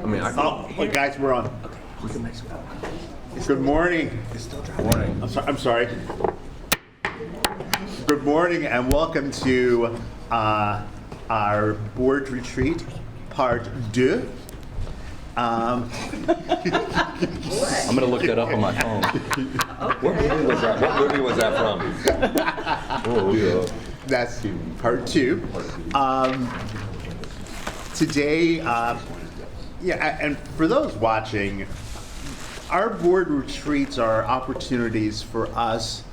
mean, I Oh, but guys, we're on. we can make some. Good morning. Morning. I'm sorry. Good morning and welcome to our board retreat, part 2. I'm gonna look that up on my phone. What movie was that? What movie was that from? Oh, yeah. That's part 2. Today, and for those watching, our board retreats are opportunities for us.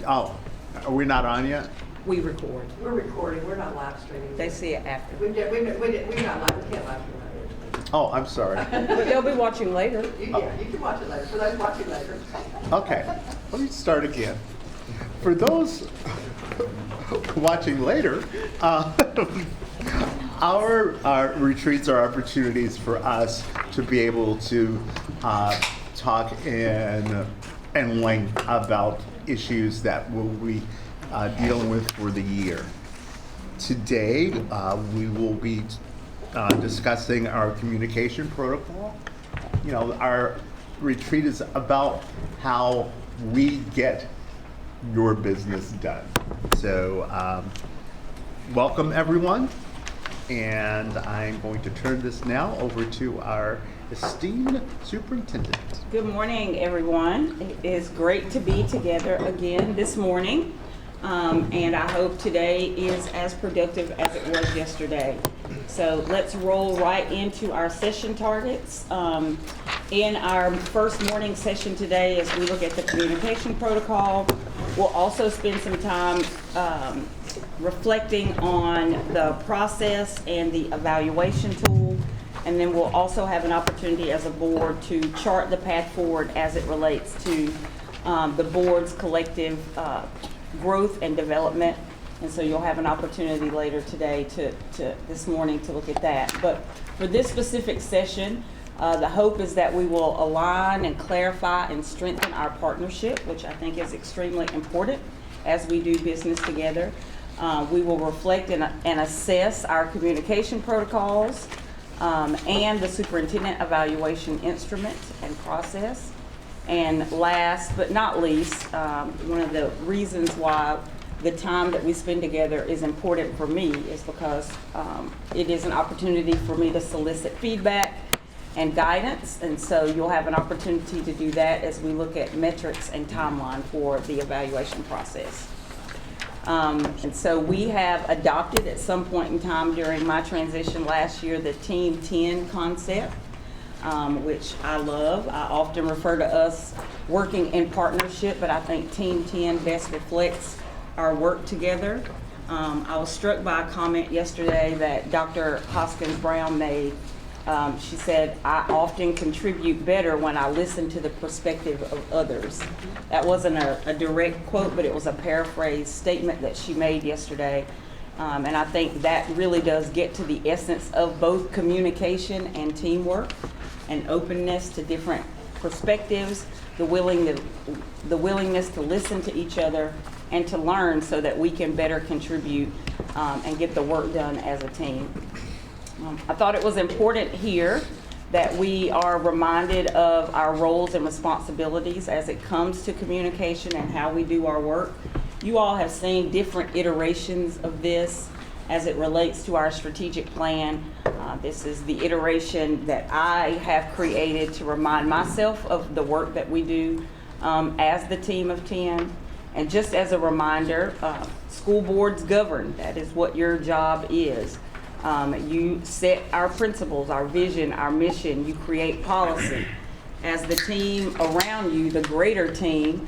Oh, are we not on yet? We record. We're recording, we're not live streaming. They see it after. We're not live, we can't live stream later. Oh, I'm sorry. But they'll be watching later. Yeah, you can watch it later, for those watching later. Okay, let me start again. For those watching later, our retreats are opportunities for us to be able to talk in length about issues that we'll be dealing with for the year. Today, we will be discussing our communication protocol. You know, our retreat is about how we get your business done. So, welcome everyone. And I'm going to turn this now over to our esteemed superintendent. Good morning, everyone. It is great to be together again this morning. And I hope today is as productive as it was yesterday. So let's roll right into our session targets. In our first morning session today, as we look at the communication protocol, we'll also spend some time reflecting on the process and the evaluation tool. And then we'll also have an opportunity as a board to chart the path forward as it relates to the board's collective growth and development. And so you'll have an opportunity later today this morning to look at that. But for this specific session, the hope is that we will align and clarify and strengthen our partnership, which I think is extremely important as we do business together. We will reflect and assess our communication protocols and the superintendent evaluation instrument and process. And last but not least, one of the reasons why the time that we spend together is important for me is because it is an opportunity for me to solicit feedback and guidance, and so you'll have an opportunity to do that as we look at metrics and timeline for the evaluation process. And so we have adopted at some point in time during my transition last year the Team 10 concept, which I love. I often refer to us working in partnership, but I think Team 10 best reflects our work together. I was struck by a comment yesterday that Dr. Hoskins Brown made. She said, I often contribute better when I listen to the perspective of others. That wasn't a direct quote, but it was a paraphrased statement that she made yesterday. And I think that really does get to the essence of both communication and teamwork and openness to different perspectives, the willingness to listen to each other and to learn so that we can better contribute and get the work done as a team. I thought it was important here that we are reminded of our roles and responsibilities as it comes to communication and how we do our work. You all have seen different iterations of this as it relates to our strategic plan. This is the iteration that I have created to remind myself of the work that we do as the team of 10. And just as a reminder, school boards govern. That is what your job is. You set our principles, our vision, our mission. You create policy. As the team around you, the greater team,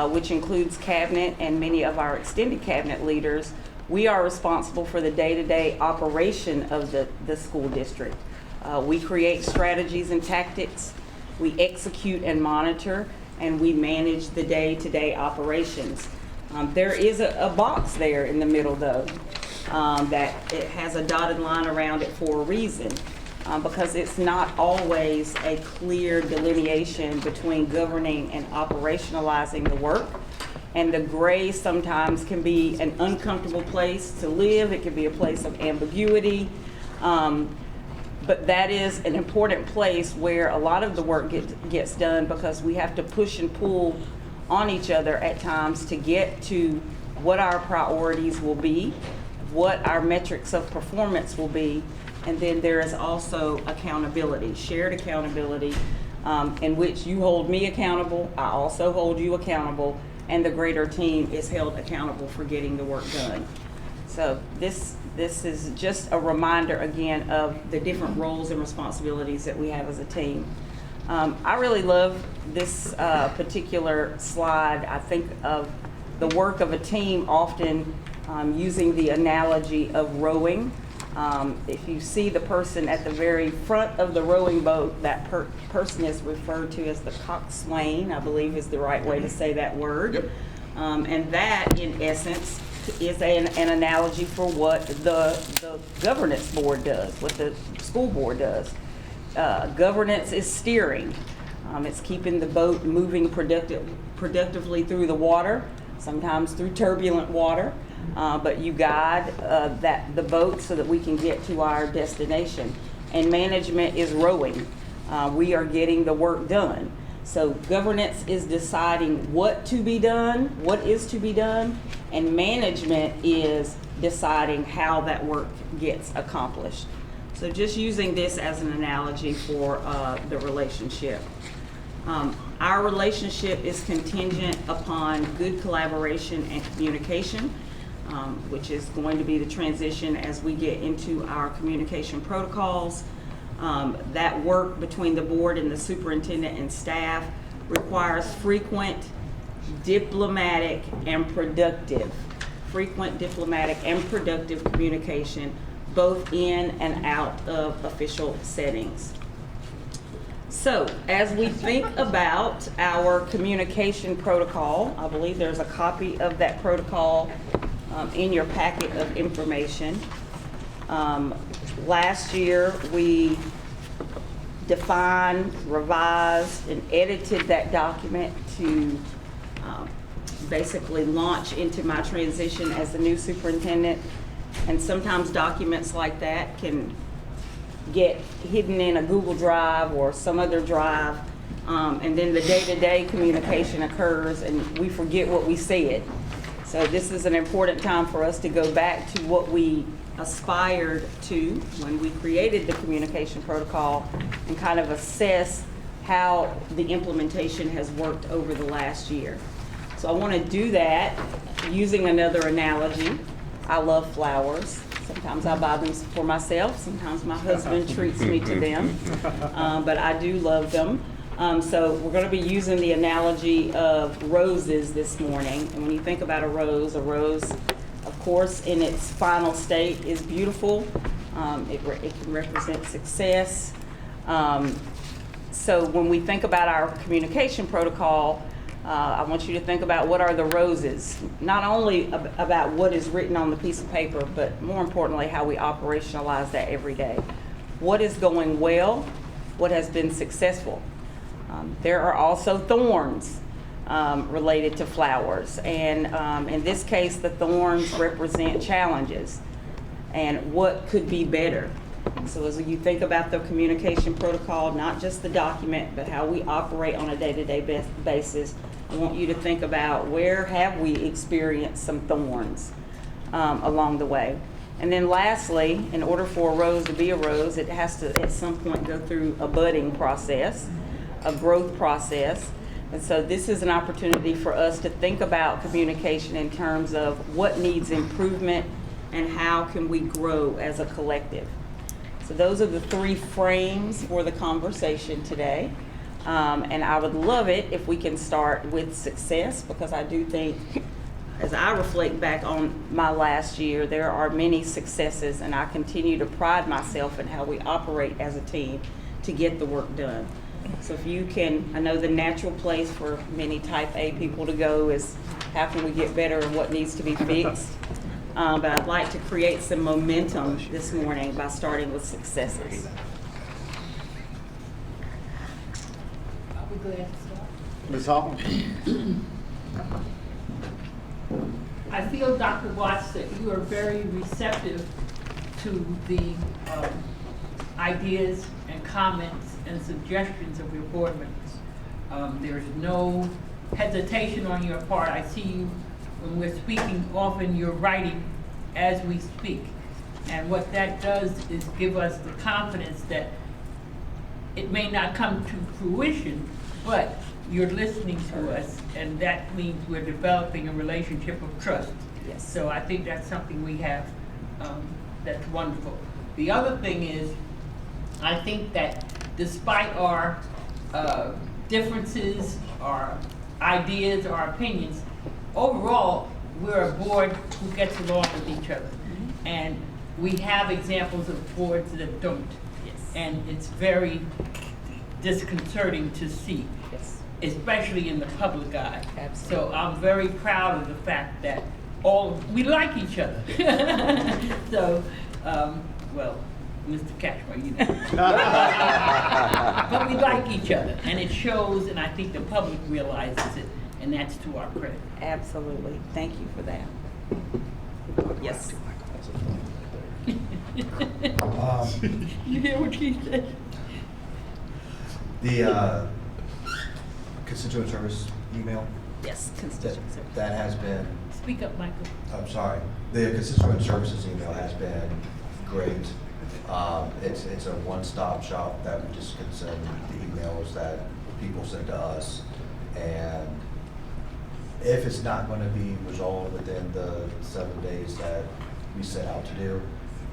which includes cabinet and many of our extended cabinet leaders, we are responsible for the day-to-day operation of the school district. We create strategies and tactics. We execute and monitor, and we manage the day-to-day operations. There is a box there in the middle, though. That it has a dotted line around it for a reason, because it's not always a clear delineation between governing and operationalizing the work. And the gray sometimes can be an uncomfortable place to live. It can be a place of ambiguity. But that is an important place where a lot of the work gets done, because we have to push and pull on each other at times to get to what our priorities will be, what our metrics of performance will be, and then there is also accountability, shared accountability, in which you hold me accountable, I also hold you accountable, and the greater team is held accountable for getting the work done. So this is just a reminder again of the different roles and responsibilities that we have as a team. I really love this particular slide. I think of the work of a team often using the analogy of rowing. If you see the person at the very front of the rowing boat, that person is referred to as the coxswain, I believe is the right way to say that word. Yep. And that, in essence, is an analogy for what the governance board does, what the school board does. Governance is steering. It's keeping the boat moving productively through the water, sometimes through turbulent water. But you guide the boat so that we can get to our destination. And management is rowing. We are getting the work done. So governance is deciding what to be done, what is to be done, and management is deciding how that work gets accomplished. So just using this as an analogy for the relationship. Our relationship is contingent upon good collaboration and communication, which is going to be the transition as we get into our communication protocols. That work between the board and the superintendent and staff requires frequent, diplomatic, and productive communication, both in and out of official settings. So, as we think about our communication protocol, I believe there's a copy of that protocol in your packet of information. Last year, we defined, revised, and edited that document to basically launch into my transition as the new superintendent. And sometimes documents like that can get hidden in a Google Drive or some other drive, and then the day-to-day communication occurs and we forget what we said. So this is an important time for us to go back to what we aspired to when we created the communication protocol and kind of assess how the implementation has worked over the last year. So I want to do that using another analogy. I love flowers. Sometimes I buy them for myself. Sometimes my husband treats me to them. But I do love them. So we're going to be using the analogy of roses this morning. And when you think about a rose, of course, in its final state is beautiful. It can represent success. So when we think about our communication protocol, I want you to think about what are the roses, not only about what is written on the piece of paper, but more importantly, how we operationalize that every day. What is going well? What has been successful? There are also thorns related to flowers, and in this case, the thorns represent challenges and what could be better. So as you think about the communication protocol, not just the document, but how we operate on a day-to-day basis, I want you to think about where have we experienced some thorns along the way. And then lastly, in order for a rose to be a rose, it has to at some point go through a budding process, a growth process. And so this is an opportunity for us to think about communication in terms of what needs improvement and how can we grow as a collective. So those are the three frames for the conversation today. And I would love it if we can start with success, because I do think, as I reflect back on my last year, there are many successes, and I continue to pride myself in how we operate as a team to get the work done. So if you can, I know the natural place for many type A people to go is how can we get better and what needs to be fixed. But I'd like to create some momentum this morning by starting with successes. I'll be glad to start. Ms. Hall? I feel, Dr. Watts, that you are very receptive to the ideas and comments and suggestions of your board members. There's no hesitation on your part. I see you, when we're speaking, often you're writing as we speak. And what that does is give us the confidence that it may not come to fruition, but you're listening to us, and that means we're developing a relationship of trust. Yes. So I think that's something we have that's wonderful. The other thing is, I think that despite our differences, our ideas, our opinions, overall, we're a board who gets along with each other. And we have examples of boards that don't. Yes. And it's very disconcerting to see, Yes. especially in the public eye. Absolutely. So I'm very proud of the fact that we like each other. So, well, Mr. Cashmore, you know. But we like each other, and it shows, and I think the public realizes it, and that's to our credit. Absolutely. Thank you for that. Yes. You hear what she said? The constituent service email, Yes, that, constituency. that has been, Speak up, Michael. I'm sorry, the constituent services email has been great. It's a one-stop shop that we just can send the emails that people send to us. And if it's not going to be resolved within the 7 days that we set out to do,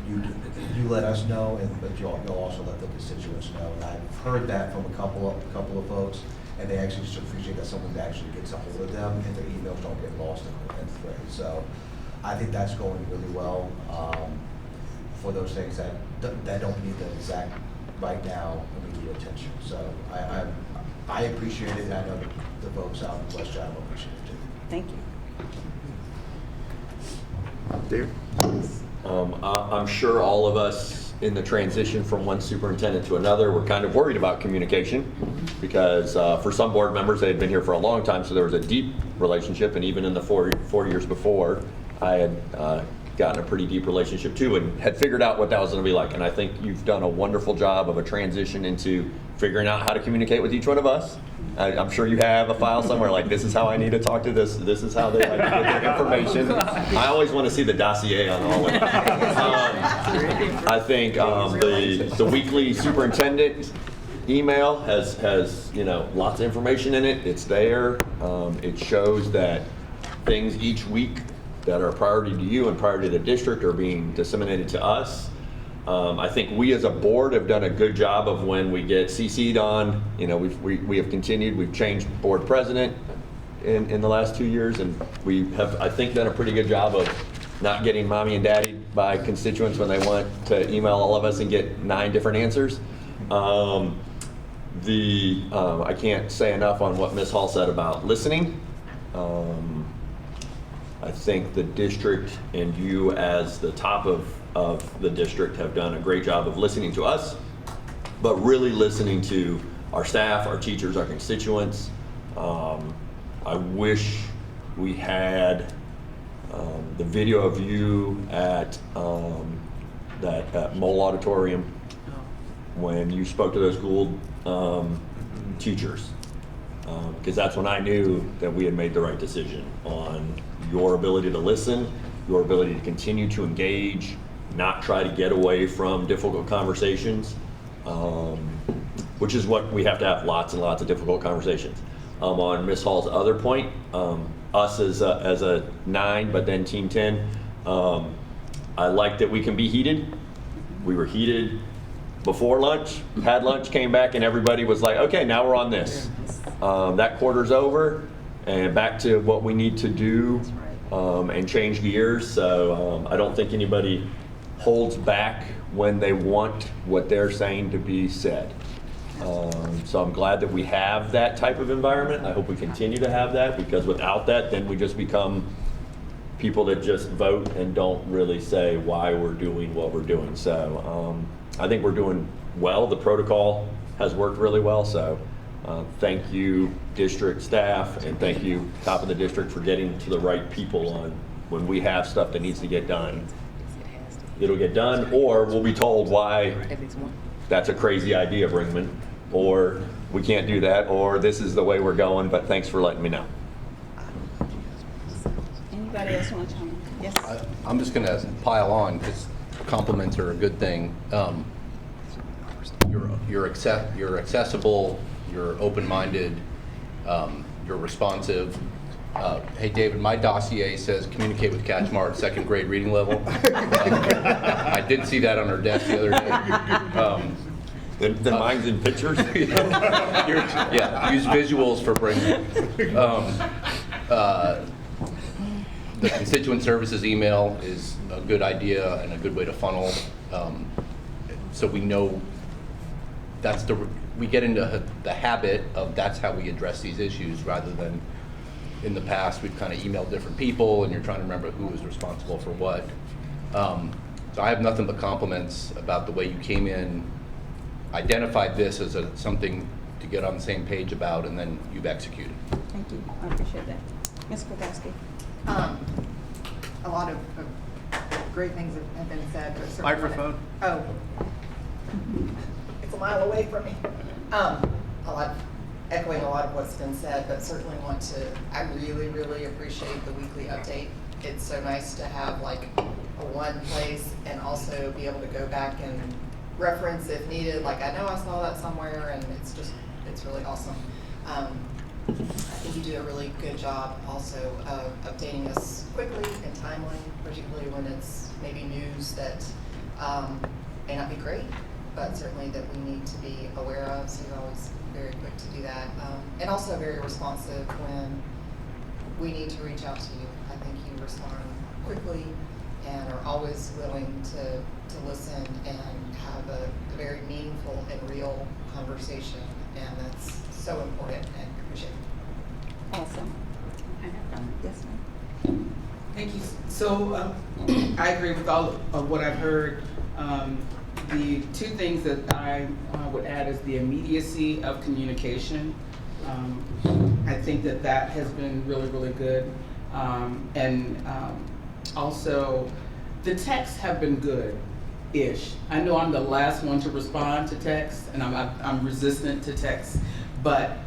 you let us know, but you'll also let the constituents know. And I've heard that from a couple of folks, and they actually just appreciate that someone actually gets a hold of them and their emails don't get lost in the thread. So I think that's going really well for those things that don't need the exact right now immediate attention. So I appreciate it, and I know the folks out in West China appreciate it too. Thank you. Dave? I'm sure all of us in the transition from one superintendent to another were kind of worried about communication because for some board members, they had been here for a long time, so there was a deep relationship, and even in the four years before, I had gotten a pretty deep relationship too and had figured out what that was going to be like. And I think you've done a wonderful job of a transition into figuring out how to communicate with each one of us. I'm sure you have a file somewhere like, this is how I need to talk to this is how they like to get their information. I always want to see the dossier on all of it. I think the weekly superintendent email has lots of information in it. It's there. It shows that things each week that are a priority to you and priority to the district are being disseminated to us. I think we as a board have done a good job of when we get CC'd on, we have continued, we've changed board president in the last 2 years, and we have, I think, done a pretty good job of not getting mommy and daddy by constituents when they want to email all of us and get 9 different answers. I can't say enough on what Ms. Hall said about listening. I think the district and you as the top of the district have done a great job of listening to us, but really listening to our staff, our teachers, our constituents. I wish we had the video of you at that Mole Auditorium when you spoke to those Gould teachers, because that's when I knew that we had made the right decision on your ability to listen, your ability to continue to engage, not try to get away from difficult conversations, which is what we have to have, lots and lots of difficult conversations. On Ms. Hall's other point, us as a 9, but then Team 10, I like that we can be heated. We were heated before lunch, had lunch, came back, and everybody was like, okay, now we're on this. That quarter's over, and back to what we need to do and change gears. So I don't think anybody holds back when they want what they're saying to be said. So I'm glad that we have that type of environment. I hope we continue to have that, because without that, then we just become people that just vote and don't really say why we're doing what we're doing. So I think we're doing well. The protocol has worked really well. So thank you, district staff, and thank you, top of the district, for getting to the right people on when we have stuff that needs to get done. It'll get done, or we'll be told why that's a crazy idea, Brinkman, or we can't do that, or this is the way we're going, but thanks for letting me know. Anybody else want to chime in? Yes? I'm just going to pile on because compliments are a good thing. You're accessible, you're open-minded, you're responsive. Hey, David, my dossier says communicate with Catchmar at second grade reading level. I did see that on her desk the other day. Then mine's in pictures? Yeah, use visuals for bringing. The constituent services email is a good idea and a good way to funnel. So we know we get into the habit of that's how we address these issues rather than in the past we've kind of emailed different people and you're trying to remember who was responsible for what. So I have nothing but compliments about the way you came in, identified this as something to get on the same page about, and then you've executed. Thank you. I appreciate that. Ms. Kowalski? A lot of great things have been said, but certainly. Microphone. Oh. It's a mile away from me. Echoing a lot of what's been said, but certainly I really, really appreciate the weekly update. It's so nice to have like a one place and also be able to go back and reference if needed. Like I know I saw that somewhere and it's really awesome. I think you do a really good job also of updating us quickly and timely, particularly when it's maybe news that may not be great, but certainly that we need to be aware of. So you're always very quick to do that. And also very responsive when we need to reach out to you. I think you respond quickly and are always willing to listen and have a very meaningful and real conversation. And that's so important and appreciated. Awesome. Yes, ma'am. Thank you. So I agree with all of what I've heard. The two things that I would add is the immediacy of communication. I think that has been really, really good. Also, the texts have been good-ish. I know I'm the last one to respond to texts, and I'm resistant to texts, but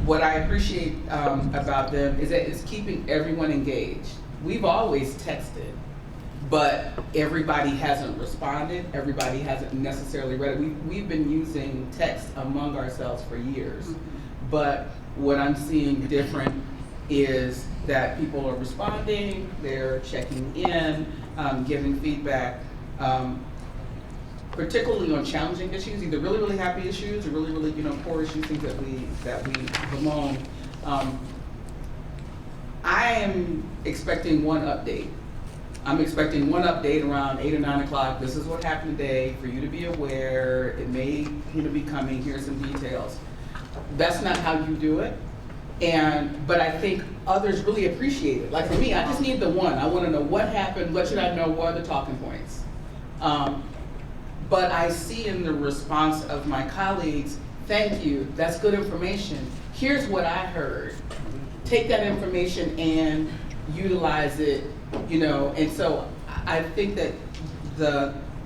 what I appreciate about them is that it's keeping everyone engaged. We've always texted, but everybody hasn't responded. Everybody hasn't necessarily read it. We've been using text among ourselves for years, but what I'm seeing different is that people are responding, they're checking in, giving feedback, particularly on challenging issues, either really, really happy issues or really, really, core issues, things that we bemoan. I am expecting one update. I'm expecting one update around 8 or 9 o'clock. This is what happened today, for you to be aware. It may be coming. Here's some details. That's not how you do it. But I think others really appreciate it. Like for me, I just need the one. I want to know what happened. What should I know? What are the talking points? But I see in the response of my colleagues, thank you, that's good information. Here's what I heard. Take that information and utilize it, And so I think that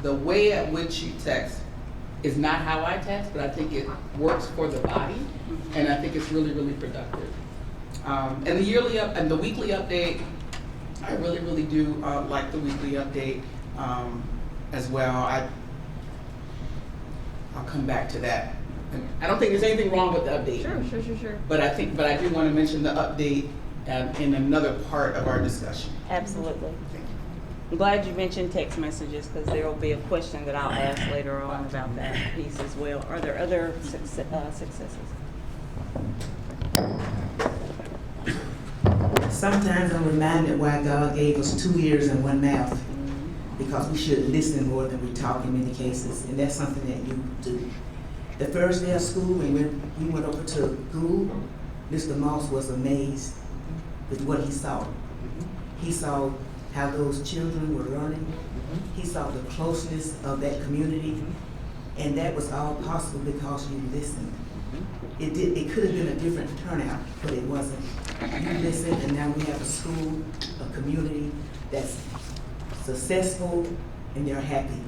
the way at which you text is not how I text, but I think it works for the body, and I think it's really, really productive. And the weekly update, I really, really do like the weekly update as well. I'll come back to that. I don't think there's anything wrong with the update. Sure. But I do want to mention the update in another part of our discussion. Absolutely. I'm glad you mentioned text messages because there will be a question that I'll ask later on about that piece as well. Are there other successes? Sometimes I'm reminded why God gave us 2 ears and 1 mouth, because we should listen more than we talk in many cases, and that's something that you do. The first day of school, when we went over to school, Mr. Moss was amazed with what he saw. He saw how those children were learning. He saw the closeness of that community, and that was all possible because you listened. It could have been a different turnout, but it wasn't. You listened, and now we have a school, a community that's successful, and they're happy.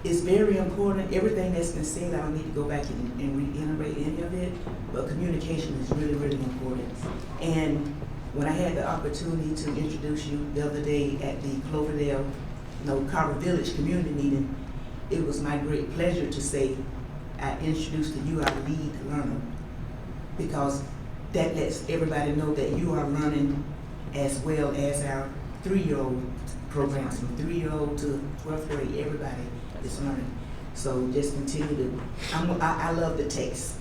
it's very important. Everything that's been said, I don't need to go back and reiterate any of it, but communication is really, really important. And when I had the opportunity to introduce you the other day at the Cloverdale, Carver Village community meeting, it was my great pleasure to say I introduced to you our lead learner, because that lets everybody know that you are learning as well as our 3-year-old programs, from 3-year-old to 12th grade, everybody is learning. So just continue to, I love the text.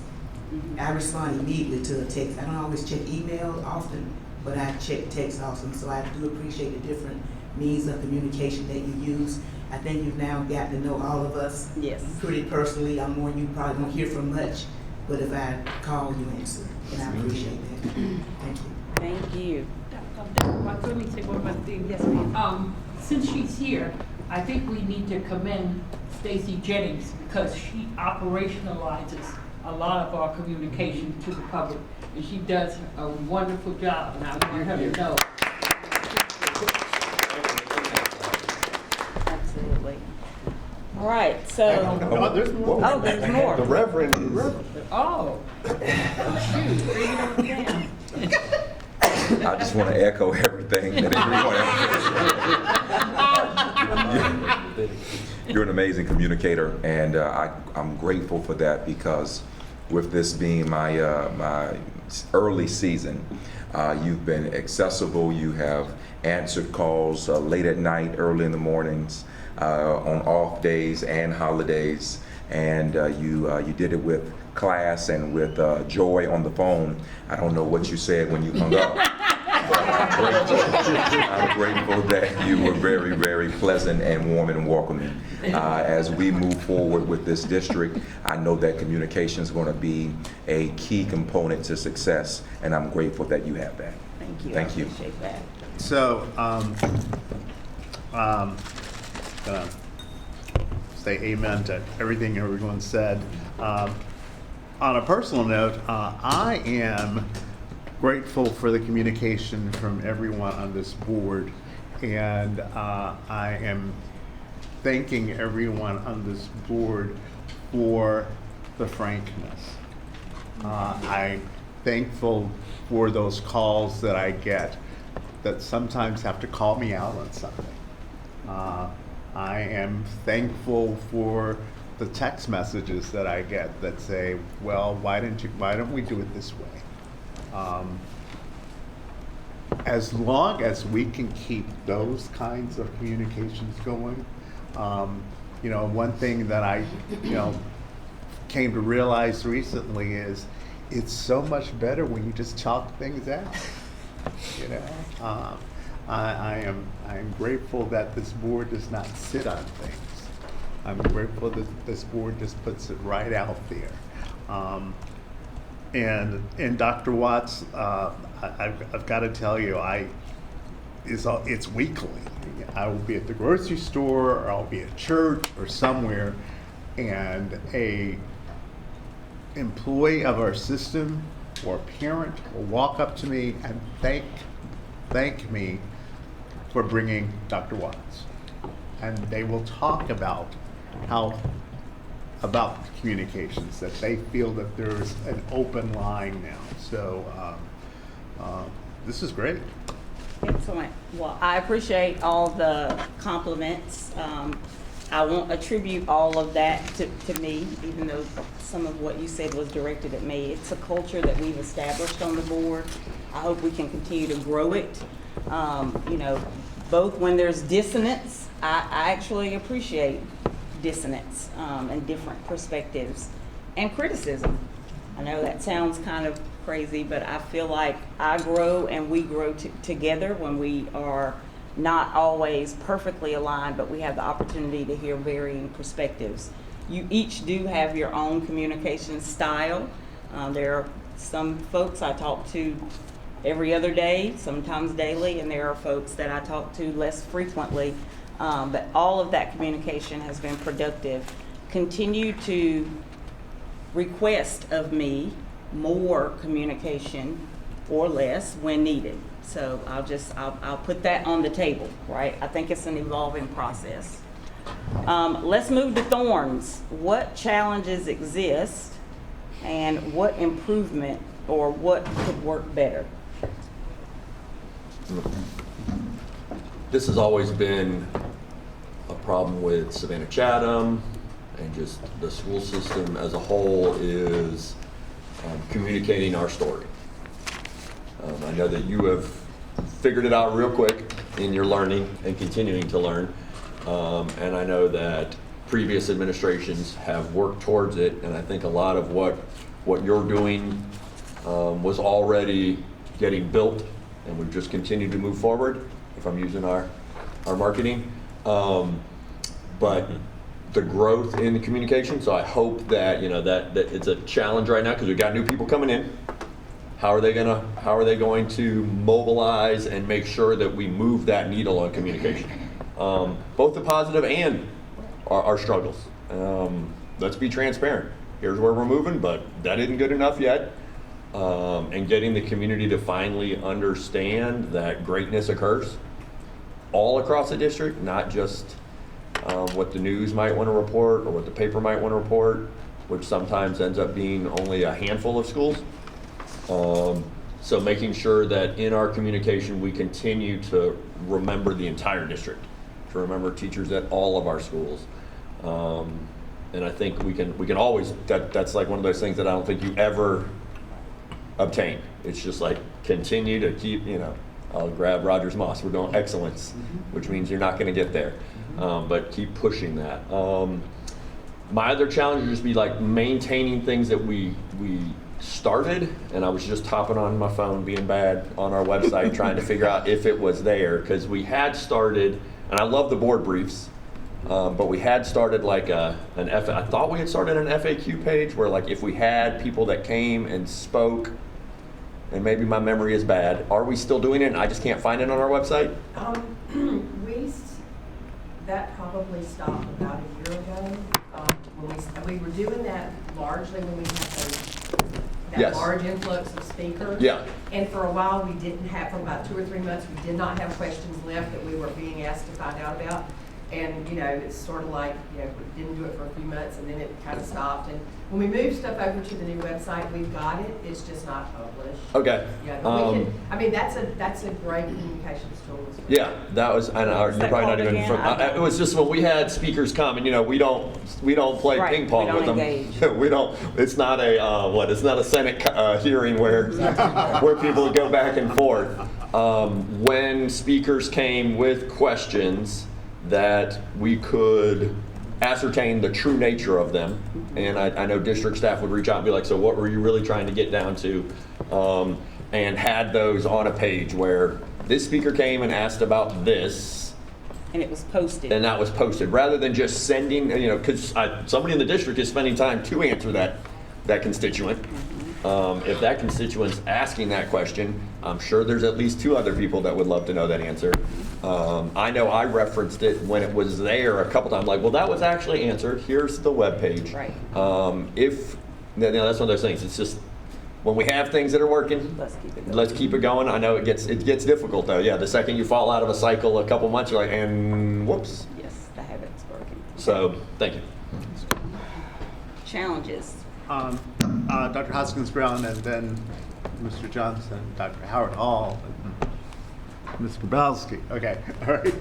I respond immediately to a text. I don't always check email often, but I check text often, so I do appreciate the different means of communication that you use. I think you've now got to know all of us. Yes. Pretty personally. I'm one you probably don't hear from much, but if I call, you answer, and I appreciate that. Thank you. Thank you. Let me say one more thing. Yes, ma'am. Since she's here, I think we need to commend Stacy Jennings because she operationalizes a lot of our communication to the public, and she does a wonderful job, and I want her to know. Absolutely. All right, so, No, there's more. oh, there's more. The Reverend is. Oh, shoot, bring it on down. I just want to echo everything that everyone else said. You're an amazing communicator, and I'm grateful for that, because with this being my my early season, you've been accessible. You have answered calls late at night, early in the mornings, on off days and holidays, and you did it with class and with joy on the phone. I don't know what you said when you hung up. I'm grateful that you were very, very pleasant and warm and welcoming. As we move forward with this district, I know that communication is going to be a key component to success, and I'm grateful that you have that. Thank you. Thank you. I appreciate that. So, gonna say amen to everything everyone said. On a personal note, I am grateful for the communication from everyone on this board, and I am thanking everyone on this board for the frankness. I'm thankful for those calls that I get that sometimes have to call me out on something. I am thankful for the text messages that I get that say, well, why don't we do it this way? As long as we can keep those kinds of communications going, one thing that I, came to realize recently is it's so much better when you just talk things out. I am grateful that this board does not sit on things. I'm grateful that this board just puts it right out there. And Dr. Watts, I've got to tell you, it's weekly. I will be at the grocery store, or I'll be at church or somewhere, and a employee of our system or parent will walk up to me and thank me for bringing Dr. Watts, and they will talk about about the communications, that they feel that there's an open line now. So this is great. Excellent. Well, I appreciate all the compliments. I won't attribute all of that to me, even though some of what you said was directed at me. It's a culture that we've established on the board. I hope we can continue to grow it. Both when there's dissonance, I actually appreciate dissonance and different perspectives, and criticism. I know that sounds kind of crazy, but I feel like I grow and we grow together when we are not always perfectly aligned, but we have the opportunity to hear varying perspectives. You each do have your own communication style. There are some folks I talk to every other day, sometimes daily, and there are folks that I talk to less frequently. But all of that communication has been productive. Continue to request of me more communication or less when needed. So I'll put that on the table, right? I think it's an evolving process. Let's move to Thorns. What challenges exist and what improvement or what could work better? This has always been a problem with Savannah Chatham and just the school system as a whole is communicating our story. I know that you have figured it out real quick in your learning and continuing to learn. And I know that previous administrations have worked towards it, and I think a lot of what you're doing was already getting built, and we've just continued to move forward, if I'm using our marketing. But the growth in the communication, so I hope that, that it's a challenge right now, because we've got new people coming in. How are they going to mobilize and make sure that we move that needle on communication? Both the positive and our struggles. Let's be transparent. Here's where we're moving, but that isn't good enough yet. And getting the community to finally understand that greatness occurs all across the district, not just what the news might want to report or what the paper might want to report, which sometimes ends up being only a handful of schools. So making sure that in our communication we continue to remember the entire district, to remember teachers at all of our schools. And I think we can always, that's like one of those things that I don't think you ever obtain. It's just like continue to keep, I'll grab Rogers Moss, we're going excellence, which means you're not going to get there. But keep pushing that. My other challenge would just be like maintaining things that we started, and I was just hopping on my phone being bad on our website trying to figure out if it was there, because we had started, and I love the board briefs, but we had started like I thought we had started an FAQ page where like if we had people that came and spoke, and maybe my memory is bad, are we still doing it and I just can't find it on our website? That probably stopped about a year ago. When we were doing that largely when we had that Yes. large influx of speakers. Yeah. And for a while, we didn't have, for about 2 or 3 months, we did not have questions left that we were being asked to find out about. And, it's sort of like, we didn't do it for a few months and then it kind of stopped. And when we moved stuff over to the new website, we've got it, it's just not published. Okay. Yeah, but we can, that's a great communications tool. Yeah, that was, I know, you're that probably not called even again? from, it was just when we had speakers come, and we don't play Right, ping pong we with don't them. We don't, it's not it's not a Senate hearing where people go back and forth. When speakers came with questions that we could ascertain the true nature of them, and I know district staff would reach out and be like, so what were you really trying to get down to? And had those on a page where this speaker came and asked about this, And it was posted. and that was posted, rather than just sending, because somebody in the district is spending time to answer that constituent. If that constituent's asking that question, I'm sure there's at least 2 other people that would love to know that answer. I know I referenced it when it was there a couple times, like, well, that was actually answered, here's the webpage. Right. That's one of those things, it's just, when we have things that are working, Let's keep it going. I know it gets difficult though. Yeah, the second you fall out of a cycle a couple months, you're like, and whoops. Yes, the habit's working. So, thank you. Challenges. Dr. Hoskins Brown, and then Mr. Johnson, Dr. Howard Hall, and Mr. Grabowski. Okay, all right.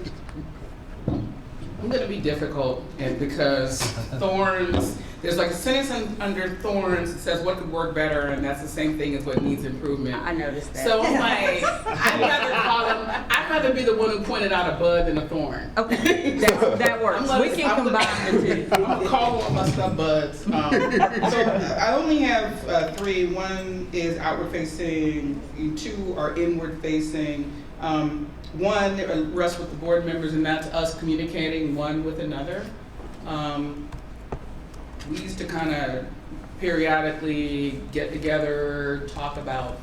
I'm gonna be difficult, and because Thorns, there's like a sentence under Thorns that says what could work better, and that's the same thing as what needs improvement. I noticed that. So I'm like, I'd rather be the one who pointed out a bud than a thorn. Okay, that works. We can combine the two. I'm gonna call all my stuff buds. So I only have 3. One is outward facing, 2 are inward facing. One rests with the board members, and that's us communicating one with another. We used to kind of periodically get together, talk about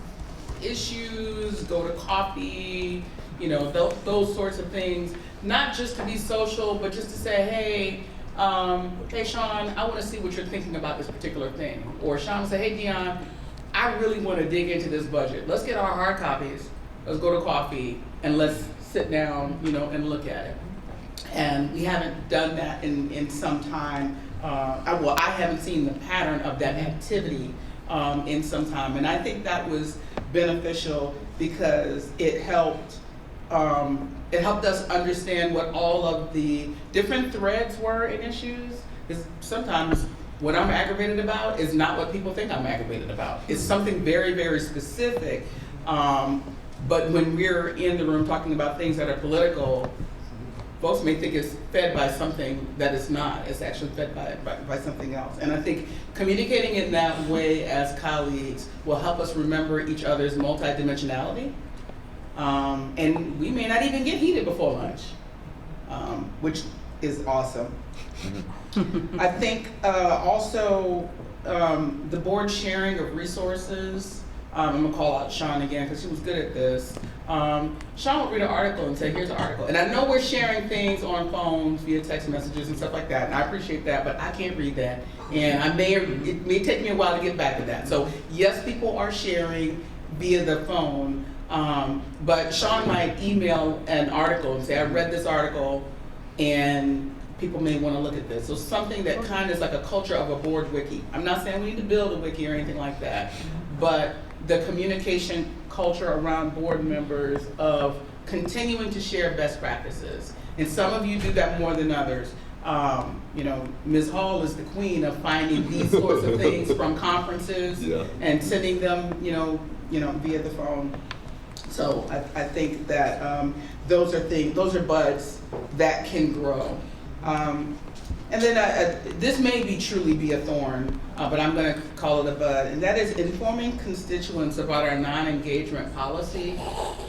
issues, go to coffee, those sorts of things. Not just to be social, but just to say, hey, Sean, I want to see what you're thinking about this particular thing. Or Sean will say, hey, Dion, I really want to dig into this budget. Let's get our hard copies. Let's go to coffee and let's sit down, and look at it. And we haven't done that in some time. I haven't seen the pattern of that activity in some time. And I think that was beneficial because it helped us understand what all of the different threads were in issues. Because sometimes what I'm aggravated about is not what people think I'm aggravated about. It's something very, very specific. But when we're in the room talking about things that are political, folks may think it's fed by something that it's not. It's actually fed by something else. And I think communicating in that way as colleagues will help us remember each other's multidimensionality. And we may not even get heated before lunch, which is awesome. I think also the board sharing of resources. I'm gonna call out Sean again because she was good at this. Sean would read an article and say, here's an article. And I know we're sharing things on phones via text messages and stuff like that, and I appreciate that, but I can't read that. And it may take me a while to get back to that. So yes, people are sharing via the phone, but Sean might email an article and say, I read this article and people may want to look at this. So something that kind of is like a culture of a board wiki. I'm not saying we need to build a wiki or anything like that, but the communication culture around board members of continuing to share best practices. And some of you do that more than others. Ms. Hall is the queen of finding these sorts of things from conferences and sending them, via the phone. So I think that those are buds that can grow. And then this may truly be a thorn, but I'm going to call it a bud, and that is informing constituents about our non-engagement policy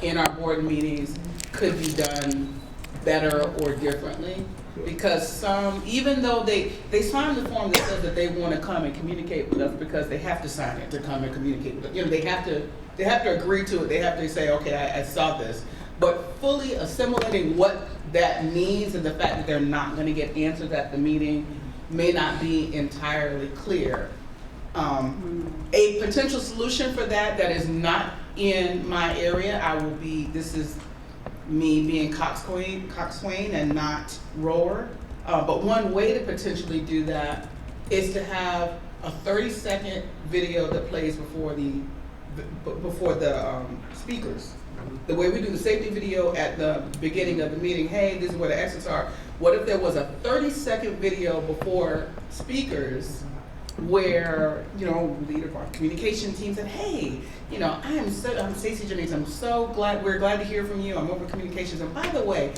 in our board meetings could be done better or differently. Because some, even though they sign the form that says that they want to come and communicate with us because they have to sign it to come and communicate with us. They have to agree to it. They have to say, okay, I saw this. But fully assimilating what that means and the fact that they're not going to get answers at the meeting may not be entirely clear. A potential solution for that is not in my area, this is me being coxswain and not rower. But one way to potentially do that is to have a 30-second video that plays before the speakers. The way we do the safety video at the beginning of the meeting, hey, this is where the exits are. What if there was a 30-second video before speakers where, leader of our communication team said, hey, I'm Stacey Jennings, we're glad to hear from you. I'm over communications. And by the way,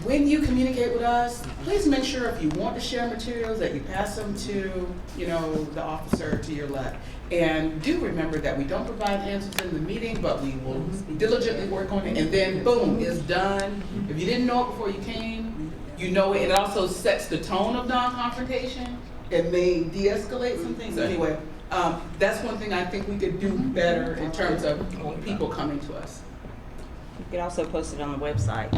when you communicate with us, please make sure if you want to share materials that you pass them to, the officer to your left. And do remember that we don't provide answers in the meeting, but we will diligently work on it. And then, boom, it's done. If you didn't know it before you came, you know it. It also sets the tone of non-confrontation. It may de-escalate some things. So anyway, that's one thing I think we could do better in terms of people coming to us. You could also post it on the website.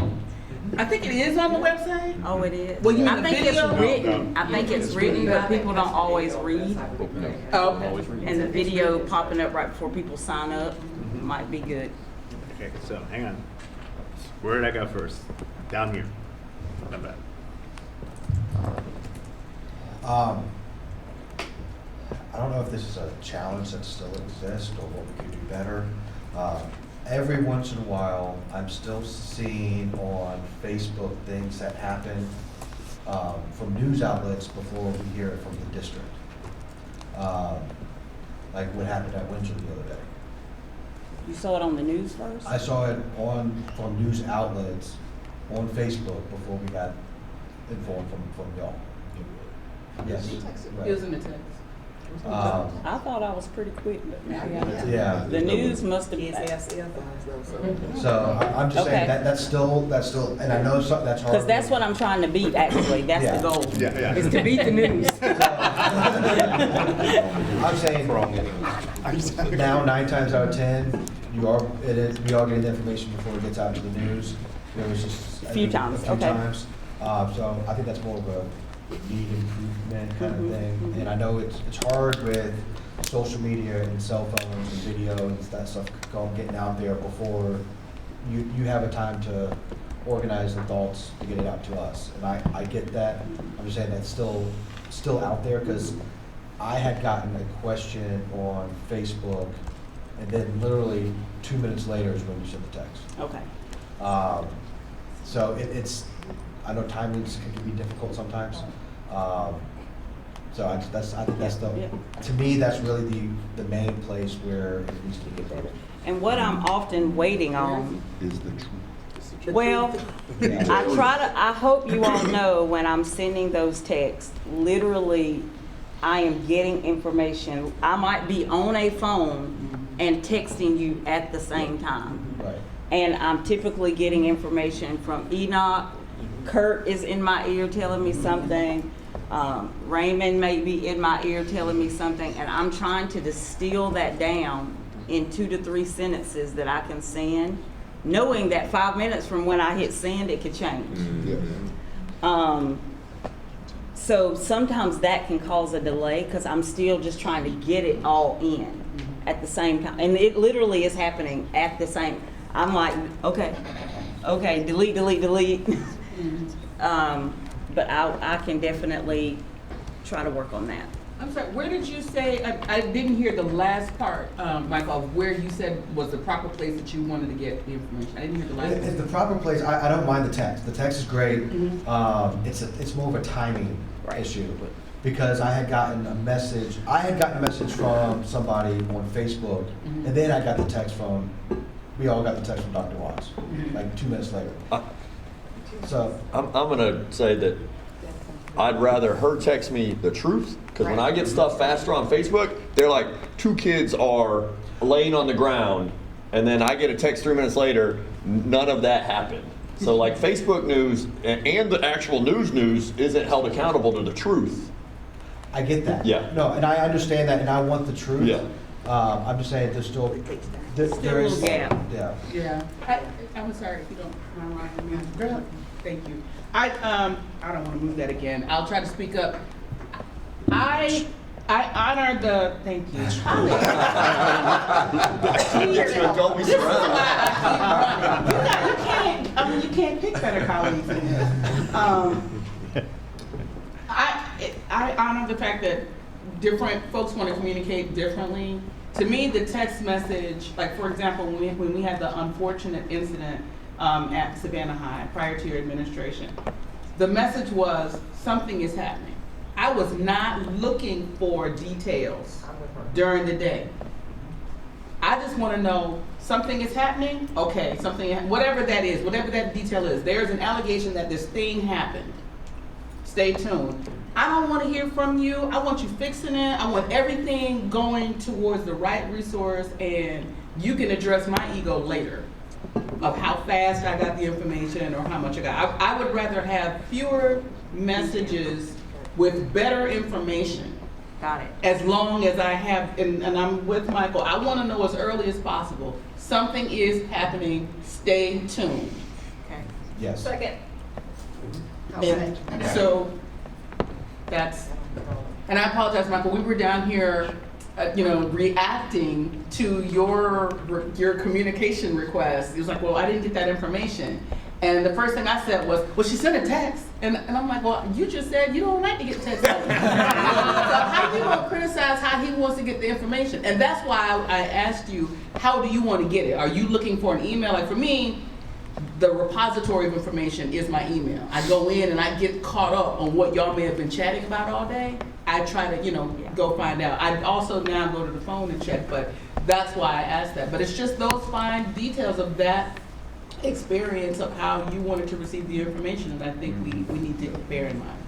I think it is on the website. Oh, it is? Well, you mean I the think video? it's written. I think it's written, but people don't always read. Oh, And the video popping up right before people sign up might be good. Okay, so hang on. Where did I go first? Down here. Not bad. I don't know if this is a challenge that still exists or what we could do better. Every once in a while, I'm still seeing on Facebook things that happen from news outlets before we hear it from the district. Like what happened at Windsor the other day. You saw it on the news first? I saw it from news outlets on Facebook before we got informed from y'all. Yes. it was in the text. I thought I was pretty quick, but maybe I Yeah. The news must have. So I'm just saying Okay. that's still, and I know that's hard. Because that's what I'm trying to beat, actually. That's Yeah. the goal. Yeah. Is to beat the news. I'm saying now 9 times out of 10, we are getting the information before it gets out to the news. There was just A few times, a few okay. times. So I think that's more of a need improvement kind of thing. And I know it's hard with social media and cell phones and video and that stuff getting out there before you have a time to organize the thoughts to get it out to us. And I get that. I'm just saying that's still out there, because I had gotten a question on Facebook, and then literally 2 minutes later is when you sent the text. Okay. So it's, I know timings can be difficult sometimes. So I think that's to me, that's really the main place where it needs to be developed. And what I'm often waiting on, Is the truth. well, I hope you all know when I'm sending those texts, literally, I am getting information. I might be on a phone and texting you at the same time. Right. And I'm typically getting information from Enoch. Kurt is in my ear telling me something. Raymond may be in my ear telling me something, and I'm trying to distill that down in 2 to 3 sentences that I can send, knowing that 5 minutes from when I hit send, it could change. So sometimes that can cause a delay because I'm still just trying to get it all in at the same time. And it literally is happening at the same. I'm like, okay, delete. But I can definitely try to work on that. I'm sorry, where did you say, I didn't hear the last part, Michael, of where you said was the proper place that you wanted to get the information. I didn't hear the last If part. the proper place, I don't mind the text. The text is great. It's more of a timing issue. Because I had gotten a message from somebody on Facebook, and then I got the text from, we all got the text from Dr. Watts, like 2 minutes later. So I'm gonna say that I'd rather her text me the truth, because when I get stuff faster on Facebook, they're like, 2 kids are laying on the ground, and then I get a text 3 minutes later, none of that happened. So like Facebook news and the actual news isn't held accountable to the truth. I get that. Yeah. No, and I understand that, and I want the truth. Yeah. I'm just saying there's still, there Still a is. little gap. Yeah. Yeah, I'm sorry if you don't mind me. Girl, thank you. I don't want to move that again. I'll try to speak up. I honor the, thank you. This is why you can't pick better colleagues than this. I honor the fact that different folks want to communicate differently. To me, the text message, like for example, when we had the unfortunate incident at Savannah High prior to your administration, the message was something is happening. I was not looking for details during the day. I just want to know something is happening. Okay, whatever that is, whatever that detail is. There's an allegation that this thing happened. Stay tuned. I don't want to hear from you. I want you fixing it. I want everything going towards the right resource, and you can address my ego later of how fast I got the information or how much I got. I would rather have fewer messages with better information. Got it. As long as I have, and I'm with Michael, I want to know as early as possible. Something is happening. Stay tuned. Okay. Yes. Second. And so that's, and I apologize, Michael, we were down here, reacting to your communication request. He was like, well, I didn't get that information. And the first thing I said was, well, she sent a text. And I'm like, well, you just said you don't like to get text. So how you gonna criticize how he wants to get the information? And that's why I asked you, how do you want to get it? Are you looking for an email? Like for me, the repository of information is my email. I go in and I get caught up on what y'all may have been chatting about all day. I try to, go find out. I also now go to the phone and check, but that's why I asked that. But it's just those fine details of that experience of how you wanted to receive the information that I think we need to bear in mind.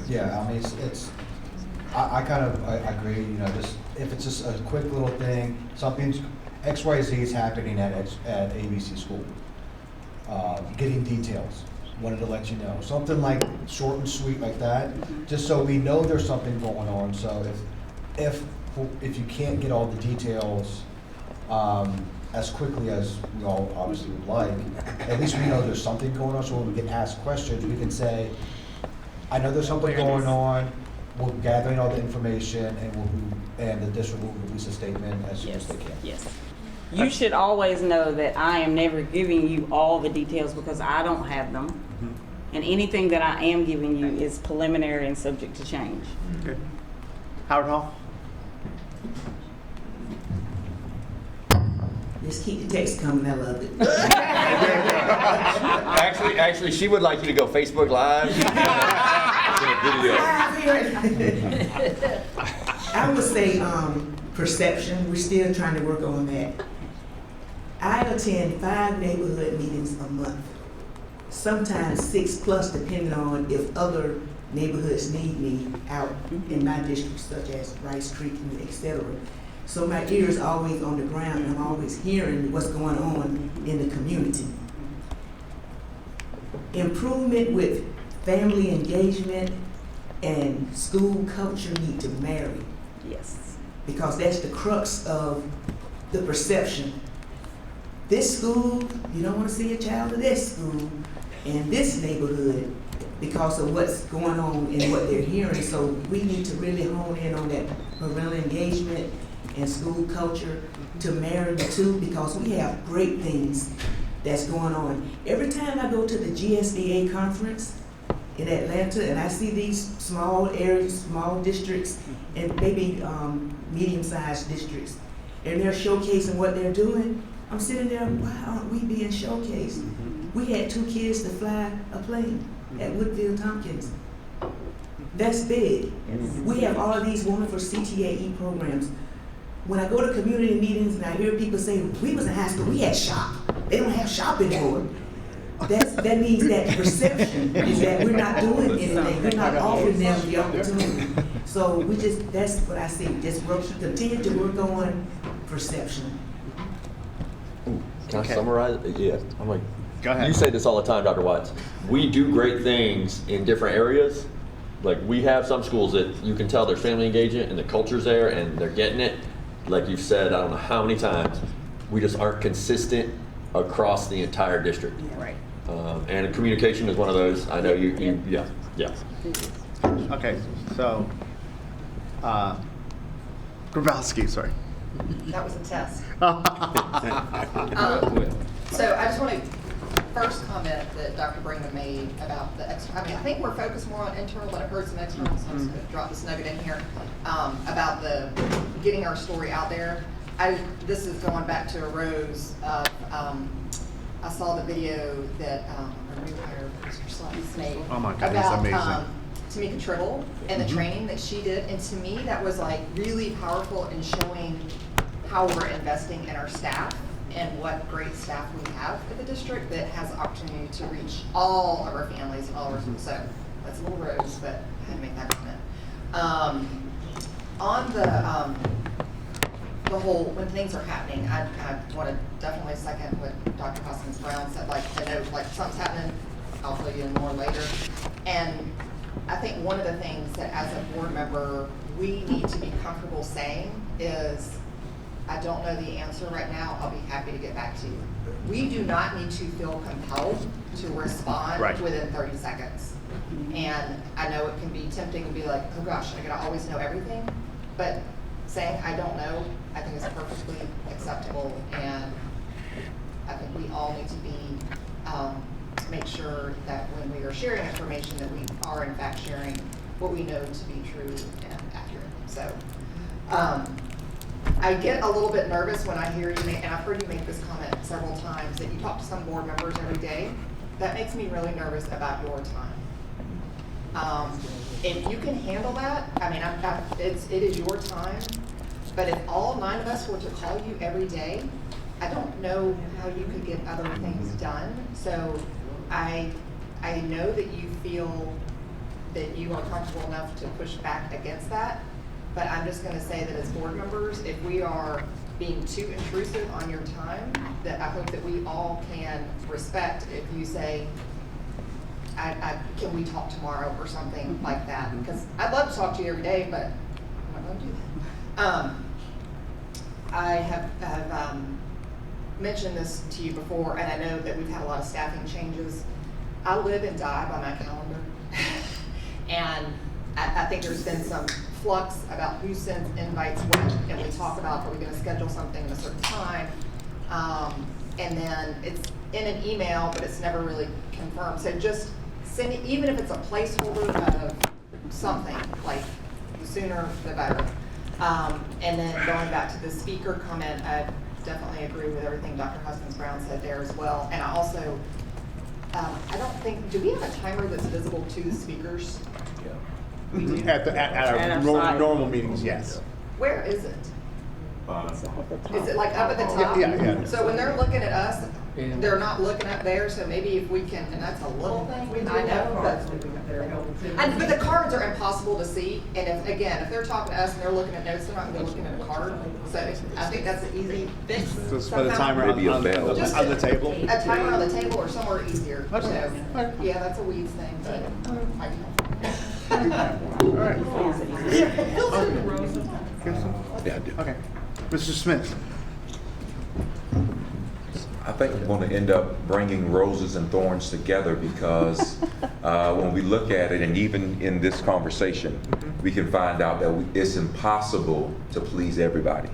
Yeah, I mean, I kind of agree, just, if it's just a quick little thing, something's, XYZ is happening at ABC school. Getting details, wanted to let you know. Something like short and sweet like that, just so we know there's something going on. So if you can't get all the details as quickly as we all obviously would like, at least we know there's something going on, so when we get asked questions, we can say, I know there's something going on, we're gathering all the information, and the district will release a statement as soon as they can. Yes. You should always know that I am never giving you all the details because I don't have them. And anything that I am giving you is preliminary and subject to change. Okay. Howard Hall? Just keep the text coming, I love it. Actually, she would like you to go Facebook Live. Video. I would say perception, we're still trying to work on that. I attend 5 neighborhood meetings a month, sometimes 6+ depending on if other neighborhoods need me out in my district, such as Rice Creek, and et cetera. So my ear is always on the ground, and I'm always hearing what's going on in the community. Improvement with family engagement and school culture need to marry, Yes. because that's the crux of the perception. This school, you don't want to see a child of this school in this neighborhood because of what's going on and what they're hearing. So we need to really hone in on that parental engagement and school culture to marry the two, because we have great things that's going on. Every time I go to the GSDA conference in Atlanta and I see these small areas, small districts, and maybe medium-sized districts, and they're showcasing what they're doing, I'm sitting there, why aren't we being showcased? We had 2 kids to fly a plane at Woodfield Tompkins. That's big. We have all of these wonderful CTAE programs. When I go to community meetings and I hear people say, we was in high school, we had shop. They don't have shop anymore. That means that perception is that we're not doing anything. We're not offering them the opportunity. So that's what I see. Just continue to work on perception. Can Okay. I summarize? Yeah, I'm like, Go ahead. you say this all the time, Dr. Watts. We do great things in different areas. Like, we have some schools that you can tell there's family engagement and the culture's there and they're getting it. Like you've said, I don't know how many times, we just aren't consistent across the entire district. Right. And communication is one of those. I know yeah. Okay, so, Grabowski, sorry. That was a test. So I just want to first comment that Dr. Brinkman made about the external. I mean, I think we're focused more on internal, but I've heard some external, so I'm just going to drop this nugget in here about the getting our story out there. This is going back to a Rose of, I saw the video that our new hire, Mr. Slutty's made. Oh my God, he's amazing. About Tamika Tribble and the training that she did. And to me, that was like really powerful in showing how we're investing in our staff and what great staff we have at the district that has the opportunity to reach all of our families and all of our schools. So that's a little Rose, but I had to make that comment. On the whole, when things are happening, I want to definitely second what Dr. Hoskins Brown said. Like, I know, like, something's happening, I'll fill you in more later. And I think one of the things that as a board member, we need to be comfortable saying is, I don't know the answer right now, I'll be happy to get back to you. We do not need to feel compelled to respond within 30 seconds. And I know it can be tempting to be like, oh gosh, I gotta always know everything. But saying I don't know, I think is perfectly acceptable. And I think we all need to be, make sure that when we are sharing information that we are in fact sharing what we know to be true and accurate. So, I get a little bit nervous when I hear you make, and I've heard you make this comment several times, that you talk to some board members every day. That makes me really nervous about your time. If you can handle that, I mean, it is your time, but if all 9 of us were to call you every day, I don't know how you could get other things done. So I know that you feel that you are comfortable enough to push back against that. But I'm just going to say that as board members, if we are being too intrusive on your time, that I hope that we all can respect if you say, can we talk tomorrow or something like that? Because I'd love to talk to you every day, but I'm not going to do that. I have mentioned this to you before, and I know that we've had a lot of staffing changes. I live and die by my calendar. And I think there's been some flux about who sends invites when, and we talk about, are we going to schedule something at a certain time? And then it's in an email, but it's never really confirmed. So just send it, even if it's a placeholder of something, like the sooner the better. And then going back to the speaker comment, I definitely agree with everything Dr. Huskins-Brown said there as well. And I also, I don't think, do we have a timer that's visible to the speakers? At our normal meetings, yes. Where is it? Is it like up at the top? Yeah. So when they're looking at us, they're not looking up there, so maybe if we can, and that's a little thing, We do I have know, cards but. moving up there helping too. But the cards are impossible to see, and if, again, if they're talking to us and they're looking at notes, they're not gonna be looking at a card. So I think that's an easy fix. Just put a somehow. timer Maybe a bell. on the table. A timer on the table or somewhere easier, so, Okay. yeah, that's a weeds thing, but I can. All right. Yeah, I do. Okay. Mr. Smith? I think we're going to end up bringing roses and thorns together because when we look at it, and even in this conversation, we can find out that it's impossible to please everybody.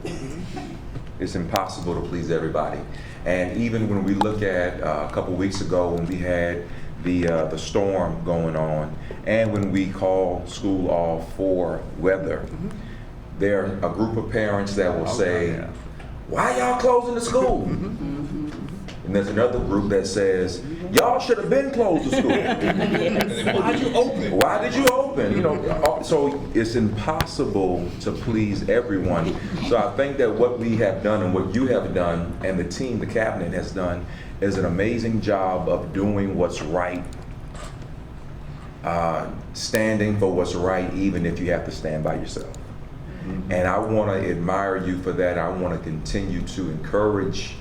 It's impossible to please everybody. And even when we look at a couple weeks ago when we had the storm going on, and when we call school off for weather, there are a group of parents that will say, "Why y'all closing the school?" And there's another group that says, "Y'all should have been closed to school. Why'd you open? Why did you open?" You know, so it's impossible to please everyone. So I think that what we have done and what you have done and the team, the cabinet has done, is an amazing job of doing what's right, standing for what's right, even if you have to stand by yourself. And I want to admire you for that. I want to continue to encourage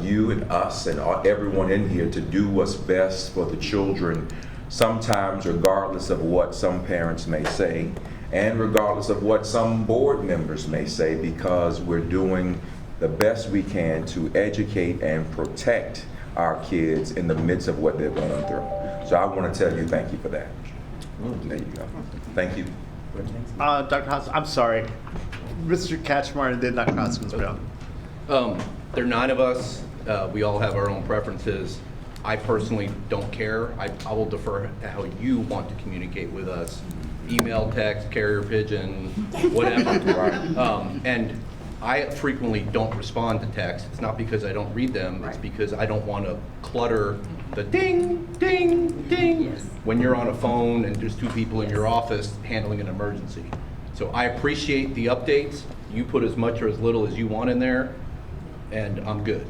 you and us and everyone in here to do what's best for the children, sometimes regardless of what some parents may say and regardless of what some board members may say, because we're doing the best we can to educate and protect our kids in the midst of what they're going through. So I want to tell you thank you for that. There you go. Thank you. Dr. Hoskins, I'm sorry. Mr. Katchmar and then Dr. Hoskins-Brown. There are 9 of us. We all have our own preferences. I personally don't care. I will defer to how you want to communicate with us. Email, text, carrier pigeon, whatever. And I frequently don't respond to texts. It's not because I don't read them. It's because I don't want to clutter the ding, ding, ding when you're on a phone and there's 2 people in your office handling an emergency. So I appreciate the updates. You put as much or as little as you want in there, and I'm good.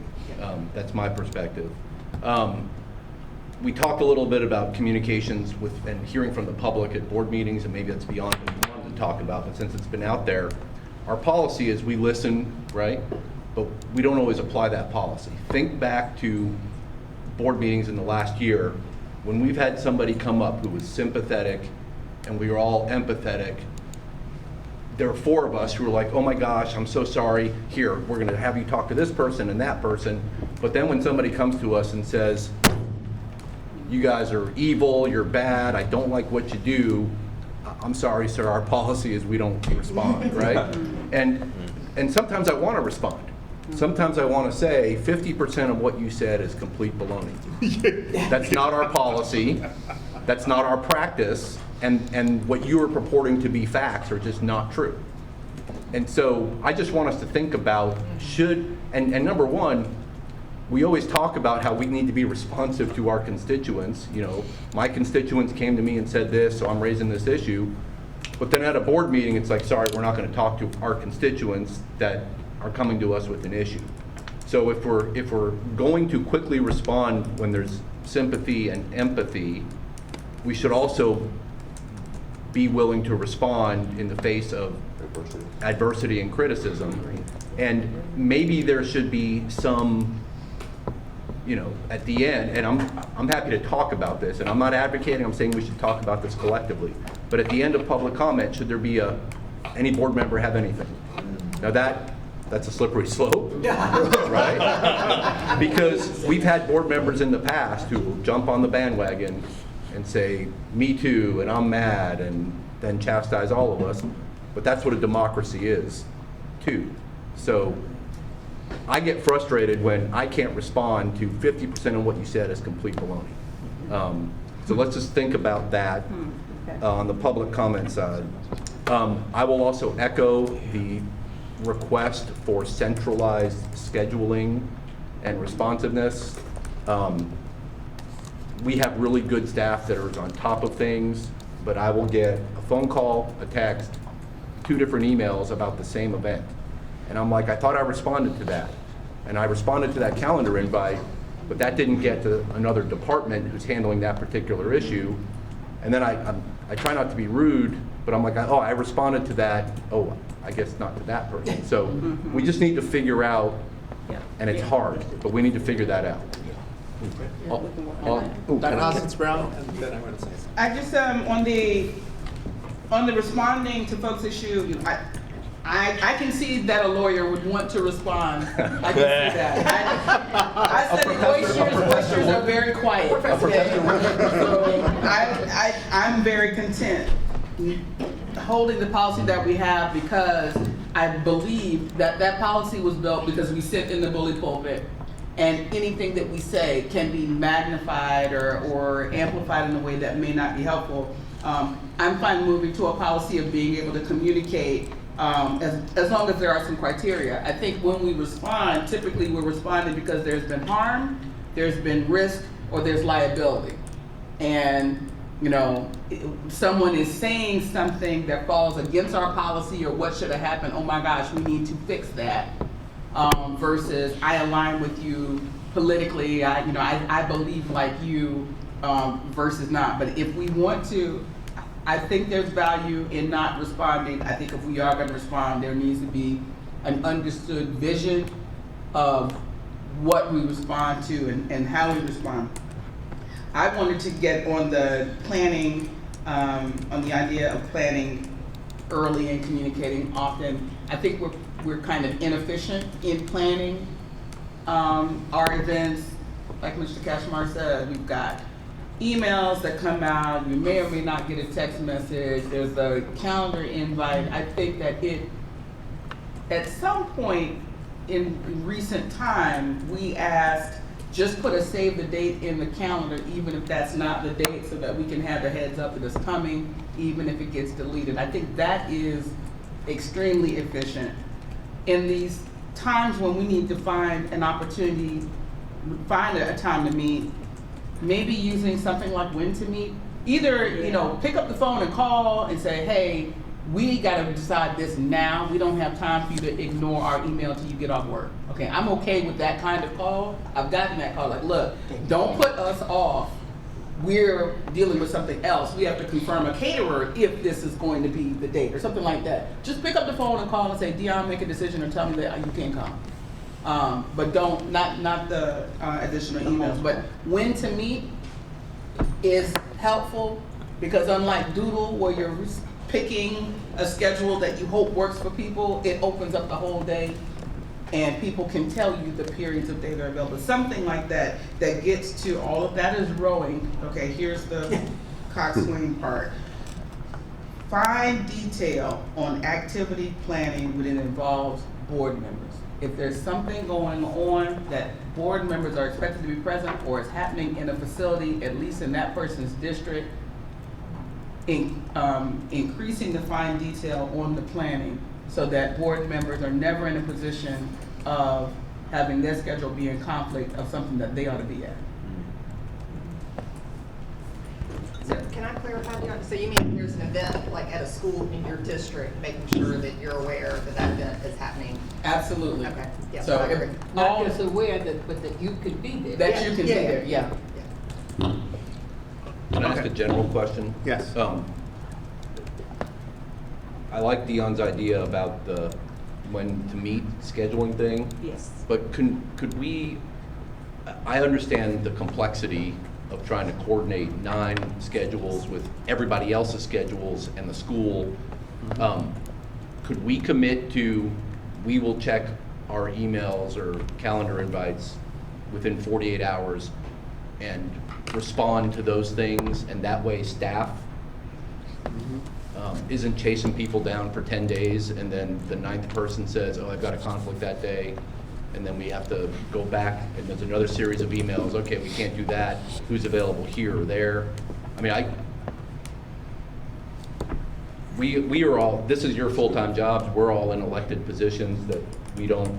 That's my perspective. We talked a little bit about communications with and hearing from the public at board meetings, and maybe that's beyond what we wanted to talk about, but since it's been out there, our policy is we listen, right? But we don't always apply that policy. Think back to board meetings in the last year when we've had somebody come up who was sympathetic and we were all empathetic. There were 4 of us who were like, "Oh my gosh, I'm so sorry. Here, we're going to have you talk to this person and that person." But then when somebody comes to us and says, "You guys are evil, you're bad, I don't like what you do," I'm sorry, sir, our policy is we don't respond, right? And sometimes I want to respond. Sometimes I want to say 50% of what you said is complete baloney. That's not our policy. That's not our practice. And what you are purporting to be facts are just not true. And so I just want us to think about and number one, we always talk about how we need to be responsive to our constituents. You know, my constituents came to me and said this, so I'm raising this issue. But then at a board meeting, it's like, sorry, we're not going to talk to our constituents that are coming to us with an issue. So if we're going to quickly respond when there's sympathy and empathy, we should also be willing to respond in the face of adversity and criticism. And maybe there should be some, you know, at the end, and I'm happy to talk about this, and I'm not advocating, I'm saying we should talk about this collectively. But at the end of public comment, should there be any board member have anything? Now that's a slippery slope, right? Because we've had board members in the past who will jump on the bandwagon and say, "Me too," and "I'm mad," and then chastise all of us. But that's what a democracy is, too. So I get frustrated when I can't respond to 50% of what you said is complete baloney. So let's just think about that on the public comment side. I will also echo the request for centralized scheduling and responsiveness. We have really good staff that are on top of things, but I will get a phone call, a text, 2 different emails about the same event. And I'm like, I thought I responded to that. And I responded to that calendar invite, but that didn't get to another department who's handling that particular issue. And then I try not to be rude, but I'm like, oh, I responded to that. Oh, I guess not to that person. So we just need to figure out, and it's hard, but we need to figure that out. Dr. Constance Brown, and then I'm going to say something. I just, on the responding to folks' issue, I can see that a lawyer would want to respond. I can see that. I said oysters are very quiet. So I'm very content holding the policy that we have, because I believe that that policy was built because we sit in the bully pulpit, and anything that we say can be magnified or amplified in a way that may not be helpful. I'm fine moving to a policy of being able to communicate as long as there are some criteria. I think when we respond, typically we're responding because there's been harm, there's been risk, or there's liability. And you know, someone is saying something that falls against our policy or what should have happened, oh my gosh, we need to fix that. Versus I align with you politically, I believe like you, versus not. But if we want to, I think there's value in not responding. I think if we are going to respond, there needs to be an understood vision of what we respond to and how we respond. I wanted to get on the planning, on the idea of planning early and communicating often. I think we're kind of inefficient in planning our events. Like Mr. Kashmar said, we've got emails that come out, you may or may not get a text message, there's a calendar invite. I think that at some point in recent time, we asked, just put a save the date in the calendar, even if that's not the date, so that we can have a heads up that it's coming, even if it gets deleted. I think that is extremely efficient. In these times when we need to find an opportunity, find a time to meet, maybe using something like when to meet, either, pick up the phone and call and say, hey, we gotta decide this now. We don't have time for you to ignore our email till you get off work. Okay, I'm okay with that kind of call. I've gotten that call, like, look, don't put us off. We're dealing with something else. We have to confirm a caterer if this is going to be the date or something like that. Just pick up the phone and call and say, Dion, make a decision or tell me that you can't come. But don't, not the additional emails. But when to meet is helpful, because unlike Doodle, where you're picking a schedule that you hope works for people, it opens up the whole day and people can tell you the periods of day they're available. Something like that gets to all of that is rowing. Okay, here's the coxswain part. Find detail on activity planning when it involves board members. If there's something going on that board members are expected to be present or is happening in a facility, at least in that person's district, increasing the fine detail on the planning so that board members are never in a position of having their schedule be in conflict of something that they ought to be at. So can I clarify, Dion? So you mean if there's an event like at a school in your district, making sure that you're aware that that event is happening? Absolutely. Okay. Yeah, So I if agree. Not just aware but that you could be there. that you can be there, yeah. Can I ask a general question? Yes. I like Dion's idea about the when to meet scheduling thing. Yes. But could we, I understand the complexity of trying to coordinate 9 schedules with everybody else's schedules and the school. Could we commit to, we will check our emails or calendar invites within 48 hours and respond to those things, and that way staff isn't chasing people down for 10 days and then the 9th person says, oh, I've got a conflict that day. and then we have to go back, and there's another series of emails, okay, we can't do that, who's available here or there? I mean, we are all, this is your full-time jobs, we're all in elected positions that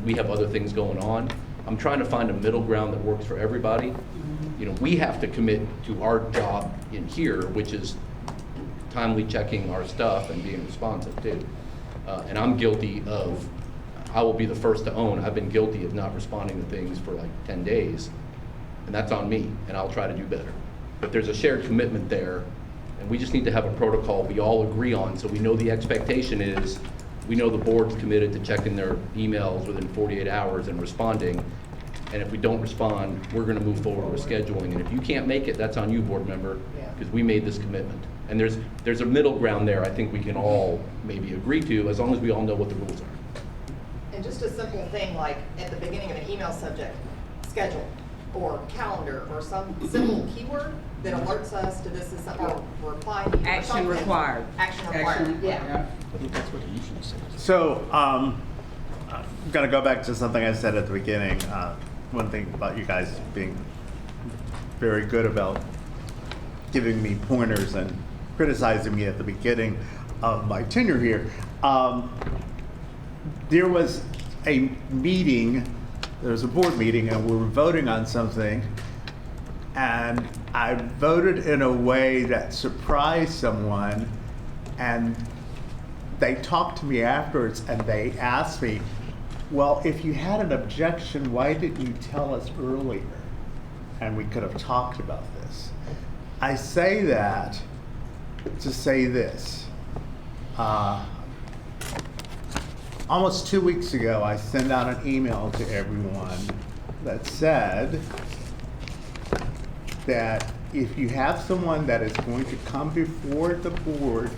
we have other things going on. I'm trying to find a middle ground that works for everybody. You know, we have to commit to our job in here, which is timely checking our stuff and being responsive too. And I'm guilty of, I will be the first to own, I've been guilty of not responding to things for like 10 days, and that's on me, and I'll try to do better. But there's a shared commitment there, and we just need to have a protocol we all agree on, so we know the expectation is, we know the board's committed to checking their emails within 48 hours and responding, and if we don't respond, we're gonna move forward with scheduling, and if you can't make it, that's on you, board member, because we made this commitment. And there's a middle ground there I think we can all maybe agree to, as long as we all know what the rules are. And just a simple thing like at the beginning of an email subject, schedule or calendar or some simple keyword that alerts us to this is something we're replying to. Action required. Action required, yeah. So, I'm gonna go back to something I said at the beginning. One thing about you guys being very good about giving me pointers and criticizing me at the beginning of my tenure here. There was a meeting, there was a board meeting, and we were voting on something, and I voted in a way that surprised someone, and they talked to me afterwards and they asked me, well, if you had an objection, why didn't you tell us earlier? And we could have talked about this. I say that to say this. Almost 2 weeks ago, I sent out an email to everyone that said that if you have someone that is going to come before the board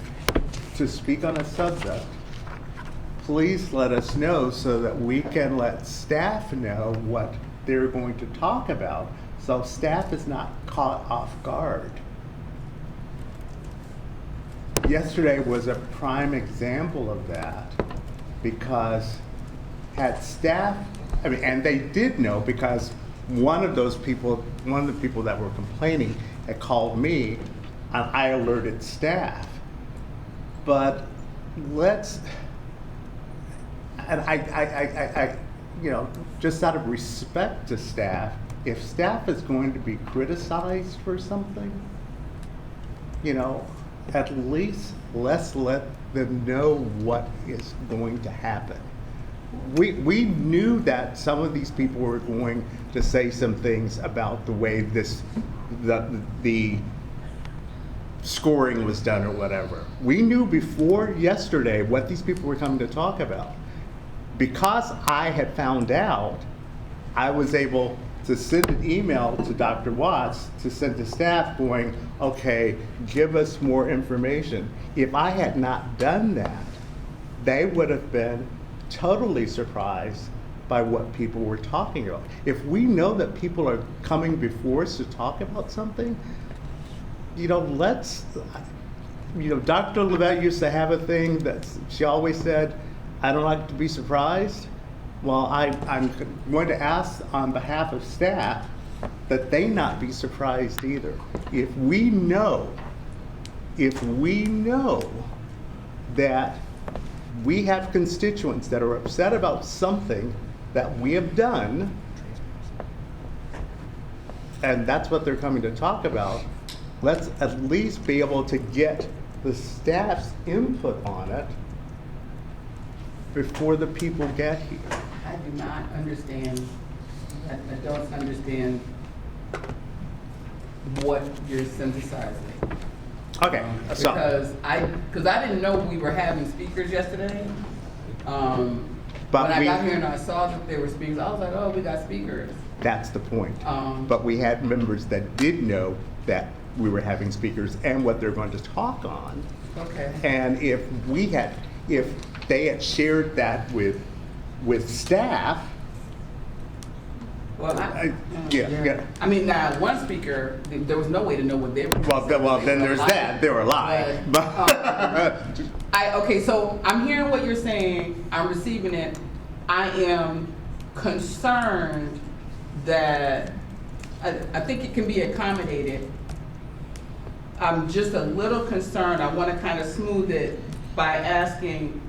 to speak on a subject, please let us know so that we can let staff know what they're going to talk about, so staff is not caught off guard. Yesterday was a prime example of that, because had staff, and they did know, because one of the people that were complaining had called me, and I alerted staff. But I just out of respect to staff, if staff is going to be criticized for something, at least let's let them know what is going to happen. We knew that some of these people were going to say some things about the way the scoring was done or whatever. We knew before yesterday what these people were coming to talk about. Because I had found out, I was able to send an email to Dr. Watts to send to staff going, okay, give us more information. If I had not done that, they would have been totally surprised by what people were talking about. If we know that people are coming before us to talk about something, Dr. Levette used to have a thing that she always said, I don't like to be surprised. Well, I'm going to ask on behalf of staff that they not be surprised either. If we know that we have constituents that are upset about something that we have done, and that's what they're coming to talk about, let's at least be able to get the staff's input on it before the people get here. I do not understand, I don't understand what you're synthesizing. Okay, so. Because I didn't know we were having speakers yesterday. But when I got here and I saw that there were speakers, I was like, oh, we got speakers. That's the point. But we had members that did know that we were having speakers and what they're going to talk on. Okay. And if they had shared that with staff. Well, yeah. I mean, now one speaker, there was no way to know what they were. Well, then there's that. They were lying. Okay, so I'm hearing what you're saying. I'm receiving it. I am concerned that, I think it can be accommodated. I'm just a little concerned, I want to kind of smooth it by asking,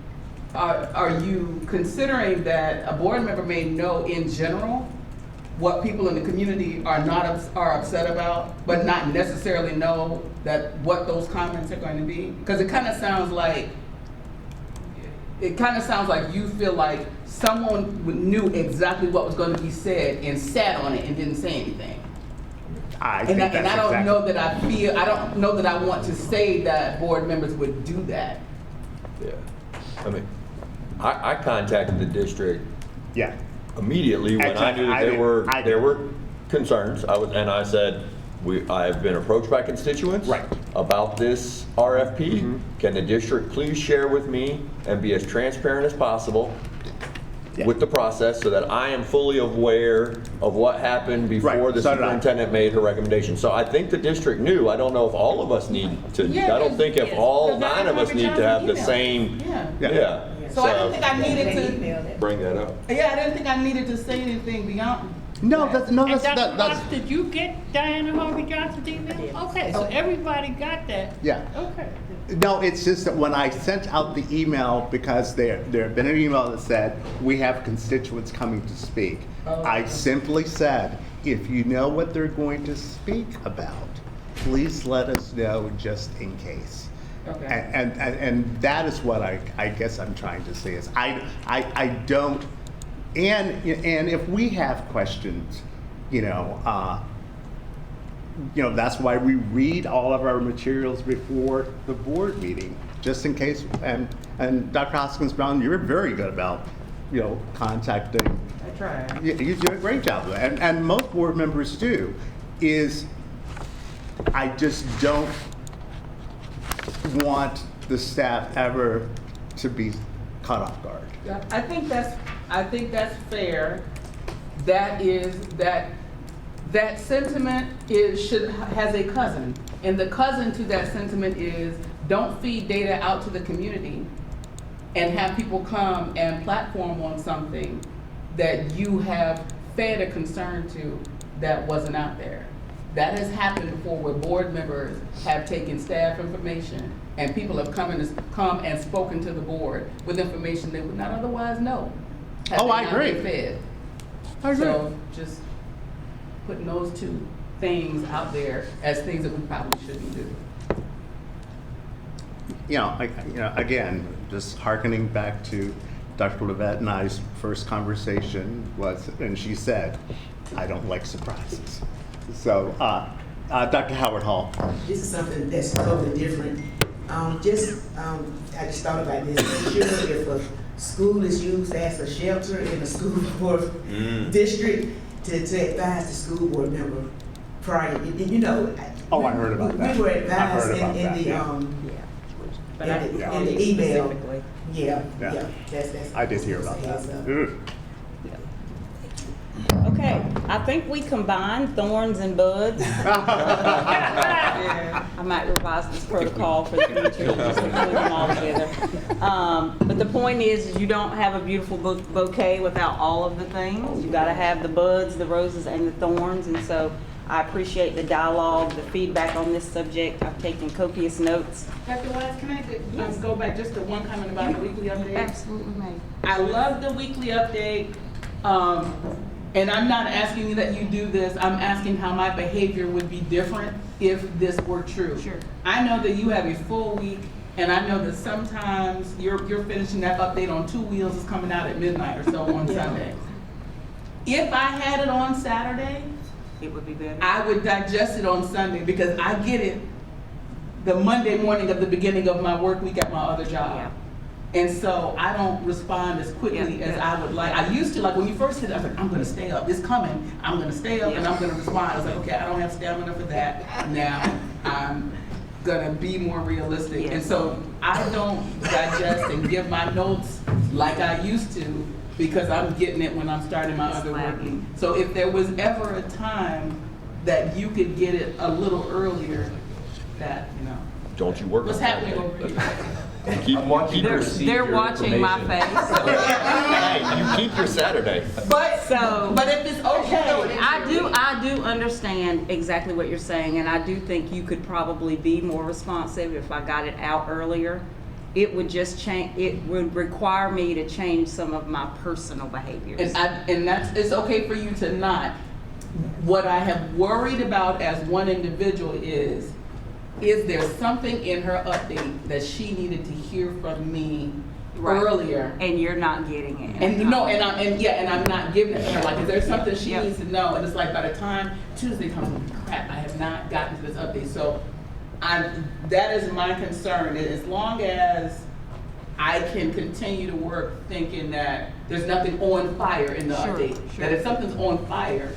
are you considering that a board member may know in general what people in the community are upset about, but not necessarily know that what those comments are going to be? Because it kind of sounds like you feel like someone knew exactly what was going to be said and sat on it and didn't say anything. I think that's And I don't exactly- know that I don't know that I want to say that board members would do that. Yeah. I mean, I contacted the district Yeah. immediately when I knew that there were concerns. I said, I've been approached by constituents Right. about this RFP. Can the district please share with me and be as transparent as possible Yeah. with the process so that I am fully aware of what happened before Right, the so did I. superintendent made her recommendation. So I think the district knew. I don't know if all of us need to, Yeah, I don't think if all because 9 of us need to have the email. same, Yeah. yeah. So I didn't think I needed to, Bring that up. yeah, I didn't think I needed to say anything beyond. No, that's, no, And that's, Dr. that's, Ross, did you get Diana Harvey Johnson's email? Okay, so everybody got that. yeah. Okay. No, it's just that when I sent out the email, because there had been an email that said, we have constituents coming to speak. I simply said, if you know what they're going to speak about, please let us know just in case. Okay. And that is what I guess I'm trying to say is I don't, and if we have questions, that's why we read all of our materials before the board meeting, just in case. And Dr. Hoskins Brown, you're very good about, contacting. I tried. You do a great job of that, and most board members do. I just don't want the staff ever to be caught off guard. Yeah, I think that's fair. That sentiment has a cousin, and the cousin to that sentiment is don't feed data out to the community and have people come and platform on something that you have fed a concern to that wasn't out there. That has happened before where board members have taken staff information and people have come and spoken to the board with information they would not otherwise know. had Oh, they I not agree. been fed. I agree. So just putting those two things out there as things that we probably shouldn't do. Again, just hearkening back to Dr. Levette and I's first conversation and she said, I don't like surprises. So, Dr. Howard Hall. This is something that's totally different. I just thought about this. Sure, if a school is used as a shelter in a school board district to advise the school board member prior, Oh, I heard about that. We were I heard advised about in that, the, yeah. in the email. Specifically. Yeah. That's. I did hear about that. Heads up. Ugh. Okay, I think we combined thorns and buds. I might revise this protocol for the future, just to put them all together. But the point is you don't have a beautiful bouquet without all of the things. You gotta have the buds, the roses, and the thorns, and so I appreciate the dialogue, the feedback on this subject. I've taken copious notes. Dr. Wise, can I go back just to one comment about the weekly update? Absolutely, ma'am. I love the weekly update, and I'm not asking that you do this, I'm asking how my behavior would be different if this were true. Sure. I know that you have a full week, and I know that sometimes you're finishing that update on 2 wheels, it's coming out at midnight or so on Sunday. If I had it on Saturday, It would be better. I would digest it on Sunday because I get it the Monday morning of the beginning of my work week at my other job. And so I don't respond as quickly as I would like. I used to, like when you first hit it, I was like, I'm gonna stay up, it's coming. I'm gonna stay up and I'm gonna respond. I was like, okay, I don't have stamina for that. Now I'm gonna be more realistic. And so I don't digest and give my notes like I used to because I'm getting it when I'm starting my other work week. So if there was ever a time that you could get it a little earlier, that, Don't you work what's on happening Saturday? over here? I'm watching to receive They're your watching my information. face. Hey, you keep your Saturday. But, So- but if it's okay. I do understand exactly what you're saying, and I do think you could probably be more responsive if I got it out earlier. It would just change, it would require me to change some of my personal behaviors. And that's, it's okay for you to not. What I have worried about as one individual is there something in her update that she needed to hear from me Right. earlier? And you're not getting it. And no, and I'm not giving it to her. Like, is there something she Yep. needs to know? And it's like, by the time Tuesday comes, crap, I have not gotten to this update. So that is my concern. As long as I can continue to work thinking that there's nothing on fire in the Sure, update. sure. That if something's on fire,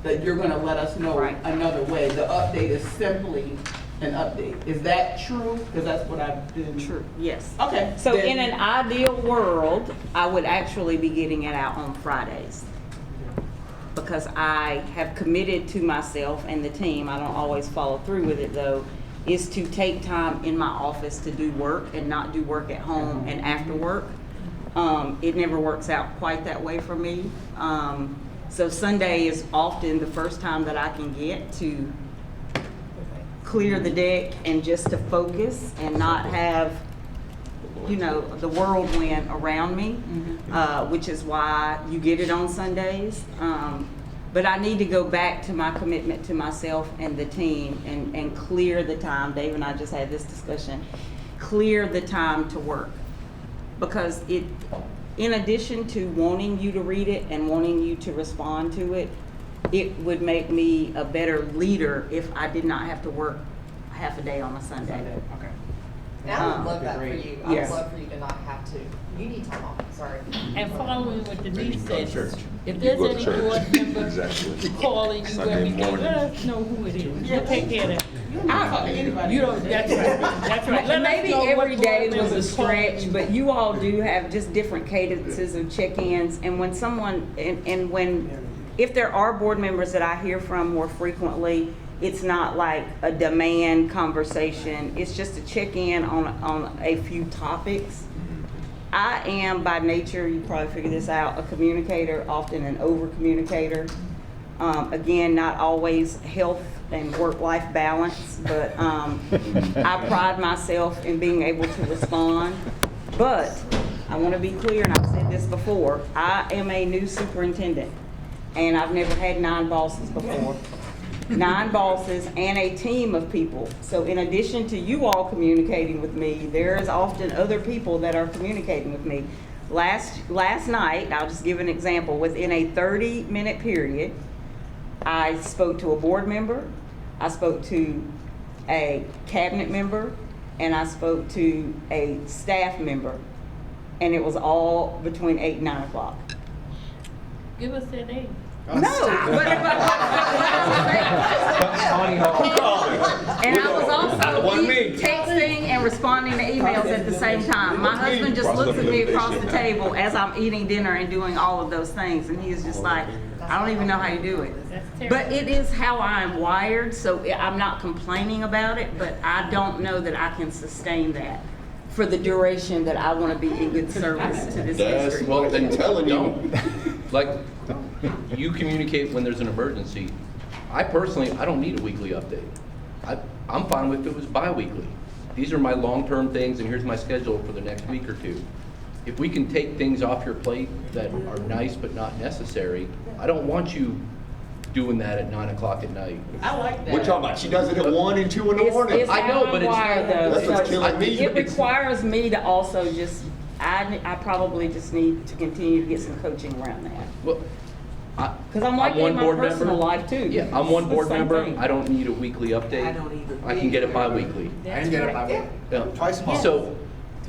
that you're gonna let us know Right. another way. The update is simply an update. Is that true? Because that's what I've been. True, yes. Okay. So then- in an ideal world, I would actually be getting it out on Fridays. Because I have committed to myself and the team, I don't always follow through with it though, is to take time in my office to do work and not do work at home and after work. It never works out quite that way for me. So Sunday is often the first time that I can get to clear the deck and just to focus and not have, you know, the whirlwind around me, which is why you get it on Sundays. But I need to go back to my commitment to myself and the team and clear the time. Dave and I just had this discussion. Clear the time to work. Because it, in addition to wanting you to read it and wanting you to respond to it, it would make me a better leader if I did not have to work half a day on a Sunday. Okay. And I would love that for you. I would Yes. love for you to not have to. You need time off, sorry. And following what Denise go to said, church. if You there's go to any church. board member Exactly. calling you Sunday every day, morning. let us know who it is. We'll take care of that. I'll talk to anybody. You don't, that's right, that's right. Let us Maybe know what every day board was a member's calling stretch, you. but you all do have just different cadences of check-ins. And when someone, and when, if there are board members that I hear from more frequently, it's not like a demand conversation. It's just a check-in on a few topics. I am by nature, you probably figured this out, a communicator, often an over-communicator. Again, not always health and work-life balance, but I pride myself in being able to respond. But I want to be clear, and I've said this before, I am a new superintendent, and I've never had 9 bosses before. 9 bosses and a team of people. So in addition to you all communicating with me, there is often other people that are communicating with me. Last night, I'll just give an example, within a 30-minute period, I spoke to a board member, I spoke to a cabinet member, and I spoke to a staff member. And it was all between 8 and 9 o'clock. Give us that name. No, but and I was also texting and responding to emails at the same time. My husband just looks at me across the table as I'm eating dinner and doing all of those things, and he's just like, I don't even know how you do it. That's terrible. But it is how I'm wired, so I'm not complaining about it, but I don't know that I can sustain that for the duration that I want to be in good service to this district. Well, then telling you, like, you communicate when there's an emergency. I personally, I don't need a weekly update. I'm fine with if it was bi-weekly. These are my long-term things, and here's my schedule for the next week or two. If we can take things off your plate that are nice but not necessary, I don't want you doing that at 9 o'clock at night. I like that. We're talking about, she does it at 1 and 2 in the morning. It's I know, how but I'm it's- wired, though. That's what's killing me. It requires me to also just, I probably just need to continue to get some coaching around that. Well, Because I'm like one in my board personal member. life too. Yeah, I'm one It's the board same member. thing. I don't need a weekly update. I don't either. I can get it bi-weekly. I can get it by week. Yeah. Twice a month. So,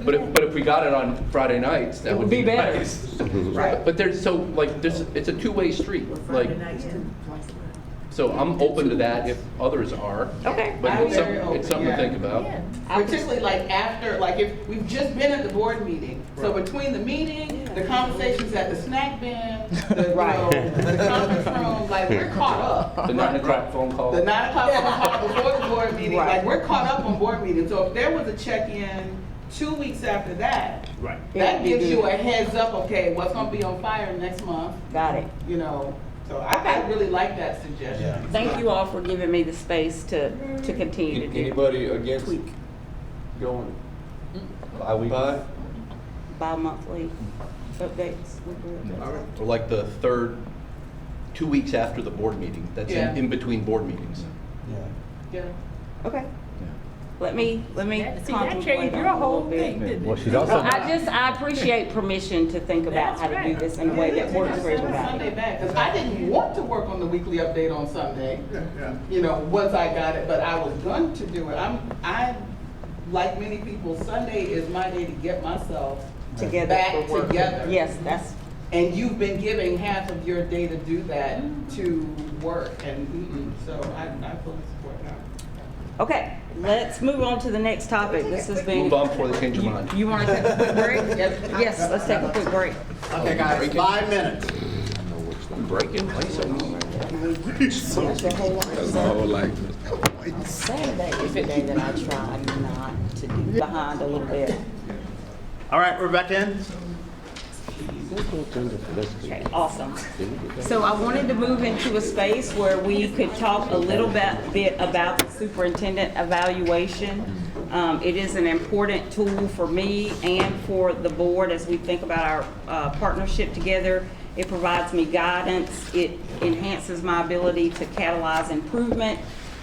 but if we got it on Friday nights, that It would would be better. nice. Right. But there's, so, like, it's a two-way street, like, Friday nights too, twice a month. so I'm open to that if others are. Okay. But I'm it's very something to open, think about. Yeah. Particularly like after, like if we've just been at the board meeting, so between the meeting, the conversations at the snack bin, the, you know, the conference room, like we're caught up. The 9 o'clock phone call. The 9 o'clock phone call before the board meeting, Right. like we're caught up on board meetings. So if there was a check-in 2 weeks after that, Right. that It'd be gives you good. a heads up, okay, what's gonna be on fire next month, Got it. you know? So I really like that suggestion. Thank you all for giving me the space to continue to do. Anybody against Tweak. going Bi-weekly? Bi-monthly updates. Or like the third, 2 weeks after the board meeting, that's Yeah. in between board meetings. Yeah. Okay. Let me See, that contemplate changed on your it a whole little bit. thing, didn't it? she's also. I appreciate permission to think about how to do this in a way that works for Sunday everybody. back, because I didn't want to work on the weekly update on Sunday, you know, once I got it, but I was going to do it. I, like many people, Sunday is my day to get myself Together back for work. together. Yes, that's, And you've been giving half of your day to do that to work, and so I fully support that. okay, let's move on to the next topic. This has been. Move on before they change your mind. You want to take a quick break? Yes, let's take a quick break. Okay, guys, 5 minutes. Breaking, why you so Saturday is the day that I try not to do behind a little bit. All right, we're back in. Okay, awesome. So I wanted to move into a space where we could talk a little bit about the superintendent evaluation. It is an important tool for me and for the board as we think about our partnership together. It provides me guidance. It enhances my ability to catalyze improvement.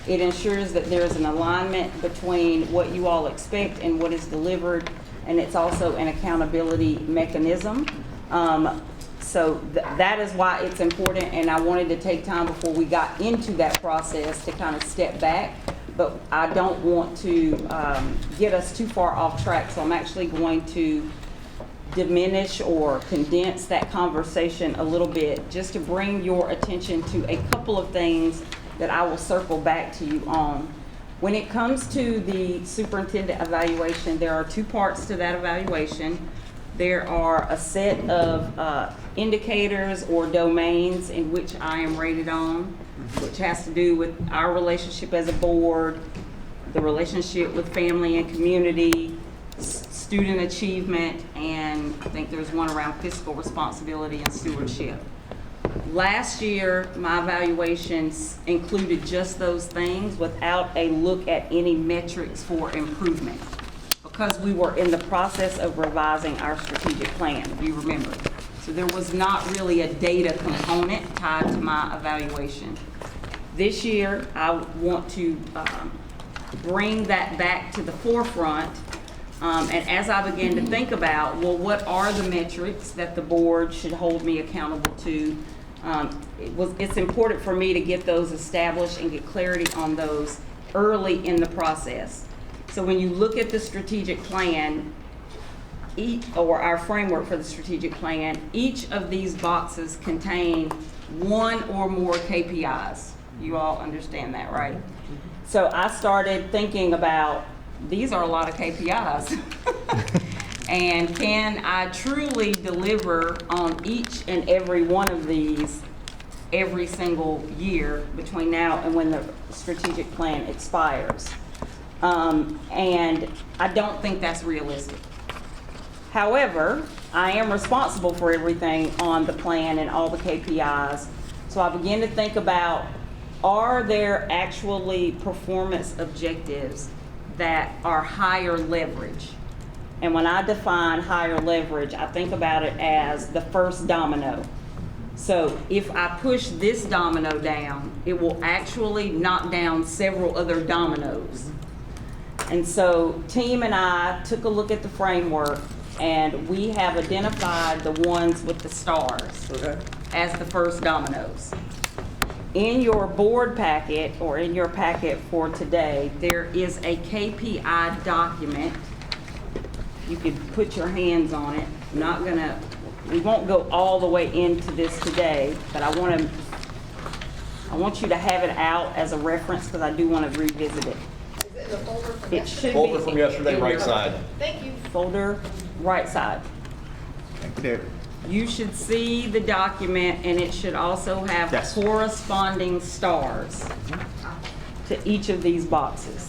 It ensures that there is an alignment between what you all expect and what is delivered, and it's also an accountability mechanism. So that is why it's important, and I wanted to take time before we got into that process to kind of step back, but I don't want to get us too far off track, so I'm actually going to diminish or condense that conversation a little bit just to bring your attention to a couple of things that I will circle back to you on. When it comes to the superintendent evaluation, there are two parts to that evaluation. There are a set of indicators or domains in which I am rated on, which has to do with our relationship as a board, the relationship with family and community, student achievement, and I think there's one around fiscal responsibility and stewardship. Last year, my evaluations included just those things without a look at any metrics for improvement, because we were in the process of revising our strategic plan, if you remember. So there was not really a data component tied to my evaluation. This year, I want to bring that back to the forefront. And as I begin to think about, well, what are the metrics that the board should hold me accountable to? It's important for me to get those established and get clarity on those early in the process. So when you look at the strategic plan, or our framework for the strategic plan, each of these boxes contain one or more KPIs. You all understand that, right? So I started thinking about, these are a lot of KPIs. And can I truly deliver on each and every one of these every single year between now and when the strategic plan expires? And I don't think that's realistic. However, I am responsible for everything on the plan and all the KPIs. So I begin to think about, are there actually performance objectives that are higher leverage? And when I define higher leverage, I think about it as the first domino. So if I push this domino down, it will actually knock down several other dominoes. And so team and I took a look at the framework, and we have identified the ones with the stars as the first dominoes. In your board packet, or in your packet for today, there is a KPI document. You could put your hands on it. We won't go all the way into this today, but I want you to have it out as a reference, because I do want to revisit it. Is it in the folder from It yesterday? should Folder be from yesterday, in right your side. Thank you. Folder, right side. Thank you, David. You should see the document, and it should also have Yes. corresponding stars to each of these boxes.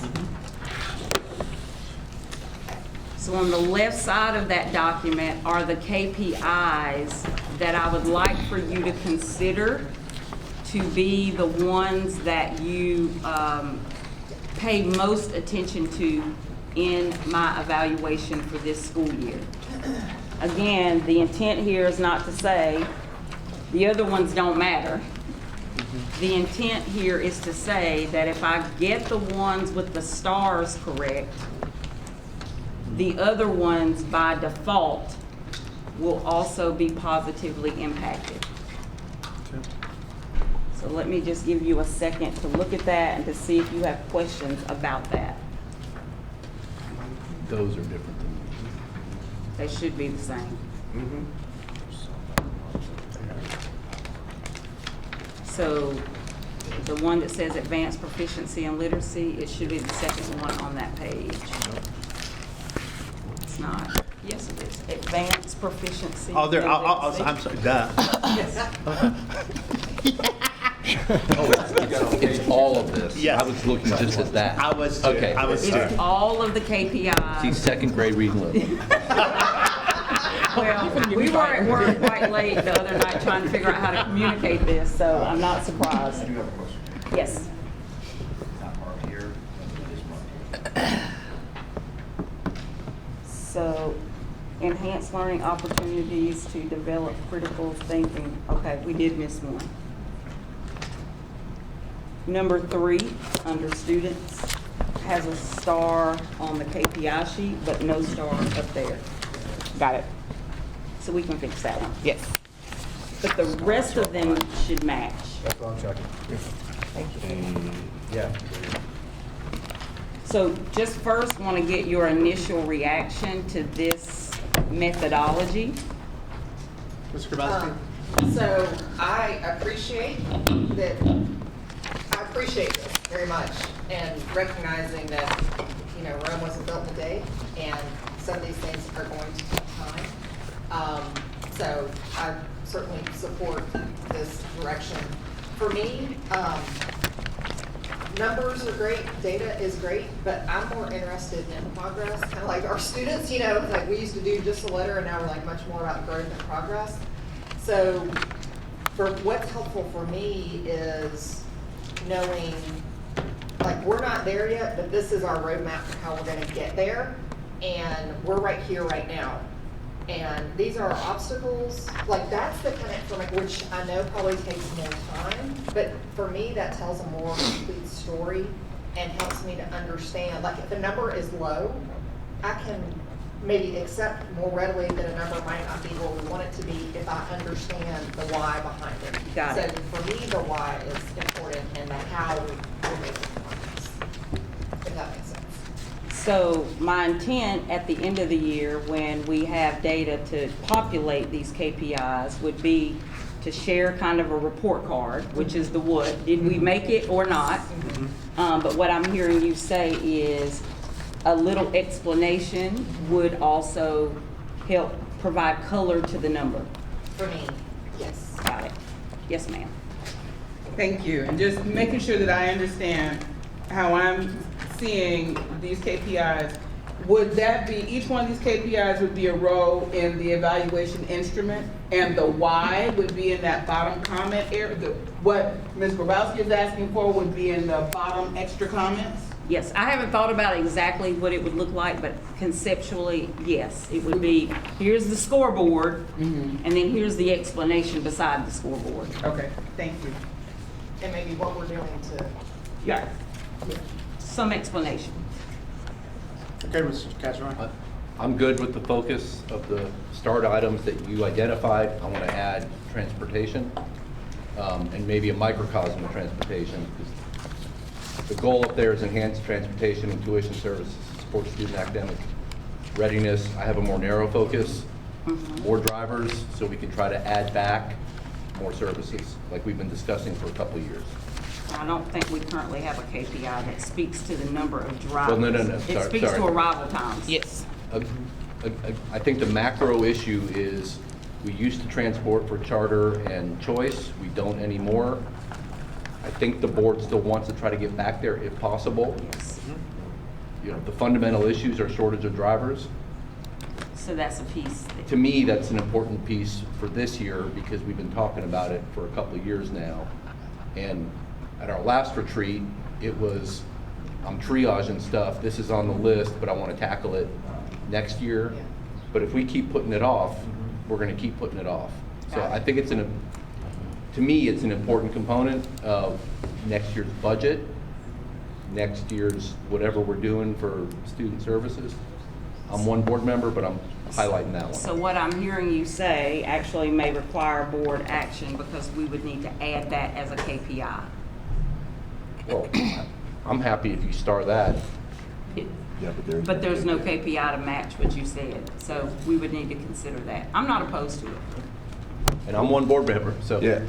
So So on the left side of that document are the KPIs that I would like for you to consider to be the ones that you pay most attention to in my evaluation for this school year. Again, the intent here is not to say the other ones don't matter. The intent here is to say that if I get the ones with the stars correct, the other ones by default will also be positively impacted. So let me just give you a second to look at that and to see if you have questions about that. Those are different than They should be the same. So the one that says advanced proficiency and literacy, it should be the second one on that page. It's not. Yes, it is. Advanced proficiency. Oh, there, and literacy. I'm sorry, duh. it's all of this. Yes. I was looking just at that. I was too. Okay. I was too. It's all of the KPIs. See, second grade reading list. Well, we were at work quite late the other night trying to figure out how to communicate this, so I'm not surprised. I do have a question. Yes. Not marked here, it is marked. So, enhanced learning opportunities to develop critical thinking. Okay, we did miss one. Number 3, under students, has a star on the KPI sheet, but no star up there. Got it. So we can fix that one. Yes. But the rest of them should match. That's what I'm checking. Thank you. Yeah. So just first want to get your initial reaction to this methodology. Mr. Grabowski? So I appreciate this very much, and recognizing that, you know, Rome wasn't built in a day, and some of these things are going to take time. So I certainly support this direction. For me, numbers are great, data is great, but I'm more interested in progress. Kind of like our students, you know, like we used to do just a letter, and now we're like much more about growth and progress. So for what's helpful for me is knowing, like, we're not there yet, but this is our roadmap for how we're gonna get there. And we're right here, right now. And these are our obstacles. Like, that's the kind of, which I know probably takes more time, but for me, that tells a more complete story and helps me to understand. Like, if a number is low, I can maybe accept more readily that a number might not be where we want it to be if I understand the why behind it. Got it. So for me, the why is important, and the how we're making progress, if that makes sense. So my intent at the end of the year, when we have data to populate these KPIs, would be to share kind of a report card, which is the what, did we make it or not? But what I'm hearing you say is a little explanation would also help provide color to the number. For me, yes. Got it. Yes, ma'am. Thank you, and just making sure that I understand how I'm seeing these KPIs. Would that be, each one of these KPIs would be a row in the evaluation instrument, and the why would be in that bottom comment area? What Ms. Grabowski is asking for would be in the bottom extra comments? Yes, I haven't thought about exactly what it would look like, but conceptually, yes. It would be, here's the scoreboard, and then here's the explanation beside the scoreboard. Okay, thank you. And maybe what we're doing to, Yeah. Some explanation. Okay, Mr. Catch-Ryan. I'm good with the focus of the start items that you identified. I want to add transportation, and maybe a microcosm of transportation. Because the goal up there is enhanced transportation and tuition services, support student academic readiness. I have a more narrow focus, more drivers, so we can try to add back more services, like we've been discussing for a couple of years. I don't think we currently have a KPI that speaks to the number of drivers. Well, no. It speaks to arrival times. Yes. I think the macro issue is we used to transport for charter and choice. We don't anymore. I think the board still wants to try to get back there if possible. Yes. You know, the fundamental issues are shortage of drivers. So that's a piece. To me, that's an important piece for this year because we've been talking about it for a couple of years now. And at our last retreat, it was, I'm triaging stuff, this is on the list, but I want to tackle it next year. But if we keep putting it off, we're going to keep putting it off. So I think to me, it's an important component of next year's budget, next year's whatever we're doing for student services. I'm one board member, but I'm highlighting that one. So what I'm hearing you say actually may require board action because we would need to add that as a KPI. Well, I'm happy if you star that. But there's no KPI to match what you said, so we would need to consider that. I'm not opposed to it. And I'm one board member, so. Yeah.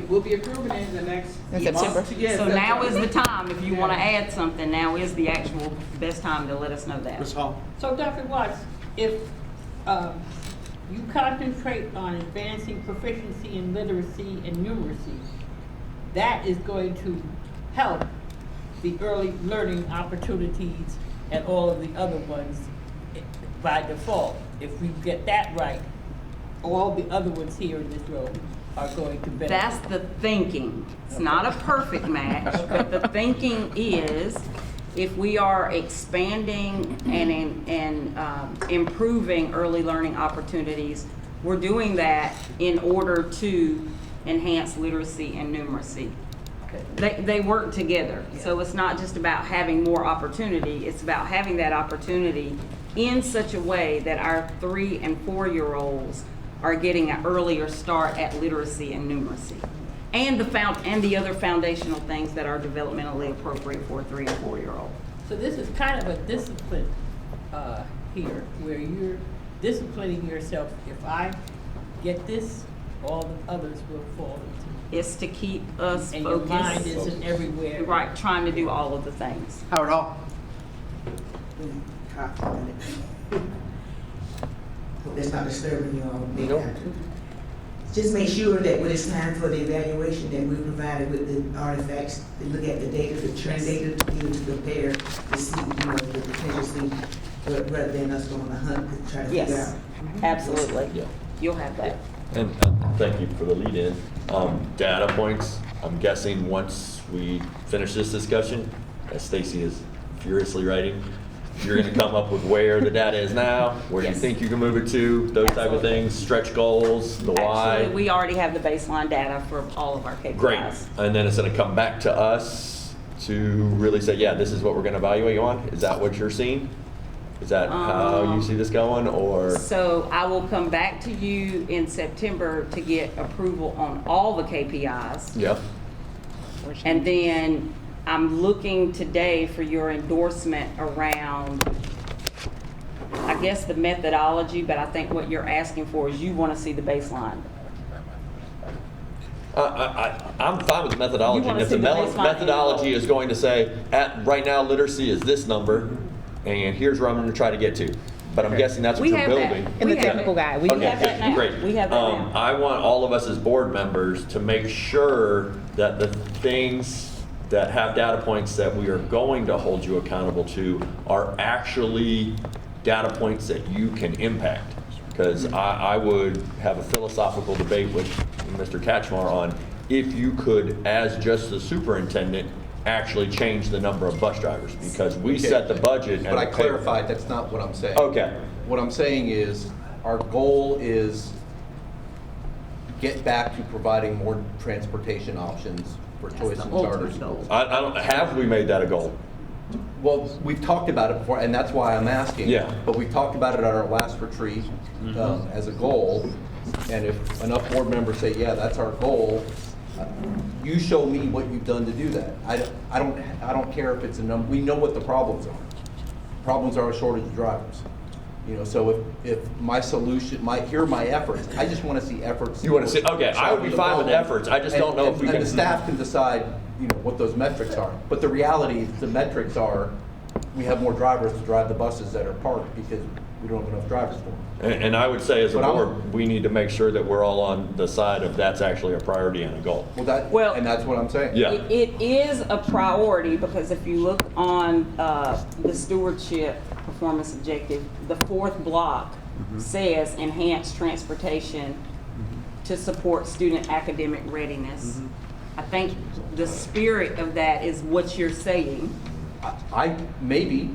We'll be approving it in the next month. Yes, So that's now right. is the time, if you want to add something, now is the actual best time to let us know that. So Dr. Watts, if you concentrate on advancing proficiency in literacy and numeracy, that is going to help the early learning opportunities and all of the other ones by default. If we get that right, all the other ones here in this room are going to benefit. That's the thinking. It's not a perfect match, but the thinking is if we are expanding and improving early learning opportunities, we're doing that in order to enhance literacy and numeracy. They work together. So it's not just about having more opportunity, it's about having that opportunity in such a way that our 3- and 4-year-olds are getting an earlier start at literacy and numeracy. And the other foundational things that are developmentally appropriate for a 3- and 4-year-old. So this is kind of a discipline here, where you're disciplining yourself. If I get this, all the others will fall into. It's to keep us And your mind focused. isn't everywhere. Right, trying to do all of the things. Howard Hall. Hope that's not disturbing you all. Just make sure that when it's time for the evaluation, that we're provided with the artifacts, to look at the data, the trend data, to compare, to see, the potential, rather than us going on a hunt to try to figure Yes, out. absolutely. Yeah. You'll have that. And thank you for the lead-in. Data points, I'm guessing once we finish this discussion, as Stacy is furiously writing, you're gonna come up with where the data is now, where you Yes. think you can move it to, those type of Absolutely. things, stretch goals, the why. Actually, we already have the baseline data for all of our KPIs. Great, and then it's gonna come back to us to really say, yeah, this is what we're gonna evaluate you on? Is that what you're seeing? Is that how you see this going, or? So I will come back to you in September to get approval on all the KPIs. Yeah, And then I'm looking today for your endorsement around, I guess, the methodology, but I think what you're asking for is you want to see the baseline. I'm fine with the methodology. You wanna And if the see the baseline methodology and is going to say, right now literacy is this number, and here's where I'm gonna try to get to. But I'm guessing that's what We you're have that. building. In the technical guide, We have that now. Great. We have that now. I want all of us as board members to make sure that the things that have data points that we are going to hold you accountable to are actually data points that you can impact. Because I would have a philosophical debate with Mr. Katchmar on if you could, as just the superintendent, actually change the number of bus drivers, because we set the budget. But I clarified, that's not what I'm saying. Okay. What I'm saying is, our goal is get back to providing more transportation options for choice and charter schools. I don't, have we made that a goal? Well, we've talked about it before, and that's why I'm asking. Yeah. But we talked about it at our last retreat as a goal, and if enough board members say, yeah, that's our goal, you show me what you've done to do that. I don't care if it's a number. We know what the problems are. Problems are a shortage of drivers. So if my solution, here are my efforts. I just want to see efforts. You want to see, okay, I would be fine with efforts, I just don't know if we can. And the staff can decide, what those metrics are. But the reality is, the metrics are, we have more drivers to drive the buses that are parked because we don't have enough drivers for them. And I would say as a But I'm- board, we need to make sure that we're all on the side of that's actually a priority and a goal. And that's what I'm saying. Yeah. It is a priority because if you look on the stewardship performance objective, the fourth block says enhanced transportation to support student academic readiness. I think the spirit of that is what you're saying. Maybe.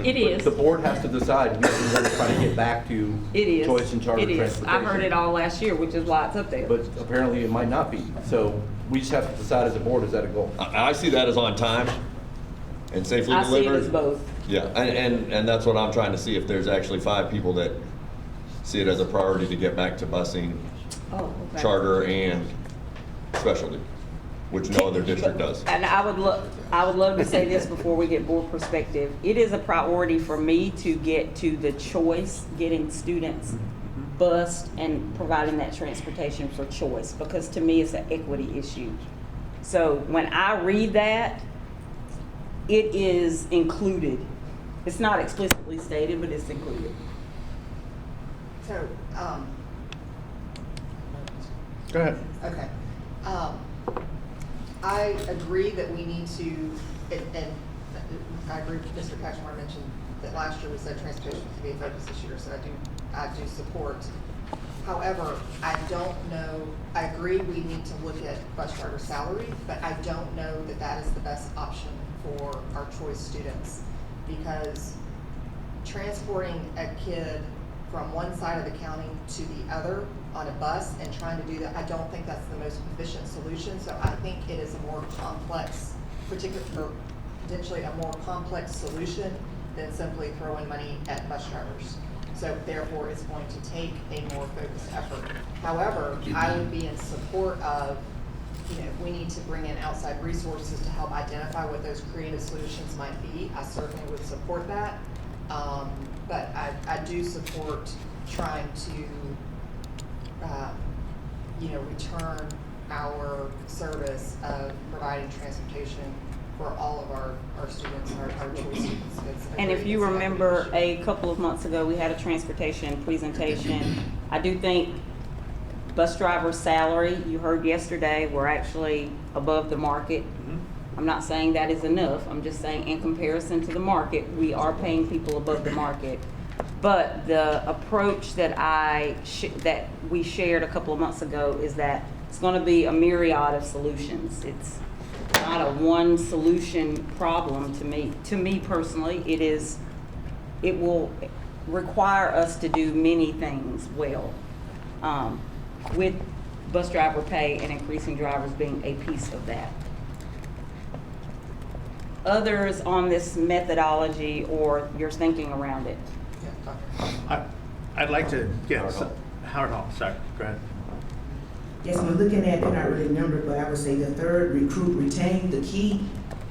It is. The board has to decide when we're going to try to get back to It is. choice and charter It is. transportation. I heard it all last year, which is why it's up there. But apparently it might not be. So we just have to decide as a board, is that a goal? I see that as on time and safely I see it delivered. as both. Yeah, and that's what I'm trying to see, if there's actually 5 people that see it as a priority to get back to busing, Oh, okay. charter and specialty, which no other district does. And I would love to say this before we get board perspective. It is a priority for me to get to the choice, getting students bused and providing that transportation for choice, because to me it's an equity issue. So when I read that, it is included. It's not explicitly stated, but it's included. So, Go ahead. okay. I agree that we need to, and I agree with Mr. Cashmore mentioned that last year we said transportation to be a focus this year, so I do support. However, I don't know, I agree we need to look at bus charter salary, but I don't know that that is the best option for our choice students, because transporting a kid from one side of the county to the other on a bus and trying to do that, I don't think that's the most efficient solution. So I think it is a more complex, potentially a more complex solution than simply throwing money at bus drivers. So therefore, it's going to take a more focused effort. However, I would be in support of, we need to bring in outside resources to help identify what those creative solutions might be. I certainly would support that. But I do support trying to, return our service of providing transportation for all of our students, our choice students. And if you remember, a couple of months ago, we had a transportation presentation. I do think bus driver salary, you heard yesterday, we're actually above the market. I'm not saying that is enough. I'm just saying in comparison to the market, we are paying people above the market. But the approach that that we shared a couple of months ago is that it's going to be a myriad of solutions. It's not a one solution problem to me. To me personally, it will require us to do many things well, with bus driver pay and increasing drivers being a piece of that. Others on this methodology or your thinking around it? I'd like to get Howard Hall, sorry, go ahead. Yes, we're looking at, they're not really numbered, but I would say the third, recruit, retain. The key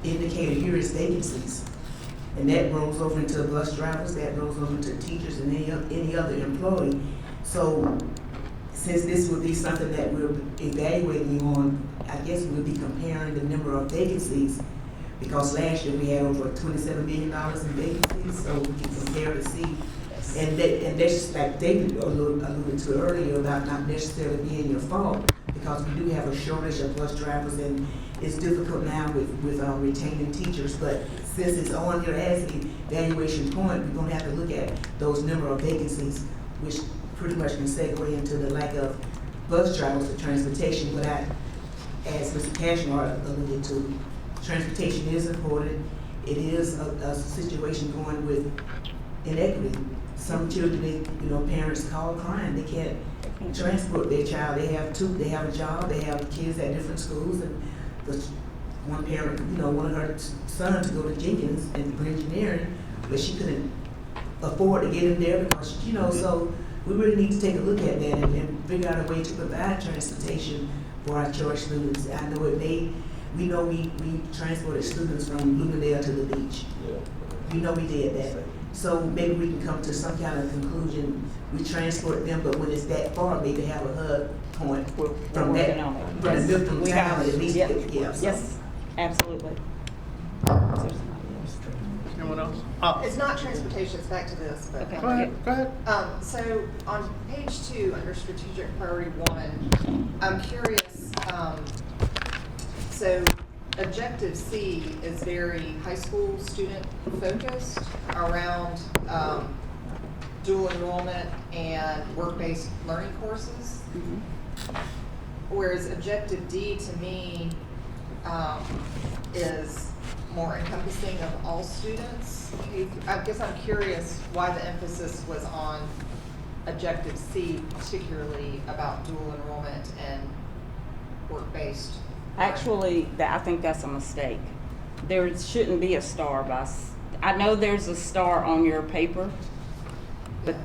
indicator here is vacancies. And that rolls over into bus drivers, that rolls over into teachers and any other employee. So since this would be something that we're evaluating on, I guess we'll be comparing the number of vacancies, because last year we had over $27 billion in vacancies, so we can compare to see. And that's like David alluded to earlier about not necessarily being your fault, because we do have a shortage of bus drivers, and it's difficult now with retaining teachers. But since it's on here as the evaluation point, we're gonna have to look at those number of vacancies, which pretty much can segue into the lack of bus drivers for transportation. But as Mr. Cashmore alluded to, transportation is important. It is a situation going with inequity. Some children, parents call crying. They can't transport their child. They have a job. They have kids at different schools, and one parent, wanted her son to go to Jenkins and for engineering, but she couldn't afford to get him there because, so we really need to take a look at that and figure out a way to provide transportation for our choice students. I know we transported students from Bloomingdale to the beach. We know we did that. So maybe we can come to some kind of conclusion. We transport them, but when it's that far, maybe have a hub point from that, from the Milton town at least. Yes, absolutely. Anyone else? It's not transportation, it's back to this, but. Okay. Go ahead. So on page 2, under strategic priority 1, I'm curious, so objective C is very high school student focused around dual enrollment and work-based learning courses. Whereas objective D to me is more encompassing of all students. I guess I'm curious why the emphasis was on objective C, particularly about dual enrollment and work-based. Actually, I think that's a mistake. There shouldn't be a star I know there's a star on your paper, but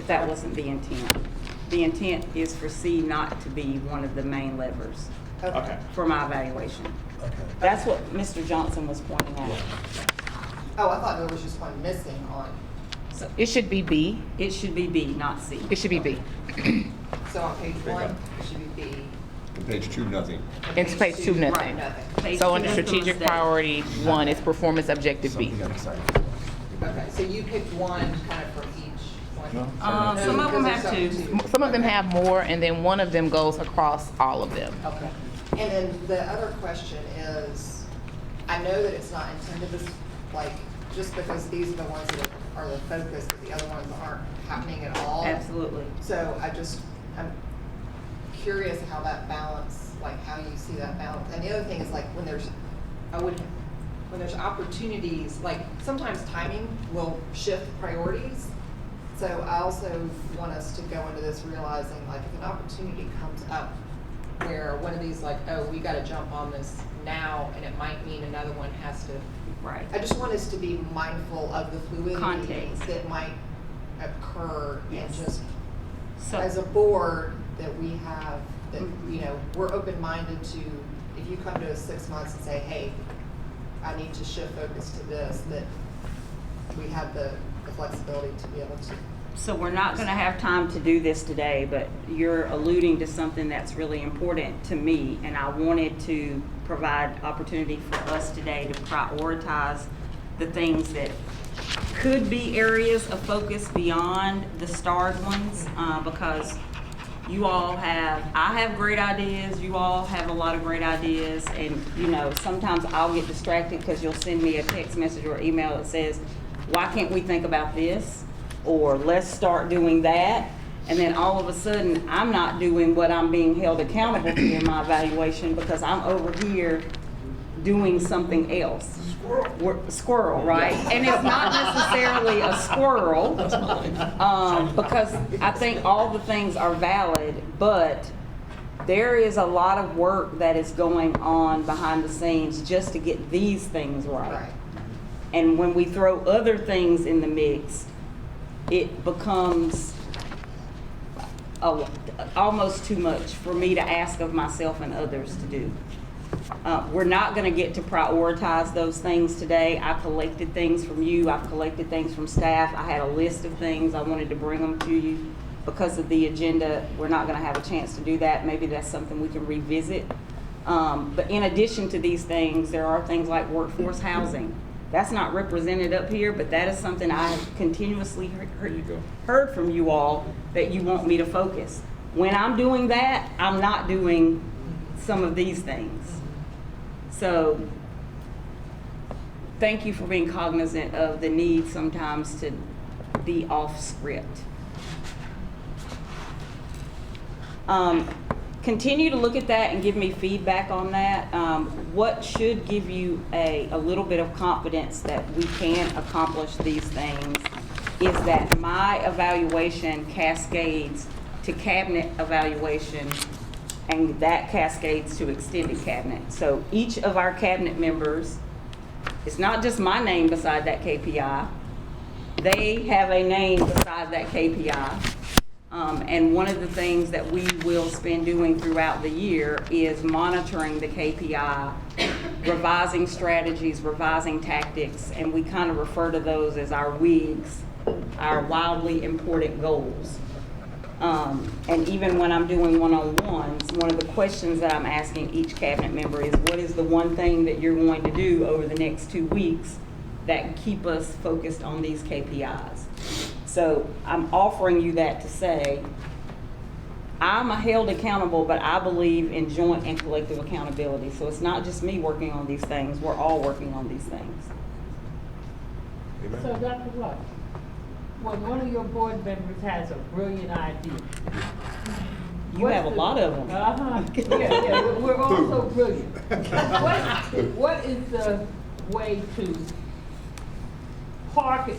that wasn't the intent. The intent is for C not to be one of the main levers Okay. for my evaluation. Okay. That's what Mr. Johnson was pointing out. Oh, I thought there was just one missing on, It should be B. It should be B, not C. It should be B. so on page 1, it should be B. Page 2, nothing. It's page 2, Right, nothing. Page So two under is the strategic mistake. priority 1 is performance objective B. Something I'm excited for. Okay, so you picked one kind of from each one? Some of them Because have there's two. Some of them have more, and then one of them goes across all of them. Okay. And then the other question is, I know that it's not intended as, like, just because these are the ones that are the focus, but the other ones aren't happening at all. Absolutely. So I'm curious how that balance, like how you see that balance. And the other thing is like when there's opportunities, like sometimes timing will shift priorities. So I also want us to go into this realizing like if an opportunity comes up where one of these like, oh, we gotta jump on this now and it might mean another one has to. Right. I just want us to be mindful of the fluidity Context. that might occur Yes. and just So, as a board that we have, that, Mhm. you know, we're open-minded to, if you come to us 6 months and say, hey, I need to shift focus to this, that we have the flexibility to be able to. so we're not gonna have time to do this today, but you're alluding to something that's really important to me, and I wanted to provide opportunity for us today to prioritize the things that could be areas of focus beyond the starred ones, because you all I have great ideas, you all have a lot of great ideas, and, you know, sometimes I'll get distracted because you'll send me a text message or email that says, why can't we think about this? Or let's start doing that. And then all of a sudden, I'm not doing what I'm being held accountable to in my evaluation because I'm over here doing something else. Squirrel, right? And it's not necessarily a squirrel, because I think all the things are valid, but there is a lot of work that is going on behind the scenes just to get these things right. And when we throw other things in the mix, it becomes almost too much for me to ask of myself and others to do. We're not going to get to prioritize those things today. I collected things from you. I've collected things from staff. I had a list of things. I wanted to bring them to you. Because of the agenda, we're not going to have a chance to do that. Maybe that's something we can revisit. But in addition to these things, there are things like workforce housing. That's not represented up here, but that is something I have continuously heard from you all that you want me to focus. When I'm doing that, I'm not doing some of these things. So thank you for being cognizant of the need sometimes to be off script. Continue to look at that and give me feedback on that. What should give you a little bit of confidence that we can accomplish these things is that my evaluation cascades to cabinet evaluation, and that cascades to extended cabinet. So each of our cabinet members, it's not just my name beside that KPI. They have a name beside that KPI. And one of the things that we will spend doing throughout the year is monitoring the KPI, revising strategies, revising tactics, and we kind of refer to those as our WIGs, our wildly important goals. And even when I'm doing one-on-ones, one of the questions that I'm asking each cabinet member is, what is the one thing that you're going to do over the next 2 weeks that can keep us focused on these KPIs? So I'm offering you that to say, I'm held accountable, but I believe in joint and collective accountability. So it's not just me working on these things, we're all working on these things. So Dr. Lux, when one of your board members has a brilliant idea. You have a lot of them. Uh-huh, yeah, we're all so brilliant. What is the way to park it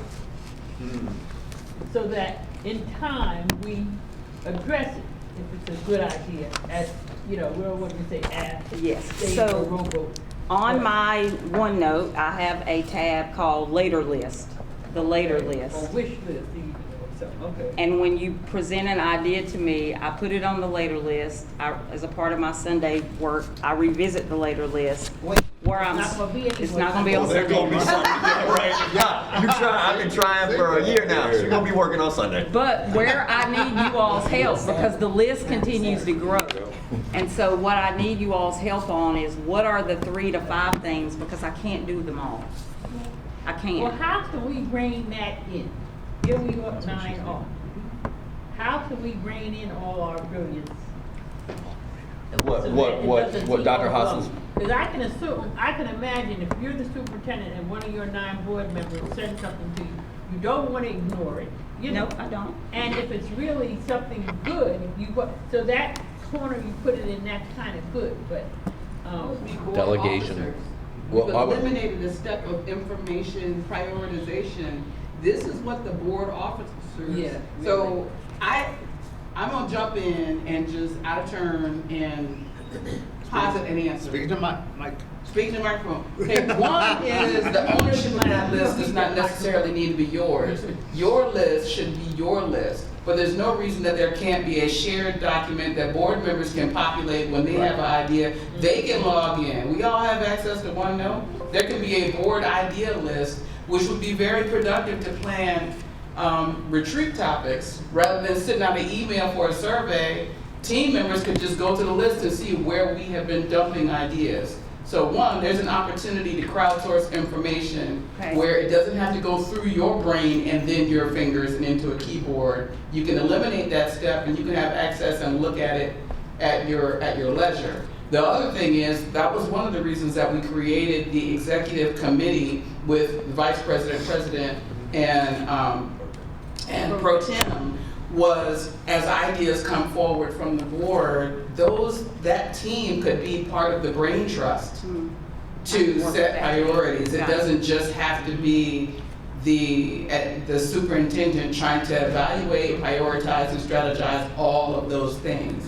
so that in time we address it if it's a good idea, as, you know, we're what we say, as Yes, state so- or rowboat. On my OneNote, I have a tab called Later List, the later Or list. wish list, even, or something, okay. And when you present an idea to me, I put it on the later list. As a part of my Sunday work, I revisit the later list where I'm. It's not gonna be It's not gonna be on Oh, there's gonna be Sunday. something, yeah, right? Yeah, I've been trying for a year now. She's gonna be working on Sunday. But where I need you all's help, because the list continues to grow. And so what I need you all's help on is what are the 3 to 5 things, because I can't do them all. I Well, can't. how can we bring that in? Here we are, 9 off. How can we bring in all our brilliance? What Dr. Hassels? Because I can assume, I can imagine if you're the superintendent and one of your 9 board members sends something to you, you don't want to ignore it. You know? Nope, I don't. And if it's really something good, you go, so that corner, you put it in, that's kind of good, but, Board Delegation. officers. Well, We've I would- eliminated the step of information prioritization. This is what the board officers. Yeah. So I'm gonna jump in and just out of turn and posit an answer. Speaking to Mike. Speaking to the microphone. Okay, one is the ownership of that list does not necessarily need to be yours. Your list should be your list, but there's no reason that there can't be a shared document that board members can populate when they have an idea. They can log in. We all have access to OneNote. There can be a board idea list, which would be very productive to plan retreat topics. Rather than sitting out an email for a survey, team members could just go to the list and see where we have been dumping ideas. So one, there's an opportunity to crowdsource information Okay. where it doesn't have to go through your brain and then your fingers and into a keyboard. You can eliminate that step and you can have access and look at it at your leisure. The other thing is, that was one of the reasons that we created the executive committee with the vice president, president, and pro tem, was as ideas come forward from the board, that team could be part of the brain trust to set priorities. It doesn't just have to be the superintendent trying to evaluate, prioritize, and strategize all of those things.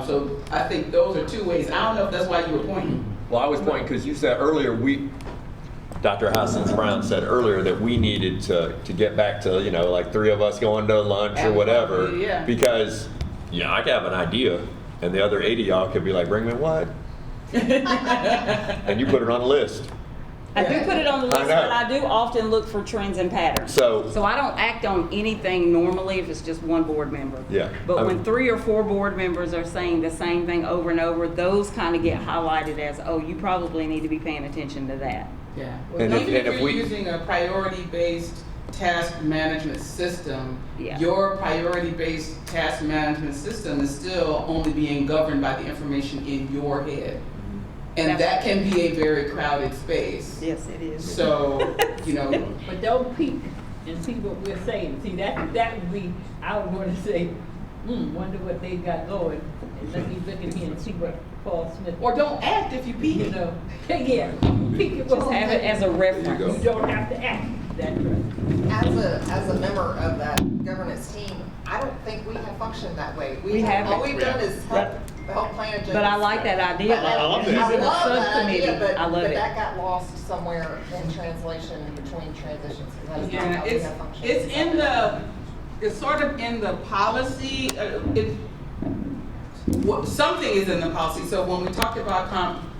So I think those are 2 ways. I don't know if that's why you were pointing. Well, I was pointing because you said earlier, Dr. Hassens-Brown said earlier that we needed to get back to, you know, like 3 of us going to lunch or whatever. Yeah. Because, I could have an idea and the other 8 of y'all could be like, bring me what? And you put it on the list. I do put it on the list, I know. but I do often look for trends and patterns. So- I don't act on anything normally if it's just one board member. Yeah. But when 3 or 4 board members are saying the same thing over and over, those kind of get highlighted as, oh, you probably need to be paying attention to that. Yeah. And if- Even and if if you're we- using a priority-based task management system, Yeah. your priority-based task management system is still only being governed by the information in your head. And that can be a very crowded space. Yes, it is. So, But don't peek and see what we're saying. See, that would be, I would want to say, wonder what they got going. And let me look in here and see what Paul Smith. or don't act if you peek. You know, yeah, peek it. Just have it as a reference. You don't have to act, that's right. As a member of that governance team, I don't think we have functioned that way. We haven't. All we've done is help plan agendas. But I like that idea. But I love that. Having a love that subcommittee, idea, but I love it. that got lost somewhere in translation between transitions. 'Cause that is not Yeah, how we have functioned. it's sort of in the policy, something is in the policy. So when we talked about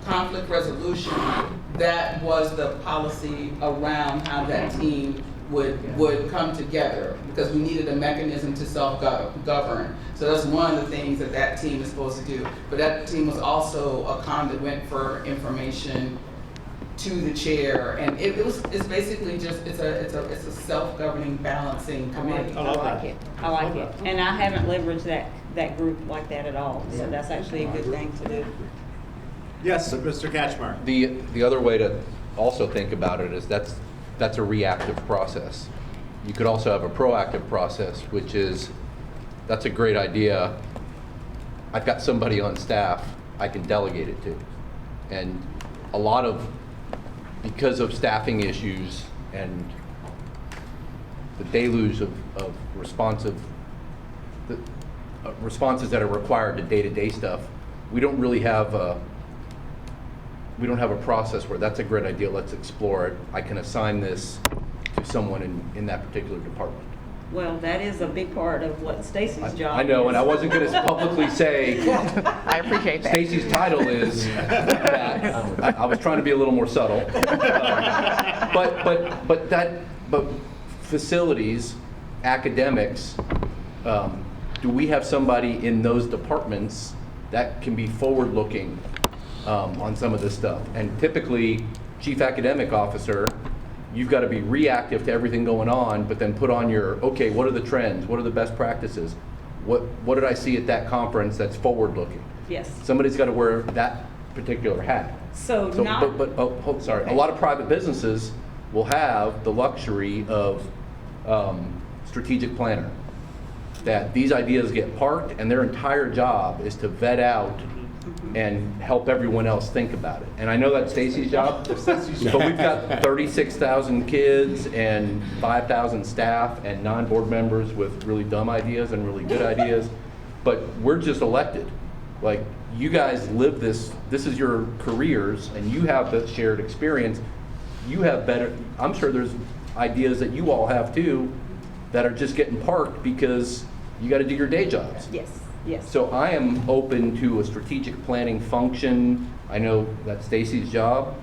conflict resolution, that was the policy around how that team would come together, because we needed a mechanism to self-govern. So that's one of the things that team is supposed to do. But that team was also a conduit for information to the chair, and it's basically just, it's a self-governing balancing committee. I like it. I like it. And I haven't leveraged that group like that at all. So that's actually a good thing to do. Yes, Mr. Catchmark. The other way to also think about it is that's a reactive process. you could also have a proactive process, which is, that's a great idea. I've got somebody on staff I can delegate it to. And a lot of, because of staffing issues and the deluge of responses that are required to day-to-day stuff, we don't really have a process where that's a great idea, let's explore it. I can assign this to someone in that particular department. Well, that is a big part of what Stacy's job I know, is. and I wasn't going to publicly say I appreciate that. Stacy's title is that. I was trying to be a little more subtle. But facilities, academics, do we have somebody in those departments that can be forward-looking on some of this stuff? And typically, chief academic officer, you've got to be reactive to everything going on, but then put on your, okay, what are the trends? What are the best practices? What did I see at that conference that's forward-looking? Yes. Somebody's got to wear that particular hat. So not. Sorry. A lot of private businesses will have the luxury of strategic planner. That these ideas get parked and their entire job is to vet out and help everyone else think about it. And I know that's Stacy's job, but we've got 36,000 kids and 5,000 staff and non-board members with really dumb ideas and really good ideas. But we're just elected. Like, you guys live this is your careers, and you have the shared experience. You have better, I'm sure there's ideas that you all have too that are just getting parked because you got to do your day jobs. Yes, yes. So I am open to a strategic planning function. I know that's Stacy's job,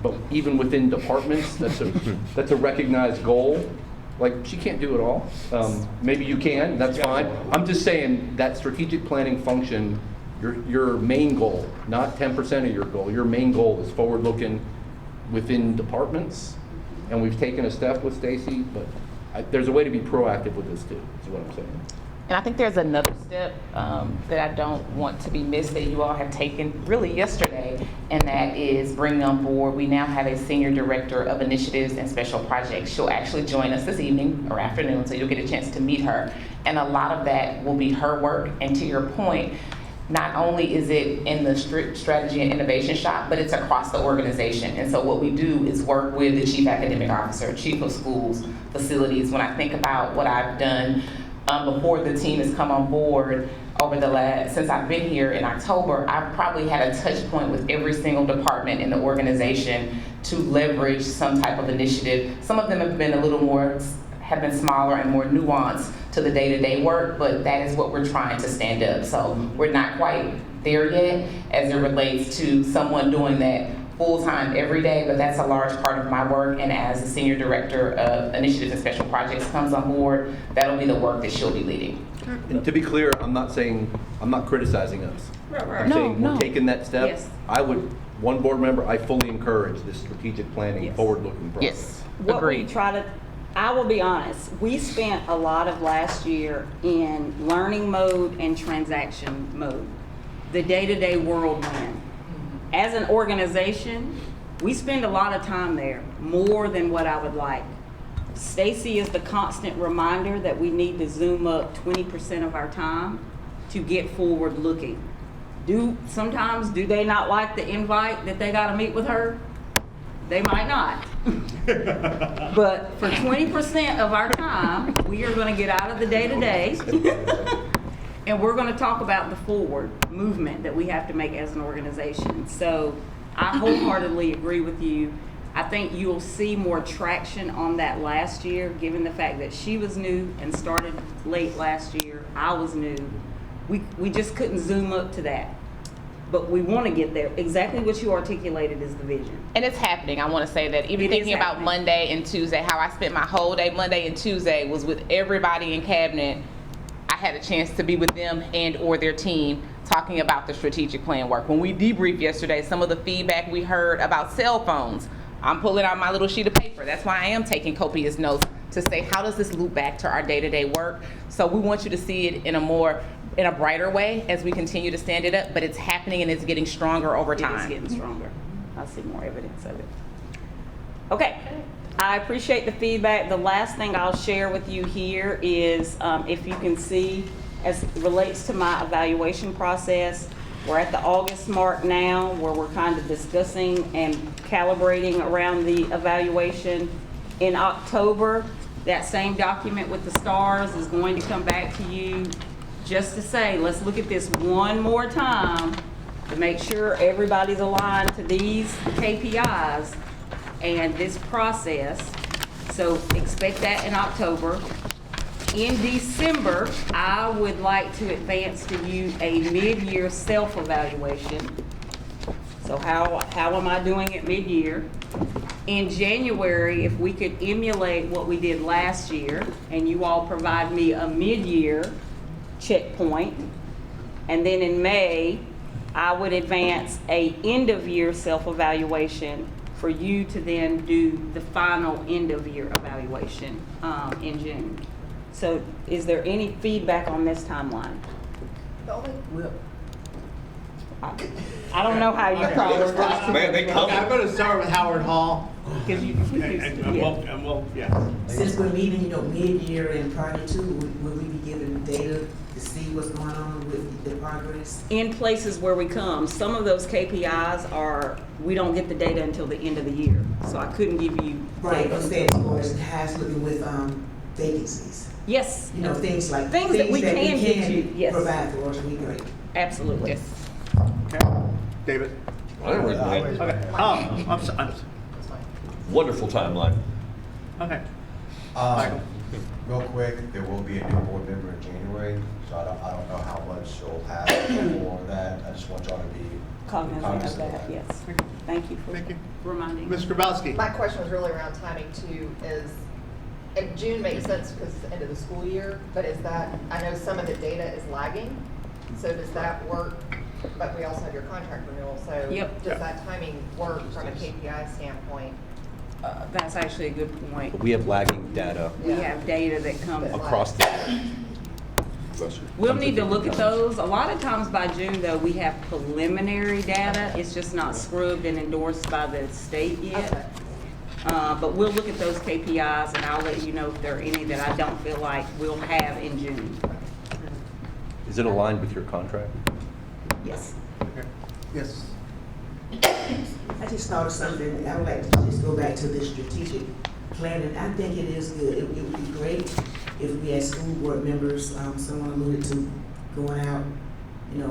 but even within departments, that's a recognized goal. Like, she can't do it all. Maybe you can, that's fine. I'm just saying that strategic planning function, your main goal, not 10% of your goal, your main goal is forward-looking within departments. And we've taken a step with Stacy, but there's a way to be proactive with this too, is what I'm saying. And I think there's another step that I don't want to be missed that you all have taken really yesterday, and that is bringing on board, we now have a senior director of initiatives and special projects. She'll actually join us this evening or afternoon, so you'll get a chance to meet her. And a lot of that will be her work. And to your point, not only is it in the strategy and innovation shop, but it's across the organization. And so what we do is work with the chief academic officer, chief of schools, facilities. When I think about what I've done before the team has come on board since I've been here in October, I've probably had a touch point with every single department in the organization to leverage some type of initiative. Some of them have been smaller and more nuanced to the day-to-day work, but that is what we're trying to stand up. So we're not quite there yet as it relates to someone doing that full-time every day, but that's a large part of my work. And as the senior director of initiatives and special projects comes on board, that'll be the work that she'll be leading. And to be clear, I'm not criticizing us. Right. I'm saying we're No. taking that step. Yes. One board member, I fully encourage this strategic planning, Yes. forward-looking process. Yes, What we agreed. I will be honest, we spent a lot of last year in learning mode and transaction mode, the day-to-day whirlwind. As an organization, we spend a lot of time there, more than what I would like. Stacy is the constant reminder that we need to zoom up 20% of our time to get forward looking. Sometimes do they not like the invite that they gotta meet with her? They might not. But for 20% of our time, we are gonna get out of the day-to-day and we're gonna talk about the forward movement that we have to make as an organization. So I wholeheartedly agree with you. I think you'll see more traction on that last year, given the fact that she was new and started late last year. I was new. We just couldn't zoom up to that. But we want to get there. Exactly what you articulated is the vision. And it's happening. I want to say that even It is thinking about happening. Monday and Tuesday, how I spent my whole day Monday and Tuesday was with everybody in cabinet. I had a chance to be with them and or their team talking about the strategic plan work. When we debriefed yesterday, some of the feedback we heard about cell phones, I'm pulling out my little sheet of paper. That's why I am taking copious notes to say, how does this loop back to our day-to-day work? So we want you to see it in a brighter way as we continue to stand it up, but it's happening and it's getting stronger over time. It is getting stronger. I see more evidence of it. Okay. I appreciate the feedback. The last thing I'll share with you here is, if you can see, as it relates to my evaluation process, we're at the August mark now, where we're kind of discussing and calibrating around the evaluation. In October, that same document with the stars is going to come back to you just to say, let's look at this one more time to make sure everybody's aligned to these KPIs and this process. So expect that in October. In December, I would like to advance to you a mid-year self-evaluation. So how am I doing at mid-year? In January, if we could emulate what we did last year, and you all provide me a mid-year checkpoint, and then in May, I would advance a end-of-year self-evaluation for you to then do the final end-of-year evaluation in June. So is there any feedback on this timeline? Well, I don't know how you prioritize. Man, they come. Okay, I'm gonna start with Howard Hall. Because you, And we'll, yeah. since we're meeting, mid-year and prior to, will we be given data to see what's going on with the progress? in places where we come, some of those KPIs are, we don't get the data until the end of the year. So I couldn't give you Right, data. I'm saying as far as how's looking with vacancies. Yes, Things like. Things that we can get you, yes. Provide for us, would be great. absolutely. Okay. David? Okay. I'm sorry. Wonderful timeline. Okay. Um, real quick, there will be a new board member in January, so I don't know how much you'll have for that. I just want y'all to be Cognizant of that, yes. Thank you for Thank you. reminding. Ms. Grabowski? My question was really around timing too, is, and June makes sense because it's the end of the school year, but is that, I know some of the data is lagging, so does that work? But we also have your contract renewal, so Yep. does that timing work from a KPI standpoint? That's actually a good point. We have lagging data We have data that comes. across the. We'll need to look at those. A lot of times by June, though, we have preliminary data. It's just not scrubbed and endorsed by the state yet. Okay. But we'll look at those KPIs, and I'll let you know if there are any that I don't feel like we'll have in June. Is it aligned with your contract? Yes. Yes. I just thought of something, I would like to just go back to the strategic planning. I think it is good. It would be great if we had school board members, someone alluded to going out,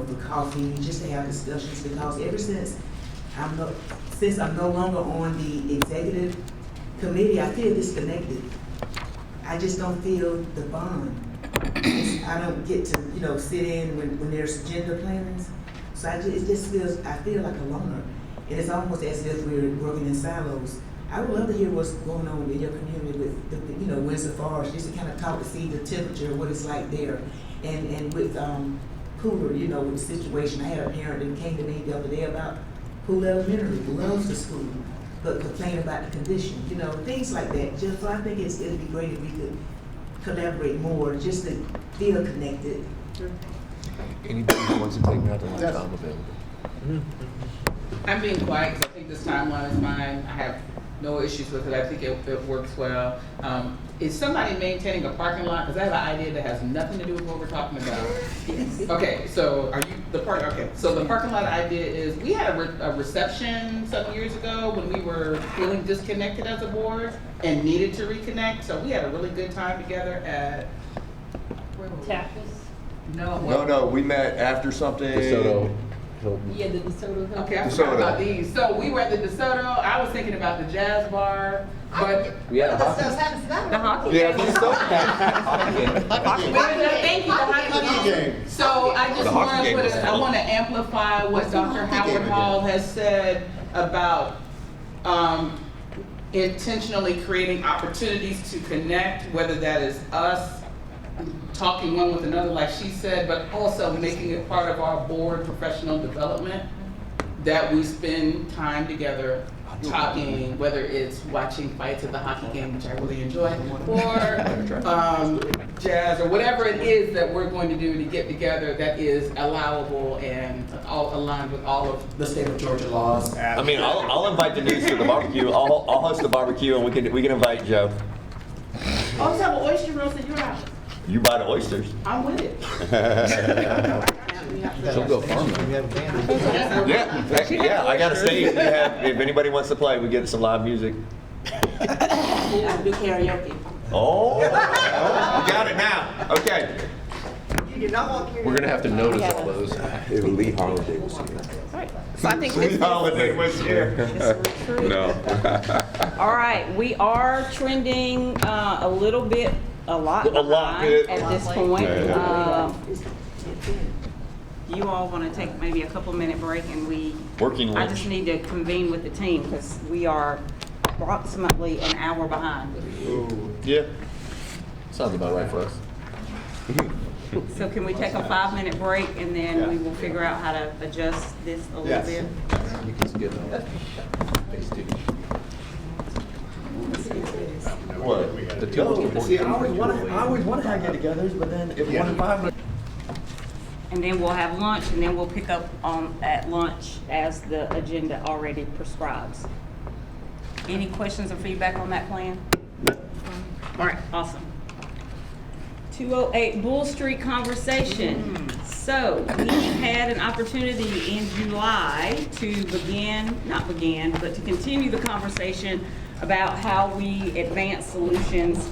for coffee, just to have discussions, because ever since I'm no longer on the executive committee, I feel disconnected. I just don't feel the bond. I don't get to, sit in when there's agenda plannings. So it just feels, I feel like a loner. And it's almost as if we're working in silos. I would love to hear what's going on in your community with the, Windsor Forest, just to kind of talk to see the temperature, what it's like there. And with Pooler, with the situation, I had a parent that came to me the other day about Pooler Elementary, who loves the school, but complain about the condition, things like that. Just, so I think it'd be great if we could collaborate more, just to feel connected. Anybody who wants to take me out to lunch, Yes. I'm available. I'm being quiet because I think this timeline is fine. I have no issues with it. I think it works well. Is somebody maintaining a parking lot? Because I have an idea that has nothing to do with what we're talking about. Okay, so are you the part? Okay, so the parking lot idea is we had a reception some years ago when we were feeling disconnected as a board and needed to reconnect. So we had a really good time together at Tapas? No, we met after something. DeSoto. Yeah, the DeSoto. Okay, I DeSoto. forgot about these. So we were at the DeSoto. I was thinking about the jazz bar, but We had a This hockey. stuff happens to that The one. hockey. Yeah, we still thank you, the hockey game. So I just The want hockey to game was fun. I want to amplify what Dr. Howard Hall has said about intentionally creating opportunities to connect, whether that is us talking one with another, like she said, but also making it part of our board professional development, that we spend time together talking, whether it's watching fights at the hockey game, which I really enjoy, or jazz or whatever it is that we're going to do to get together that is allowable and all aligned with all of the state of Georgia laws. I mean, I'll invite Denise to the barbecue. I'll host the barbecue, and we can invite Joe. Oh, let's have an oyster roast at your house. You buy the oysters. I'm with it. She'll go farming. Yeah, I got a stage. If anybody wants to play, we get some live music. I do karaoke. Oh, you got it now. Okay. We're gonna have to notice all those. If Lee Holiday was here. So I think Lee this Holiday was here. No. All right, we are trending a lot behind good. at this point. Yeah. You all want to take maybe a couple minute break, and Working I lunch. just need to convene with the team because we are approximately an hour behind. Yeah. Sounds about right for us. So can we take a 5-minute break, and then we will figure out how to adjust this a little bit? You can skip phase 2. What? The two most important See, I things always for want Jubilee. to have get-togethers, but then if one in 5 minutes. And then we'll have lunch, and then we'll pick up at lunch as the agenda already prescribes. Any questions or feedback on that plan? All right, awesome. 208 Bull Street conversation. So we had an opportunity in July to to continue the conversation about how we advance solutions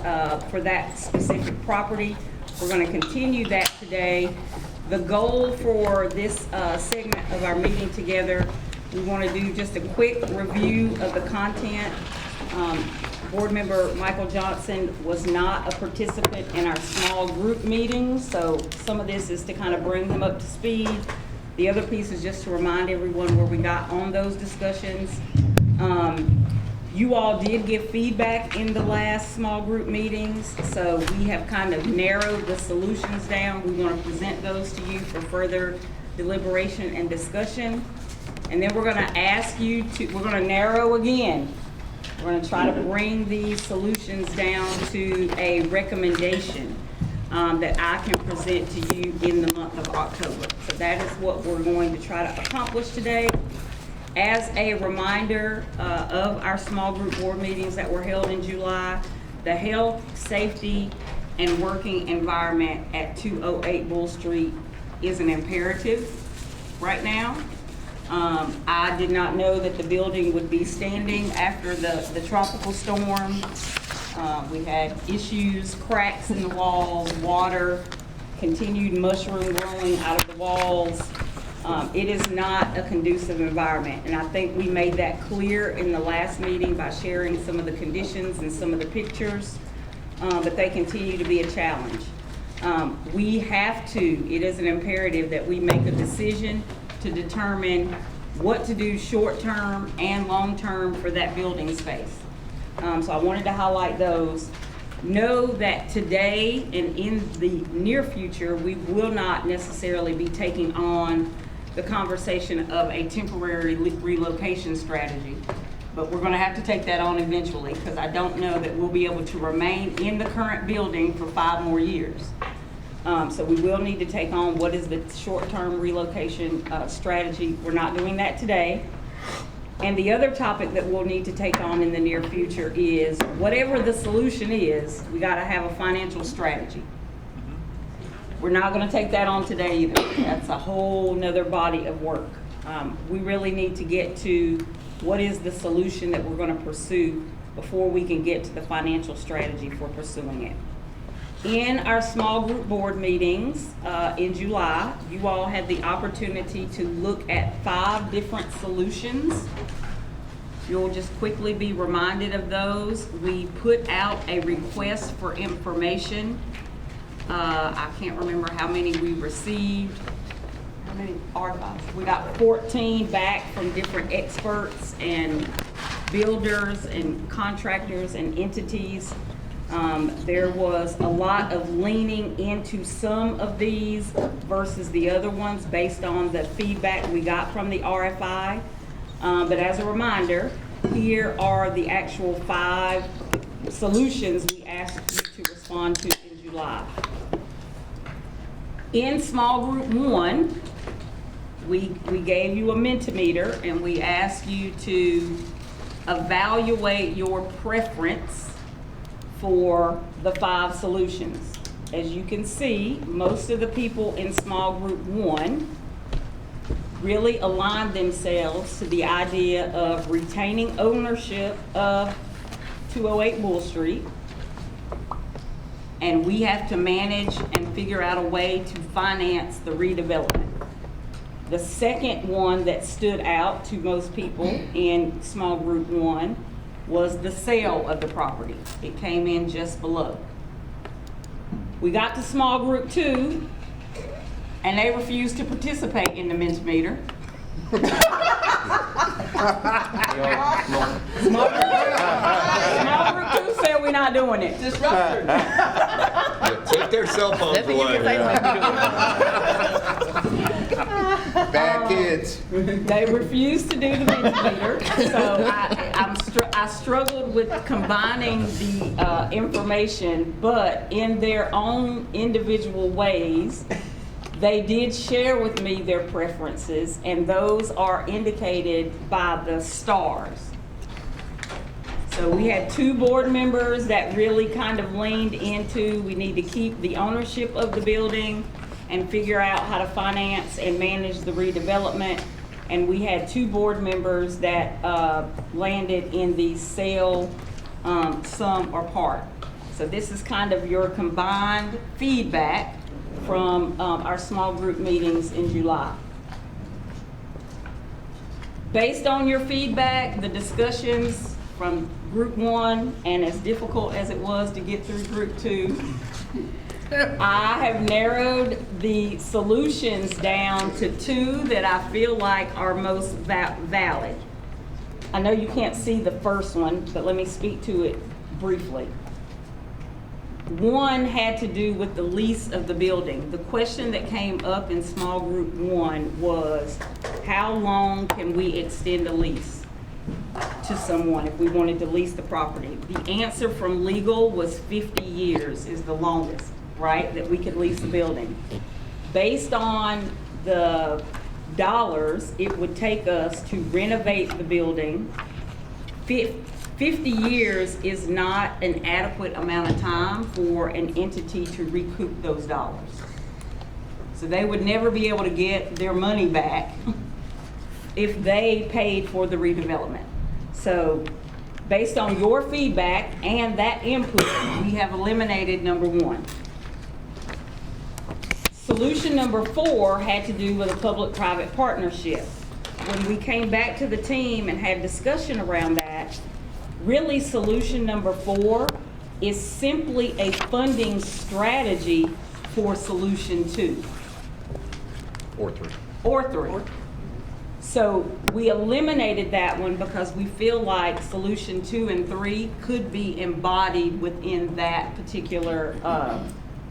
for that specific property. We're going to continue that today. The goal for this segment of our meeting together, we want to do just a quick review of the content. Board member Michael Johnson was not a participant in our small group meetings, so some of this is to kind of bring him up to speed. The other piece is just to remind everyone where we got on those discussions. You all did give feedback in the last small group meetings, so we have kind of narrowed the solutions down. We want to present those to you for further deliberation and discussion. And then we're going to ask you to, we're going to narrow again. We're going to try to bring these solutions down to a recommendation that I can present to you in the month of October. So that is what we're going to try to accomplish today. As a reminder of our small group board meetings that were held in July, the health, safety, and working environment at 208 Bull Street is an imperative right now. I did not know that the building would be standing after the tropical storm. We had issues, cracks in the walls, water, continued mushroom growing out of the walls. It is not a conducive environment, and I think we made that clear in the last meeting by sharing some of the conditions and some of the pictures, but they continue to be a challenge. We have to, it is an imperative that we make a decision to determine what to do short-term and long-term for that building space. So I wanted to highlight those. Know that today and in the near future, we will not necessarily be taking on the conversation of a temporary relocation strategy. But we're gonna have to take that on eventually, because I don't know that we'll be able to remain in the current building for 5 more years. So we will need to take on what is the short-term relocation strategy. We're not doing that today. And the other topic that we'll need to take on in the near future is, whatever the solution is, we gotta have a financial strategy. We're not gonna take that on today either. That's a whole nother body of work. We really need to get to what is the solution that we're gonna pursue before we can get to the financial strategy for pursuing it. In our small group board meetings in July, you all had the opportunity to look at 5 different solutions. You'll just quickly be reminded of those. We put out a request for information. I can't remember how many we received. How many artifacts? We got 14 back from different experts and builders and contractors and entities. There was a lot of leaning into some of these versus the other ones based on the feedback we got from the RFI. But as a reminder, here are the actual 5 solutions we asked you to respond to in July. In small group 1, we gave you a Mentimeter and we asked you to evaluate your preference for the 5 solutions. As you can see, most of the people in small group 1 really aligned themselves to the idea of retaining ownership of 208 Bull Street. And we have to manage and figure out a way to finance the redevelopment. The second one that stood out to most people in small group 1 was the sale of the property. It came in just below. We got to small group 2, and they refused to participate in the Mentimeter. Small group 2 said we're not doing it. Disruptor. Take their cell phones away. Bad kids. They refused to do the Mentimeter, so I struggled with combining the information, but in their own individual ways, they did share with me their preferences, and those are indicated by the stars. So we had 2 board members that really kind of leaned into, we need to keep the ownership of the building and figure out how to finance and manage the redevelopment. And we had 2 board members that landed in the sale, some or part. So this is kind of your combined feedback from our small group meetings in July. Based on your feedback, the discussions from group 1, and as difficult as it was to get through group 2, I have narrowed the solutions down to 2 that I feel like are most valid. I know you can't see the first one, but let me speak to it briefly. 1 had to do with the lease of the building. The question that came up in small group 1 was, how long can we extend a lease to someone if we wanted to lease the property? The answer from legal was 50 years is the longest, right, that we could lease the building. Based on the dollars it would take us to renovate the building, 50 years is not an adequate amount of time for an entity to recoup those dollars. So they would never be able to get their money back if they paid for the redevelopment. So based on your feedback and that input, we have eliminated number 1. Solution number 4 had to do with a public-private partnership. When we came back to the team and had discussion around that, really solution number 4 is simply a funding strategy for solution 2. Or 3. Or 3. So we eliminated that one because we feel like solution 2 and 3 could be embodied within that particular,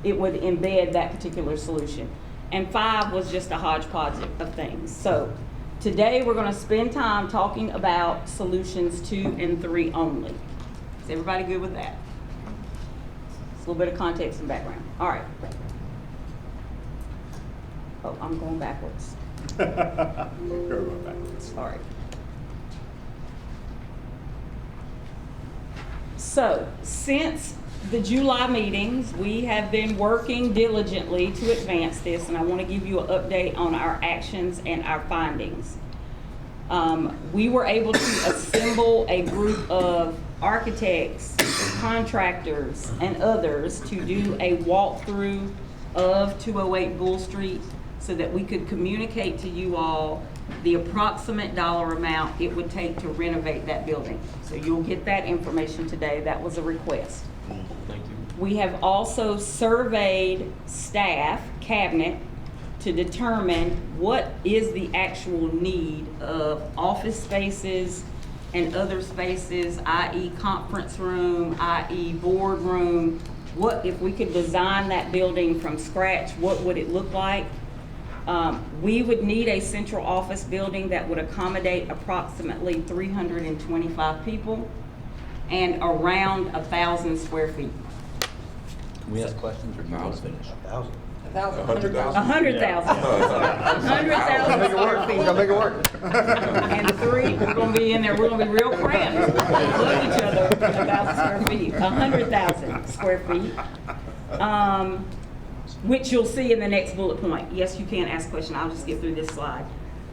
it would embed that particular solution. And 5 was just a hodgepodge of things. So today we're going to spend time talking about solutions 2 and 3 only. Is everybody good with that? It's a little bit of context and background. All right. Oh, I'm going backwards. Go backwards. All right. So, since the July meetings, we have been working diligently to advance this, and I want to give you an update on our actions and our findings. We were able to assemble a group of architects, contractors, and others to do a walkthrough of 208 Bull Street so that we could communicate to you all the approximate dollar amount it would take to renovate that building. So you'll get that information today. That was a request. Thank you. We have also surveyed staff, cabinet, to determine what is the actual need of office spaces and other spaces, i.e. conference room, i.e. boardroom. What, if we could design that building from scratch, what would it look like? We would need a central office building that would accommodate approximately 325 people and around 1,000 square feet. Can we ask questions or do you want to finish? 1,000. 100,000. 100,000 square feet. Gotta make it work. And the three, we're gonna be in there, we're gonna be real cramped. Love each other, 1,000 square feet, 100,000 square feet. Which you'll see in the next bullet point. Yes, you can ask a question, I'll just get through this slide.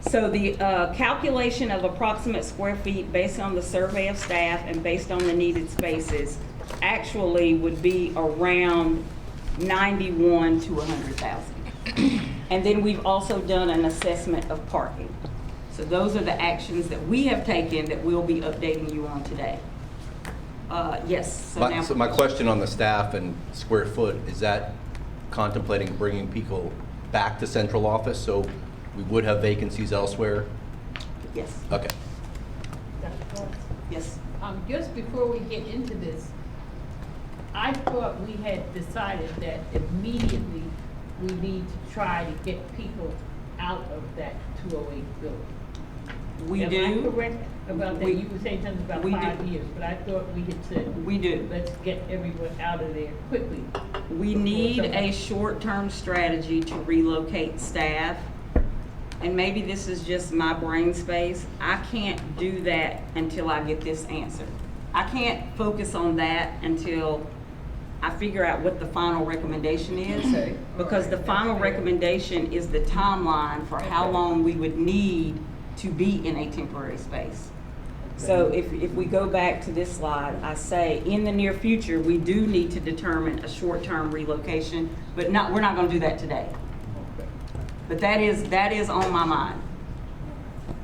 So the calculation of approximate square feet based on the survey of staff and based on the needed spaces actually would be around 91 to 100,000. And then we've also done an assessment of parking. So those are the actions that we have taken that we'll be updating you on today. Yes, so now. So my question on the staff and square foot, is that contemplating bringing people back to central office? So we would have vacancies elsewhere? Yes, Okay. yes. Just before we get into this, I thought we had decided that immediately we need to try to get people out of that 208 building. We Am do. I correct about that? You were saying something about we do. 5 years, but I thought we had said. We do. Let's get everyone out of there quickly. We need a short-term strategy to relocate staff. And maybe this is just my brain space. I can't do that until I get this answer. I can't focus on that until I figure out what the final recommendation is. Okay. Because the final recommendation is the timeline for how long we would need to be in a temporary space. So if we go back to this slide, I say in the near future, we do need to determine a short-term relocation, but we're not gonna do that today. But that is on my mind.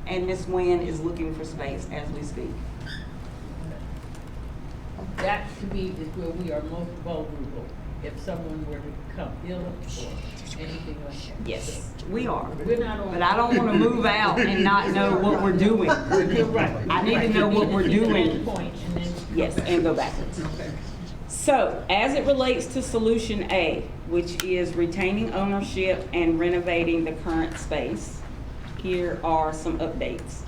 And Ms. Nguyen is looking for space as we speak. That to me is where we are most vulnerable if someone were to become ill or anything like that. Yes, we are. We're not on. But I don't wanna move out and not know what we're doing. You're right. I need to know what we're You need to doing. get to that point and then. Yes, and go backwards. So, as it relates to solution A, which is retaining ownership and renovating the current space, here are some updates.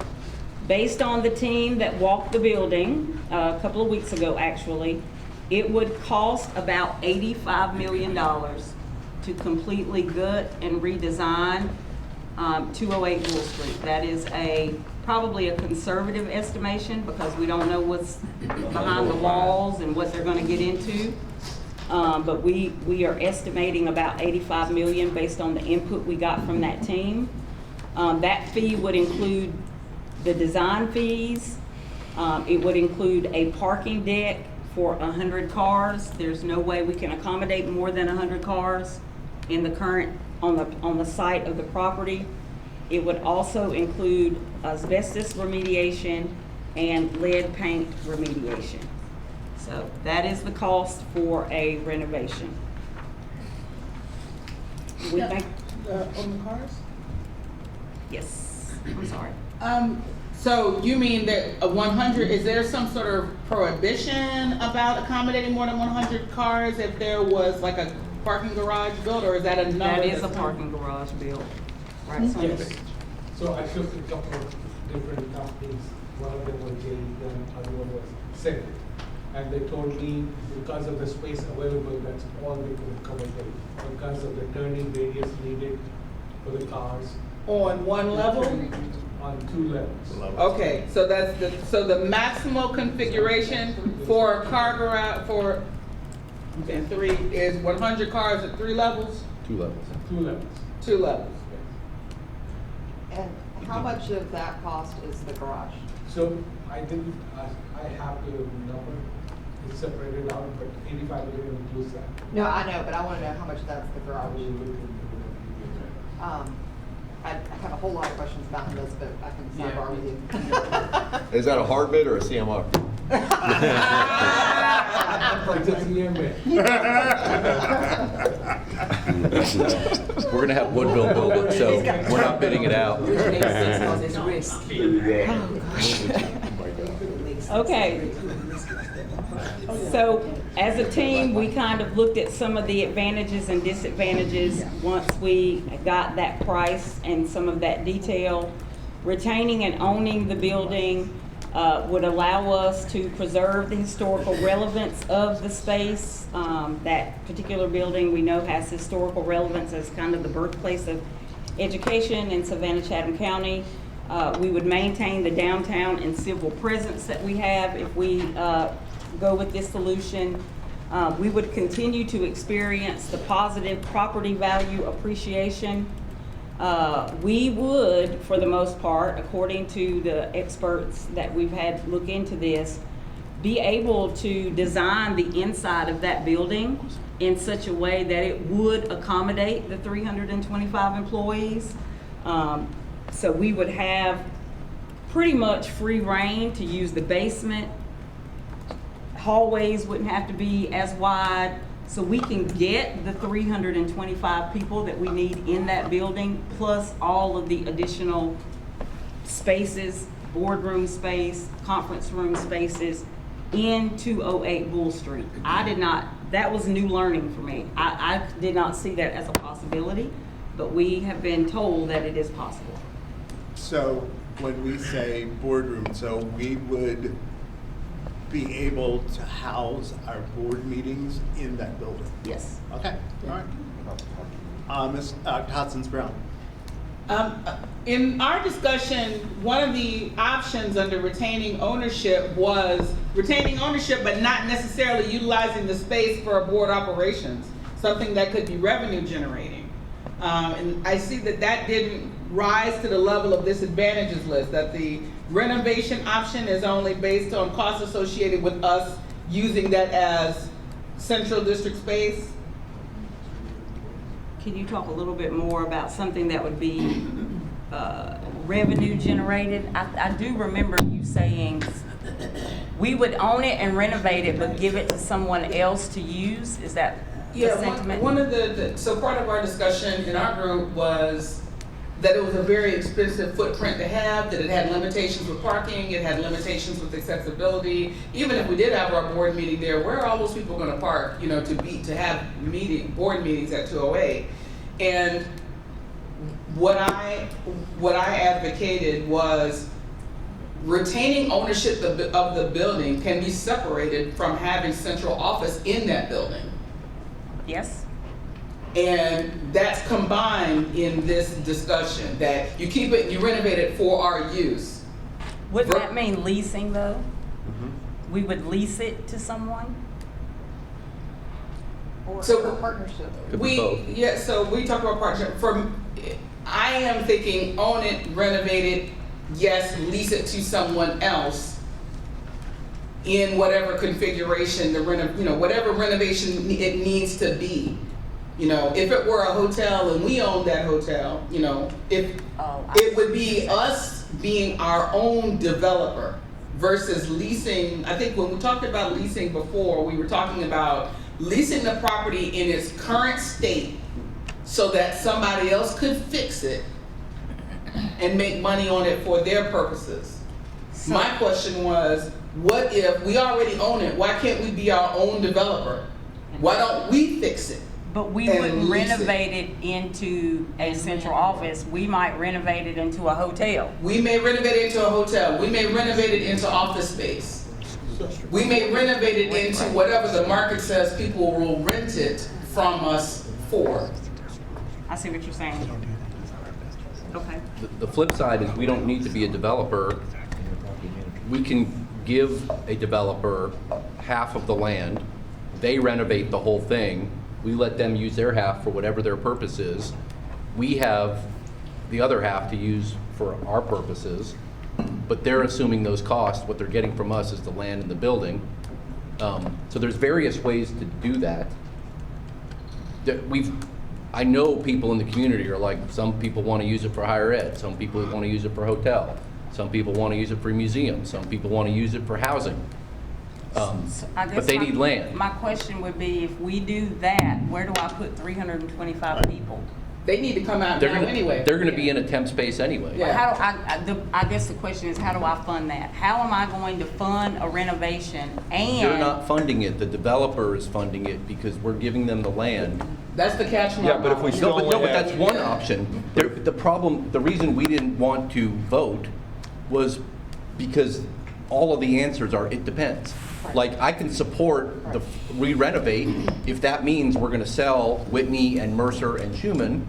Based on the team that walked the building a couple of weeks ago, actually, it would cost about $85 million to completely gut and redesign 208 Bull Street. That is probably a conservative estimation because we don't know what's behind the walls and what they're gonna get into. But we are estimating about 85 million based on the input we got from that team. That fee would include the design fees. It would include a parking deck for 100 cars. There's no way we can accommodate more than 100 cars in the current, on the site of the property. It would also include asbestos remediation and lead paint remediation. So that is the cost for a renovation. We think, On the cars? yes, I'm sorry. So you mean that 100, is there some sort of prohibition about accommodating more than 100 cars if there was like a parking garage built, or is that a number? That is a that's- parking garage built. Right, Sonia? Yes. So I took a couple of different companies, one of them was JD, and other one was Cigna. And they told me because of the space available, that's all they could accommodate. Because of the turning radius needed for the cars On one level? on 2 levels. Okay, so that's so the maximal configuration for a car garage, for, okay, 3 is 100 cars at 3 levels? 2 levels. 2 levels. 2 levels. And how much of that cost is the garage? So I didn't, I have the number, it's separated out, but 85 million includes that. No, I know, but I wanna know how much that's the I garage. will look into it. I have a whole lot of questions about this, but I can sidebar with you. Is that a hard bid or a CMR? It's a CMA. We're gonna have Woodville build it, so we're not bidding it out. Okay. So, as a team, we kind of looked at some of the advantages and disadvantages once we got that price and some of that detail. Retaining and owning the building would allow us to preserve the historical relevance of the space. That particular building we know has historical relevance as kind of the birthplace of education in Savannah-Chatham County. We would maintain the downtown and civil presence that we have if we go with this solution. We would continue to experience the positive property value appreciation. We would, for the most part, according to the experts that we've had look into this, be able to design the inside of that building in such a way that it would accommodate the 325 employees. So we would have pretty much free reign to use the basement. Hallways wouldn't have to be as wide, so we can get the 325 people that we need in that building, plus all of the additional spaces, boardroom space, conference room spaces in 208 Bull Street. That was new learning for me. I did not see that as a possibility, but we have been told that it is possible. So when we say boardroom, so we would be able to house our board meetings in that building? Yes. Okay, all right. Ms. Hodson's-Brown. In our discussion, one of the options under retaining ownership was retaining ownership but not necessarily utilizing the space for board operations, something that could be revenue generating. And I see that that didn't rise to the level of this advantages list, that the renovation option is only based on costs associated with us using that as central district space. Can you talk a little bit more about something that would be revenue generated? I do remember you saying we would own it and renovate it, but give it to someone else to use. Is that the sentiment? One of so part of our discussion in our group was that it was a very expensive footprint to have, that it had limitations with parking, it had limitations with accessibility. Even if we did have our board meeting there, where are all those people gonna park, you know, to have board meetings at 208? And what I advocated was retaining ownership of the building can be separated from having central office in that building. Yes. And that's combined in this discussion, that you keep it, you renovate it for our use. Wouldn't that mean leasing though? We would lease it to someone? Or So- partnership. So we talked about partnership. I am thinking own it, renovate it, yes, lease it to someone else in whatever configuration whatever renovation it needs to be. You know, if it were a hotel and we owned that hotel, you know, it would be us being our own developer versus leasing. I think when we talked about leasing before, we were talking about leasing the property in its current state so that somebody else could fix it and make money on it for their purposes. My question was, what if we already own it? Why can't we be our own developer? Why don't we fix it? But we and wouldn't lease renovate it into a central office. We might renovate it into a hotel. We may renovate it into a hotel. We may renovate it into office space. We may renovate it into whatever the market says people will rent it from us for. I see what you're saying. Okay. The flip side is we don't need to be a developer. We can give a developer half of the land. They renovate the whole thing. We let them use their half for whatever their purpose is. We have the other half to use for our purposes, but they're assuming those costs. What they're getting from us is the land and the building. So there's various ways to do that. I know people in the community are like, some people want to use it for higher ed, some people want to use it for hotel, some people want to use it for museums, some people want to use it for housing. But they need land. My question would be, if we do that, where do I put 325 people? They need to come out now anyway. They're going to be in a temp space anyway. Yeah. How do I guess the question is, how do I fund that? How am I going to fund a renovation and? You're not funding it, the developer is funding it because we're giving them the land. That's the catch. Yeah, but if we still No, but that's one option. The reason we didn't want to vote was because all of the answers are, it depends. Like, I can support the re-renovate if that means we're gonna sell Whitney and Mercer and Schumann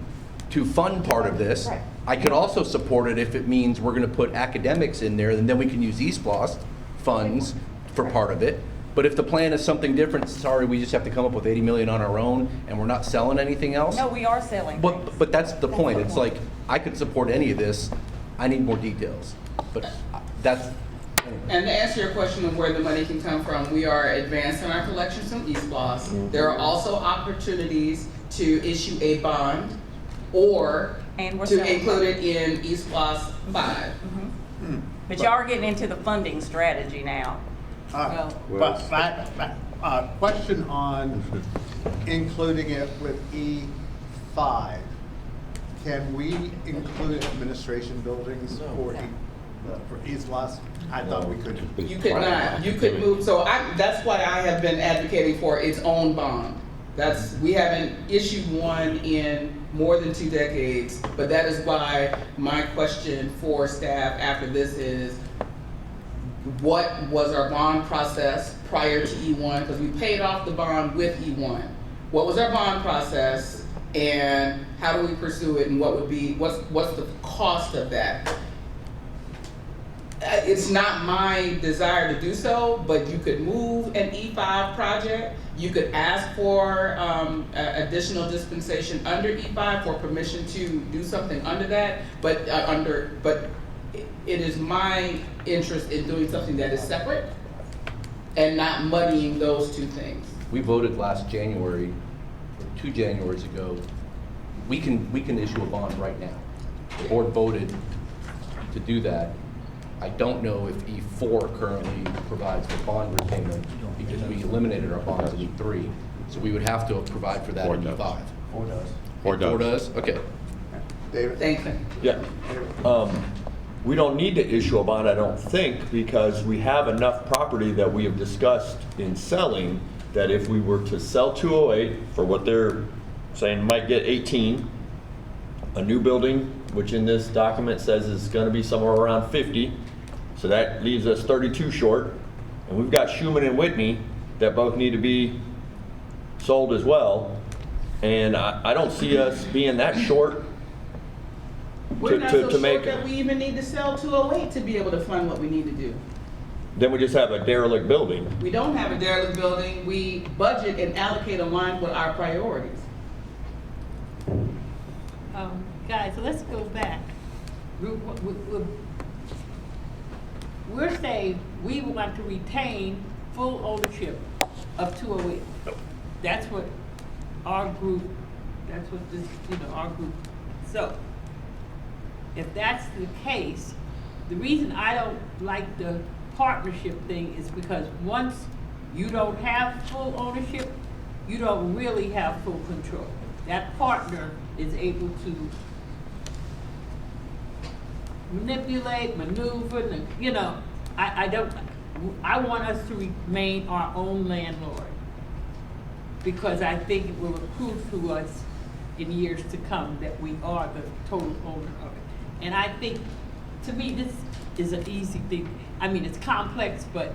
to fund part of this. Right. I could also support it if it means we're gonna put academics in there, and then we can use East Bloss funds for part of it. But if the plan is something different, sorry, we just have to come up with 80 million on our own, and we're not selling anything else? No, we are selling things. But that's the point. It's like, I could support any of this. I need more details. But that's, And to answer your question of where the money can come from, we are advancing our collections from East Bloss. There are also opportunities to issue a bond or And we're to selling include it in East Bloss 5. But y'all are getting into the funding strategy now. Question on including it with E5. Can we include administration buildings for East Los? I thought we could. You could not, you could move, so that's why I have been advocating for its own bond. We haven't issued one in more than 2 decades, but that is why my question for staff after this is, what was our bond process prior to E1? Because we paid off the bond with E1. What was our bond process, and how do we pursue it, and what's the cost of that? It's not my desire to do so, but you could move an E5 project. You could ask for additional dispensation under E5 for permission to do something under that, but it is my interest in doing something that is separate and not muddying those two things. we voted last January, or 2 Januaries ago, we can issue a bond right now. The board voted to do that. I don't know if E4 currently provides for bond repayment because we eliminated our bonds in E3. So we would have to provide for that in E5. 4 does. 4 does? Okay. David? Thank you. Yeah. We don't need to issue a bond, I don't think, because we have enough property that we have discussed in selling that if we were to sell 208 for what they're saying might get 18, a new building, which in this document says is going to be somewhere around 50, so that leaves us 32 short, and we've got Schumann and Whitney that both need to be sold as well, and I don't see us being that short. We're not so make sure that we even need to sell 208 to be able to fund what we need to do. Then we just have a derelict building. We don't have a derelict building. We budget and allocate aligned with our priorities. Guys, so let's go back. We're saying we want to retain full ownership of 208. That's what our group, our group. So, if that's the case, the reason I don't like the partnership thing is because once you don't have full ownership, you don't really have full control. That partner is able to manipulate, maneuver, I want us to remain our own landlord because I think it will prove to us in years to come that we are the total owner of it. And I think, to me, this is an easy thing. I mean, it's complex, but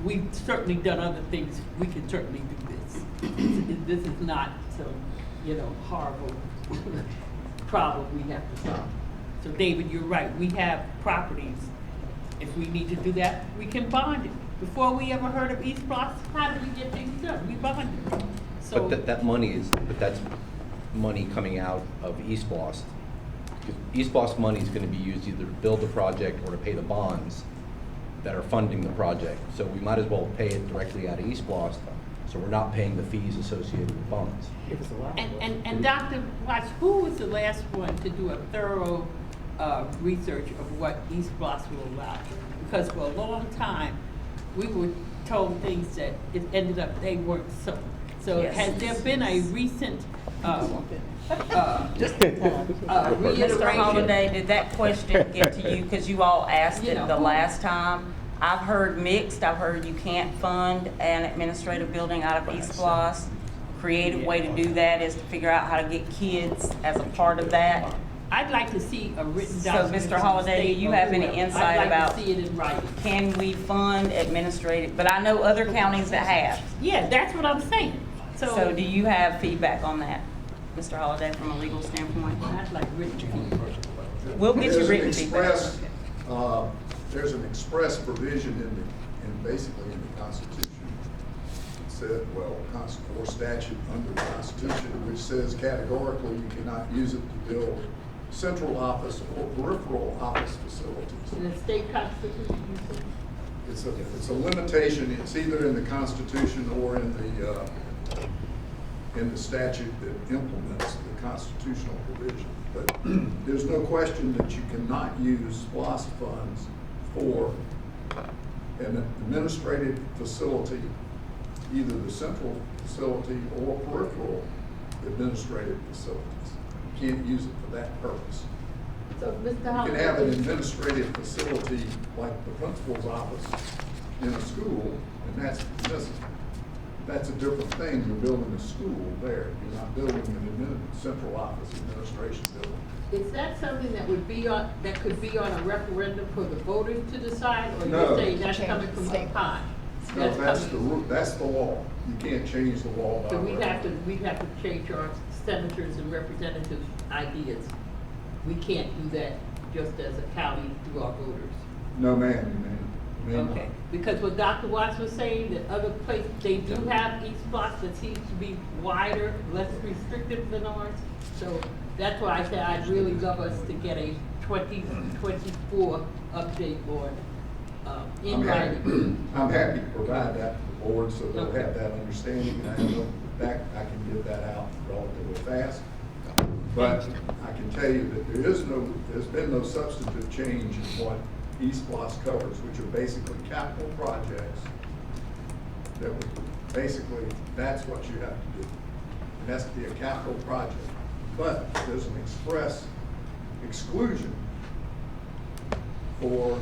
we've certainly done other things. We can certainly do this. This is not some, horrible problem we have to solve. So David, you're right. We have properties. If we need to do that, we can bond it. Before we ever heard of East Bloss, how did we get things done? We bonded it. So, But that's money coming out of East Bloss. East Bloss money is going to be used either to build the project or to pay the bonds that are funding the project. So we might as well pay it directly out of East Bloss, so we're not paying the fees associated with bonds. and Dr. Watts, who was the last one to do a thorough research of what East Bloss will allow? Because for a long time, we were told things that it ended up they weren't so. So Yes. has there been a recent Mr. Holliday, did that question get to you? Because you all asked it the last time. I've heard mixed. I've heard you can't fund an administrative building out of East Bloss. Creative way to do that is to figure out how to get kids as a part of that. I'd like to see a written So, document. Mr. from the Holiday, do state you or have any whoever. insight I'd about- like to see it in writing. Can we fund administrative, but I know other counties that have. Yeah, that's what I'm saying. So do you have feedback on that, Mr. Holiday, from a legal standpoint? I'd like written feedback. We'll get you There's an written feedback. express, there's an express provision in basically in the Constitution. It said, well, or statute under the Constitution, which says categorically you cannot use it to build central office or peripheral office facilities. In the state constitution, you said? It's a limitation. It's either in the Constitution or in the statute that implements the constitutional provision. But there's no question that you cannot use SPLOST funds for an administrative facility, either the central facility or peripheral administrative facilities. You can't use it for that purpose. So, Mr. You can Holiday. have an administrative facility like the principal's office in a school, and that's a different thing. You're building a school there. You're not building an central office administration building. Is that something that would be on, that could be on a referendum for the voters to decide? Or No. you're saying that's coming from up high? No, that's coming- that's the law. You can't change the law by So we'd have referendum. to change our senators and representatives' ideas. We can't do that just as a county through our voters. No, ma'am, you may not. Okay, because what Dr. Watts was saying, that other places, they do have East Spots that seems to be wider, less restrictive than ours. So that's why I said I'd really love us to get a 2024 update on, in writing. I'm happy to provide that to the board so they'll have that understanding. And I know that I can get that out relatively fast. But I can tell you that there's been no substantive change in what East Bluffs covers, which are basically capital projects. That would, basically, that's what you have to do. It has to be a capital project. But there's an express exclusion for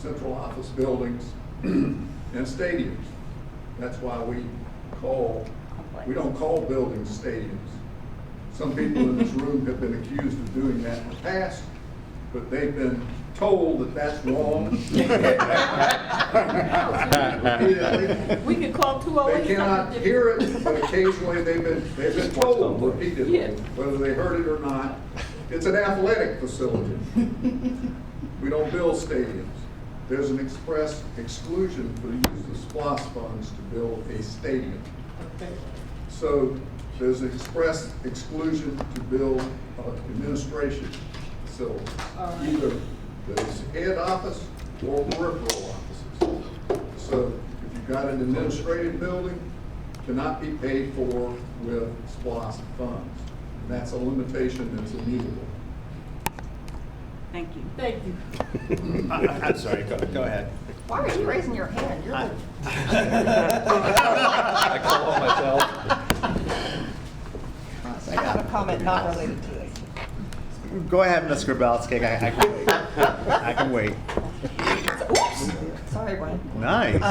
central office buildings and stadiums. That's why we don't call buildings stadiums. Some people in this room have been accused of doing that in the past, but they've been told that that's wrong. We could call 208. They cannot hear it, but occasionally they've been told repeatedly, Yeah. whether they heard it or not. It's an athletic facility. We don't build stadiums. There's an express exclusion for the use of SPLOST funds to build a stadium. Okay. So there's an express exclusion to build administration facilities, either the head office or peripheral offices. So if you've got an administrative building, cannot be paid for with SPLOST funds. And that's a limitation that's immutable. Thank you. Thank you. I'm sorry, go ahead. Why are you raising your hand? You're the. I call on myself. I have a comment not related to this. Go ahead, Ms. Grabowski. I can wait. I can wait. Oops, sorry, Brian. Nice.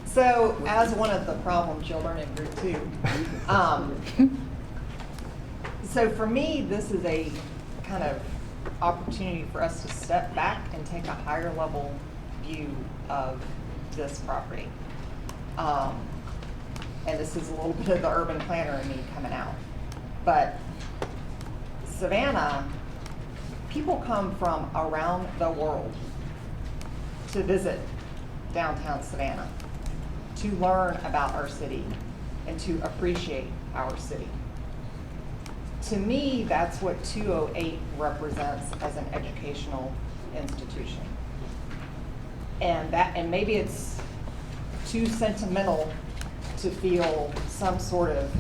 So, as one of the problem children in group 2, so for me, this is a kind of opportunity for us to step back and take a higher level view of this property. And this is a little bit of the urban planner in me coming out. But Savannah, people come from around the world to visit downtown Savannah, to learn about our city and to appreciate our city. To me, that's what 208 represents as an educational institution. And maybe it's too sentimental to feel some sort of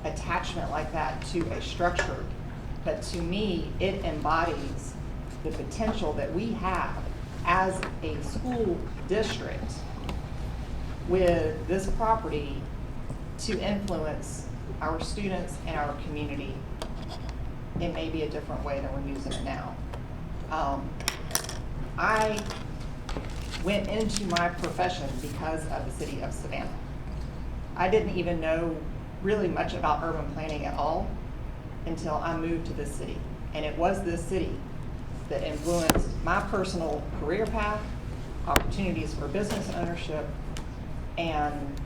attachment like that to a structure, but to me, it embodies the potential that we have as a school district with this property to influence our students and our community in maybe a different way than we're using it now. I went into my profession because of the city of Savannah. I didn't even know really much about urban planning at all until I moved to this city. And it was this city that influenced my personal career path, opportunities for business ownership, and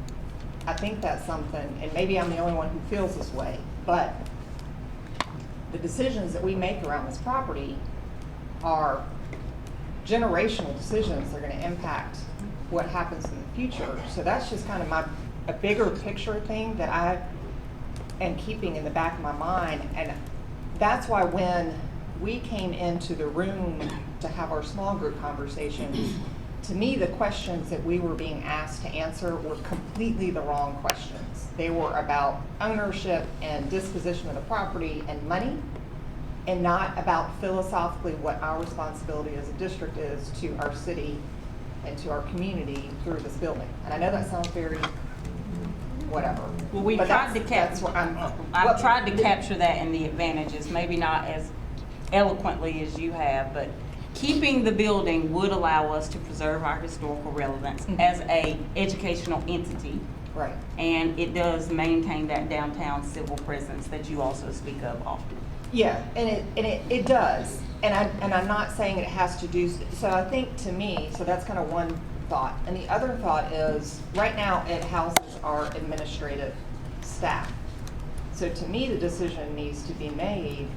I think that's something, and maybe I'm the only one who feels this way, but the decisions that we make around this property are generational decisions. They're gonna impact what happens in the future. So that's just kind of a bigger picture thing that I am keeping in the back of my mind. And that's why when we came into the room to have our small group conversations, to me, the questions that we were being asked to answer were completely the wrong questions. They were about ownership and disposition of the property and money, and not about philosophically what our responsibility as a district is to our city and to our community through this building. And I know that sounds very whatever. Well, we but tried to that's capture, what I've tried to capture that in the advantages, maybe not as eloquently as you have, but keeping the building would allow us to preserve our historical relevance as a educational entity. Right. And it does maintain that downtown civil presence that you also speak of often. Yeah, and it does, and I'm not saying it has to do, so I think to me, so that's kind of one thought. And the other thought is, right now it houses our administrative staff. So to me, the decision needs to be made,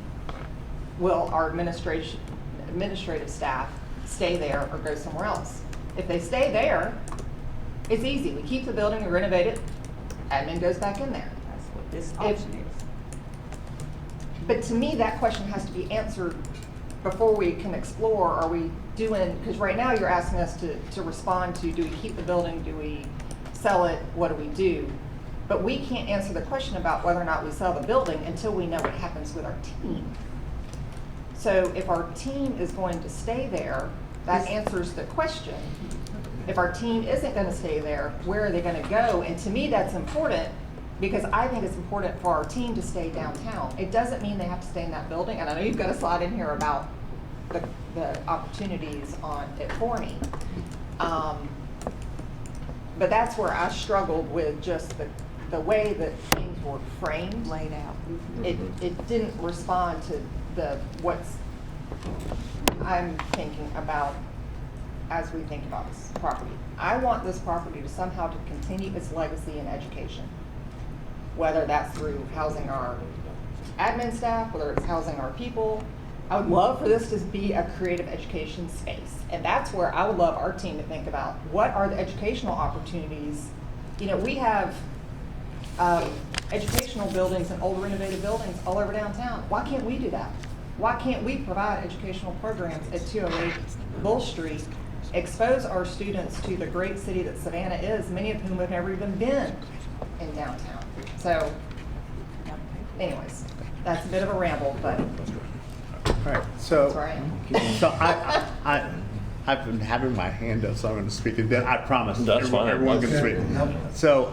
will our administrative staff stay there or go somewhere else? If they stay there, it's easy. We keep the building, we renovate it, admin goes back in there. That's what this option is. But to me, that question has to be answered before we can explore, are we doing, because right now you're asking us to respond to, do we keep the building, do we sell it, what do we do? But we can't answer the question about whether or not we sell the building until we know what happens with our team. So if our team is going to stay there, that answers the question. If our team isn't gonna stay there, where are they gonna go? And to me, that's important, because I think it's important for our team to stay downtown. It doesn't mean they have to stay in that building, and I know you've got a slide in here about the opportunities at Forney. But that's where I struggled with just the way that things were framed. Laid out. It didn't respond to what's I'm thinking about as we think about this property. I want this property to somehow to continue its legacy in education, whether that's through housing our admin staff, whether it's housing our people. I would love for this to be a creative education space. And that's where I would love our team to think about, what are the educational opportunities? You know, we have educational buildings and old renovated buildings all over downtown. Why can't we do that? Why can't we provide educational programs at 208 Bull Street, expose our students to the great city that Savannah is, many of whom have never even been in downtown? So, anyways, that's a bit of a ramble, but All right, so, that's where I am. I've been having my hand up, so I'm going to speak, and then I promise That's fine. everyone can speak. So,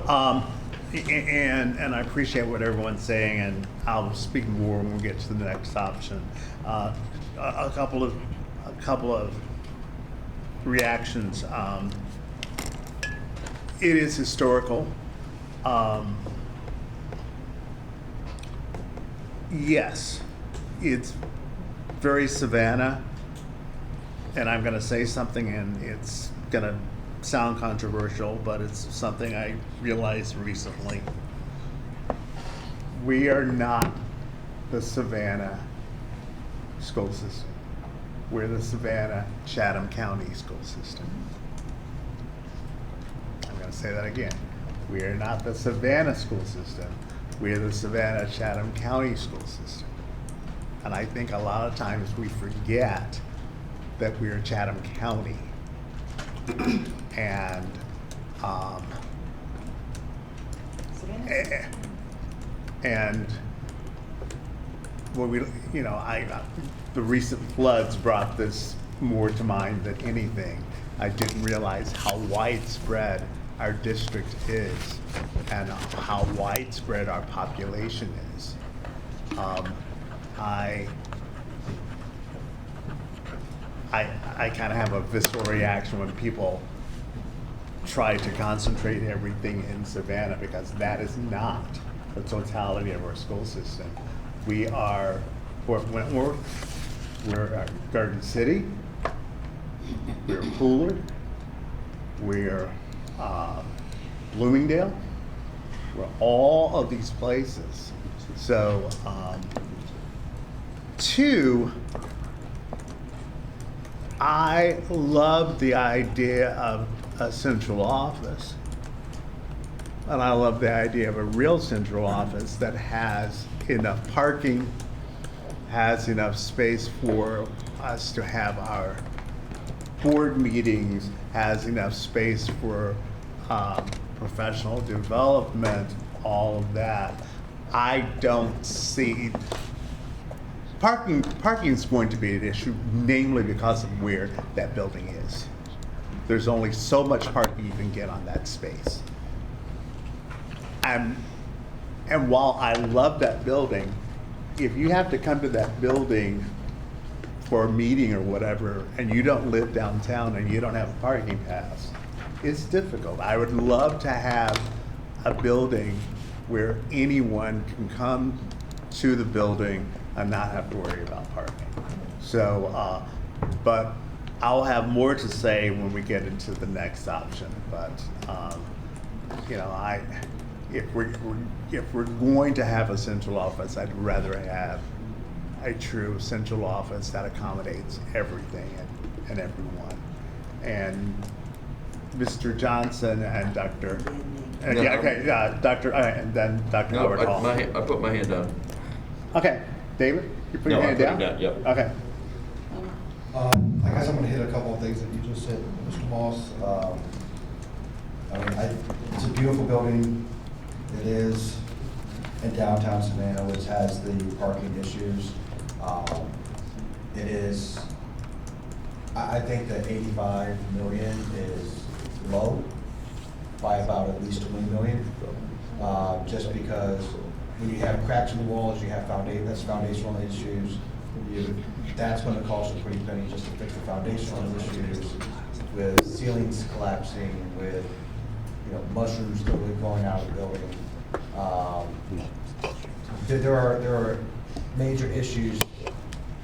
and I appreciate what everyone's saying, and I'll speak more when we get to the next option. A couple of reactions. It is historical. Yes, it's very Savannah, and I'm going to say something, and it's going to sound controversial, but it's something I realized recently. We are not the Savannah school system. We're the Savannah Chatham County school system. I'm going to say that again. We are not the Savannah school system. We're the Savannah Chatham County school system. And I think a lot of times we forget that we're Chatham County. And when we, you know, the recent floods brought this more to mind than anything. I didn't realize how widespread our district is and how widespread our population is. I kind of have a visceral reaction when people try to concentrate everything in Savannah, because that is not the totality of our school system. We are Fort Wentworth, we're Garden City, we're Poolard, we're Bloomingdale. We're all of these places. So, two, I love the idea of a central office. And I love the idea of a real central office that has enough parking, has enough space for us to have our board meetings, has enough space for professional development, all of that. I don't see, parking is going to be an issue, namely because of where that building is. There's only so much parking you can get on that space. And while I love that building, if you have to come to that building for a meeting or whatever, and you don't live downtown and you don't have a parking pass, it's difficult. I would love to have a building where anyone can come to the building and not have to worry about parking. So, but I'll have more to say when we get into the next option. But, you know, if we're going to have a central office, I'd rather have a true central office that accommodates everything and everyone. And Mr. Johnson and Dr. Dr. And then Dr. No, Howard Hall. I put my hand down. Okay, David, you put your hand down? Yep. Okay. I guess I'm gonna hit a couple of things that you just said, Mr. Moss. It's a beautiful building. It is in downtown Savannah, which has the parking issues. It is, I think that 85 million is low by about at least 20 million. Just because when you have cracks in the walls, you have foundational issues. That's going to cost a pretty penny just to fix the foundational issues, with ceilings collapsing, with mushrooms literally going out of the building. There are major issues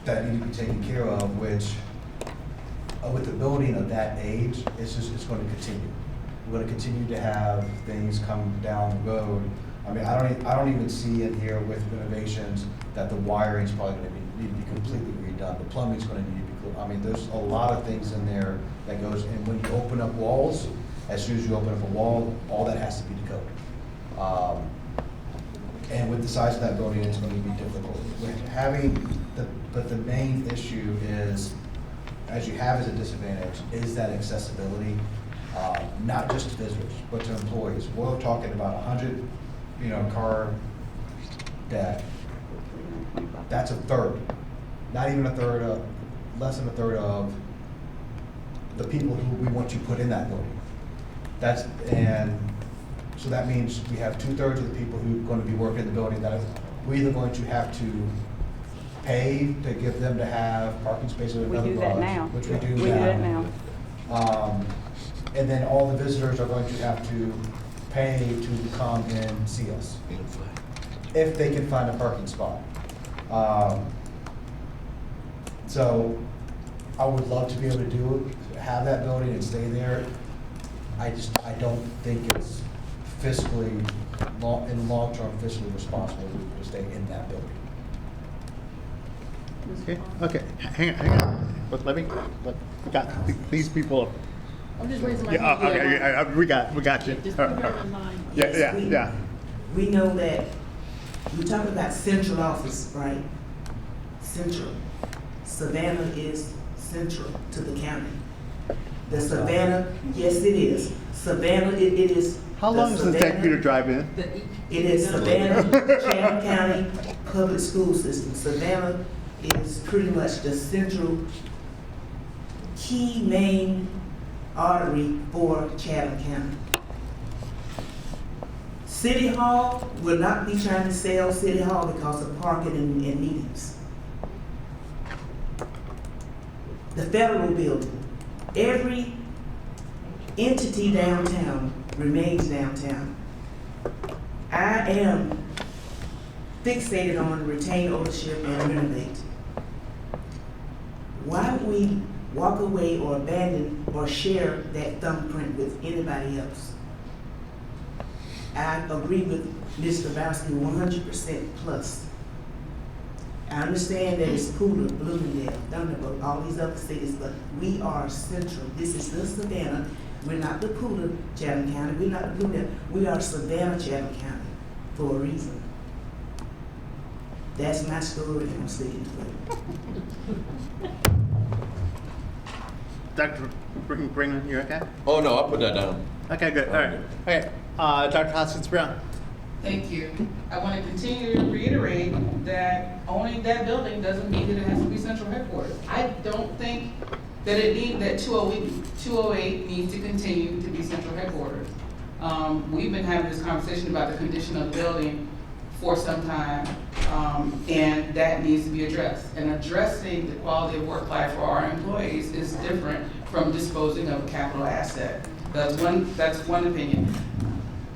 that need to be taken care of, which with the building of that age, it's going to continue. We're going to continue to have things come down the road. I mean, I don't even see in here with renovations that the wiring's probably going to need to be completely redone. The plumbing's going to need to be. I mean, there's a lot of things in there that goes. And when you open up walls, as soon as you open up a wall, all that has to be decoded. And with the size of that building, it's going to be difficult. But the main issue is, as you have as a disadvantage, is that accessibility, not just to visitors, but to employees. We're talking about 100, car deck. That's a third, not even a third of, less than a third of the people who we want to put in that building. So that means we have 2/3 of the people who are going to be working in the building that we're either going to have to pay to give them to have parking spaces in another garage. We do that now. Which we do now. We do that now. And then all the visitors are going to have to pay to come and see us, if they can find a parking spot. So I would love to be able to have that building and stay there. I don't think it's in the long term, fiscally responsible to stay in that building. Okay. Hang on. But we got these people. I'm just raising my Yeah, hand. okay, we got you. Just put her in mind. Yeah. We know that, we're talking about central office, right? Central. Savannah is central to the county. The Savannah, yes it is. Savannah, it is. How long does it take you to drive in? It is Savannah, Chatham County Public School System. Savannah is pretty much the central key main artery for Chatham County. City Hall will not be trying to sell City Hall because of parking and meetings. The federal building, every entity downtown remains downtown. I am fixated on retain ownership and renovate. Why don't we walk away or abandon or share that thumbprint with anybody else? I agree with Mr. Bowski 100% plus. I understand that it's Pooler, Bloomingdale, Thunderbolt, all these other cities, but we are central. This is the Savannah. We're not the Pooler, Chatham County. We're not the Bloomingdale. We are Savannah, Chatham County for a reason. That's my story, and I'm sticking to it. Dr. Brinkman, you okay? Oh, no, I'll put that down. Okay, good. All right. Okay. Dr. Hoskins Brown. Thank you. I want to continue to reiterate that owning that building doesn't mean that it has to be central headquarters. I don't think that that 208 needs to continue to be central headquarters. We've been having this conversation about the condition of the building for some time, and that needs to be addressed. And addressing the quality of work life for our employees is different from disposing of a capital asset. That's one opinion.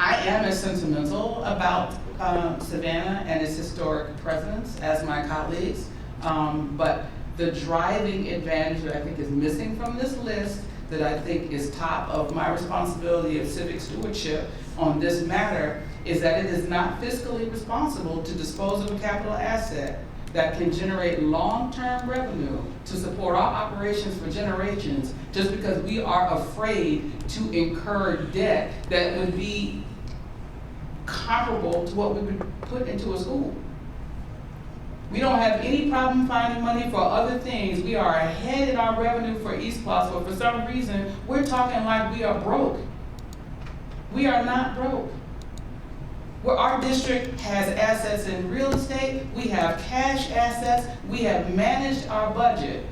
I am as sentimental about Savannah and its historic presence as my colleagues, but the driving advantage that I think is missing from this list, that I think is top of my responsibility of civic stewardship on this matter, is that it is not fiscally responsible to dispose of a capital asset that can generate long-term revenue to support our operations for generations, just because we are afraid to incur debt that would be comparable to what we would put into a school. We don't have any problem finding money for other things. We are ahead in our revenue for East Plus, but for some reason, we're talking like we are broke. We are not broke. Where our district has assets in real estate, we have cash assets, we have managed our budget,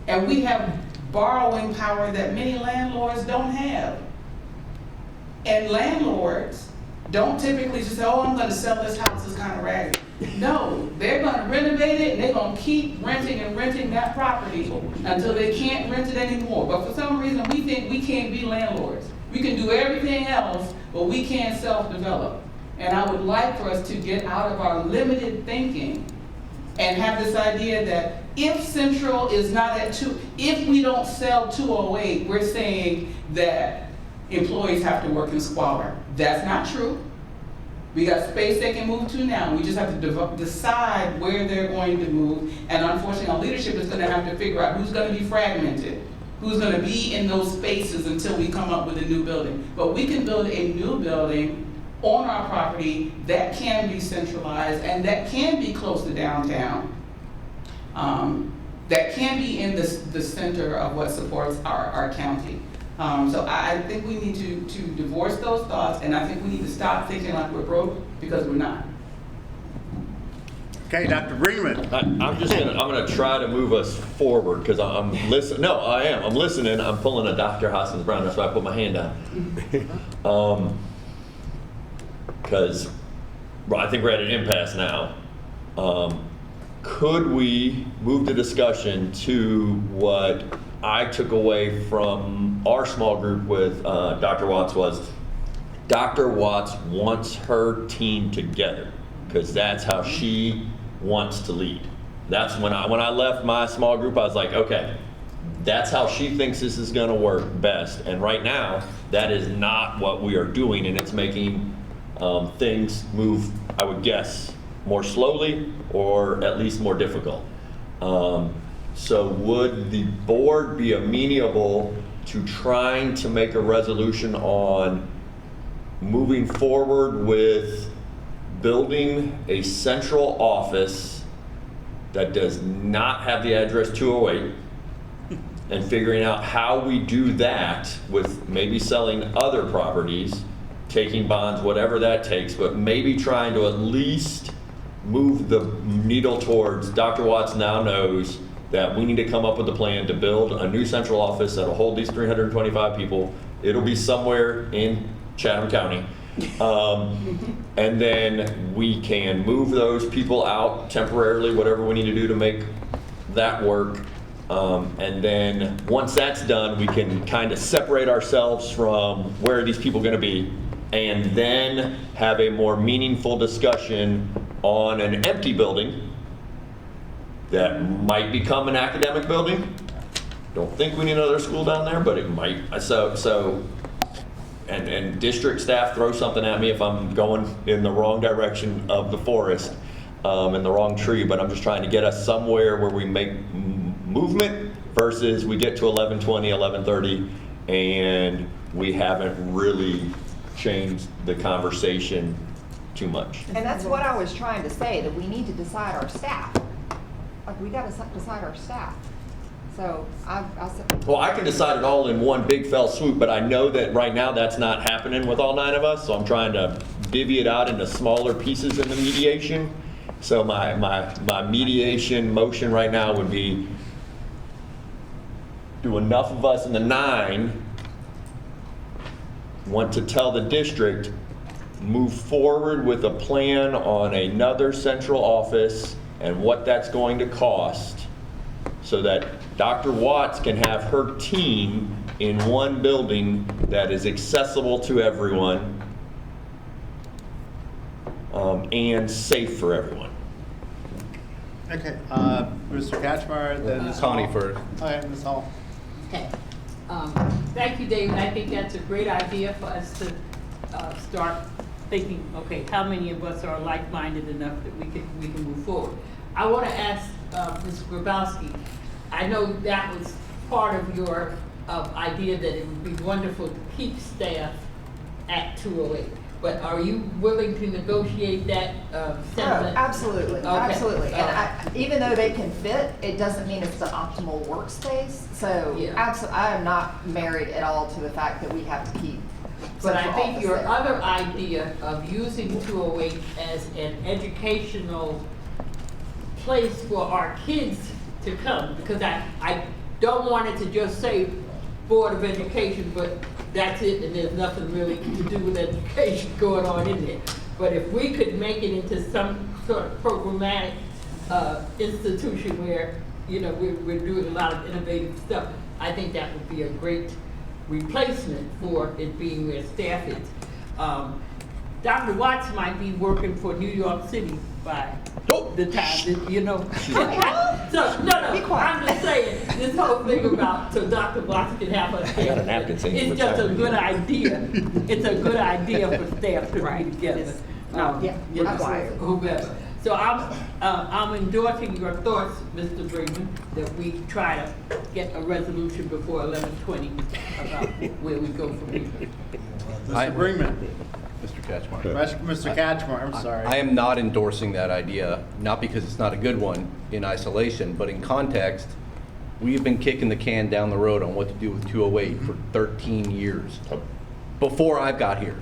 and we have borrowing power that many landlords don't have. And landlords don't typically just say, oh, I'm gonna sell this house, it's kind of raggedy. No, they're gonna renovate it and they're gonna keep renting and renting that property until they can't rent it anymore. But for some reason, we think we can't be landlords. We can do everything else, but we can't self-develop. And I would like for us to get out of our limited thinking and have this idea that if Central is not at if we don't sell 208, we're saying that employees have to work in squalor. That's not true. We got space they can move to now. We just have to decide where they're going to move. And unfortunately, our leadership is going to have to figure out who's going to be fragmented, who's going to be in those spaces until we come up with a new building. But we can build a new building on our property that can be centralized and that can be close to downtown, that can be in the center of what supports our county. So I think we need to divorce those thoughts, and I think we need to stop thinking like we're broke, because we're not. Okay, Dr. Brinkman. I'm gonna try to move us forward, because I'm listening. No, I am. I'm listening. I'm pulling a Dr. Hoskins Brown. That's why I put my hand down. Because I think we're at an impasse now. Could we move the discussion to what I took away from our small group with Dr. Watts was, Dr. Watts wants her team together, because that's how she wants to lead. That's when I left my small group, I was like, okay, that's how she thinks this is gonna work best. And right now, that is not what we are doing, and it's making things move, I would guess, more slowly or at least more difficult. So would the board be amenable to trying to make a resolution on moving forward with building a central office that does not have the address 208, and figuring out how we do that with maybe selling other properties, taking bonds, whatever that takes, but maybe trying to at least move the needle towards Dr. Watts now knows that we need to come up with a plan to build a new central office that'll hold these 325 people. It'll be somewhere in Chatham County. And then we can move those people out temporarily, whatever we need to do to make that work. And then once that's done, we can kind of separate ourselves from where are these people gonna be, and then have a more meaningful discussion on an empty building that might become an academic building. Don't think we need another school down there, but it might. And district staff throw something at me if I'm going in the wrong direction of the forest, in the wrong tree, but I'm just trying to get us somewhere where we make movement versus we get to 11:20, 11:30, and we haven't really changed the conversation too much. And that's what I was trying to say, that we need to decide our staff. Like, we gotta decide our staff. So I said. Well, I can decide it all in one big fell swoop, but I know that right now that's not happening with all 9 of us, so I'm trying to divvy it out into smaller pieces in the mediation. So my mediation motion right now would be, do enough of us in the 9 want to tell the district, move forward with a plan on another central office and what that's going to cost, so that Dr. Watts can have her team in one building that is accessible to everyone, and safe for everyone. Okay, Mr. Kachmar, then Ms. Connie Hall. first. Okay, Ms. Hall. Okay. Thank you, David. I think that's a great idea for us to start thinking, okay, how many of us are like-minded enough that we can move forward. I want to ask Ms. Grabowski, I know that was part of your idea that it would be wonderful to keep staff at 208. But are you willing to negotiate that sentiment? Oh, absolutely, Okay. absolutely. And even though they can fit, it doesn't mean it's the optimal workspace. So Yeah. I am not married at all to the fact that we have to keep. But I central think office your there. other idea of using 208 as an educational place for our kids to come, because I don't want it to just say Board of Education, but that's it, and there's nothing really to do with education going on in there. But if we could make it into some sort of programmatic institution where, you know, we're doing a lot of innovative stuff, I think that would be a great replacement for it being where staff is. Dr. Watts might be working for New York City by the time, that, you know. So, no, I'm just saying, this whole thing about, so Dr. Watts can have us I got a napkin saying it's just a good idea. It's a good idea for staff to be together. You know, whoever. So I'm endorsing your thoughts, Mr. Freeman, that we try to get a resolution before 11:20 about where we go from here. Mr. Freeman. Mr. Kachmar. Mr. Kachmar, I'm sorry. I am not endorsing that idea, not because it's not a good one in isolation, but in context, we've been kicking the can down the road on what to do with 208 for 13 years, before I got here.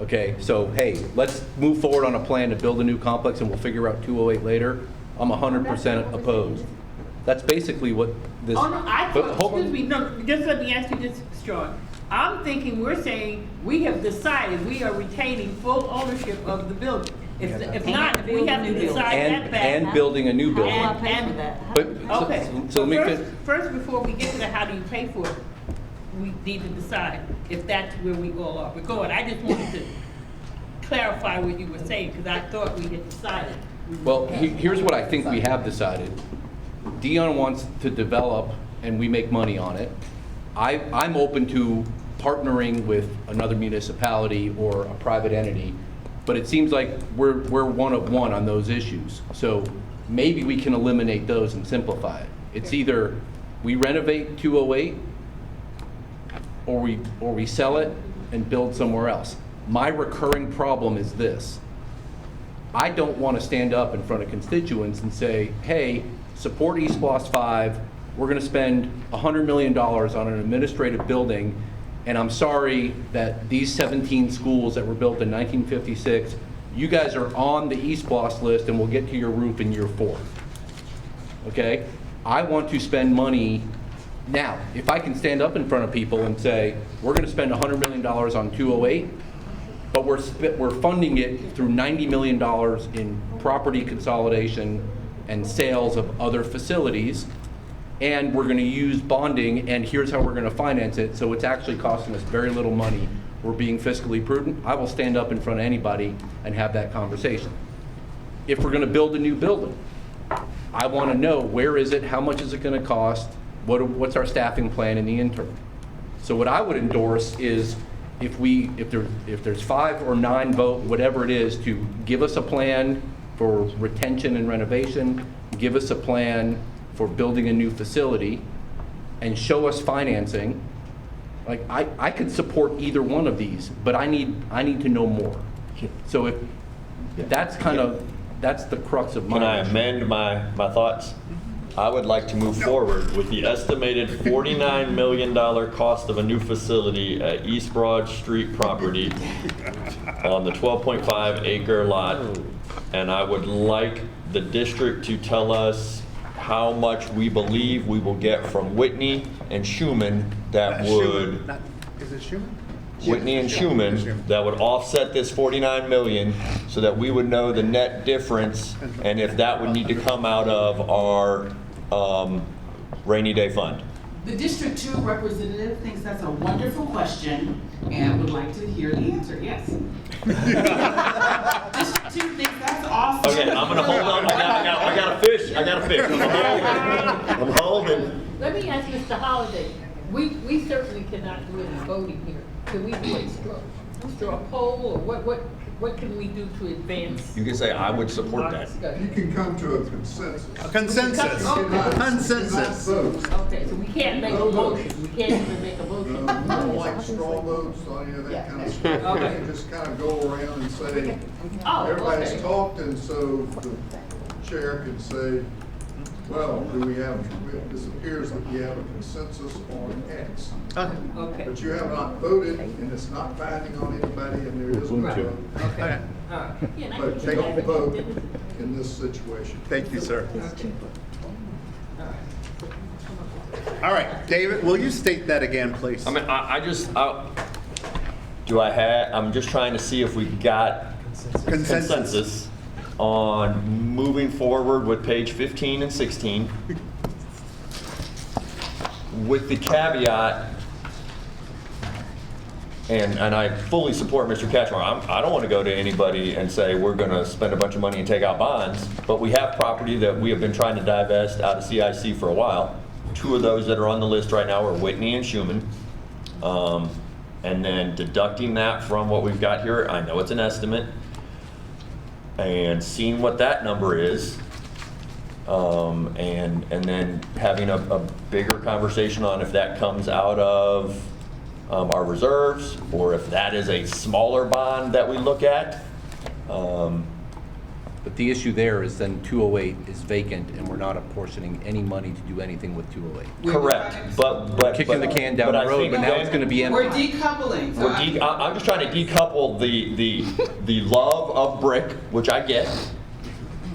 Okay, so hey, let's move forward on a plan to build a new complex and we'll figure out 208 later. I'm 100% opposed. That's basically what this. Oh, no, I but thought, hold on. excuse me, no, just let me ask you this, Sean. I'm thinking we're saying we have decided we are retaining full ownership of the building. If not, if we have to decide that back. And building a new building. But, Okay, so let me first, before we get to the how do you pay for it, we need to decide if that's where we all are. We're going. I just wanted to clarify what you were saying, because I thought we had decided. Well, here's what I think we have decided. Dion wants to develop and we make money on it. I'm open to partnering with another municipality or a private entity, but it seems like we're one of one on those issues. So maybe we can eliminate those and simplify it. It's either we renovate 208 or we sell it and build somewhere else. My recurring problem is this. I don't want to stand up in front of constituents and say, hey, support East Lost 5. We're going to spend $100 million on an administrative building, and I'm sorry that these 17 schools that were built in 1956, you guys are on the East Bloss list and we'll get to your roof in year 4. Okay? I want to spend money now. If I can stand up in front of people and say, we're going to spend $100 million on 208, but we're funding it through $90 million in property consolidation and sales of other facilities, and we're going to use bonding, and here's how we're going to finance it, so it's actually costing us very little money. We're being fiscally prudent. I will stand up in front of anybody and have that conversation. if we're gonna build a new building, I wanna know, where is it, how much is it gonna cost, what's our staffing plan in the interim? So what I would endorse is, if there's 5 or 9 vote, whatever it is, to give us a plan for retention and renovation, give us a plan for building a new facility, and show us financing. Like, I could support either one of these, but I need to know more. So if, that's the crux of my. Can I amend my thoughts? I would like to move forward with the estimated $49 million cost of a new facility at East Broad Street property on the 12.5 acre lot. And I would like the district to tell us how much we believe we will get from Whitney and Schuman that would. Is it Schuman? Whitney and Schuman that would offset this 49 million so that we would know the net difference and if that would need to come out of our rainy day fund. The District 2 representative thinks that's a wonderful question and would like to hear the answer, yes. District 2 thinks that's awesome. Okay, I'm gonna hold on. I got a fish. I'm holding. Let me ask Mr. Holliday, we certainly cannot do any voting here. Can we do a straw poll, or what can we do to advance? You can say I would support that. You can come to a consensus. A consensus. Consensus. Okay, so we can't make a motion, we can't even make a motion. I don't like straw votes on any of that kind of stuff. You Okay. can just kind of go around and say, Oh, everybody's okay. talked, and so the chair can say, well, this appears that we have a consensus on X. Okay. But you have not voted, and it's not binding on anybody, and there is no vote. Okay. All right. Yeah, and I But can don't do that. vote in this situation. Thank you, sir. All right, David, will you state that again, please? I mean, I'm just trying to see if we got consensus on moving forward with page 15 and 16 with the caveat, and I fully support Mr. Cashmore. I don't want to go to anybody and say we're going to spend a bunch of money and take out bonds, but we have property that we have been trying to divest out of CIC for a while. 2 of those that are on the list right now are Whitney and Schuman. And then deducting that from what we've got here, I know it's an estimate, and seeing what that number is, and then having a bigger conversation on if that comes out of our reserves, or if that is a smaller bond that we look at. But the issue there is then 208 is vacant, and we're not apportioning any money to do anything with 208. Correct, but Kicking the can down the I road, think but now then- it's gonna be empty. We're decoupling. So I'm just trying to decouple the love of brick, which I get.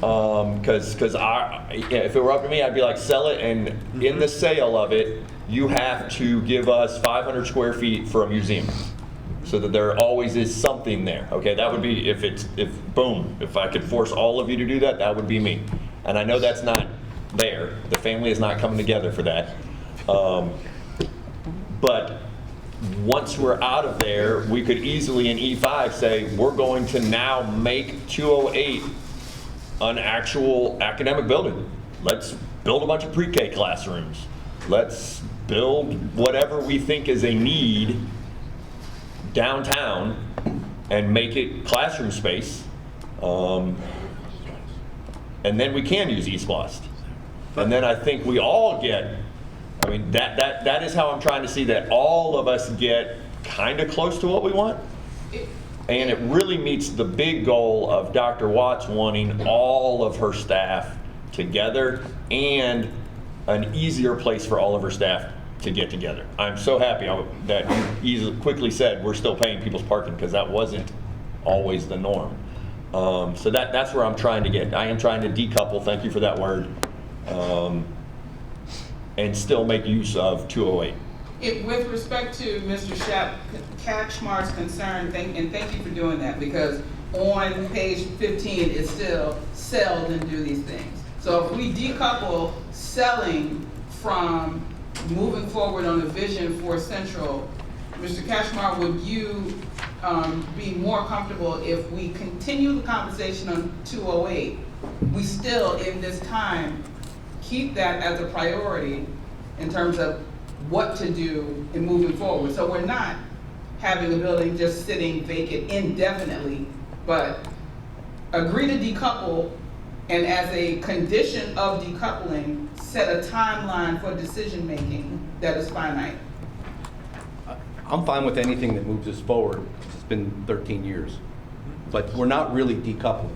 Because if it were up to me, I'd be like, sell it, and in the sale of it, you have to give us 500 square feet for a museum, so that there always is something there. Okay, that would be if I could force all of you to do that, that would be me. And I know that's not there. The family is not coming together for that. But once we're out of there, we could easily in E5 say, we're going to now make 208 an actual academic building. Let's build a bunch of pre-K classrooms. Let's build whatever we think is a need downtown and make it classroom space. And then we can use East Lost. And then I think we all get, I mean, that is how I'm trying to see that all of us get kind of close to what we want. And it really meets the big goal of Dr. Watts wanting all of her staff together and an easier place for all of her staff to get together. I'm so happy that you quickly said we're still paying people's parking, because that wasn't always the norm. So that's where I'm trying to get. I am trying to decouple, thank you for that word, and still make use of 208. With respect to Mr. Catchmark's concern, thank you for doing that, because on page 15, it's still sell and do these things. So if we decouple selling from moving forward on the vision for Central, Mr. Cashmar, would you be more comfortable if we continue the conversation on 208. We still, in this time, keep that as a priority in terms of what to do in moving forward. So we're not having the building just sitting vacant indefinitely, but agree to decouple, and as a condition of decoupling, set a timeline for decision-making that is finite. I'm fine with anything that moves us forward. It's been 13 years. But we're not really decoupling.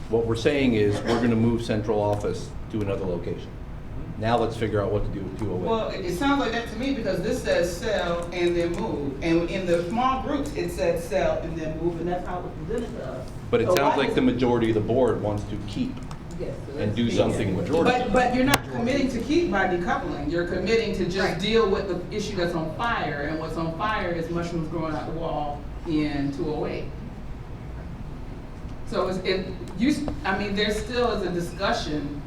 What we're saying is we're going to move central office to another location. Now let's figure out what to do with 208. Well, it sounds like that to me because this says sell and then move. And in the small groups, it said sell and then move, and that's how it was presented to us. But it So sounds why like the majority of the board wants to keep Yes, so and do that's- something with it. But you're not committing to keep by decoupling. You're committing to just deal with the issue that's on fire, and what's on fire is mushrooms growing out the wall in 208. So I mean, there still is a discussion.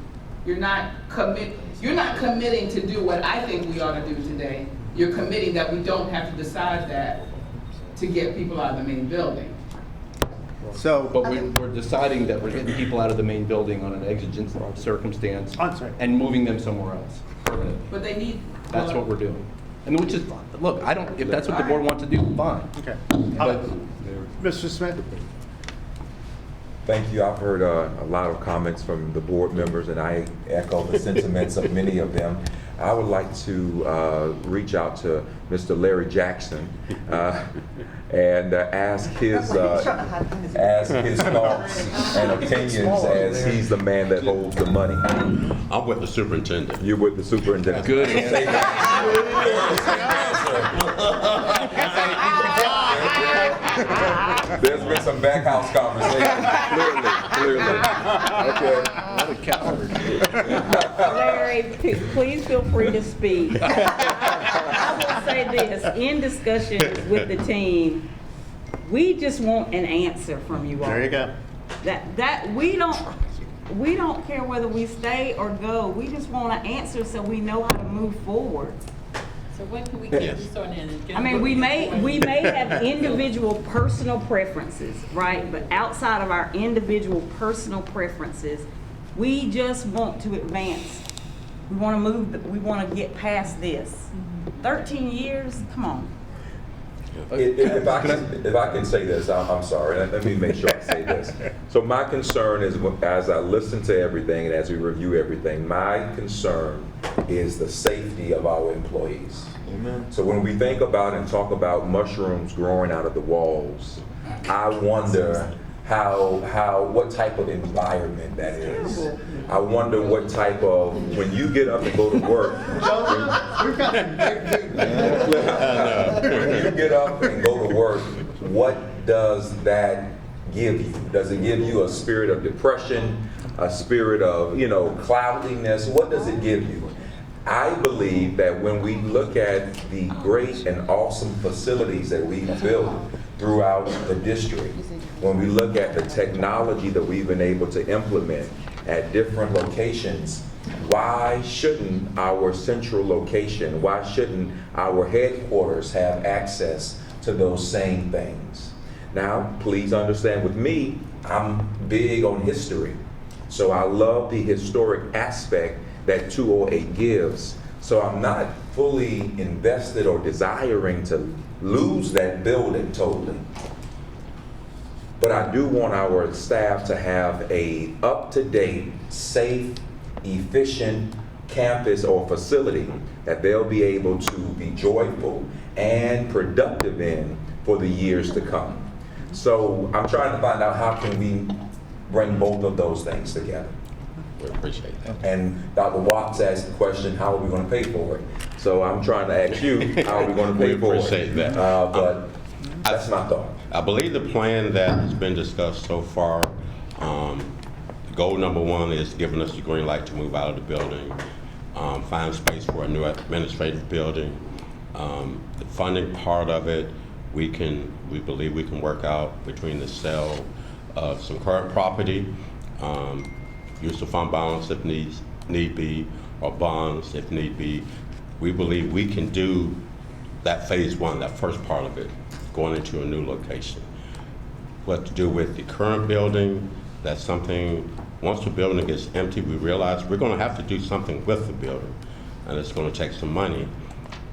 You're not committing to do what I think we ought to do today. You're committing that we don't have to decide that to get people out of the main building. So, But we're deciding that we're getting people out of the main building on an exigent circumstance and moving them somewhere else permanently. But they need. That's what we're doing. And which is, look, if that's what the board wants to do, fine. okay. But Mr. Smith? Thank you. I've heard a lot of comments from the board members, and I echo the sentiments of many of them. I would like to reach out to Mr. Larry Jackson and ask his thoughts and opinions, as he's the man that holds the money. I'm with the superintendent. You're with the superintendent. Good. There's been some back house conversation, clearly. Okay. What a coward. Larry, please feel free to speak. I will say this, in discussions with the team, we just want an answer from you all. There you go. That we don't care whether we stay or go. We just want an answer so we know how to move forward. So when can we get this on in? I mean, we may have individual personal preferences, right? But outside of our individual personal preferences, we just want to advance. We want to move, we want to get past this. 13 years, come on. If I can say this, I'm sorry, let me make sure I say this. So my concern is, as I listen to everything and as we review everything, my concern is the safety of our employees. Amen. So when we think about and talk about mushrooms growing out of the walls, I wonder what type of environment that is. I wonder what type of, when you get up and go to work, We've got some big when you get up and go to work, what does that give you? Does it give you a spirit of depression, a spirit of, cloudiness? What does it give you? I believe that when we look at the great and awesome facilities that we've built throughout the district, when we look at the technology that we've been able to implement at different locations, why shouldn't our central location, why shouldn't our headquarters have access to those same things? Now, please understand with me, I'm big on history. So I love the historic aspect that 208 gives. So I'm not fully invested or desiring to lose that building totally. But I do want our staff to have a up-to-date, safe, efficient campus or facility that they'll be able to be joyful and productive in for the years to come. So I'm trying to find out how can we bring both of those things together. We appreciate that. And Dr. Watts asked the question, how are we going to pay for it? So I'm trying to ask you, how are we going to pay for it? We appreciate that. But that's my thought. I believe the plan that has been discussed so far, goal number one is giving us the green light to move out of the building, find space for a new administrative building. The funding part of it, we believe we can work out between the sale of some current property, use of fund balance if need be, or bonds if need be. We believe we can do that phase one, that first part of it. going into a new location. What to do with the current building, that's something, once the building gets empty, we realize we're gonna have to do something with the building, and it's gonna take some money.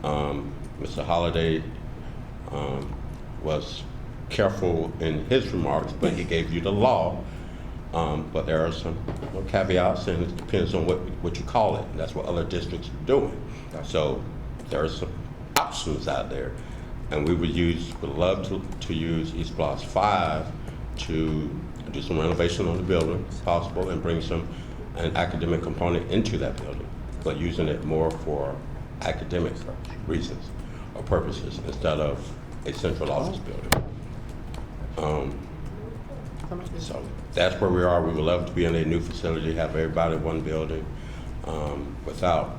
Mr. Holliday was careful in his remarks, but he gave you the law. But there are some caveats, and it depends on what you call it. That's what other districts are doing. So there are some options out there, and we would love to use East Blocks 5 to do some renovation on the building, if possible, and bring an academic component into that building, but using it more for academic reasons or purposes instead of a central office building. So that's where we are. We would love to be in a new facility, have everybody in one building, without,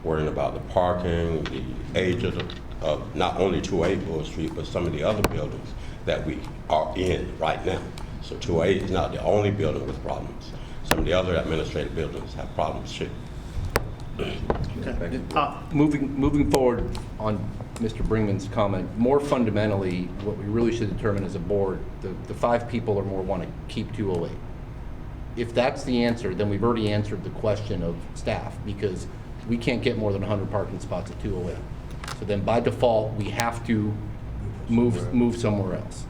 worrying about the parking, the age of not only 208 Bull Street, but some of the other buildings that we are in right now. So 208 is not the only building with problems. Some of the other administrative buildings have problems too. Moving forward on Mr. Brinkman's comment, more fundamentally, what we really should determine as a board, the 5 people or more want to keep 208. If that's the answer, then we've already answered the question of staff, because we can't get more than 100 parking spots at 208. So then by default, we have to move somewhere else.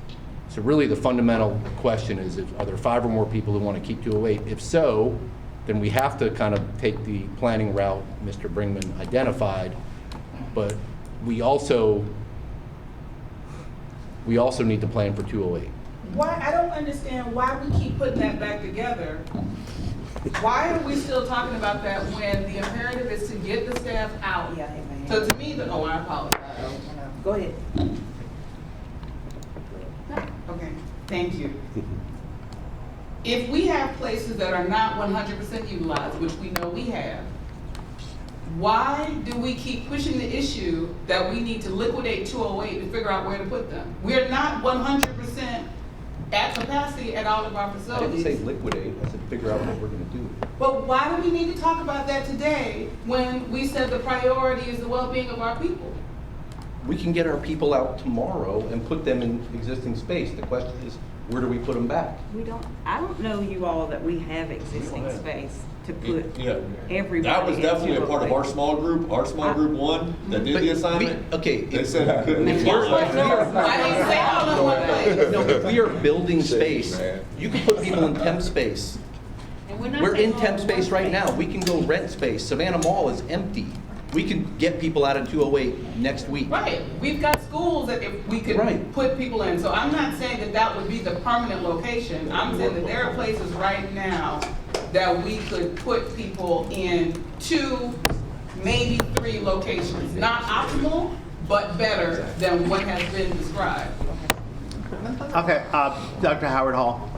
So really the fundamental question is, are there 5 or more people who want to keep 208? If so, then we have to kind of take the planning route Mr. Brinkman identified, but we also need to plan for 208. Why, I don't understand why we keep putting that back together. Why are we still talking about that when the imperative is to get the staff out? So to me, I apologize. Go ahead. Okay, thank you. If we have places that are not 100% utilized, which we know we have, why do we keep pushing the issue that we need to liquidate 208 to figure out where to put them? We're not 100% at capacity at all of our I facilities. didn't say liquidate, I said figure out what we're going to do. But why do we need to talk about that today when we said the priority is the well-being of our people? We can get our people out tomorrow and put them in existing space. The question is, where do we put them back? I don't know, you all, that we have existing space to put Yeah. everybody. That was definitely a part of our into small group, group 1 that did the assignment. They said we couldn't. I didn't say all in one place. No, if we are building space, you can put people in temp space. We're in temp space right now. We can go rent space. Savannah Mall is empty. We can get people out of 208 next week. Right, we've got schools that if we could put people in, so I'm not saying that that would be the permanent location. I'm saying that there are places right now that we could put people in 2, maybe 3 locations. Not optimal, but better than what has been described. Okay, Dr. Howard Hall.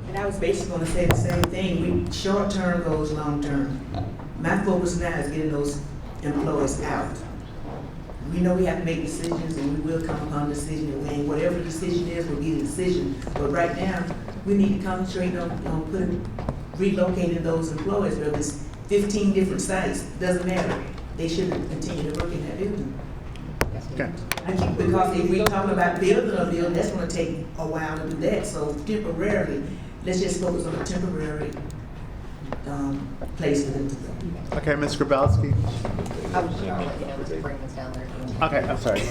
And I was basically gonna say the same thing. Short term goes long term. My focus now is getting those employees out. We know we have to make decisions, and we will come upon a decision, and whatever the decision is will be the decision. But right now, we need to concentrate on relocating those employees. Whether it's 15 different sites, doesn't matter. They shouldn't continue to work in that building. Okay. Because if we're talking about building a building, that's gonna take a while to do that. So temporarily, let's just focus on a temporary place for them to go. Okay, Ms. Grabowski. I was just gonna let you know Mr. Brinkman's down there. Okay, I'm sorry.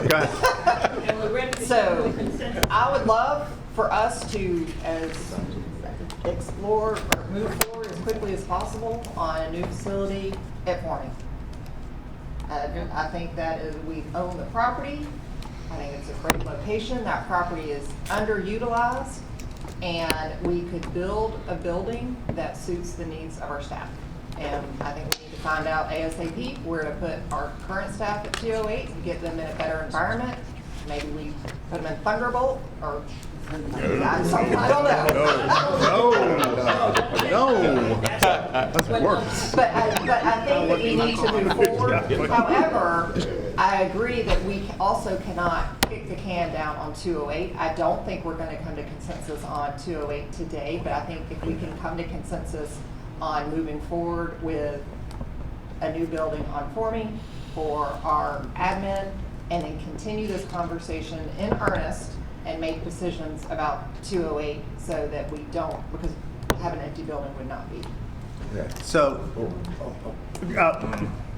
Go ahead. So, I would love for us to explore or move forward as quickly as possible on a new facility at Forming. I think that we own the property. I think it's a great location. That property is underutilized, and we could build a building that suits the needs of our staff. And I think we need to find out ASAP where to put our current staff at 208 and get them in a better environment. Maybe we put them in Thunderbolt or I don't know. No. That's worse. But I think that we need to move forward. However, I agree that we also cannot kick the can down on 208. I don't think we're going to come to consensus on 208 today, but I think if we can come to consensus on moving forward with a new building on Forming for our admin and then continue this conversation in earnest and make decisions about 208 so that we don't, because having an empty building would not be. So,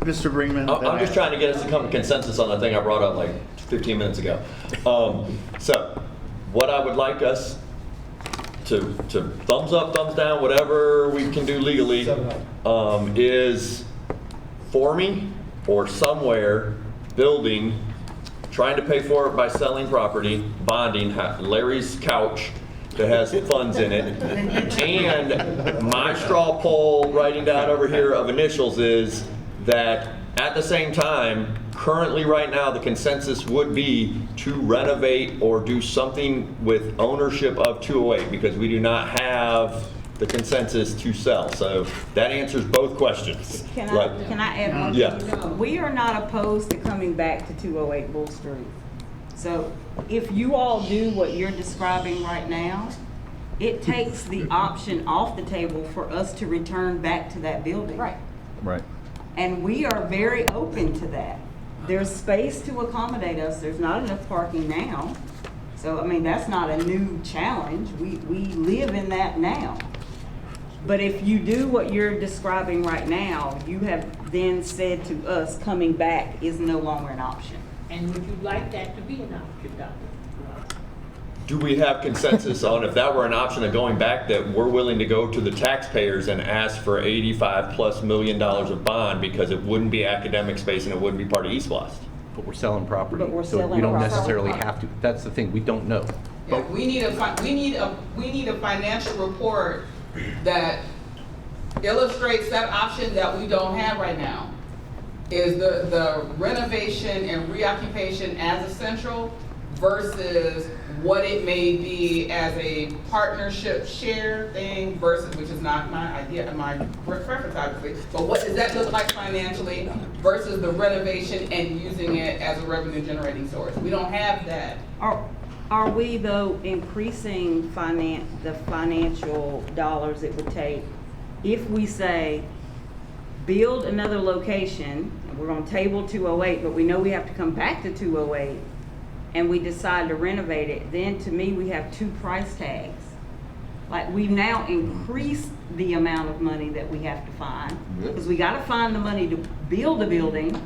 Mr. Brinkman. I'm just trying to get us to come to consensus on the thing I brought up like 15 minutes ago. So, what I would like us to thumbs up, thumbs down, whatever we can do legally, is for me or somewhere building, trying to pay for it by selling property, bonding, Larry's couch that has funds in it, and my straw poll writing down over here of initials is that at the same time, currently right now, the consensus would be to renovate or do something with ownership of 208 because we do not have the consensus to sell. So that answers both questions. Can I add one thing? Yeah. We are not opposed to coming back to 208 Bull Street. So if you all do what you're describing right now, it takes the option off the table for us to return back to that building. Right. Right. And we are very open to that. There's space to accommodate us. There's not enough parking now. So, I mean, that's not a new challenge. We live in that now. But if you do what you're describing right now, you have then said to us coming back is no longer an option. And would you like that to be an option, Dr.? Do we have consensus on if that were an option of going back that we're willing to go to the taxpayers and ask for $85+ million of bond because it wouldn't be academic space and it wouldn't be part of East Blast? But we're selling property. But we're So selling we don't property. necessarily have to, that's the thing, we don't know. Yeah, we need a financial report that illustrates that option that we don't have right now. Is the renovation and reoccupation as essential versus what it may be as a partnership share thing versus, which is not my idea, my preference obviously, but what does that look like financially versus the renovation and using it as a revenue generating source? We don't have that. Are we though increasing the financial dollars it would take if we say, build another location, and we're gonna table 208, but we know we have to come back to 208, and we decide to renovate it, then to me, we have two price tags. Like, we've now increased the amount of money that we have to find, because we gotta find the money to build a building,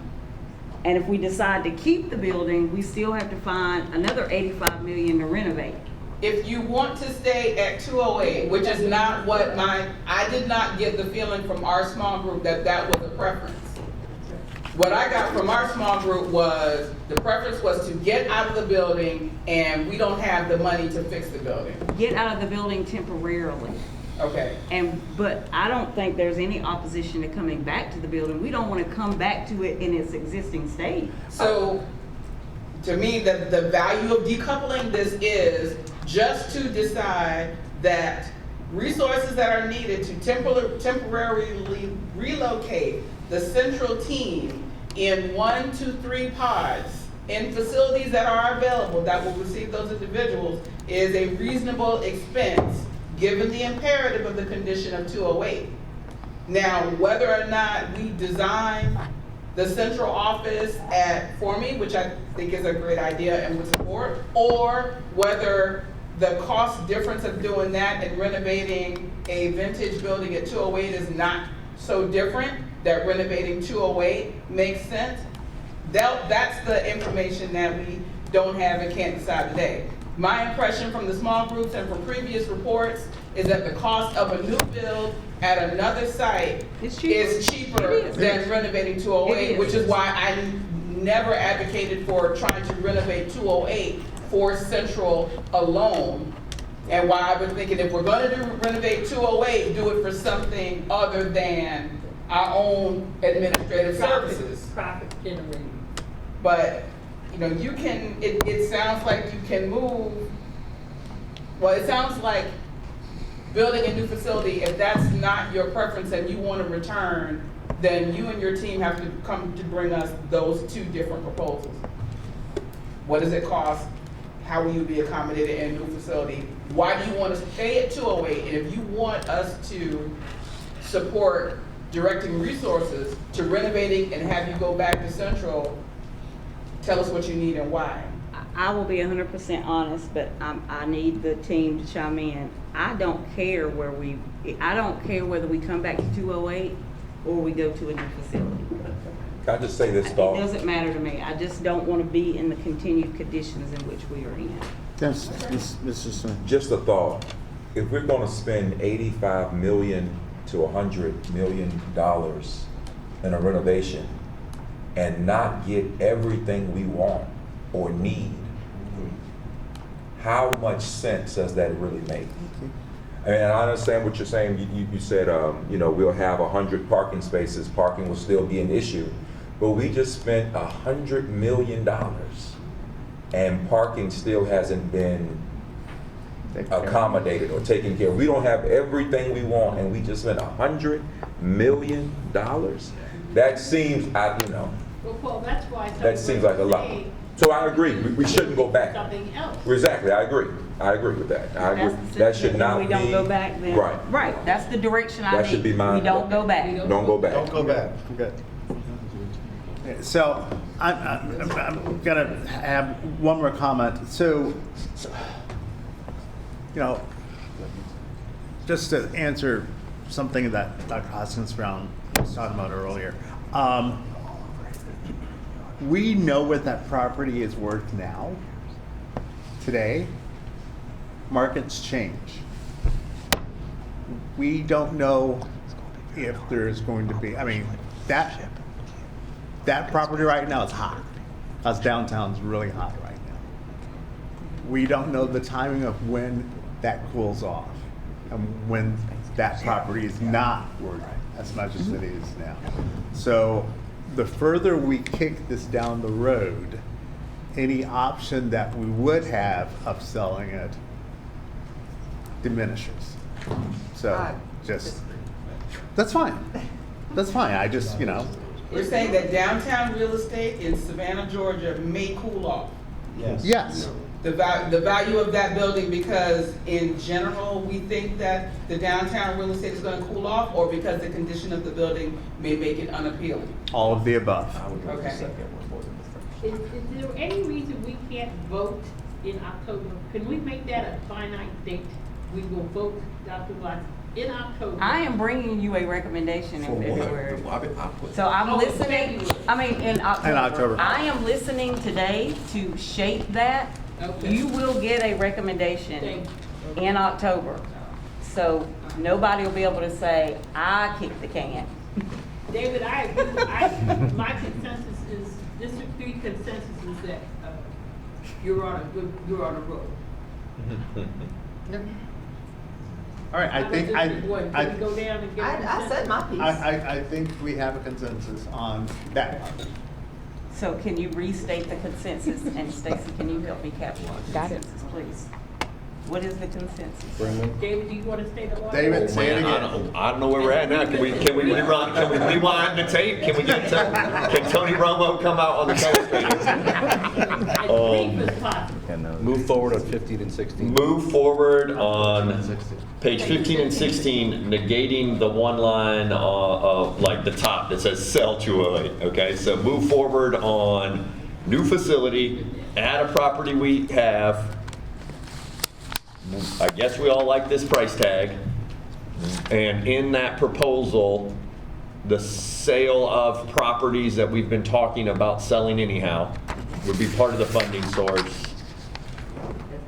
and if we decide to keep the building, we still have to find another 85 million to renovate. If you want to stay at 208, which is not what I did not get the feeling from our small group that that was a preference. What I got from our small group was, the preference was to get out of the building and we don't have the money to fix the building. Get out of the building temporarily. Okay. But I don't think there's any opposition to coming back to the building. We don't want to come back to it in its existing state. So, to me, the value of decoupling this is just to decide that resources that are needed to temporarily relocate the central team in 1, 2, 3 pods in facilities that are available that will receive those individuals is a reasonable expense given the imperative of the condition of 208. Now, whether or not we design the central office for me, which I think is a great idea and would support, or whether the cost difference of doing that and renovating a vintage building at 208 is not so different, that renovating 208 makes sense. That's the information that we don't have and can't decide today. My impression from the small groups and from previous reports is that the cost of a new build at another site is cheaper than renovating 208, which is why I never advocated for trying to renovate 208 for Central alone. And why I've been thinking if we're gonna renovate 208, do it for something other than our own administrative services. Profit generating. But, you know, you can, it sounds like you can move, well, it sounds like building a new facility, if that's not your preference and you want to return, then you and your team have to come to bring us those two different proposals. What does it cost? How will you be accommodated in a new facility? Why do you want to stay at 208? And if you want us to support directing resources to renovating and have you go back to Central, Tell us what you need and why. I will be 100% honest, but I need the team to chime in. I don't care whether we come back to 208 or we go to a new facility. Can I just say this, It Dawn? doesn't matter to me. I just don't want to be in the continued conditions in which we are in. Yes, Mr. Smith. Just a thought. If we're gonna spend $85 million to $100 million in a renovation and not get everything we want or need, how much sense does that really make? I mean, I understand what you're saying. You said, we'll have 100 parking spaces. Parking will still be an issue. But we just spent $100 million and parking still hasn't been accommodated or taken care of. We don't have everything we want and we just spent $100 million. That seems, Well, Paul, that's why. that seems like a lot. So I agree, we shouldn't go back. Something else. Exactly, I agree with that. I agree. That should not be. We don't go back then. Right. Right, that's the direction I need. That should be my. We don't go back. Don't go back. Don't go back. Good. So I'm gonna have one more comment. So, just to answer something that Dr. Hoskins Brown was talking about earlier. We know what that property is worth now, today. Markets change. We don't know if there's going to be, that property right now is hot. Us downtown's really hot right now. We don't know the timing of when that cools off and when that property is not worth as much as it is now. So the further we kick this down the road, any option that we would have of selling it diminishes. So that's fine. That's fine. I just, We're saying that downtown real estate in Savannah, Georgia may cool off. Yes. The value of that building, because in general, we think that the downtown real estate is going to cool off, or because the condition of the building may make it unappealing? All of the above. Okay. Is there any reason we can't vote in October? Can we make that a finite date? We will vote, Dr. Watts, in October. I am bringing you a recommendation in February. So I'm Oh, listening, in October. In October. I am listening today to shape that. Okay. You will get a recommendation Thank in October. So nobody will be able to say, I kicked the can. David, I agree. My consensus is, District 3 consensus is that you're on a road. All right, I think, Can we go down and get a I said consensus? my piece. I think we have a consensus on that one. So can you restate the consensus? And Stacy, can you help me capture the Got it. consensus, please? What is the consensus? David, do you want to state the law? David, say it Man, again. I don't know where we're at now. Can we rerun? Can we rewind the tape? Can Tony Romo come out on the tape? As brief as possible. Move forward on 15 and 16. Move forward on page 15 and 16, negating the one line of like the top that says sell 208. Okay, so move forward on new facility, add a property we have. I guess we all like this price tag. And in that proposal, the sale of properties that we've been talking about selling anyhow would be part of the funding source. That's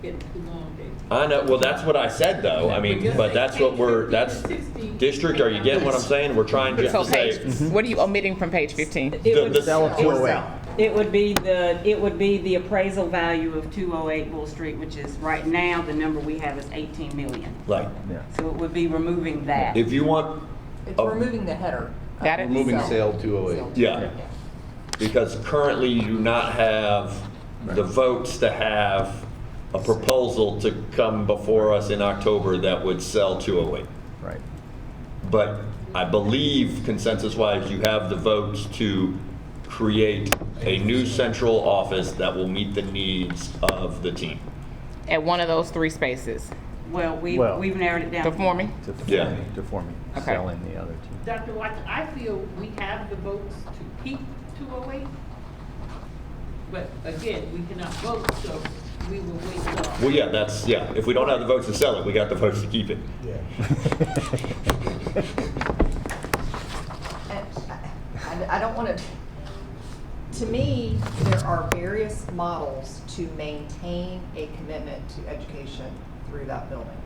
getting too long, David. I know, well, that's what I said though. But that's what district, are you getting what I'm saying? We're trying just So to page, say. what are you omitting from page 15? It would be the appraisal value of 208 Bull Street, which is right now, the number we have is 18 million. Like, So it would be removing that. if you want, It's removing the header. Got it? Moving sale 208. yeah. Because currently you do not have the votes to have a proposal to come before us in October that would sell 208. Right. But I believe consensus-wise, you have the votes to create a new central office that will meet the needs of the team. At one of those 3 spaces. Well, we've narrowed it down. Performing? Yeah. To form Okay. selling the other two. Dr. Watts, I feel we have the votes to keep 208. But again, we cannot vote, so we will wait till. Well, yeah, if we don't have the votes to sell it, we got the votes to keep it. And I don't want to me, there are various models to maintain a commitment to education through that building.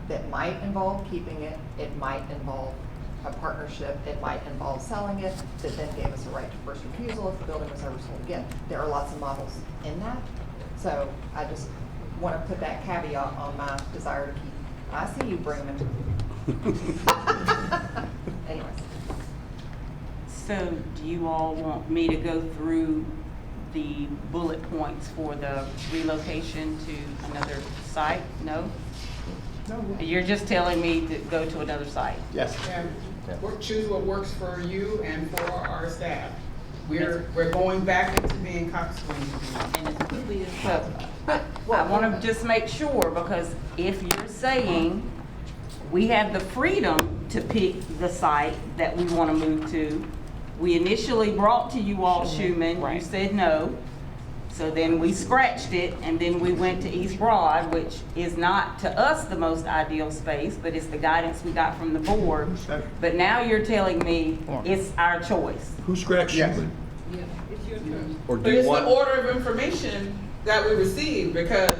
That might involve keeping it, it might involve a partnership, it might involve selling it, that then gave us a right to first refusal if the building was ever sold again. There are lots of models in that. So I just want to put that caveat on my desire to keep. I see you, Bremen. Anyways. So do you all want me to go through the bullet points for the relocation to another site? No? You're just telling me to go to another site? Yes. And choose what works for you and for our staff. We're going back into being coxswain. And as quickly as possible. I want to just make sure, because if you're saying we have the freedom to pick the site that we want to move to, we initially brought to you all Schumann, you said no. So then we scratched it, and then we went to East Broad, which is not to us the most ideal space, but it's the guidance we got from the board. But now you're telling me it's our choice. Who scratched Schumann? Yeah, it's your turn. Or But do you it's the want? order of information that we received, because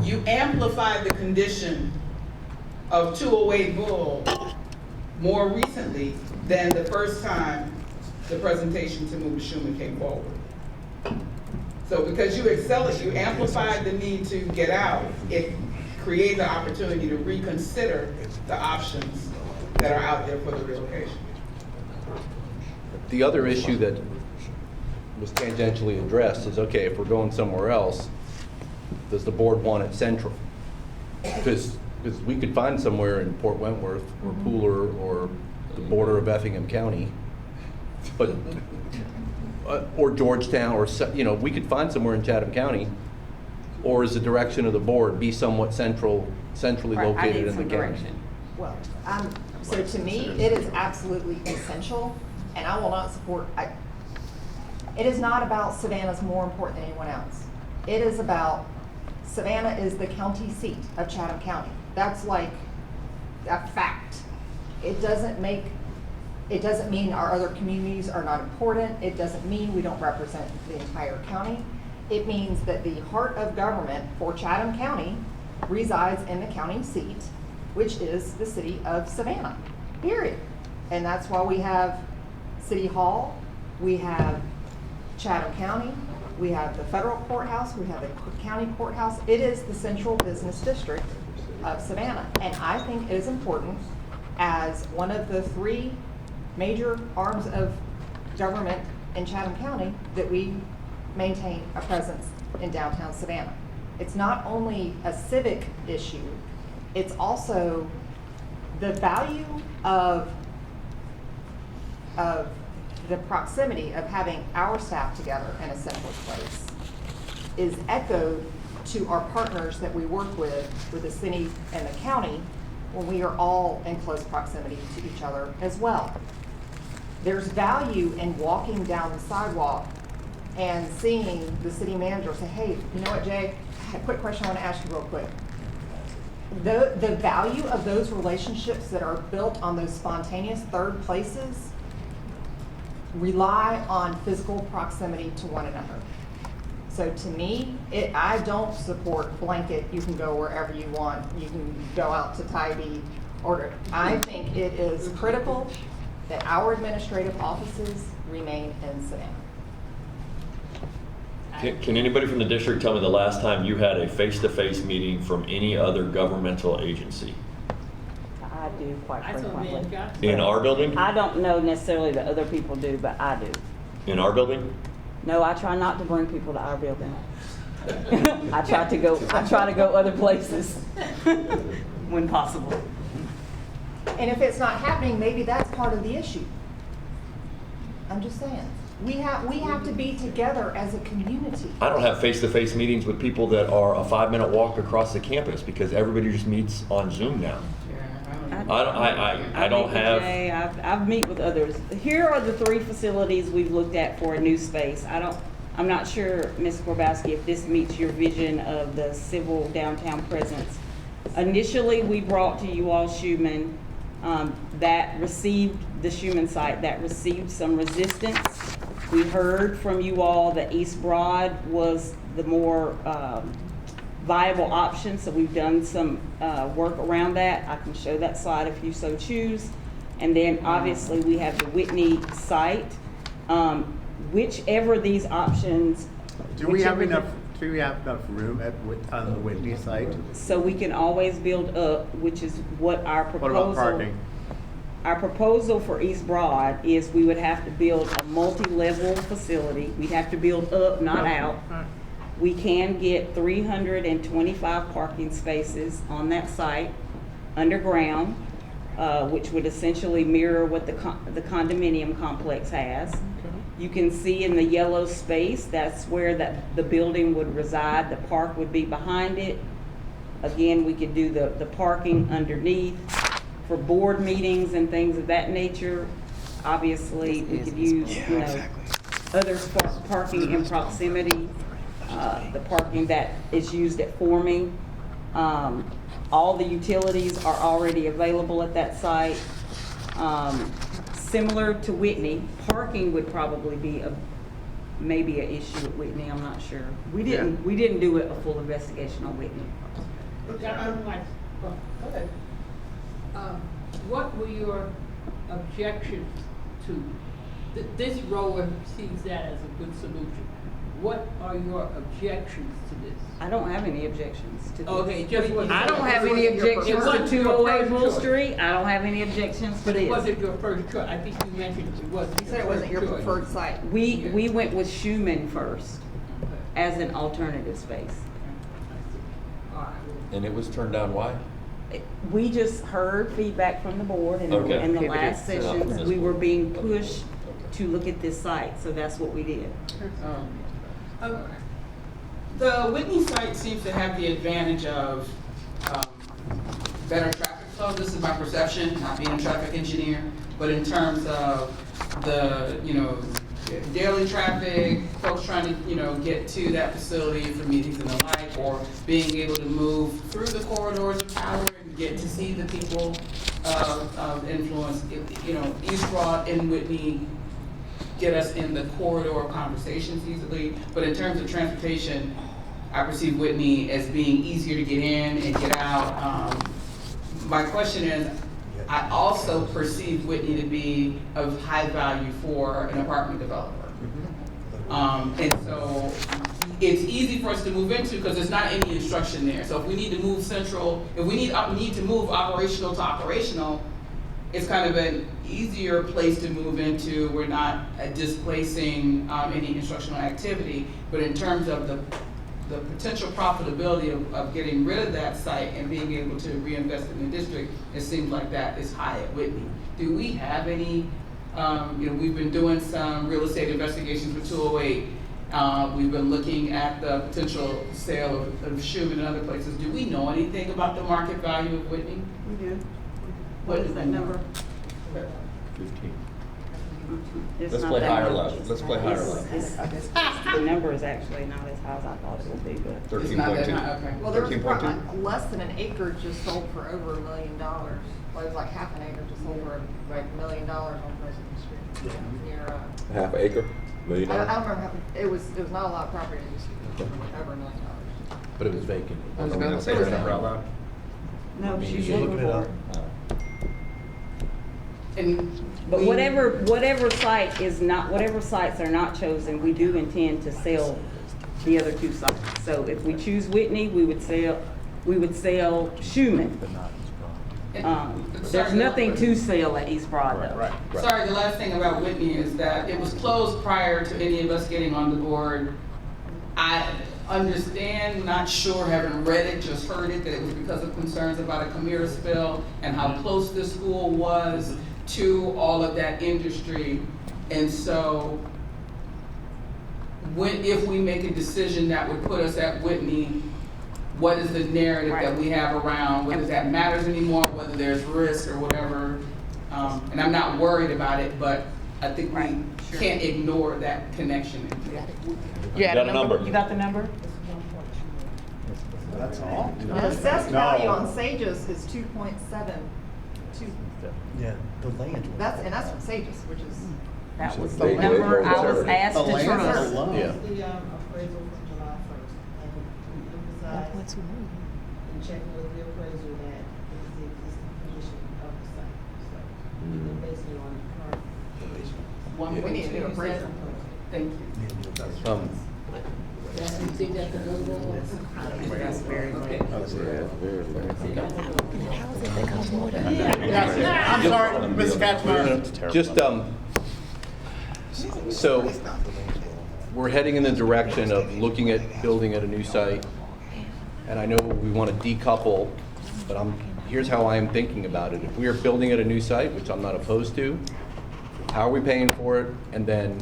you amplified the condition of 208 Bull more recently than the first time the presentation to move to Schumann came forward. So because you amplified the need to get out, it created the opportunity to reconsider the options that are out there for the relocation. The other issue that was tangentially addressed is, okay, if we're going somewhere else, does the board want it central? Because we could find somewhere in Port Wentworth or Pooler or the border of Effingham County, but or Georgetown, or we could find somewhere in Chatham County. Or is the direction of the board be somewhat centrally located in the county? Well, so to me, it is absolutely essential, and I will not support, it is not about Savannah's more important than anyone else. It is about, Savannah is the county seat of Chatham County. That's like a fact. It doesn't mean our other communities are not important. It doesn't mean we don't represent the entire county. It means that the heart of government for Chatham County resides in the county seat, which is the city of Savannah, period. And that's why we have City Hall, we have Chatham County, we have the federal courthouse, we have the county courthouse. It is the central business district of Savannah. And I think it is important, as one of the three major arms of government in Chatham County, that we maintain a presence in downtown Savannah. It's not only a civic issue, it's also the value of the proximity of having our staff together in a central place is echoed to our partners that we work with the city and the county, when we are all in close proximity to each other as well. There's value in walking down the sidewalk and seeing the city manager say, hey, you know what, Jay, I have a quick question I want to ask you real quick. The value of those relationships that are built on those spontaneous third places rely on physical proximity to one another. So to me, I don't support blanket, you can go wherever you want, you can go out to Tybee, or I think it is critical that our administrative offices remain in Savannah. Can anybody from the district tell me the last time you had a face-to-face meeting from any other governmental agency? I do quite frequently. In our building? I don't know necessarily that other people do, but I do. In our building? No, I try not to bring people to our building. I try to go other places when possible. And if it's not happening, maybe that's part of the issue. I'm just saying. We have to be together as a community. I don't have face-to-face meetings with people that are a 5-minute walk across the campus because everybody just meets on Zoom now. I don't have. I've met with others. Here are the 3 facilities we've looked at for a new space. I'm not sure, Ms. Grabowski, if this meets your vision of the civil downtown presence. Initially, we brought to you all Schumann, the Schumann site that received some resistance. We heard from you all that East Broad was the more viable option, so we've done some work around that. I can show that slide if you so choose. And then obviously we have the Whitney site. Whichever these options. Do we have enough room on the Whitney site? So we can always build up, which is what our proposal. What about parking? Our proposal for East Broad is we would have to build a multi-level facility. We'd have to build up, not out. We can get 325 parking spaces on that site underground, which would essentially mirror what the condominium complex has. You can see in the yellow space, that's where the building would reside. The park would be behind it. Again, we could do the parking underneath for board meetings and things of that nature. Obviously, we could use, other parking in proximity, the parking that is used at forming. All the utilities are already available at that site. Similar to Whitney, parking would probably be maybe an issue at Whitney, I'm not sure. We didn't do a full investigation on Whitney. What were your objections to? This rower sees that as a good solution. What are your objections to this? I don't have any objections to this. Okay, just what. I don't have any objections to 208 Bull Street. I don't have any objections to But it this. wasn't your first choice. I think you mentioned it wasn't. You said it wasn't your preferred site. We went with Schumann first as an alternative space. And it was turned down, why? We just heard feedback from the board and Okay. in the last Pivoted. sessions, we were being pushed to look at this site, so that's what we did. The Whitney site seems to have the advantage of better traffic flow. This is my perception, not being a traffic engineer, but in terms of the, daily traffic, folks trying to, get to that facility for meetings and the like, or being able to move through the corridors of power and get to see the people of influence. East Broad and Whitney get us in the corridor conversations easily, but in terms of transportation, I perceive Whitney as being easier to get in and get out. My question is, I also perceive Whitney to be of high value for an apartment developer. And so it's easy for us to move into because there's not any instruction there. So if we need to move central, if we need to move operational to operational, it's kind of an easier place to move into. We're not displacing any instructional activity, but in terms of the potential profitability of getting rid of that site and being able to reinvest in the district, it seems like that is high at Whitney. Do we have any, we've been doing some real estate investigations for 208. We've been looking at the potential sale of Schumann and other places. Do we know anything about the market value of Whitney? We do. What is that number? 15. It's Let's not play that higher much. level. Let's play higher level. The number is actually not as high as I thought it would be, but. 13.2. Well, there was 13.2. less than an acre just sold for over $1 million. Well, it was like half an acre just sold for like $1 million on President Street. Near, Half an acre, $1 million? I don't remember how, it was not a lot of property, it was over $1 million. But it was vacant. Are we gonna say that number out loud? No, she's looking for it. But we- whatever sites are not chosen, we do intend to sell the other 2 sites. So if we choose Whitney, we would sell Schumann. There's nothing to sell at East Broad though. Sorry, the last thing about Whitney is that it was closed prior to any of us getting on the board. I understand, not sure, haven't read it, just heard it, that it was because of concerns about a Camira spill and how close the school was to all of that industry. And so if we make a decision that would put us at Whitney, what is the narrative that Right. we have around, whether that matters anymore, whether there's risk or whatever. And I'm not worried about it, but I think we can't ignore that connection. You got a number? You got the number? That's all? The assessed value on Sages is 2.7. Yeah, the land. That's from Sages, which is. That was They- the number I was they- asked to The land trust. alone. Yeah. The appraisal from July 1st, and we emphasized in checking with the appraiser that is the existing condition of the site. So, even based on current condition. We need a new appraiser. Thank you. You think that's a good one? That's very good. I'm sorry, Mr. Kaczmarek. Just, so, we're heading in the direction of looking at building at a new site. And I know we want to decouple, but here's how I am thinking about it. If we are building at a new site, which I'm not opposed to, how are we paying for it? And then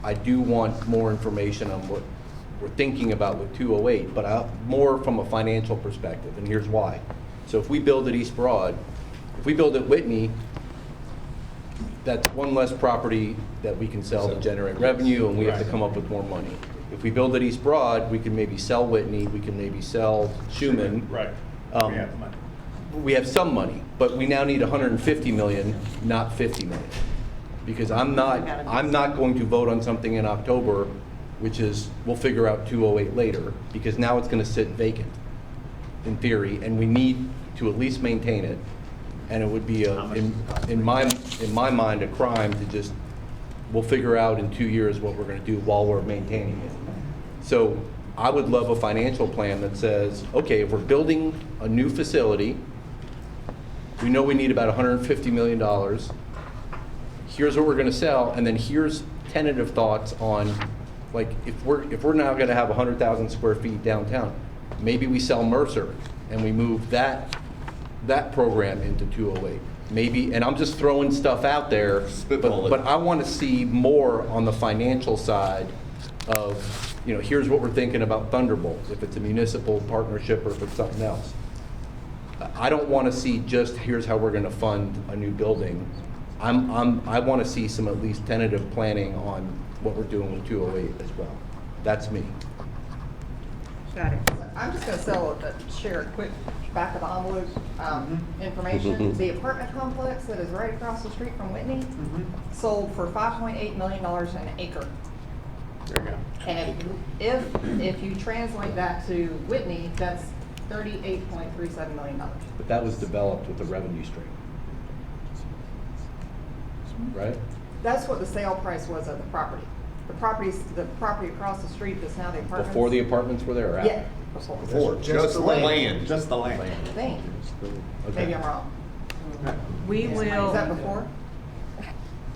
I do want more information on what we're thinking about with 208, but more from a financial perspective, and here's why. So if we build at East Broad, if we build at Whitney, that's one less property that we can sell to generate revenue, and we have to come up with more money. If we build at East Broad, we can maybe sell Whitney, we can maybe sell Schuman. Right. Um, We have the money. We have some money, but we now need 150 million, not 50 million. Because I'm not going to vote on something in October, which is, we'll figure out 208 later, because now it's gonna sit vacant, in theory, and we need to at least maintain it. And it would be, in my mind, a crime to just, we'll figure out in 2 years what we're gonna do while we're maintaining it. So I would love a financial plan that says, okay, if we're building a new facility, we know we need about $150 million. Here's what we're gonna sell, and then here's tentative thoughts on, like, if we're now gonna have 100,000 square feet downtown, maybe we sell Mercer and we move that program into 208. Maybe, and I'm just throwing stuff out there, but I wanna see more on the financial side of, here's what we're thinking about Thunderbolt, if it's a municipal partnership or if it's something else. I don't wanna see just, here's how we're gonna fund a new building. I want to see some at least tentative planning on what we're doing with 208 as well. That's me. Got it. I'm just gonna share a quick back of the envelope information. The apartment complex that is right across the street from Whitney sold for $5.8 million an acre. There you go. And if you translate that to Whitney, that's $38.37 million. But that was developed with a revenue stream. Right? That's what the sale price was of the property. The property across the street that's now the apartments. Before the apartments were there or after? Yeah, before. Before. Just the land. Just the land. I think. Okay. Maybe I'm wrong. We Is will. that before?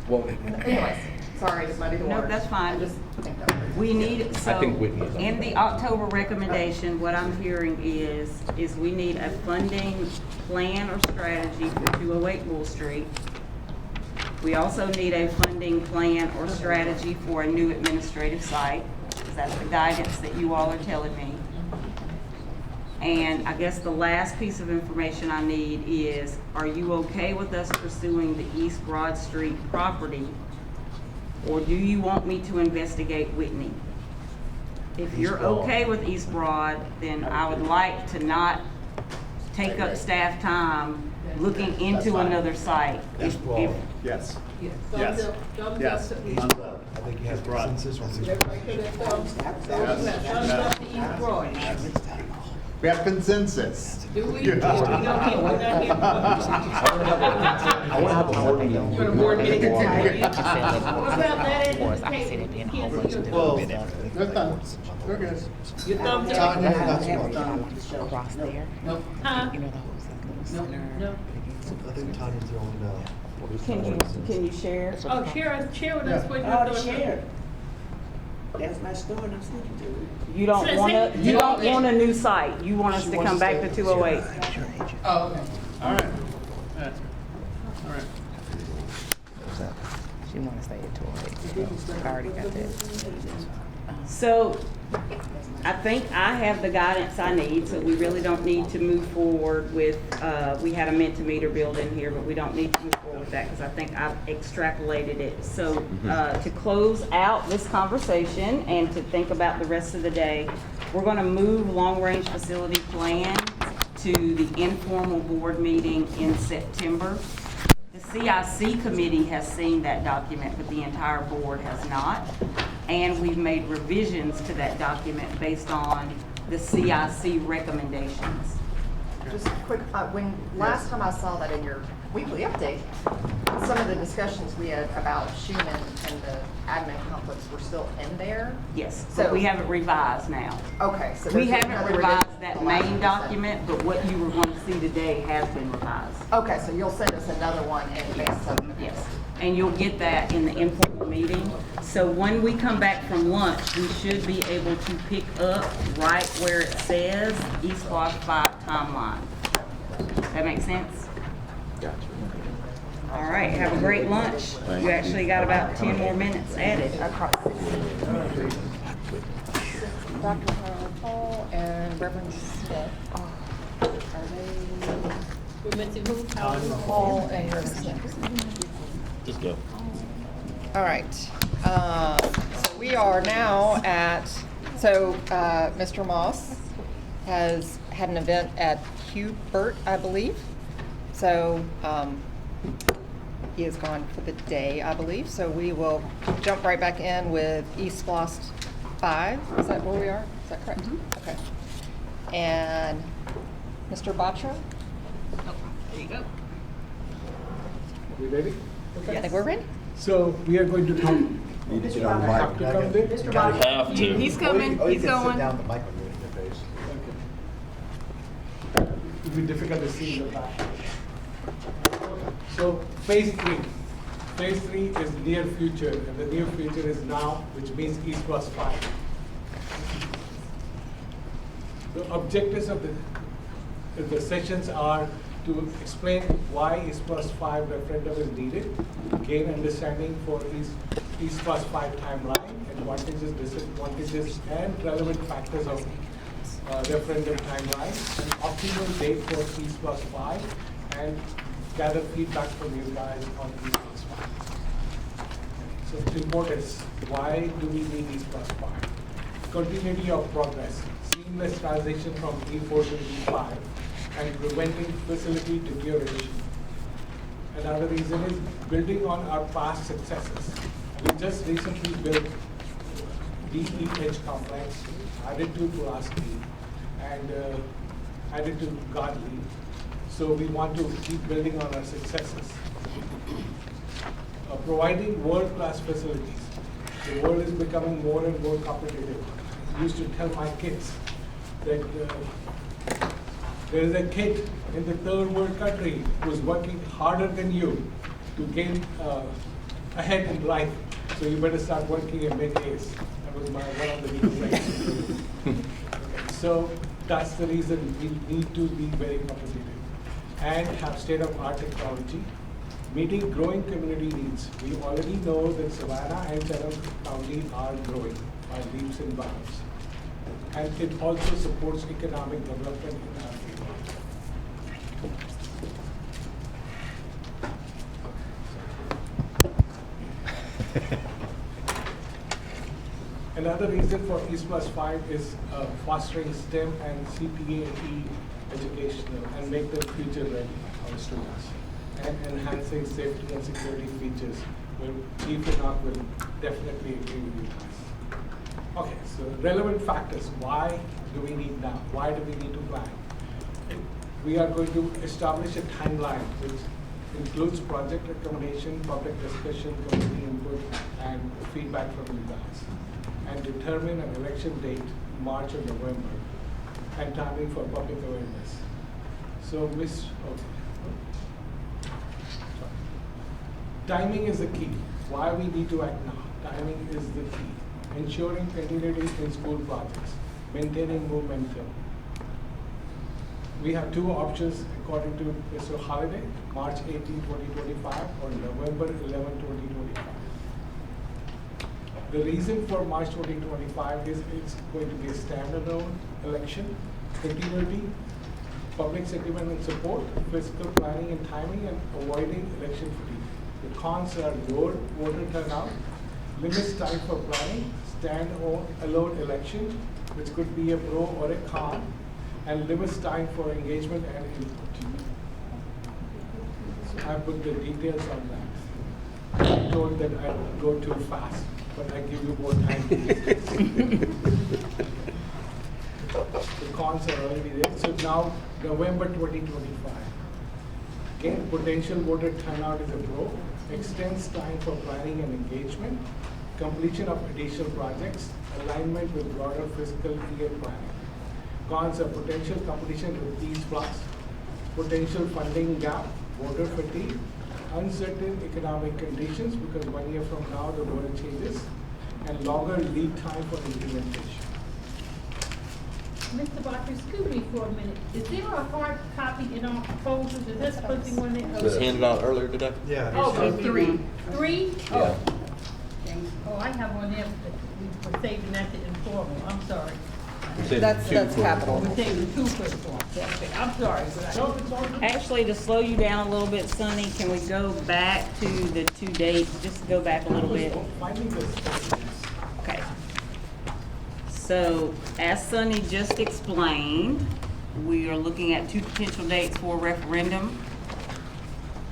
Well, Anyways, sorry to muddy the No, waters. that's fine. I just think that. We need, so, I think Whitney is on in that. the October recommendation, what I'm hearing is we need a funding plan or strategy for 208 Bull Street. We also need a funding plan or strategy for a new administrative site, because that's the guidance that you all are telling me. And I guess the last piece of information I need is, are you okay with us pursuing the East Broad Street property? Or do you want me to investigate Whitney? If you're okay with East Broad, then I would like to not take up staff time looking into another site. Yes. Yes. Yes. Yes. Thumbs up. I think you have consensus on this. We have consensus. Do we? Yeah. I want to have a board meeting. You want a board meeting continue? What about that? I can see there being a whole bunch of Well, different they're done. We're good. Your thumbs up? Tanya, that's what across there. Nope. Huh? You know, the whole center. No. I think Tanya's the only no. Can you share? Oh, share with us what you're doing. share. That's my story I'm speaking to. You don't want a new site. You want us to come back to 208. Oh, okay. All right. All right. She want to stay at 208. I already got that. So I think I have the guidance I need, so we really don't need to move forward with, we had a Mentimeter build in here, but we don't need to move forward with that because I think I've extrapolated it. So to close out this conversation and to think about the rest of the day, we're going to move long-range facility plan to the informal board meeting in September. The CIC committee has seen that document, but the entire board has not. And we've made revisions to that document based on the CIC recommendations. Just quick, when last time I saw that in your weekly update, some of the discussions we had about Schumann and the admin conflicts were still in there. Yes, So but we have it revised now. Okay, so We there's haven't another revised revision that to the last main one you document, but what you were going to see today has been revised. said. Okay, so you'll send us another one in advance of. Yes, and you'll get that in the informal meeting. So when we come back from lunch, we should be able to pick up right where it says East Wash 5 timeline. That makes sense? Gotcha. All right, have a great lunch. You actually got about 10 more minutes added. Dr. Paul and Reverend Smith, are they? We're missing who? Paul and Reverend Smith. Just go. All right, so we are now at, Mr. Moss has had an event at Hubert, I believe. So, he is gone for the day, I believe, so we will jump right back in with East Floss 5. Is that where we are? Is that correct? Okay. And Mr. Batra? There you go. We ready? I think we're ready. So we are going to talk. Need to get I on the have to come there? Mr. Batra. Have to. He's coming, he's going. the mic when you're in your face. It will be difficult to see in the back. So phase 3. Phase 3 is near future, and the near future is now, which means East Plus 5. The objectives of the sessions are to explain why East Plus 5 referendum is needed, gain understanding for East Plus 5 timeline, advantages, disadvantages, and relevant factors of referendum timeline, an optimal date for East Plus 5, and gather feedback from you guys on East Plus 5. So importance, why do we need East Plus 5? Continuity of progress, seamless transition from E4 to E5, and preventing facility deterioration. Another reason is building on our past successes. We just recently built DEH complex, added to Pulaski, and added to Godly. So we want to keep building on our successes. Providing world-class facilities. The world is becoming more and more competitive. I used to tell my kids that there is a kid in the third world country who is working harder than you to gain ahead in life. So you better start working and make A's. That was one of the reasons. Okay, so that's the reason we need to be very competitive and have state-of-art technology, meeting growing community needs. We already know that Savannah and Chatham County are growing by leaps and bounds. And it also supports economic development in our area. Another reason for East Plus 5 is fostering STEM and CPAE education and make them future ready, our students, and enhancing safety and security features. Chief Enoch will definitely agree with you guys. Okay, so relevant factors. Why do we need now? Why do we need to plan? We are going to establish a timeline which includes project recommendation, public discussion, community input, and feedback from you guys, and determine an election date, March or November, and timing for public awareness. So, timing is the key. Why we need to act now? Timing is the key. Ensuring continuity in school projects, maintaining momentum. We have two options according to Mr. Holiday, March 18, 2025 or November 11, 2025. The reason for March 2025 is it's going to be a standalone election, continuity, public sentiment and support, fiscal planning and timing, and avoiding election fatigue. The cons are lower voter turnout, limits time for planning, stand-alone election, which could be a pro or a con, and limits time for engagement and input. So I put the details on that. I told that I would go too fast, but I give you more time to discuss. The cons are already there. So now, November 2025. Again, potential voter turnout is a pro. Extends time for planning and engagement. Completion of additional projects. Alignment with broader fiscal year planning. Cons are potential competition with Peace Plus. Potential funding gap. Voter fatigue. Uncertain economic conditions because 1 year from now the world changes. And longer lead time for implementation. Mr. Barker, excuse me for a minute. Is there a hard copy in our proposals? Is that supposed to be one It was handed out earlier today? Yeah. Oh, three. Three? Yeah. Oh, I have one there, but we're saving that to informal. I'm sorry. That's capital. We're saving two for informal. Okay, I'm sorry, but I don't. Actually, to slow you down a little bit, Sonny, can we go back to the two dates? Just go back a little bit. Okay. So, as Sonny just explained, we are looking at two potential dates for a referendum.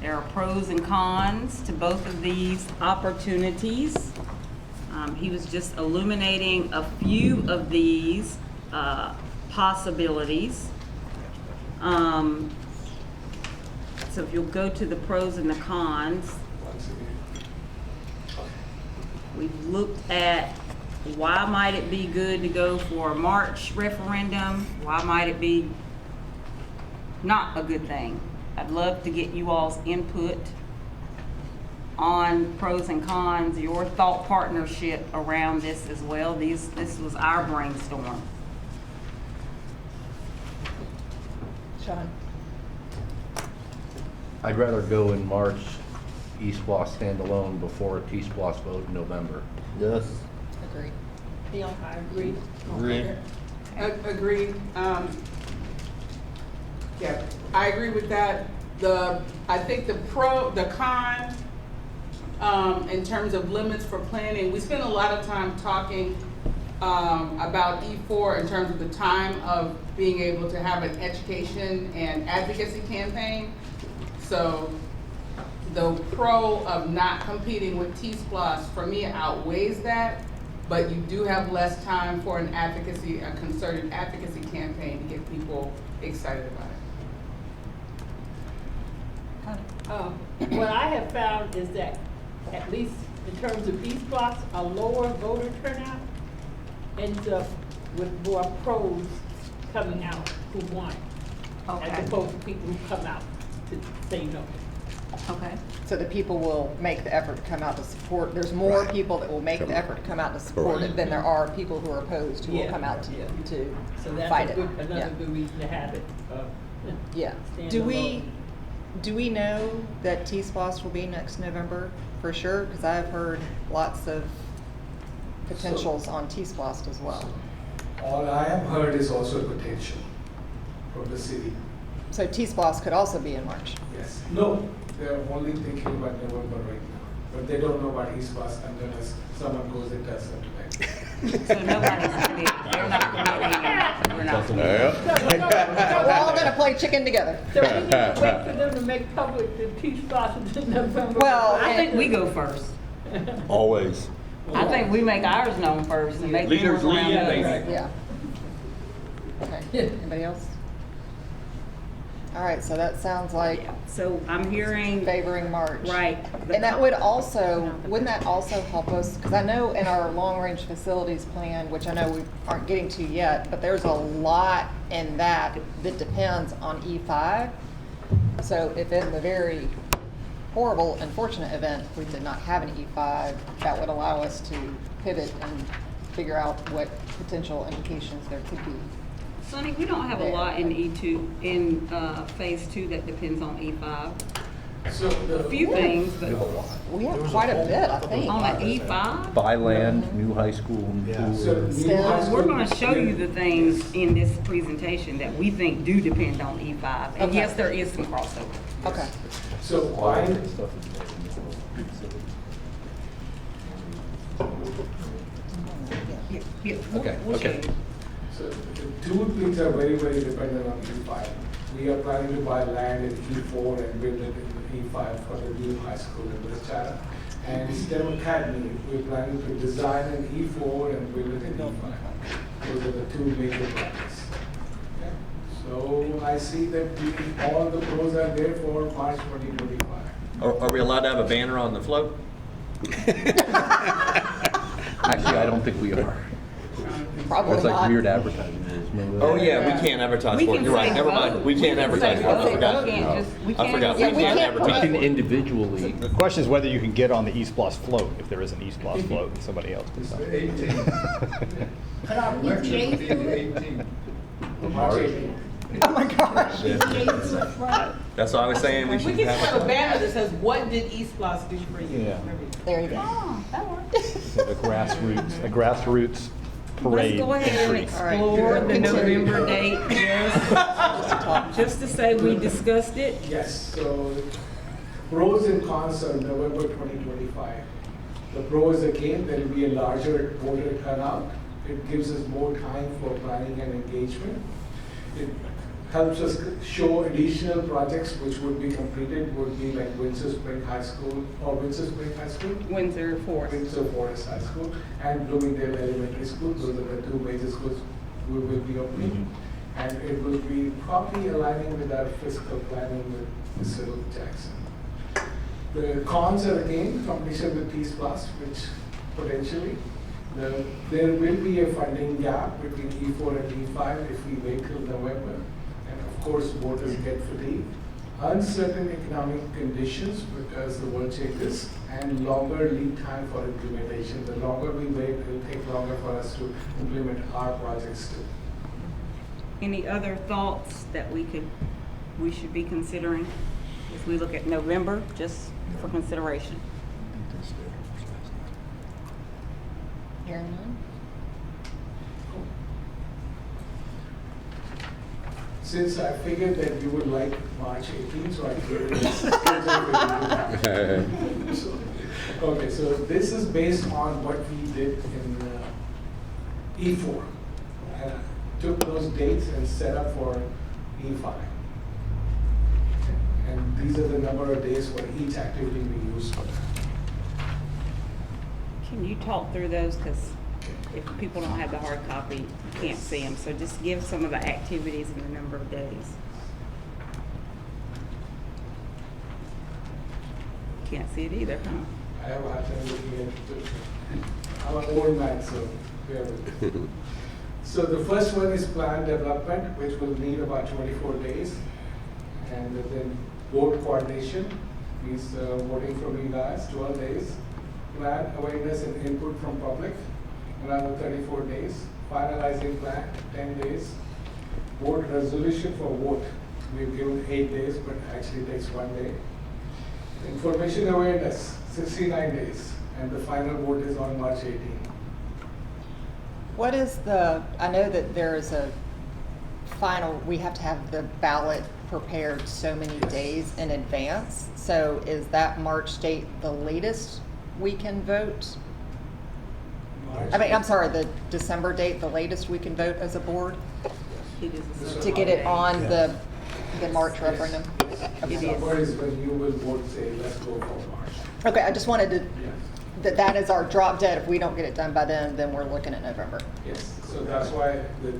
There are pros and cons to both of these opportunities. He was just illuminating a few of these possibilities. So if you'll go to the pros and the cons, we've looked at why might it be good to go for a March referendum? Why might it be not a good thing? I'd love to get you all's input on pros and cons, your thought partnership around this as well. This was our brainstorm. Sean? I'd rather go in March, East Block standalone before a T-Splosh vote in November. Yes. Agreed. Dion, I agree. Agree. Agreed. Yeah, I agree with that. I think the con, in terms of limits for planning, we spend a lot of time talking about E4 in terms of the time of being able to have an education and advocacy campaign. So the pro of not competing with T-Splosh for me outweighs that, but you do have less time for an advocacy, a concerted advocacy campaign to get people excited about it. What I have found is that, at least in terms of these blocks, a lower voter turnout ends up with more pros coming out who want, as opposed to people who come out to say no. Okay. So the people will make the effort to come out to support, there's more people that will make the effort to come out to support it than there are people who are opposed who will come out to So that's fight a it. good, Yeah. another good reason to have it. Yeah. stand Do alone. we know that T-Splosh will be next November for sure? Because I've heard lots of potentials on T-Splosh as well. All I have heard is also potential from the city. So T-Splosh could also be in March. Yes. No, they're only thinking about November right now, but they don't know about East Pass unless someone goes and tells them tonight. So nobody's committed. They're not committing. We're not committing. We're all gonna play chicken together. So we need to wait for them to make public the peace process in November. Well, I think we go first. Always. I think we make ours known first and make Leaders yours around lead, us. baby. Yeah. Okay, anybody else? All right, so that sounds like So I'm hearing, favoring March. right. And that would also, wouldn't that also help us, because I know in our long-range facilities plan, which I know we aren't getting to yet, but there's a lot in that that depends on E5. So if in the very horrible, unfortunate event we did not have an E5, that would allow us to pivot and figure out what potential implications there could be. Sonny, we don't have a lot in E2, in phase 2 that depends on E5. So A few things, but We have quite a bit, I think. on an E5, Buy land, new high school, we're gonna show you the things in this presentation that we think do depend on E5. And Okay. yes, there is some crossover. Okay. So why, Yeah, Okay, we'll show okay. you. so the two things are very, very dependent on E5. We are planning to buy land in E4 and build it in E5 for the new high school in West China. And STEM Academy, we're planning to design an E4 and build it in E5. Those are the two major projects. Okay. So I see that all the pros are there for March 2025. Are we allowed to have a banner on the float? Actually, I don't think we are. Probably It's like not. weird advertising. Oh, yeah, we can't advertise We for it. can You're right, say never mind. vote. We can't can advertise say for it. vote. I forgot. We can't just- we I can't forgot. just- We can't We advertise. can individually. The question is whether you can get on the East Plus float, if there is an East Plus float, and somebody else It's can. the 18th. Could our Election PTA will be do the it? 18th. March 18th. Oh my gosh. PTA to the front? That's why I was saying we We should can have a have. banner that says, "What did East Plus do for you?" Yeah. There you go. Oh, that works. A grassroots parade. Let's go ahead and retreat. explore the November date, just to say we discussed it. Yes, so pros and cons are November 2025. The pro is again, there will be a larger voter turnout. It gives us more time for planning and engagement. It helps us show additional projects which would be completed, would be like Windsor Spring High School, or Windsor Spring High School? Windsor Forest. Windsor Forest High School, and Bloomingdale Elementary School. Those are the two major schools we will be opening. And it will be probably aligning with our fiscal planning with Cyril Jackson. The cons are again, competition with Peace Plus, which potentially, there will be a funding gap between E4 and E5 if we wait till November. And of course, voters get fatigued. Uncertain economic conditions because the world changes, and longer lead time for implementation. The longer we wait, it will take longer for us to implement our projects too. Any other thoughts that we should be considering as we look at November, just for consideration? Hearing none? Since I figured that you would like March 18th, so I gave it. Okay, so this is based on what we did in E4. And I took those dates and set up for E5. And these are the number of days for each activity we use for that. Can you talk through those? Because if people don't have the hard copy, you can't see them. So just give some of the activities and the number of days. Can't see it either, huh? I have a hard time looking at it too. I'm an old man, so bear with me. So the first one is plan development, which will need about 24 days. And then vote coordination, means voting from you guys, 12 days. Plan awareness and input from public, another 34 days. Finalizing plan, 10 days. Vote resolution for vote, we've given 8 days, but actually takes 1 day. Information awareness, 69 days, and the final vote is on March 18. What is I know that there is a final, we have to have the ballot prepared so many days in advance. So is that March date the latest we can vote? I'm sorry, the December date, the latest we can vote as a board? To get it on the March referendum? December is when you will vote, say, let's go for March. Okay, I just wanted to, that is our drop dead. If we don't get it done by then we're looking at November. Yes, so that's why the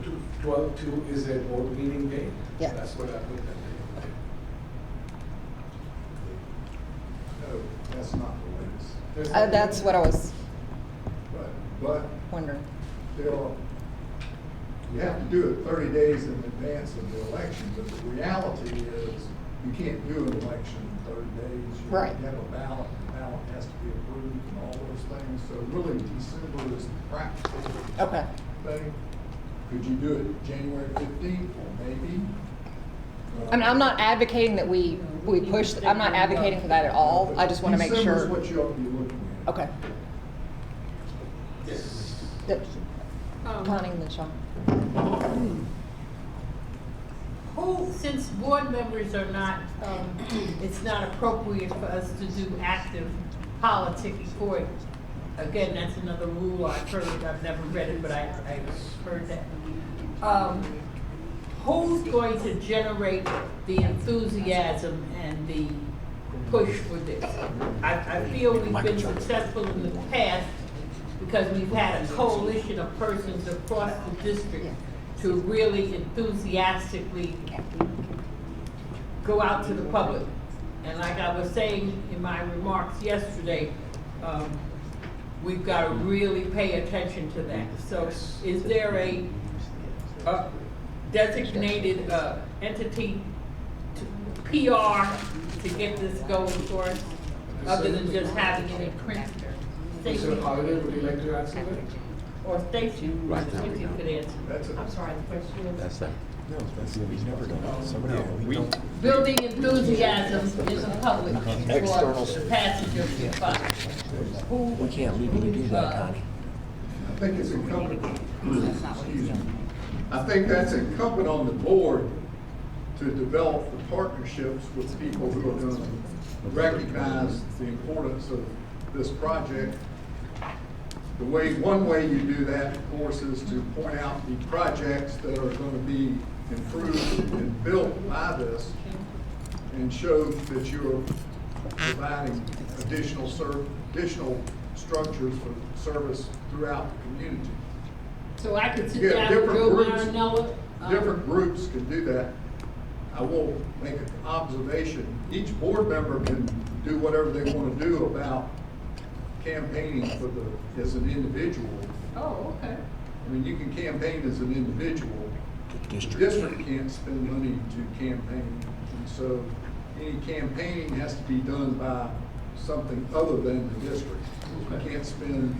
12/2 is a board meeting day. Yeah. That's what I put that day. No, that's not the latest. That's what I was But wondering. they'll, you have to do it 30 days in advance of the election, but the reality is you can't do an election in 30 days. You Right. have a ballot, the ballot has to be approved and all those things. So really December is the practical Okay. thing. Could you do it January 15th? Maybe. I mean, I'm not advocating that we push, I'm not advocating for that at all. I just want to make December's sure. what you ought to be looking at. Okay. Connie and then Sean. Who, since board members are not, it's not appropriate for us to do active politicking for it. Again, that's another rule I've heard, I've never read it, but I've heard that. Who's going to generate the enthusiasm and the push for this? I feel we've been successful in the past because we've had a coalition of persons across the district to really enthusiastically go out to the public. And like I was saying in my remarks yesterday, we've got to really pay attention to that. So is there a designated entity to PR to get this going for us, other than just having it in print? Mr. Holiday, would you like to answer that? Or Stacy, Right. Stacy could answer. I'm sorry, the question is? That's that. We've never done that. Building enthusiasm in the public for the passage of the fund. We can't legally do that, Connie. I think it's incumbent, excuse me. I think that's incumbent on the board to develop the partnerships with people who are going to recognize the importance of this project. One way you do that, of course, is to point out the projects that are going to be improved and built by this and show that you're providing additional structures for service throughout the community. So I could sit Yeah, down with Joe groups- Marinella. Different groups can do that. I will make an observation. Each board member can do whatever they want to do about campaigning as an individual. Oh, okay. I mean, you can campaign as an individual. The district can't spend money to campaign. And so any campaigning has to be done by something other than the district. You can't spend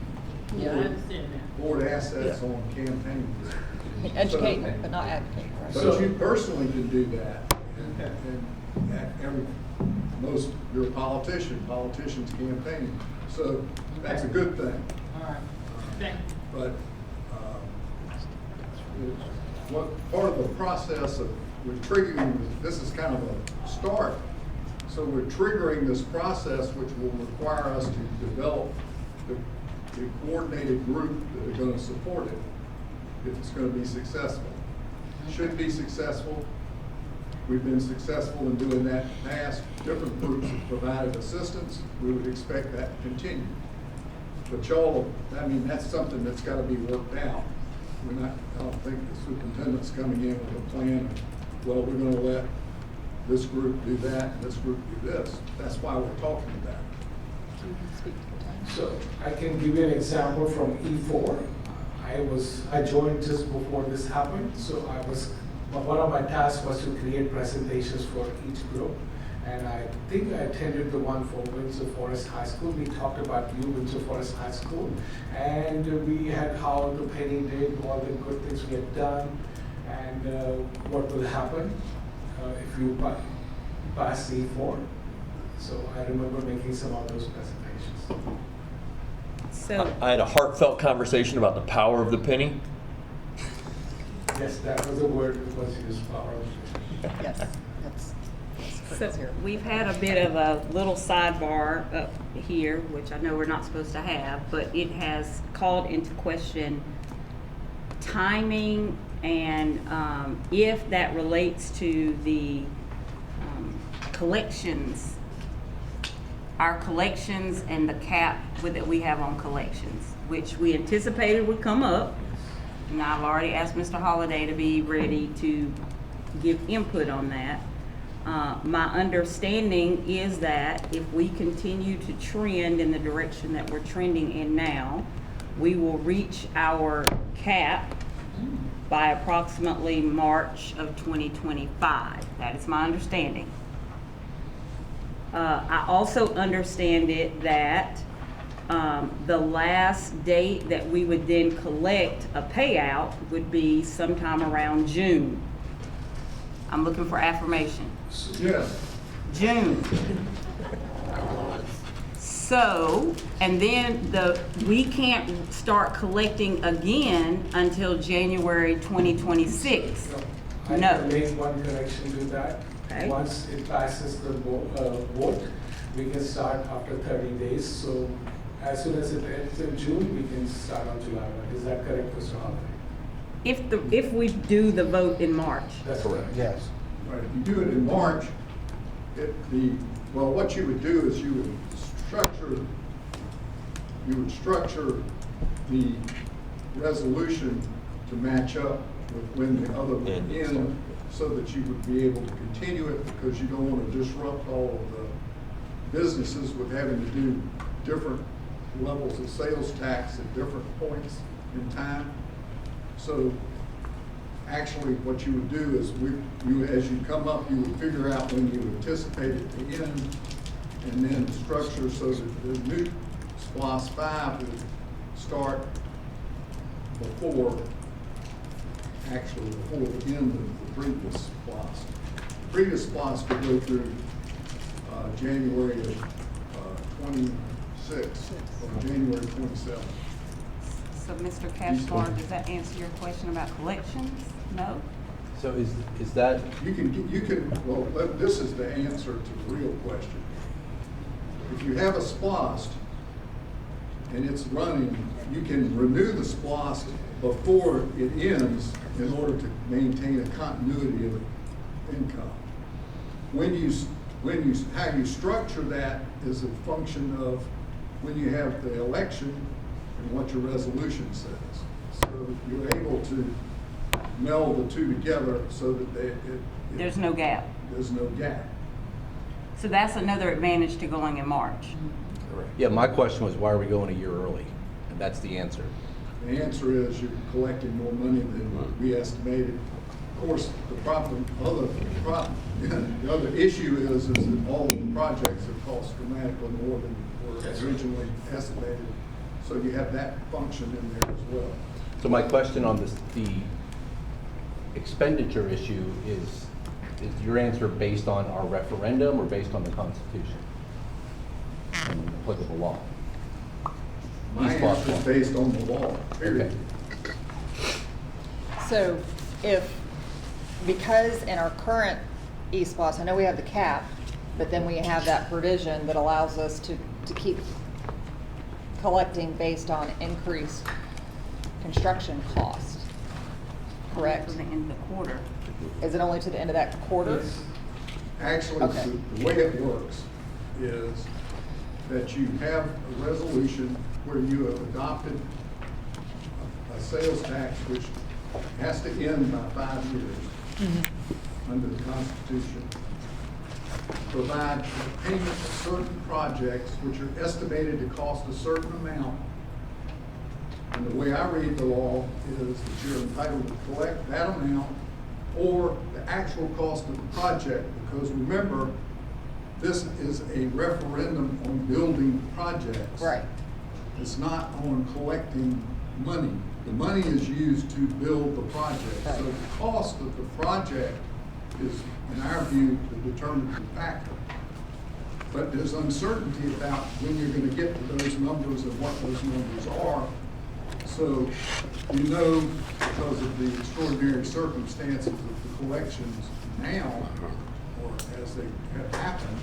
Yeah, I understand that. board assets on campaigning. Educate, but not advocate. Right? But you personally can do that. And you're a politician, politicians campaign. So that's a good thing. All right. Thank you. But what part of the process of we're triggering, this is kind of a start. So we're triggering this process which will require us to develop the coordinated group that are going to support it if it's going to be successful. Should be successful. We've been successful in doing that in the past. Different groups have provided assistance. We would expect that to continue. But that's something that's got to be worked out. I don't think the superintendent's coming in with a plan of, well, we're going to let this group do that, and this group do this. That's why we're talking about it. So I can give you an example from E4. I joined just before this happened, so one of my tasks was to create presentations for each group. And I think I attended the one for Windsor Forest High School. We talked about Windsor Forest High School. And we had how the penny did, all the good things we had done, and what will happen if you pass C4. So I remember making some of those presentations. So I had a heartfelt conversation about the power of the penny. Yes, that was a word that was used, power. Yes, that's So we've had a bit of a little sidebar up here, which I know we're not supposed to have, but it has called into question timing and if that relates to the collections, our collections and the cap that we have on collections, which we anticipated would come up. And I've already asked Mr. Holliday to be ready to give input on that. My understanding is that if we continue to trend in the direction that we're trending in now, we will reach our cap by approximately March of 2025. That is my understanding. I also understand it that the last date that we would then collect a payout would be sometime around June. I'm looking for affirmation. Yes. June. So, and then we can't start collecting again until January 2026. I No. can make one correction to that. Okay. Once it passes the vote, we can start after 30 days. So as soon as it ends in June, we can start on July 1. Is that correct, Mr. Holloway? If we do the vote in March. That's correct. Yes. Right, if you do it in March, what you would do is you would structure the resolution to match up with when the other would end, so that you would be able to continue it, because you don't want to disrupt all of the businesses with having to do different levels of sales tax at different points in time. So actually, what you would do is as you come up, you would figure out when you anticipate it to end, and then structure so that the new SPLOST 5 would start before the end of the previous SPLOST. The previous SPLOST would go through January of 26 or January 27. So, Mr. Cashbar, does that answer your question about collections? No? So is that? This is the answer to the real question. If you have a SPLOST and it's running, you can renew the SPLOST before it ends in order to maintain a continuity of income. How you structure that is a function of when you have the election and what your resolution says. So you're able to meld the two together so that There's no gap. There's no gap. So that's another advantage to going in March. Correct. Yeah, my question was, why are we going a year early? And that's the answer. The answer is you're collecting more money than we estimated. Of course, the other issue is that all the projects have cost dramatically more than were originally estimated. So you have that function in there as well. So my question on the expenditure issue is your answer based on our referendum or based on the Constitution and applicable law? My answer is based on the law, period. Okay. So because in our current eSPLOST, I know we have the cap, but then we have that provision that allows us to keep collecting based on increased construction cost, correct? To the end of the quarter. Is it only to the end of that quarter? Actually, Okay. the way it works is that you have a resolution where you have adopted a sales tax which has to end by 5 years under the Constitution. Provide payment of certain projects which are estimated to cost a certain amount. And the way I read the law is that you're entitled to collect that amount or the actual cost of the project, because remember, this is a referendum on building projects. Right. It's not on collecting money. The money is used to build the project. Right. So the cost of the project is, in our view, the determining factor. But there's uncertainty about when you're going to get to those numbers and what those numbers are. So you know, because of the extraordinary circumstances of the collections now, or as they have happened,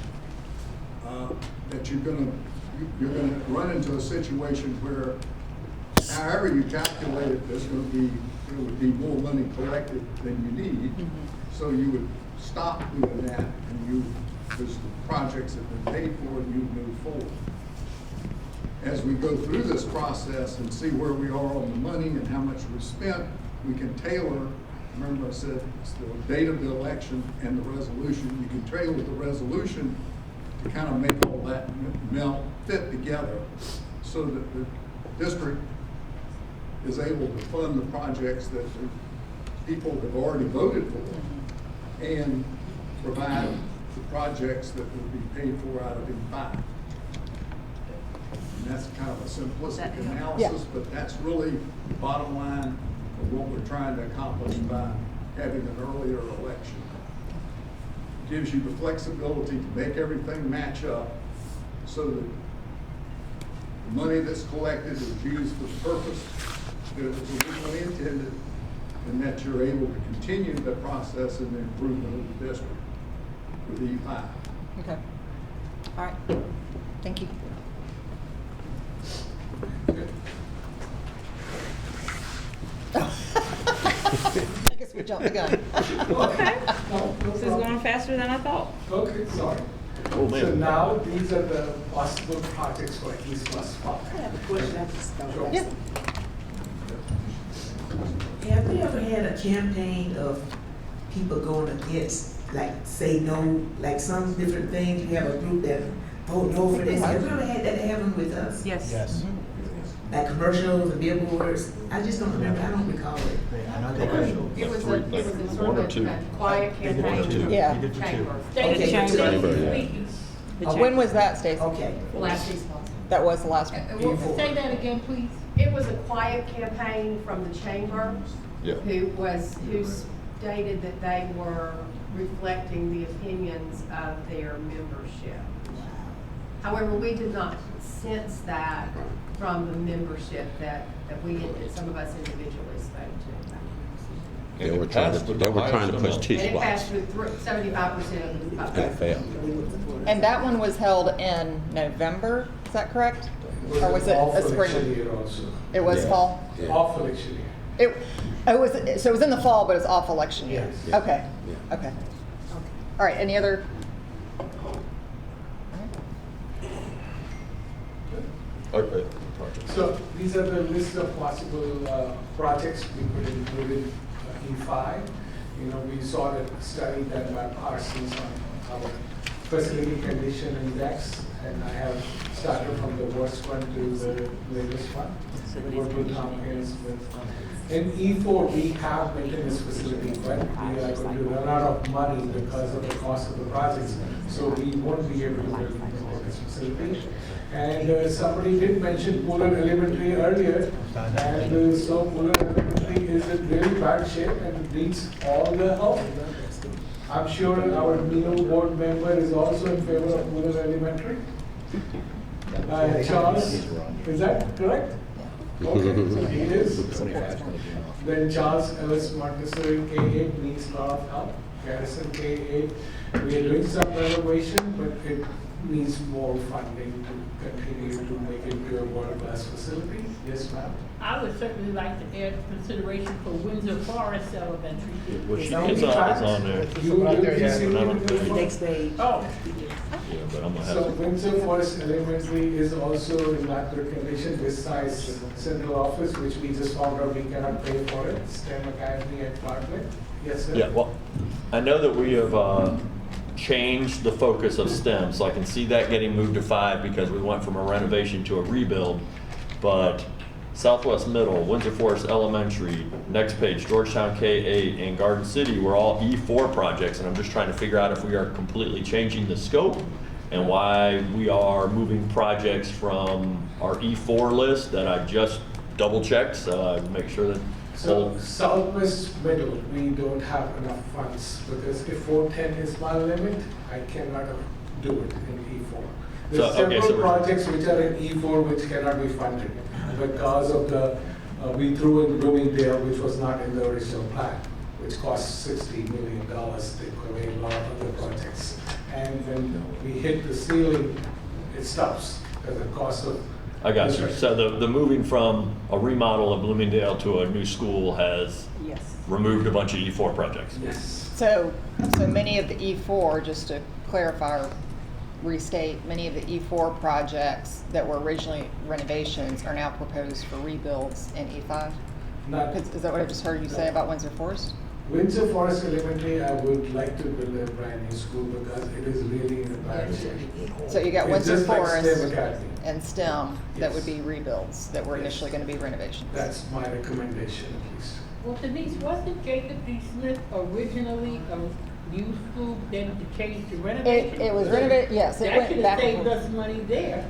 that you're going to run into a situation where, however you calculate it, there would be more money collected than you need. So you would stop doing that, and because the projects have been paid for, and you move forward. As we go through this process and see where we are on the money and how much we've spent, we can tailor. Remember I said it's the date of the election and the resolution. You can tailor the resolution to kind of make all that fit together so that the district is able to fund the projects that the people have already voted for and provide the projects that will be paid for out of M5. And that's kind of a simplistic analysis, but that's really the bottom line of what we're trying to accomplish by having an earlier election. gives you the flexibility to make everything match up so that the money that's collected is used for the purpose that it was originally intended, and that you're able to continue the process and the improvement of the district with E5. Okay. All right. Thank you. I guess we jumped the gun. Okay. This is going faster than I thought. Okay, sorry. Oh, man. So now these are the possible projects for East Plus Park. I have a question. Sure. Yeah. Have we ever had a campaign of people going against, like, say no, like some different things? You have a group that vote no for this. Have we ever had that happen with us? Yes. Yes. Like commercials and billboards? I just don't remember. I don't recall it. It was a sort of a quiet campaign. Yeah. Chamber. Okay. When was that, Stacey? Okay. Last East. That was the last one. Say that again, please. It was a quiet campaign from the chamber, Yeah. who stated that they were reflecting the opinions of their membership. However, we did not sense that from the membership that some of us individually spoke to. They were trying to push And T it passed spots. with 75% of the And it vote. failed. And that one was held in November, is that correct? Or was it Off a election spring? year also. It was Yeah. fall? Off election year. It was, so it was in the fall, but it's off election year? Yes. Okay, okay. All right, any other? Okay. So these are the list of possible projects we could include in E5. You know, we saw the study done by Parsons on our facility condition index, and I have started from the worst one to the latest one. Worked with Tom Hayes with. In E4, we have maintenance facility, but we are going to run out of money because of the cost of the projects. So we won't be able to build the maintenance facility. And somebody did mention Pooler Elementary earlier, and so Pooler Elementary is in really bad shape and it needs all the help. I'm sure our new board member is also in favor of Pooler Elementary. Charles, is that correct? Okay, so he is. Then Charles Ellis Montessori K-8 needs a lot of help. Garrison K-8, we are doing some renovation, but it needs more funding to continue to make it to a world-class facility. Yes, ma'am? I would certainly like to add consideration for Windsor Forest Elementary. It's on there. The next page. Oh, Yeah, but I'm gonna have So to. Windsor Forest Elementary is also in that good condition besides central office, which we just found out we cannot pay for it, STEM Academy at Bartlett. Yes, sir? Yeah, well, I know that we have changed the focus of STEM, so I can see that getting moved to 5 because we went from a renovation to a rebuild. But Southwest Middle, Windsor Forest Elementary, next page, Georgetown K-8, and Garden City were all E4 projects, and I'm just trying to figure out if we are completely changing the scope and why we are moving projects from our E4 list that I just double checked, so I make sure that. So Southwest Middle, we don't have enough funds because if 410 is my limit, I cannot do it in E4. There's So, okay, so several we're- projects which are in E4 which cannot be funded because of the, we threw in Bloomingdale, which was not in the original plan, which cost $60 million to away a lot of the projects. And when we hit the ceiling, it stops because the cost of. I got you. So the moving from a remodel of Bloomingdale to a new school has Yes. removed a bunch of E4 projects. Yes. So many of the E4, just to clarify or restate, many of the E4 projects that were originally renovations are now proposed for rebuilds in E5? Not. Is that what I just heard you say about Windsor Forest? Windsor Forest Elementary, I would like to build a brand new school because it is really in a bad shape. So you got It's Windsor just like Forest STEM Academy. and STEM that would Yes. be rebuilds, that were Yes. initially going to be renovations. That's my recommendation at least. well, Denise, wasn't Jacob D. Smith originally a new school, then to change to renovation? It was renovated, yes, it That went should have back and saved forth. us money there,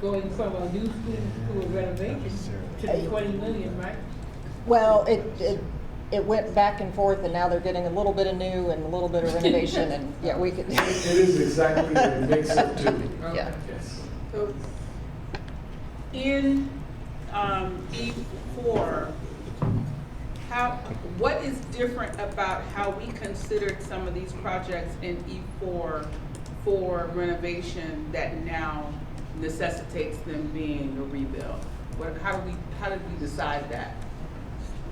going from a new school to a renovation to the 20 million, right? Well, it went back and forth, and now they're getting a little bit of new and a little bit of renovation, and yeah, we could. It is exactly a mix of two. Yeah. Yes. So, in E4, what is different about how we considered some of these projects in E4 for renovation that now necessitates them being a rebuild? How did we decide that?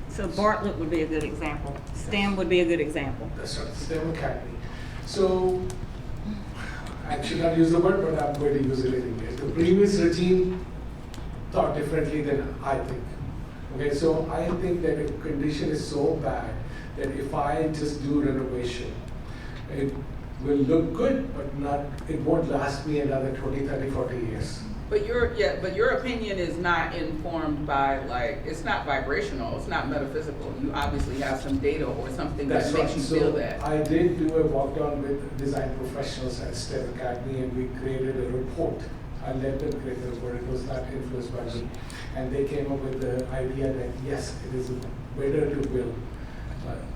So Bartlett would be a good example. STEM would be a good example. That's right, STEM Academy. So, I should not use the word, but I'm going to use it anyway. The previous regime thought differently than I think. Okay, so I think that the condition is so bad that if I just do renovation, it will look good, but it won't last me another 20, 30, 40 years. But your opinion is not informed by, like, it's not vibrational, it's not metaphysical. You obviously have some data or something that makes you feel that. I did do a walk down with design professionals at STEM Academy, and we created a report. I let them create the report, it was not influenced by me. And they came up with the idea that yes, it is better to build.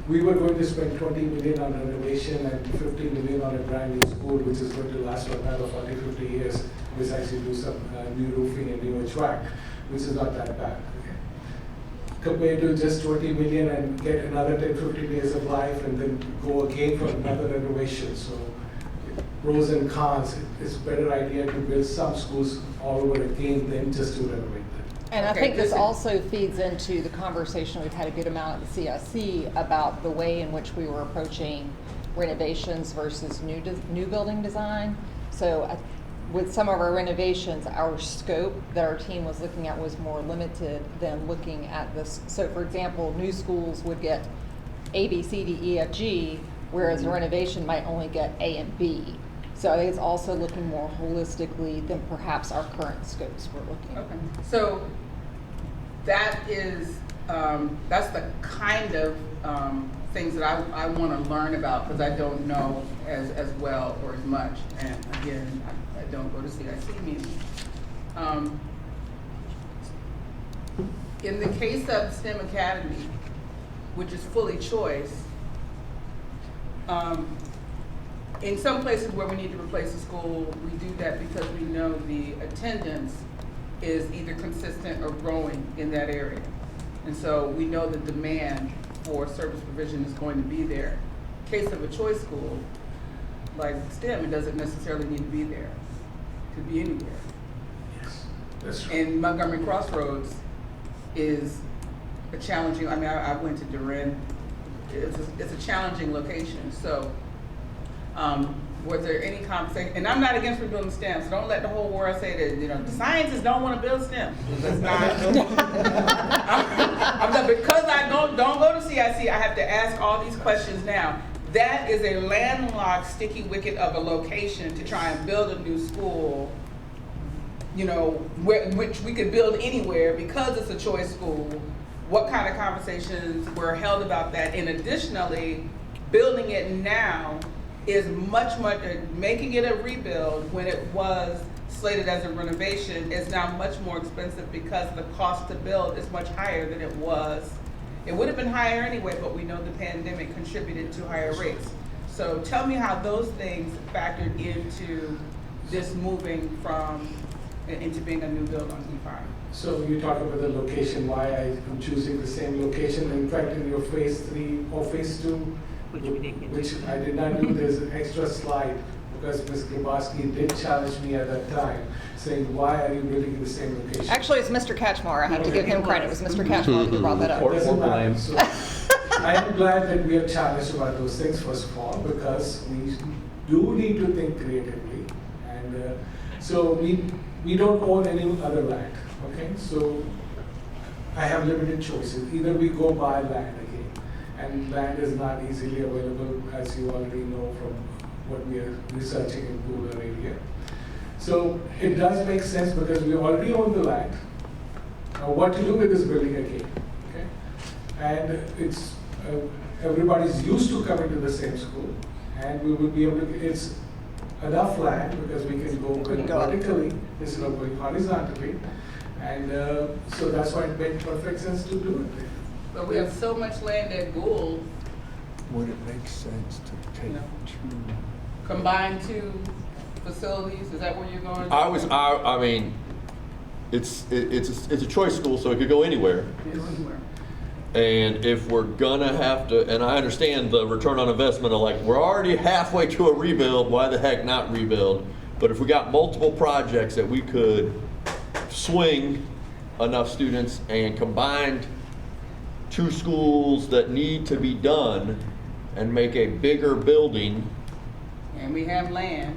We were going to spend 20 million on renovation and 50 million on a brand new school, which is going to last for another 40, 50 years, besides you do some new roofing and new HVAC, which is not that bad. Compared to just 20 million and get another 10, 15 years of life and then go again for another renovation. So pros and cons, it's a better idea to build some schools all over again than just to renovate them. And I think this also feeds into the conversation we've had a good amount at the CIC about the way in which we were approaching renovations versus new building design. So with some of our renovations, our scope that our team was looking at was more limited than looking at this. So for example, new schools would get A, B, C, D, E, F, G, whereas a renovation might only get A and B. So I think it's also looking more holistically than perhaps our current scopes we're looking at. Okay. So that is, that's the kind of things that I want to learn about, because I don't know as well or as much. And again, I don't go to CIC meetings. In the case of STEM Academy, which is fully choice, in some places where we need to replace a school, we do that because we know the attendance is either consistent or growing in that area. And so we know the demand for service provision is going to be there. Case of a choice school, like STEM, it doesn't necessarily need to be there. It could be anywhere. Yes, that's right. And Montgomery Crossroads is a challenging, I mean, I went to Durin. It's a challenging location. So was there any conversation, and I'm not against rebuilding STEM, so don't let the whole world say that, you know, the scientists don't want to build STEM. That's not, I'm not, because I don't go to CIC, I have to ask all these questions now. That is a landlocked, sticky wicket of a location to try and build a new school, you know, which we could build anywhere because it's a choice school. What kind of conversations were held about that? And additionally, building it now is much, making it a rebuild when it was slated as a renovation is now much more expensive because the cost to build is much higher than it was. It would have been higher anyway, but we know the pandemic contributed to higher rates. So tell me how those things factored into this moving into being a new build on E5. So you talk about the location, why I'm choosing the same location. In fact, in your phase 3 or phase 2, which I did not do, there's an extra slide because Ms. Grabowski did challenge me at that time, saying, why are you building in the same location? Actually, it's Mr. Catchmore. I have to give him credit. It was Mr. Catchmore who brought that up. Doesn't matter. So I am glad that we are challenged about those things, first of all, because we do need to think creatively. And so we don't own any other land, okay? So I have limited choices. Either we go buy land again, and land is not easily available, as you already know from what we are researching in Cooler area. So it does make sense because we already own the land. Now what to do with this building again, okay? And it's, everybody's used to coming to the same school, and we will be able to, it's enough land because we can go vertically instead of going horizontally. And so that's why it made perfect sense to do it there. But we have so much land at Gould, Would it make sense to take No. two? combine two facilities, is that where you're going? I mean, it's a choice school, so it could go anywhere. Anywhere. And if we're gonna have to, and I understand the return on investment of like, we're already halfway to a rebuild, why the heck not rebuild? But if we got multiple projects that we could swing enough students and combined two schools that need to be done and make a bigger building, And we have land.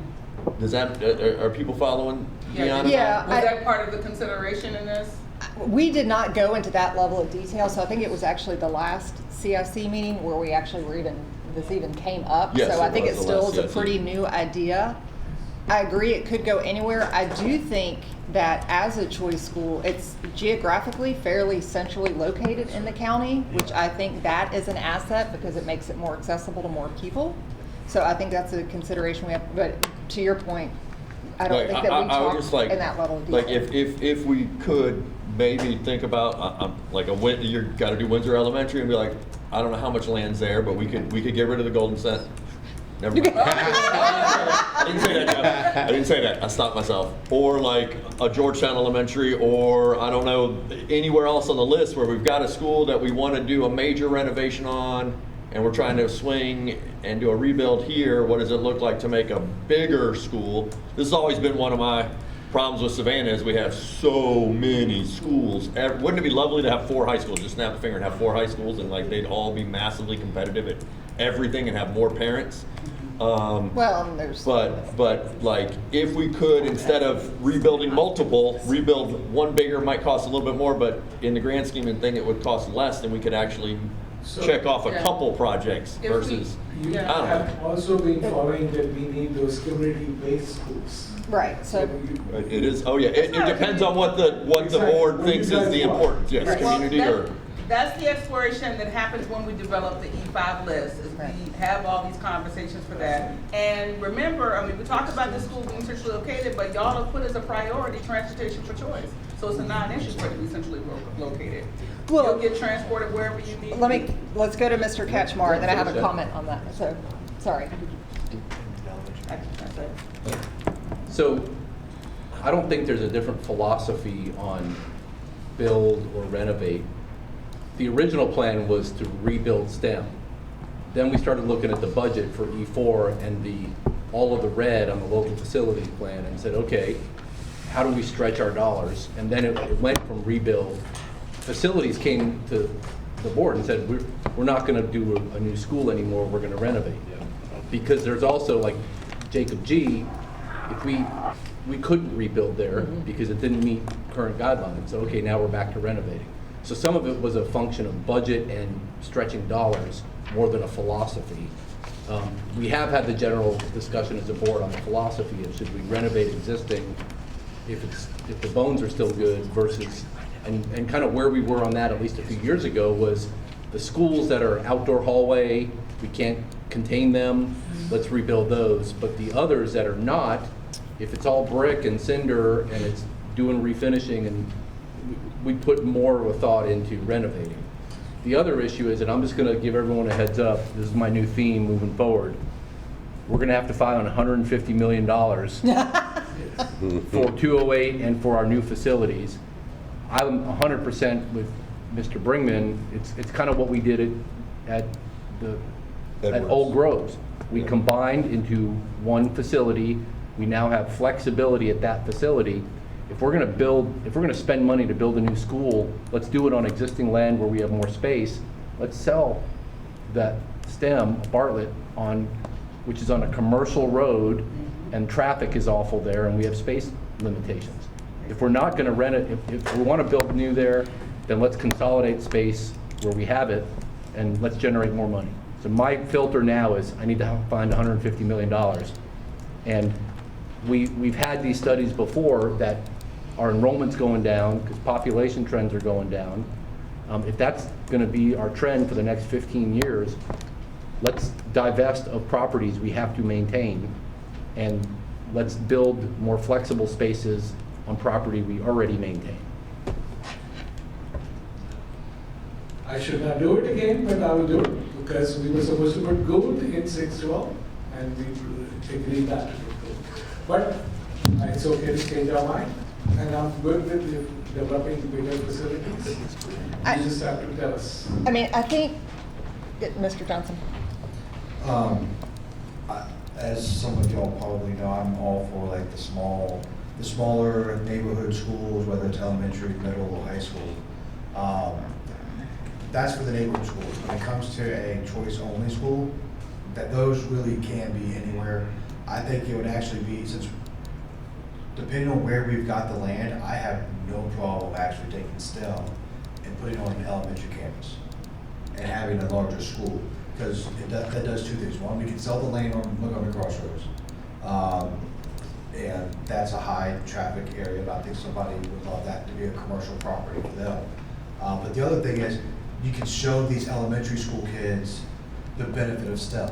does that, are people following me on Yeah. that? Was that part of the consideration in this? We did not go into that level of detail, so I think it was actually the last CIC meeting where we actually were this even came up. Yes, So I it think was it the still last is a CIC. pretty new idea. I agree, it could go anywhere. I do think that as a choice school, it's geographically fairly centrally located in the county, which I think that is an asset because it makes it more accessible to more people. So I think that's a consideration we have, but to your point, I don't think that we I would just talk like, in that level of detail. like if we could maybe think about, like you gotta do Windsor Elementary and be like, I don't know how much land's there, but we could get rid of the Golden Center. Never mind. I didn't say that, Jeff. I didn't say that. I stopped myself. Or like a Georgetown Elementary, or I don't know, anywhere else on the list where we've got a school that we want to do a major renovation on, and we're trying to swing and do a rebuild here. What does it look like to make a bigger school? This has always been one of my problems with Savannah is we have so many schools. Wouldn't it be lovely to have 4 high schools? Just snap a finger and have 4 high schools, and like they'd all be massively competitive at everything and have more parents. Well, and there's. But like, if we could, instead of rebuilding multiple, rebuild one bigger, might cost a little bit more, but in the grand scheme of thing, it would cost less, then we could actually check off a couple projects versus, You I don't know. have also been following that we need those community-based schools. Right, so. It is, oh yeah, it depends on what the board thinks is the importance, yes, community or. That's the exploration that happens when we develop the E5 list, is we have all these conversations for that. And remember, I mean, we talked about the school being centrally located, but y'all have put as a priority transportation for choice. So it's a non-issue for it to be centrally located. Well- You'll get transported wherever you need. Let's go to Mr. Ketchmar, then I have a comment on that, so, sorry. So I don't think there's a different philosophy on build or renovate. The original plan was to rebuild STEM. Then we started looking at the budget for E4 and all of the red on the local facilities plan and said, okay, how do we stretch our dollars? And then it went from rebuild. Facilities came to the board and said, we're not gonna do a new school anymore, we're gonna renovate. Because there's also, like Jacob G, if we couldn't rebuild there because it didn't meet current guidelines. So okay, now we're back to renovating. So some of it was a function of budget and stretching dollars more than a philosophy. We have had the general discussion as a board on the philosophy of should we renovate existing if the bones are still good versus, and kind of where we were on that at least a few years ago was the schools that are outdoor hallway, we can't contain them, let's rebuild those. But the others that are not, if it's all brick and cinder and it's doing refinishing, and we put more of a thought into renovating. The other issue is, and I'm just gonna give everyone a heads up, this is my new theme moving forward. We're gonna have to file $150 million for 208 and for our new facilities. I'm 100% with Mr. Bringman. It's kind of what we did at Old Groves. We combined into one facility. We now have flexibility at that facility. If we're gonna spend money to build a new school, let's do it on existing land where we have more space. Let's sell that STEM, Bartlett, which is on a commercial road, and traffic is awful there, and we have space limitations. If we're not gonna rent it, if we wanna build new there, then let's consolidate space where we have it, and let's generate more money. So my filter now is, I need to find $150 million. And we've had these studies before that our enrollment's going down because population trends are going down. If that's going to be our trend for the next 15 years, let's divest of properties we have to maintain, and let's build more flexible spaces on property we already maintain. I should not do it again, but I will do it because we were supposed to put gold in 612 and we agreed not to put gold. But it's okay to change our mind, and I'm good with developing bigger facilities. You just have to tell us. I mean, I think, Mr. Johnson. As some of y'all probably know, I'm all for like the smaller neighborhood schools, whether it's elementary, middle, or high school. That's for the neighborhood schools. When it comes to a choice-only school, that those really can be anywhere. I think it would actually be, since depending on where we've got the land, I have no problem actually taking STEM and putting it on an elementary campus and having a larger school. Because that does two things. One, we can sell the land on Montgomery Crossroads. And that's a high traffic area, but I think somebody would love that to be a commercial property for them. But the other thing is, you can show these elementary school kids the benefit of STEM,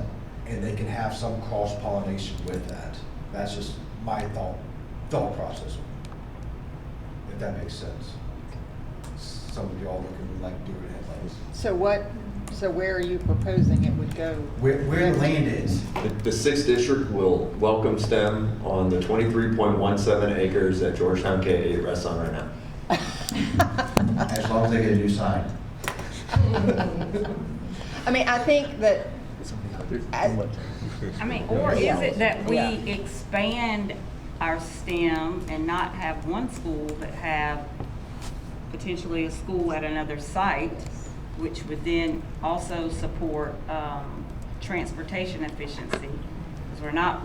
and they can have some cross-pollination with that. That's just my thought process, if that makes sense. Some of y'all looking like deer in headlights. So where are you proposing it would go? Where the land is. The 6th district will welcome STEM on the 23.17 acres that Georgetown K-8 rests on right now. As long as they get a new sign. I mean, I think that. I mean, or is it that we expand our STEM and not have one school, but have potentially a school at another site, which would then also support transportation efficiency? Because we're not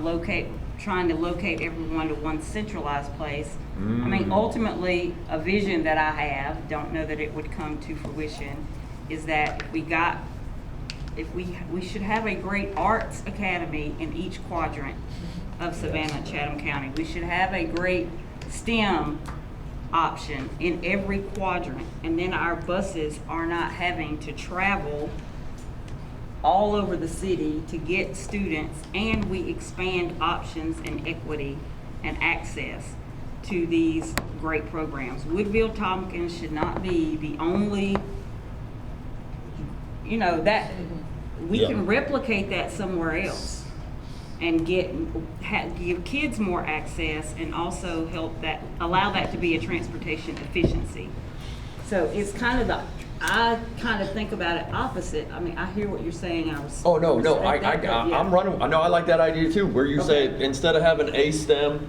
trying to locate everyone to one centralized place. I mean, ultimately, a vision that I have, don't know that it would come to fruition, is that we should have a great arts academy in each quadrant of Savannah and Chatham County. We should have a great STEM option in every quadrant, and then our buses are not having to travel all over the city to get students, and we expand options and equity and access to these great programs. Woodville Tompkins should not be the only, that we can replicate that somewhere else and give kids more access, and also allow that to be a transportation efficiency. So it's I kind of think about it opposite. I mean, I hear what you're saying. I'm running. I know, I like that idea too, where you say instead of having a STEM,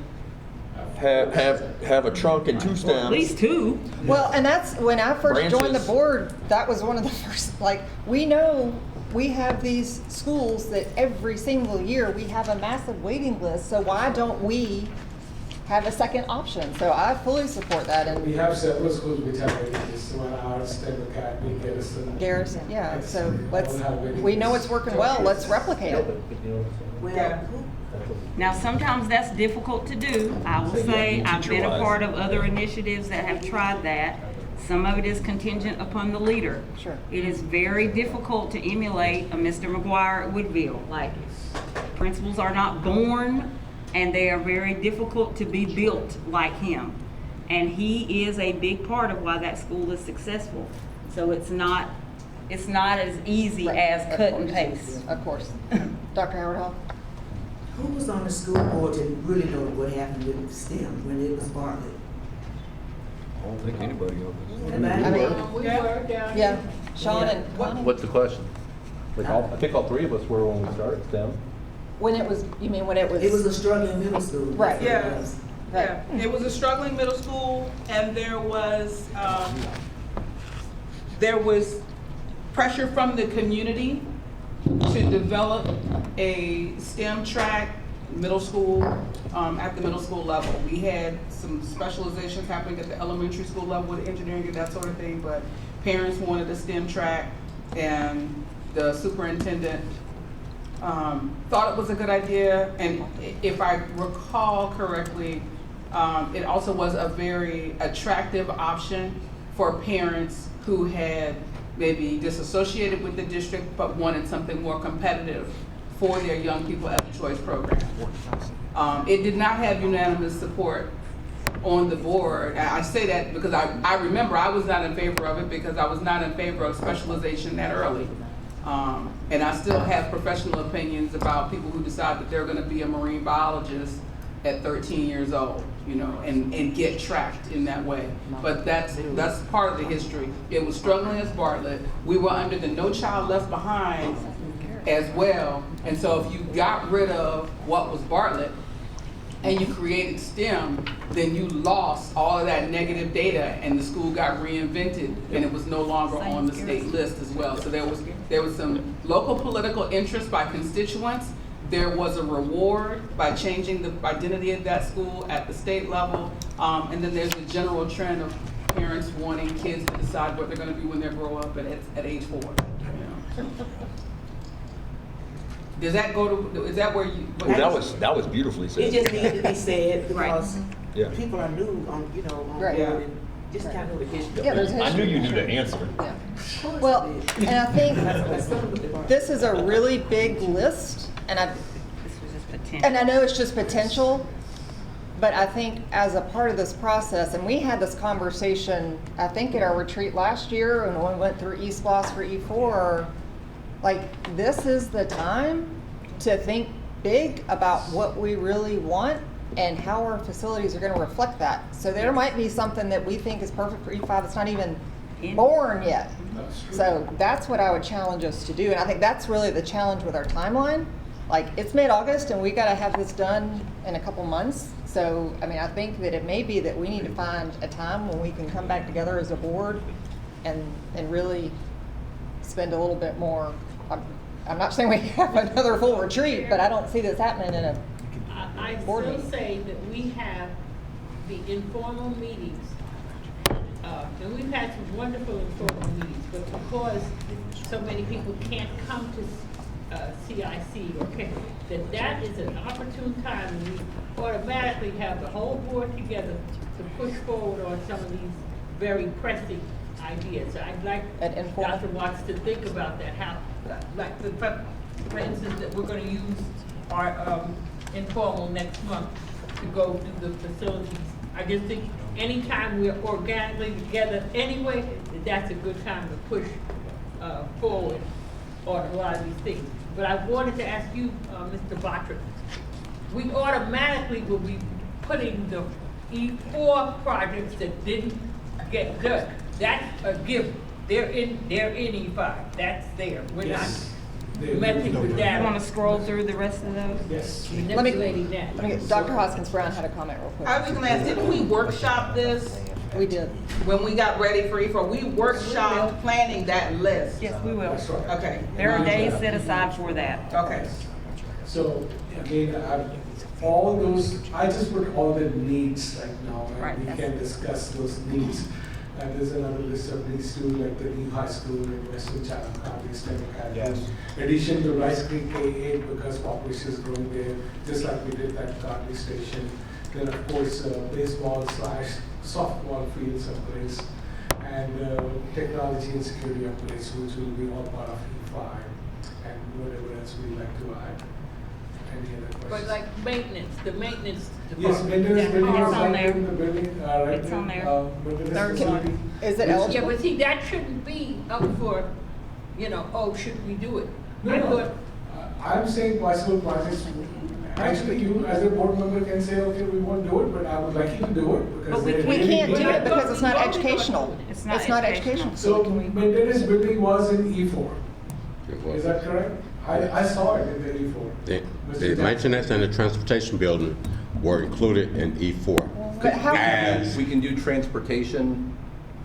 have a trunk and 2 stems. At least 2. Well, and that's when I first Branches. joined the board, that was one of the first, we know we have these schools that every single year we have a massive waiting list, so why don't we have a second option? So I fully support that. And we have several schools which have waiting lists. One our STEM Academy, Garrison, yeah. So we know it's working well. Let's replicate it. Now, sometimes that's difficult to do. I will say I've been a part of other initiatives that have tried that. Some of it is contingent upon the leader. Sure. It is very difficult to emulate a Mr. McGuire at Woodville. Principals are not born, and they are very difficult to be built like him. And he is a big part of why that school is successful. So it's not as easy as cut and paste. Of course. Dr. Howard Hall? Who was on the school board to really know what happened with STEM when it was Bartlett? I don't think anybody else. Yeah, Sean and Connie. What's the question? I think all 3 of us were when we started STEM. When it was, you mean when it was? It was a struggling middle school. Right. Yeah. It was a struggling middle school, and there was pressure from the community to develop a STEM track middle school, at the middle school level. We had some specializations happening at the elementary school level with engineering and that sort of thing, but parents wanted a STEM track, and the superintendent thought it was a good idea. And if I recall correctly, it also was a very attractive option for parents who had maybe disassociated with the district but wanted something more competitive for their young people at the choice program. It did not have unanimous support on the board. I say that because I remember I was not in favor of it because I was not in favor of specialization that early. And I still have professional opinions about people who decide that they're gonna be a marine biologist at 13 years old, you know, and get tracked in that way. But that's part of the history. It was struggling as Bartlett. We were under the No Child Left Behind as well. And so if you got rid of what was Bartlett and you created STEM, then you lost all of that negative data and the school got reinvented and it was no longer on the state list as well. So there was some local political interest by constituents. There was a reward by changing the identity of that school at the state level. And then there's a general trend of parents wanting kids to decide what they're gonna be when they grow up at age 4. You know? Does that go to, is that where you? That was beautifully said. It just needed to be said because Yeah. people are new on, you know, on Right. board and just kind of know the history. Yeah, there's I knew history. you knew the answer. Well, and I think this is a really big list, and I know it's just potential, but I think as a part of this process, and we had this conversation, I think at our retreat last year, and when we went through eSPLOS for E4, like, this is the time to think big about what we really want and how our facilities are gonna reflect that. So there might be something that we think is perfect for E5 that's not even born yet. So that's what I would challenge us to do, and I think that's really the challenge with our timeline. Like, it's mid-August and we gotta have this done in a couple months. So, I mean, I think that it may be that we need to find a time when we can come back together as a board and really spend a little bit more. I'm not saying we have another full retreat, but I don't see this happening in a I board still meeting. say that we have the informal meetings, and we've had some wonderful informal meetings, but because so many people can't come to CIC, okay, that is an opportune time, and we automatically have the whole board together to push forward on some of these very pressing ideas. So I'd like Dr. Watts to think about that, how, like, for instance, that we're gonna use our informal next month to go through the facilities. I just think anytime we're organically together anyway, that's a good time to push forward on a lot of these things. But I wanted to ask you, Mr. Batra, we automatically will be putting the E4 projects that didn't get done. That's a given. They're in E5. That's there. We're not messing with that. You want to scroll through the rest of those? Yes. Manipulating that. Let me get, Dr. Hoskins Brown had a comment real quick. I was just gonna ask, didn't we workshop this We did. when we got ready for E4? We workshopped planning that list. Yes, we will. Okay. There are days set aside for that. Okay. So again, all those, I just put all the needs right now, Right, and we that's- can discuss those needs. And there's another list of needs too, like the new high school in Western Chatham County, STEM Academy. In addition to Rice Creek K-8, because population is growing there, just like we did at Gartley Station. Then of course, baseball/softball fields upgrades, and technology and security upgrades, which will be all part of E5, and whatever else we'd like to add. Any other questions? But like maintenance, the maintenance Yes, department. maintenance building It's is on right there. in the building, right It's on there, there. maintenance Third facility. one. Is it Yeah, eligible? but see, that shouldn't be up for, you know, oh, should we do it? No, I no. thought, I'm saying bicycle projects, actually you as a board member can say, okay, we won't do it, but I would like you to do it because. But we they're We really can't good. do it because it's not Voted on it. educational. It's not educational. So maintenance building was in E4, It is was. that correct? I saw it in the E4. The maintenance and the transportation building were included in E4. But how, As, We can do transportation,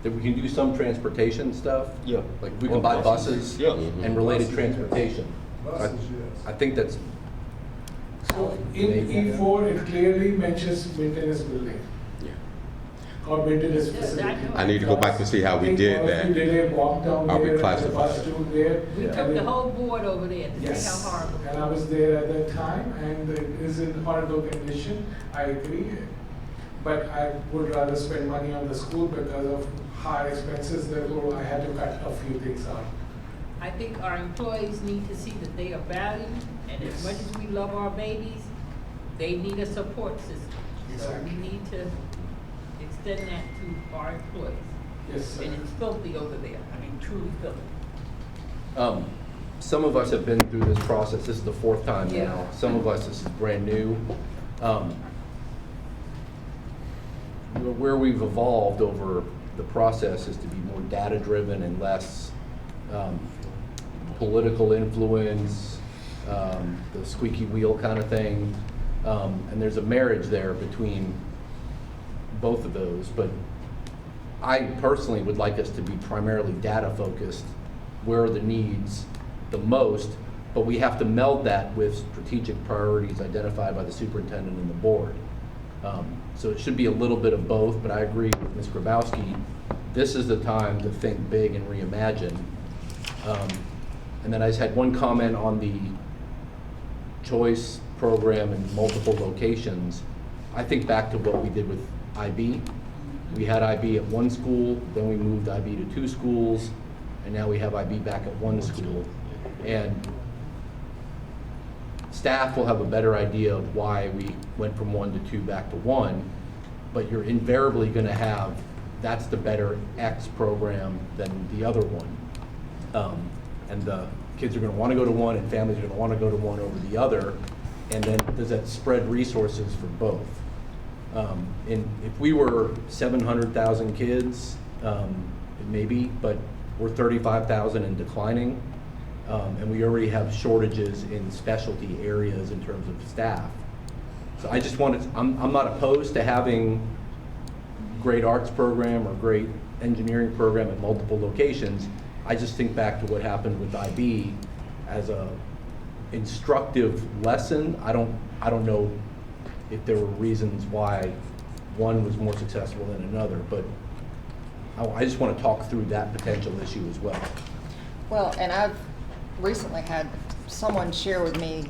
that we can do some transportation stuff. Yeah. Like we can buy Well, buses Yeah. and related transportation. Buses, yes. I think that's, So in E4, it clearly mentions maintenance building yeah. or maintenance Yes, I facility. know. I need to go back and see how we did We that. did a walk down How we there, and the classified bus it. stood there. we and took then- the whole board over there to see Yes, how horrible. and I was there at that time, and it is in horrible condition, I agree. But I would rather spend money on the school because of high expenses, therefore I had to cut a few things out. I think our employees need to see that they are valued, and as Yes. much as we love our babies, they need a support system. So Exactly. we need to extend that to our employees. Yes, sir. And it's filthy over there, I mean, truly filthy. Some of us have been through this process. This is the fourth time Yeah. now. Some of us, this is brand new. Where we've evolved over the process is to be more data-driven and less political influence, the squeaky wheel kind of thing. And there's a marriage there between both of those. But I personally would like us to be primarily data-focused. Where are the needs the most? But we have to meld that with strategic priorities identified by the superintendent and the board. So it should be a little bit of both, but I agree with Ms. Grabowski. This is the time to think big and reimagine. And then I just had one comment on the choice program in multiple locations. I think back to what we did with IB. We had IB at one school, then we moved IB to 2 schools, and now we have IB back at 1 school. And staff will have a better idea of why we went from 1 to 2 back to 1, but you're invariably going to have, that's the better X program than the other one. And the kids are going to want to go to one, and families are going to want to go to one over the other, and then does that spread resources for both? And if we were 700,000 kids, maybe, but we're 35,000 and declining. And we already have shortages in specialty areas in terms of staff. So I just wanted, I'm not opposed to having great arts program or great engineering program at multiple locations. I just think back to what happened with IB as a instructive lesson. I don't know if there were reasons why one was more successful than another, but I just want to talk through that potential issue as well. Well, and I've recently had someone share with me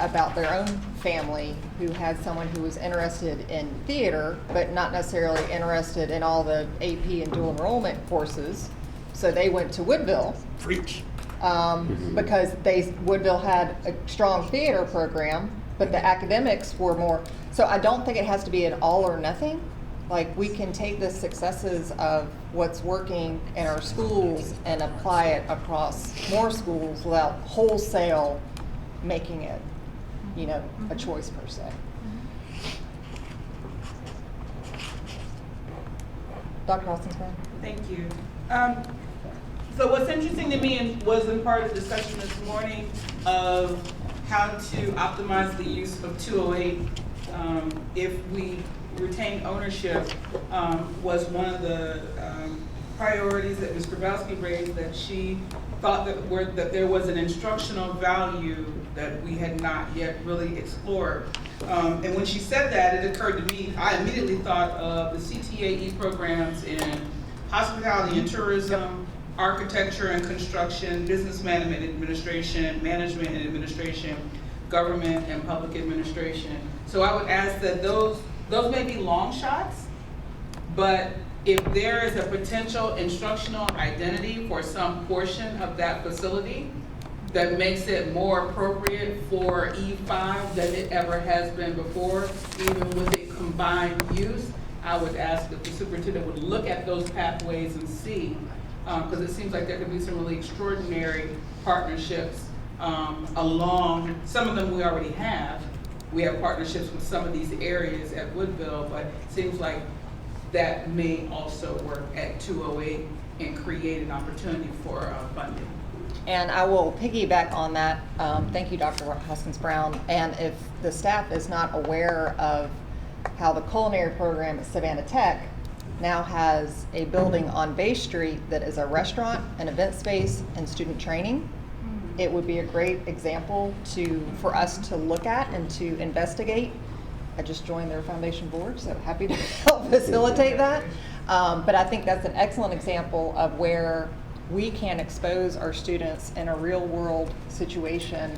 about their own family who had someone who was interested in theater, but not necessarily interested in all the AP and dual enrollment courses. So they went to Woodville. Preach. Because Woodville had a strong theater program, but the academics were more. So I don't think it has to be an all or nothing. Like, we can take the successes of what's working in our schools and apply it across more schools without wholesale making it, a choice per se. Dr. Austin-Brown? Thank you. So what's interesting to me was in part of the discussion this morning of how to optimize the use of 208 if we retain ownership was one of the priorities that Ms. Grabowski raised, that she thought that there was an instructional value that we had not yet really explored. And when she said that, it occurred to me, I immediately thought of the CTAE programs in hospitality and tourism, architecture and construction, business management and administration, government and public administration. So I would ask that those may be long shots, but if there is a potential instructional identity for some portion of that facility that makes it more appropriate for E5 than it ever has been before, even with a combined use, I would ask that the superintendent would look at those pathways and see, because it seems like there could be some really extraordinary partnerships along, some of them we already have. We have partnerships with some of these areas at Woodville, but it seems like that may also work at 208 and create an opportunity for funding. And I will piggyback on that. Thank you, Dr. Hoskins-Brown. And if the staff is not aware of how the culinary program at Savannah Tech now has a building on Bay Street that is a restaurant, an event space, and student training, it would be a great example for us to look at and to investigate. I just joined their foundation board, so happy to help facilitate that. But I think that's an excellent example of where we can expose our students in a real world situation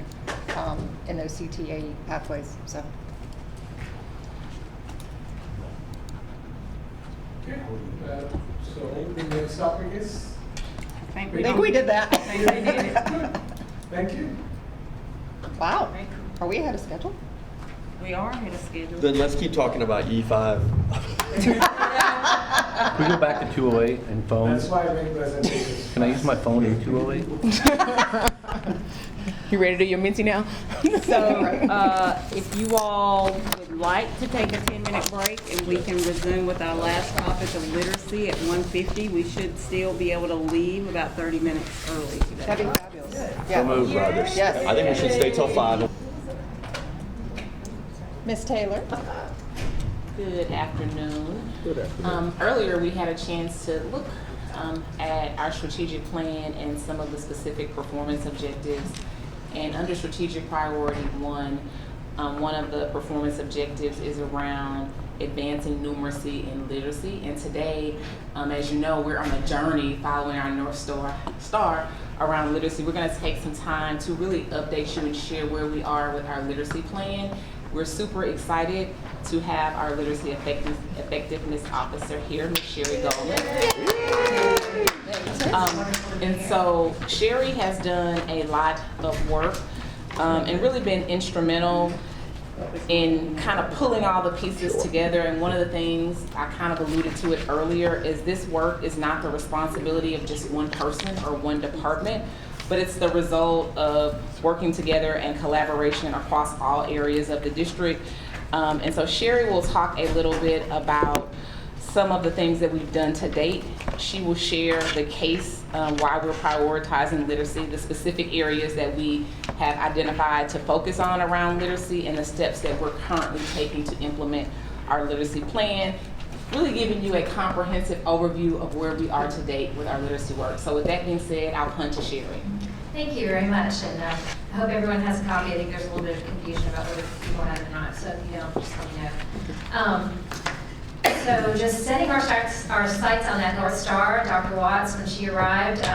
in those CTA pathways. So. Okay. So the next topic is? I think we did that. Thank you. Wow. Are we ahead of schedule? We are ahead of schedule. Then let's keep talking about E5. Can we go back to 208 and phones? That's why I make presentations. Can I use my phone in 208? You ready to do your Minty now? So, if you all would like to take a 10-minute break and we can resume with our last topic of literacy at 1:50, we should still be able to leave about 30 minutes early today. That'd be fabulous. So move, brothers. Yes. I think we should stay till 5. Ms. Taylor? Good afternoon. Earlier, we had a chance to look at our strategic plan and some of the specific performance objectives. And under strategic priority one of the performance objectives is around advancing numeracy and literacy. And today, as you know, we're on a journey following our North Star around literacy. We're going to take some time to really update you and share where we are with our literacy plan. We're super excited to have our literacy effectiveness officer here, Ms. Sherry Goldman. And so Sherry has done a lot of work and really been instrumental in kind of pulling all the pieces together. And one of the things I kind of alluded to it earlier is this work is not the responsibility of just one person or one department, but it's the result of working together and collaboration across all areas of the district. And so Sherry will talk a little bit about some of the things that we've done to date. She will share the case, why we're prioritizing literacy, the specific areas that we have identified to focus on around literacy, and the steps that we're currently taking to implement our literacy plan, really giving you a comprehensive overview of where we are to date with our literacy work. So with that being said, I'll punt to Sherry. Thank you very much, and I hope everyone has a copy. I think there's a little bit of confusion about whether people have it or not, so if you don't, just let me know. So just setting our sights on that North Star, Dr. Watts, when she arrived,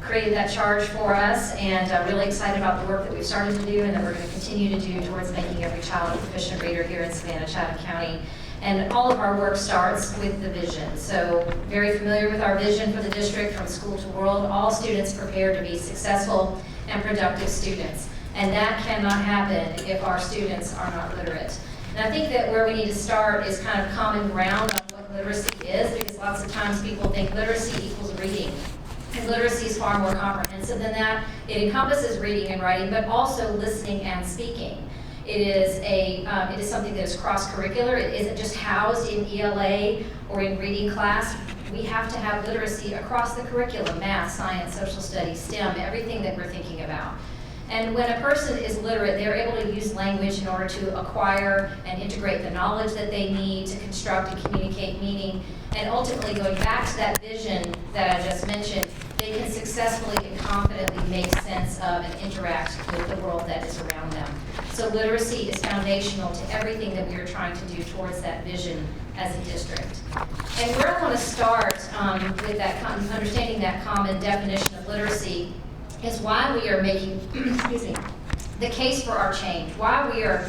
created that charge for us, and I'm really excited about the work that we've started to do and that we're going to continue to do towards making every child a proficient reader here in Savannah-Chatham County. And all of our work starts with the vision. So very familiar with our vision for the district, from school to world, all students prepared to be successful and productive students. And that cannot happen if our students are not literate. And I think that where we need to start is kind of common ground on what literacy is, because lots of times people think literacy equals reading. And literacy is far more comprehensive than that. It encompasses reading and writing, but also listening and speaking. It is something that is cross-curricular. It isn't just housed in ELA or in reading class. We have to have literacy across the curriculum: math, science, social studies, STEM, everything that we're thinking about. And when a person is literate, they're able to use language in order to acquire and integrate the knowledge that they need to construct and communicate meaning. And ultimately, going back to that vision that I just mentioned, they can successfully and confidently make sense of and interact with the world that is around them. So literacy is foundational to everything that we are trying to do towards that vision as a district. And where I want to start with that understanding that common definition of literacy is why we are making, excuse me, the case for our change, why we are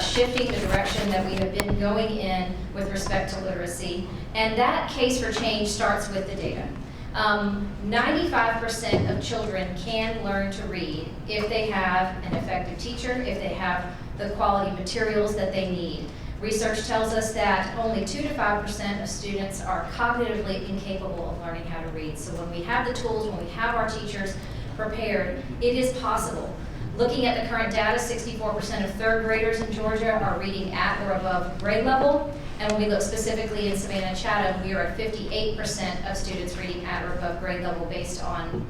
shifting the direction that we have been going in with respect to literacy. And that case for change starts with the data. 95% of children can learn to read if they have an effective teacher, if they have the quality materials that they need. Research tells us that only 2 to 5% of students are cognitively incapable of learning how to read. So when we have the tools, when we have our teachers prepared, it is possible. Looking at the current data, 64% of third graders in Georgia are reading at or above grade level. And when we look specifically in Savannah and Chatham, we are at 58% of students reading at or above grade level based on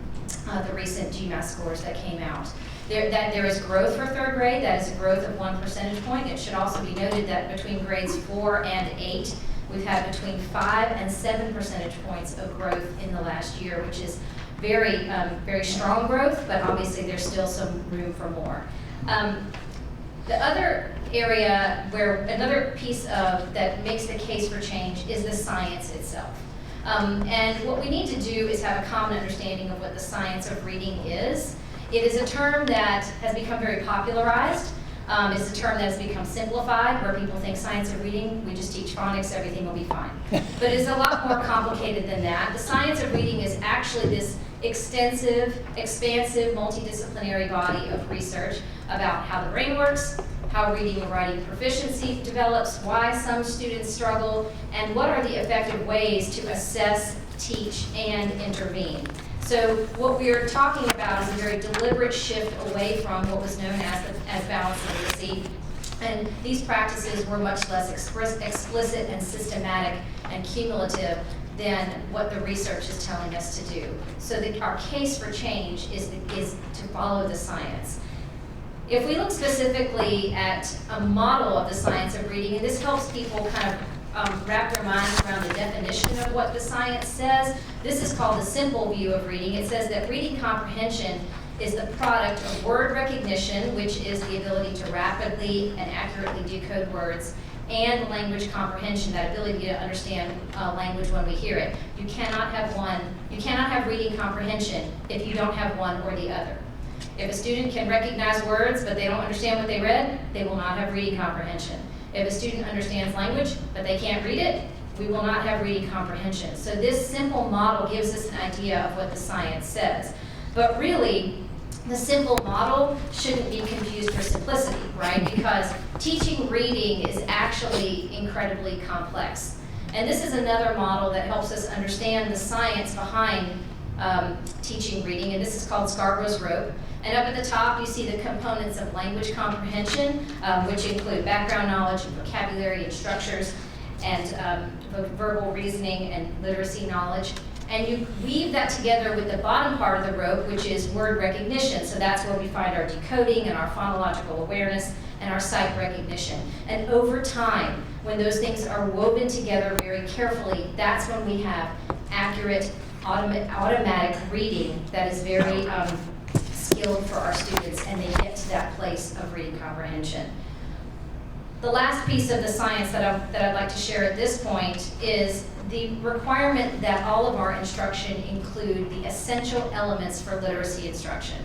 the recent GMAT scores that came out. There is growth for third grade. That is a growth of 1 percentage point. It should also be noted that between grades 4 and 8, we've had between 5 and 7 percentage points of growth in the last year, which is very, very strong growth, but obviously there's still some room for more. The other area where another piece of that makes the case for change is the science itself. And what we need to do is have a common understanding of what the science of reading is. It is a term that has become very popularized. It's a term that has become simplified, where people think science of reading, we just teach phonics, everything will be fine. But it's a lot more complicated than that. The science of reading is actually this extensive, expansive, multidisciplinary body of research about how the brain works, how reading and writing proficiency develops, why some students struggle, and what are the effective ways to assess, teach, and intervene. So what we are talking about is a very deliberate shift away from what was known as balanced literacy. And these practices were much less explicit and systematic and cumulative than what the research is telling us to do. So our case for change is to follow the science. If we look specifically at a model of the science of reading, and this helps people kind of wrap their minds around the definition of what the science says. This is called the simple view of reading. It says that reading comprehension is the product of word recognition, which is the ability to rapidly and accurately decode words, and language comprehension, that ability to understand language when we hear it. You cannot have reading comprehension if you don't have one or the other. If a student can recognize words but they don't understand what they read, they will not have reading comprehension. If a student understands language but they can't read it, we will not have reading comprehension. So this simple model gives us an idea of what the science says. But really, the simple model shouldn't be confused for simplicity, right? Because teaching reading is actually incredibly complex. And this is another model that helps us understand the science behind teaching reading, and this is called Scarborough's rope. And up at the top, you see the components of language comprehension, which include background knowledge, and vocabulary and structures, and verbal reasoning and literacy knowledge. And you weave that together with the bottom part of the rope, which is word recognition. So that's where we find our decoding and our phonological awareness and our sight recognition. And over time, when those things are woven together very carefully, that's when we have accurate, automatic reading that is very skilled for our students, and they get to that place of reading comprehension. The last piece of the science that I'd like to share at this point is the requirement that all of our instruction include the essential elements for literacy instruction.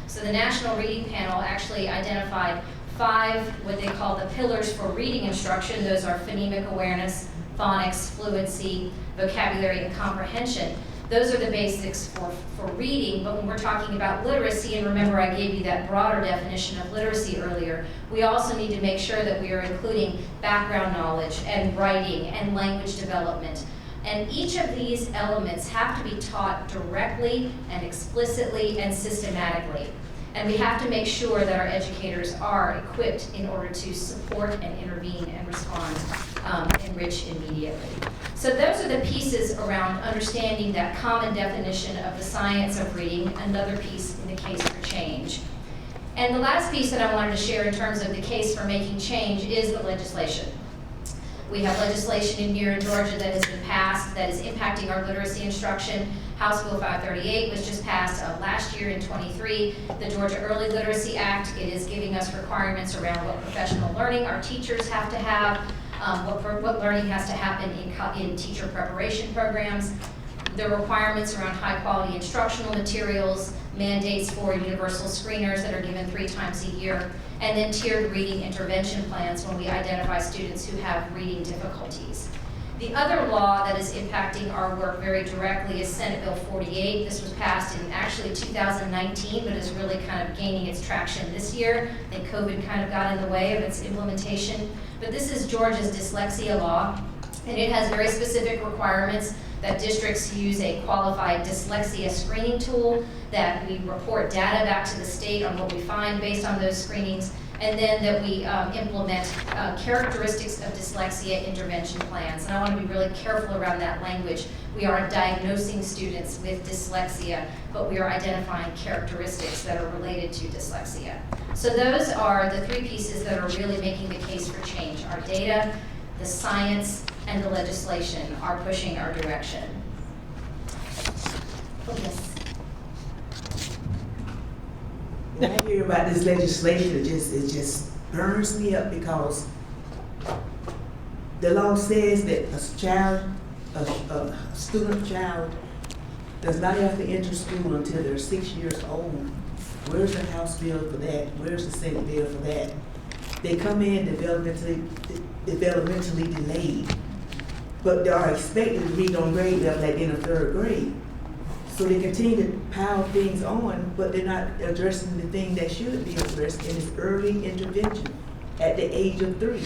So the National Reading Panel actually identified 5 what they call the pillars for reading instruction. Those are phonemic awareness, phonics, fluency, vocabulary, and comprehension. Those are the basics for reading, but when we're talking about literacy, and remember I gave you that broader definition of literacy earlier, we also need to make sure that we are including background knowledge and writing and language development. And each of these elements have to be taught directly and explicitly and systematically. And we have to make sure that our educators are equipped in order to support and intervene and respond, enrich immediately. So those are the pieces around understanding that common definition of the science of reading, another piece in the case for change. And the last piece that I wanted to share in terms of the case for making change is the legislation. We have legislation here in Georgia that has been passed that is impacting our literacy instruction. House Bill 538 was just passed last year in 23. The Georgia Early Literacy Act, it is giving us requirements around what professional learning our teachers have to have, what learning has to happen in teacher preparation programs, the requirements around high quality instructional materials, mandates for universal screeners that are given 3 times a year, and then tiered reading intervention plans when we identify students who have reading difficulties. The other law that is impacting our work very directly is Senate Bill 48. This was passed in actually 2019, but is really kind of gaining its traction this year. I think COVID kind of got in the way of its implementation. But this is Georgia's dyslexia law, and it has very specific requirements that districts use a qualified dyslexia screening tool, that we report data back to the state on what we find based on those screenings, and then that we implement characteristics of dyslexia intervention plans. And I want to be really careful around that language. We aren't diagnosing students with dyslexia, but we are identifying characteristics that are related to dyslexia. So those are the 3 pieces that are really making the case for change. Our data, the science, and the legislation are pushing our direction. Oh, yes. When I hear about this legislation, it just burns me up, because the law says that a student child does not have to enter school until they're 6 years old. Where's the House bill for that? Where's the Senate bill for that? They come in developmentally delayed, but they are expected to read on grade level like in the 3rd grade. So they continue to pile things on, but they're not addressing the thing that should be addressed, and it's early intervention. at the age of 3.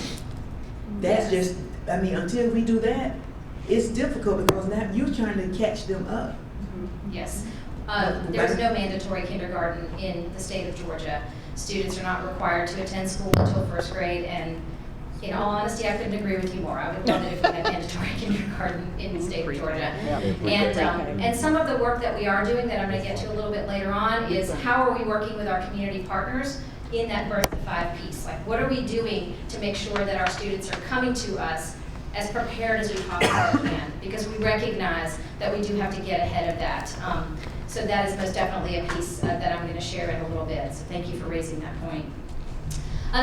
That's just, I mean, until we do that, it's difficult because now you're trying to catch them up. Yes. There's no mandatory kindergarten in the state of Georgia. Students are not required to attend school until 1st grade, and in all honesty, I couldn't agree with you more. I would love it if we had mandatory kindergarten in the state of Georgia. And some of the work that we are doing that I'm going to get to a little bit later on is how are we working with our community partners in that birth to 5 piece? Like, what are we doing to make sure that our students are coming to us as prepared as we possibly can? Because we recognize that we do have to get ahead of that. So that is most definitely a piece that I'm going to share in a little bit. So thank you for raising that point.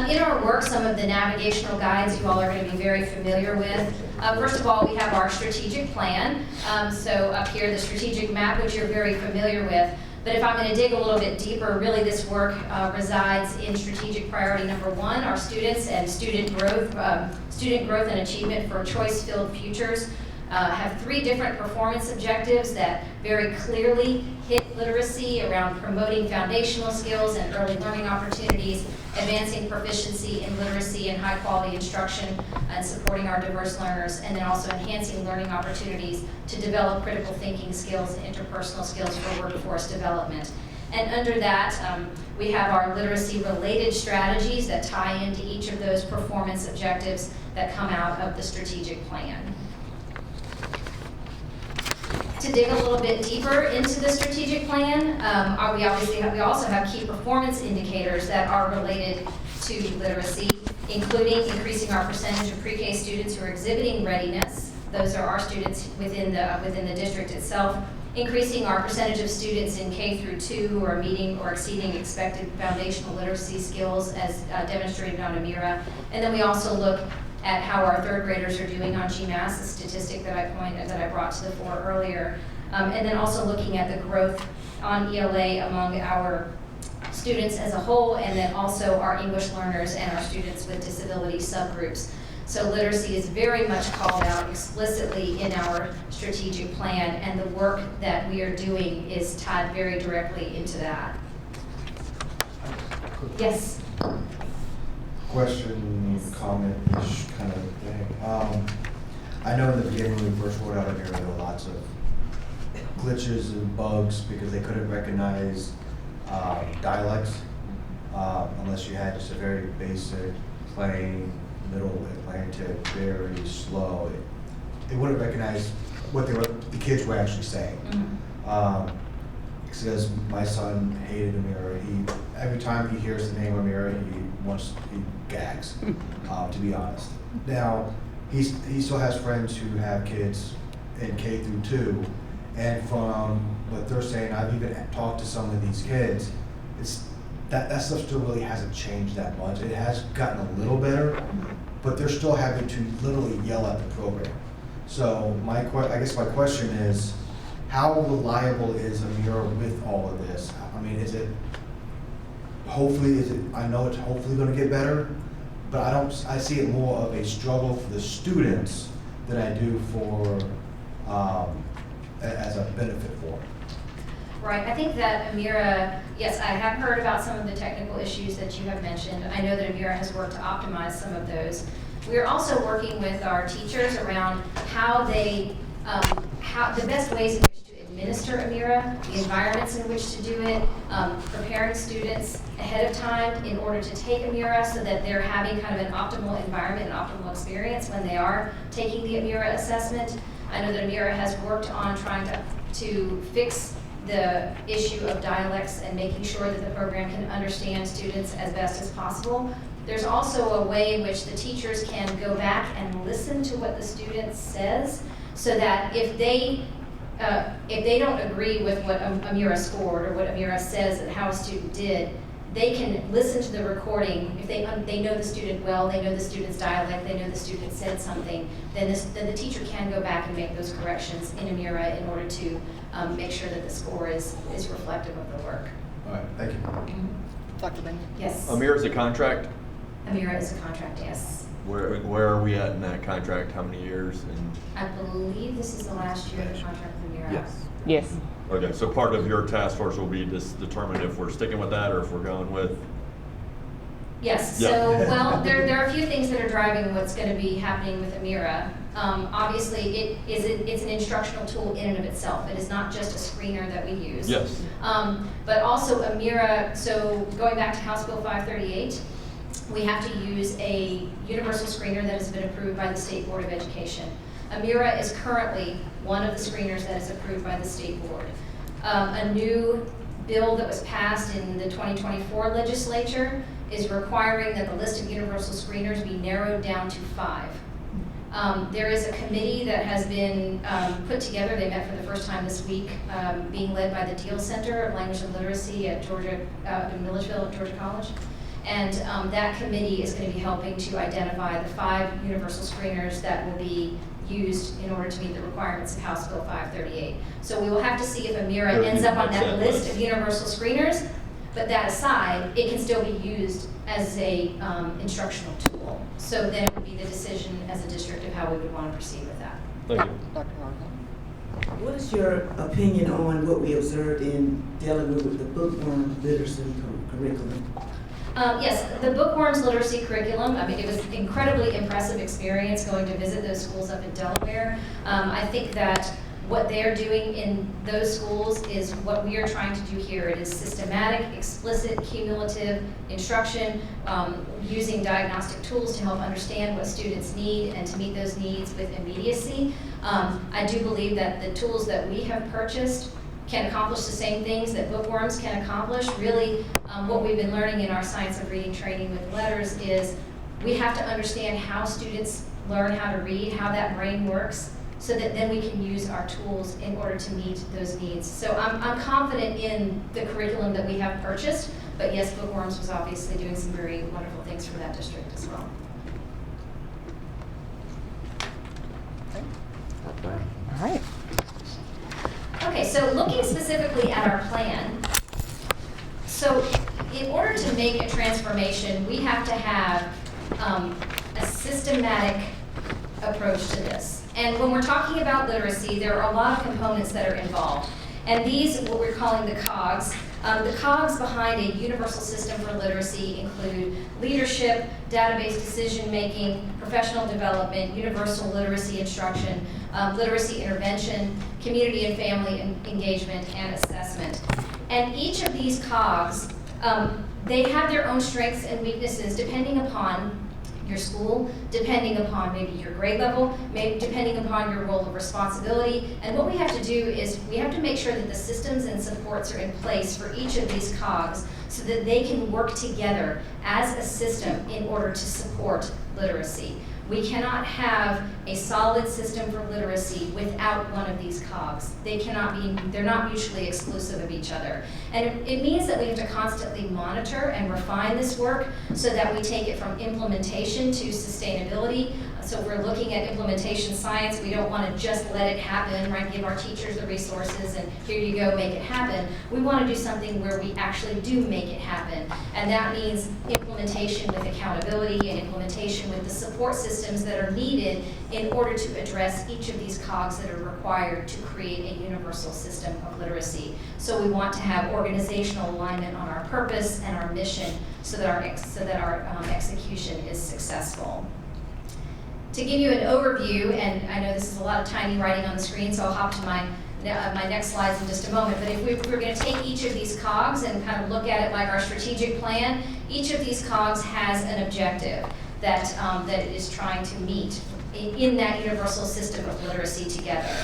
In our work, some of the navigational guides you all are going to be very familiar with. First of all, we have our strategic plan. So up here, the strategic map, which you're very familiar with. But if I'm going to dig a little bit deeper, really this work resides in strategic priority number 1, our students and student growth and achievement for choice-filled futures. Have 3 different performance objectives that very clearly hit literacy around promoting foundational skills and early learning opportunities, advancing proficiency in literacy and high-quality instruction, and supporting our diverse learners, and then also enhancing learning opportunities to develop critical thinking skills and interpersonal skills for workforce development. And under that, we have our literacy-related strategies that tie into each of those performance objectives that come out of the strategic plan. To dig a little bit deeper into the strategic plan, we also have key performance indicators that are related to literacy, including increasing our percentage of pre-K students who are exhibiting readiness. Those are our students within the district itself. Increasing our percentage of students in K through 2 who are meeting or exceeding expected foundational literacy skills as demonstrated on Amira. And then we also look at how our 3rd graders are doing on GMAS, a statistic that I brought to the fore earlier. And then also looking at the growth on ELA among our students as a whole, and then also our English learners and our students with disability subgroups. So literacy is very much called out explicitly in our strategic plan, and the work that we are doing is tied very directly into that. Yes? Question, comment-ish kind of thing. I know in the beginning when we first rolled out Amira, there were lots of glitches and bugs because they couldn't recognize dialects unless you had just a very basic, plain, middle Atlantic, very slow. It wouldn't recognize what the kids were actually saying. Because my son hated Amira. Every time he hears the name Amira, he gags, to be honest. Now, he still has friends who have kids in K through 2, and from what they're saying, I've even talked to some of these kids, that stuff still really hasn't changed that much. It has gotten a little better, but they're still having to literally yell at the program. So I guess my question is, how reliable is Amira with all of this? I mean, I know it's hopefully gonna get better, but I see it more of a struggle for the students than I do for, as a benefit for them. Right, I think that Amira, yes, I have heard about some of the technical issues that you have mentioned. I know that Amira has worked to optimize some of those. We are also working with our teachers around how the best ways in which to administer Amira, the environments in which to do it, preparing students ahead of time in order to take Amira so that they're having kind of an optimal environment, an optimal experience when they are taking the Amira assessment. I know that Amira has worked on trying to fix the issue of dialects and making sure that the program can understand students as best as possible. There's also a way in which the teachers can go back and listen to what the student says so that if they don't agree with what Amira scored or what Amira says and how a student did, they can listen to the recording. If they know the student well, they know the student's dialect, they know the student said something, then the teacher can go back and make those corrections in Amira in order to make sure that the score is reflective of the work. All right, thank you. Dr. Bennett? Yes. Amira is a contract? Amira is a contract, yes. Where are we at in that contract? How many years? I believe this is the last year of the contract with Amira. Yes. Yes. Okay, so part of your task force will be to determine if we're sticking with that or if we're going with Yes, Yeah. so, well, there are a few things that are driving what's going to be happening with Amira. Obviously, it's an instructional tool in and of itself. It is not just a screener that we use. Yes. But also Amira, so going back to House Bill 538, we have to use a universal screener that has been approved by the State Board of Education. Amira is currently one of the screeners that is approved by the State Board. A new bill that was passed in the 2024 legislature is requiring that the list of universal screeners be narrowed down to 5. There is a committee that has been put together. They met for the first time this week, being led by the Deal Center of Language and Literacy at Georgia, in Milledgeville at Georgia College. And that committee is going to be helping to identify the 5 universal screeners that will be used in order to meet the requirements of House Bill 538. So we will have to see if Amira ends up on that list of universal screeners. But that aside, it can still be used as a instructional tool. So then it would be the decision as a district of how we would want to proceed with that. Thank you. What is your opinion on what we observed in dealing with the bookworm literacy curriculum? Yes, the Bookworms Literacy Curriculum, I mean, it was an incredibly impressive experience going to visit those schools up in Delaware. I think that what they're doing in those schools is what we are trying to do here. It is systematic, explicit, cumulative instruction, using diagnostic tools to help understand what students need and to meet those needs with immediacy. I do believe that the tools that we have purchased can accomplish the same things that Bookworms can accomplish. Really, what we've been learning in our Science of Reading training with letters is we have to understand how students learn how to read, how that brain works, so that then we can use our tools in order to meet those needs. So I'm confident in the curriculum that we have purchased, but yes, Bookworms was obviously doing some very wonderful things for that district as well. All right. Okay, so looking specifically at our plan, so in order to make a transformation, we have to have a systematic approach to this. And when we're talking about literacy, there are a lot of components that are involved. And these, what we're calling the COGS, the COGS behind a universal system for literacy include leadership, database decision-making, professional development, universal literacy instruction, literacy intervention, community and family engagement, and assessment. And each of these COGS, they have their own strengths and weaknesses depending upon your school, depending upon maybe your grade level, maybe depending upon your role of responsibility. And what we have to do is we have to make sure that the systems and supports are in place for each of these COGS so that they can work together as a system in order to support literacy. We cannot have a solid system for literacy without one of these COGS. They're not mutually exclusive of each other. And it means that we have to constantly monitor and refine this work so that we take it from implementation to sustainability. So if we're looking at implementation science, we don't want to just let it happen, right? Give our teachers the resources and here you go, make it happen. We want to do something where we actually do make it happen. And that means implementation with accountability and implementation with the support systems that are needed in order to address each of these COGS that are required to create a universal system of literacy. So we want to have organizational alignment on our purpose and our mission so that our execution is successful. To give you an overview, and I know this is a lot of tiny writing on the screen, so I'll hop to my next slides in just a moment, but if we're going to take each of these COGS and kind of look at it like our strategic plan, each of these COGS has an objective that it is trying to meet in that universal system of literacy together.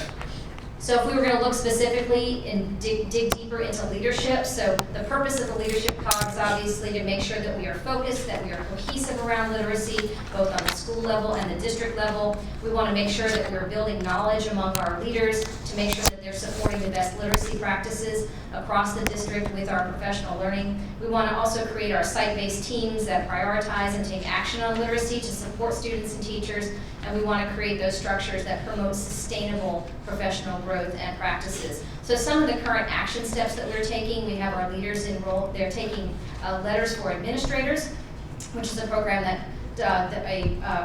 So if we were going to look specifically and dig deeper into leadership, so the purpose of the leadership COG is obviously to make sure that we are focused, that we are cohesive around literacy, both on the school level and the district level. We want to make sure that we're building knowledge among our leaders to make sure that they're supporting the best literacy practices across the district with our professional learning. We want to also create our site-based teams that prioritize and take action on literacy to support students and teachers. And we want to create those structures that promote sustainable professional growth and practices. So some of the current action steps that we're taking, we have our leaders enrolled. They're taking Letters for Administrators, which is a program that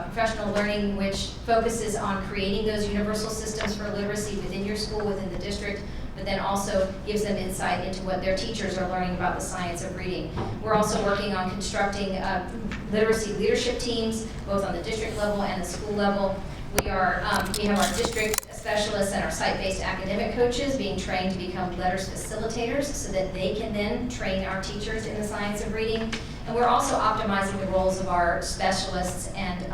professional learning which focuses on creating those universal systems for literacy within your school, within the district. but then also gives them insight into what their teachers are learning about the science of reading. We're also working on constructing literacy leadership teams, both on the district level and the school level. We have our district specialists and our site-based academic coaches being trained to become letters facilitators so that they can then train our teachers in the science of reading. And we're also optimizing the roles of our specialists and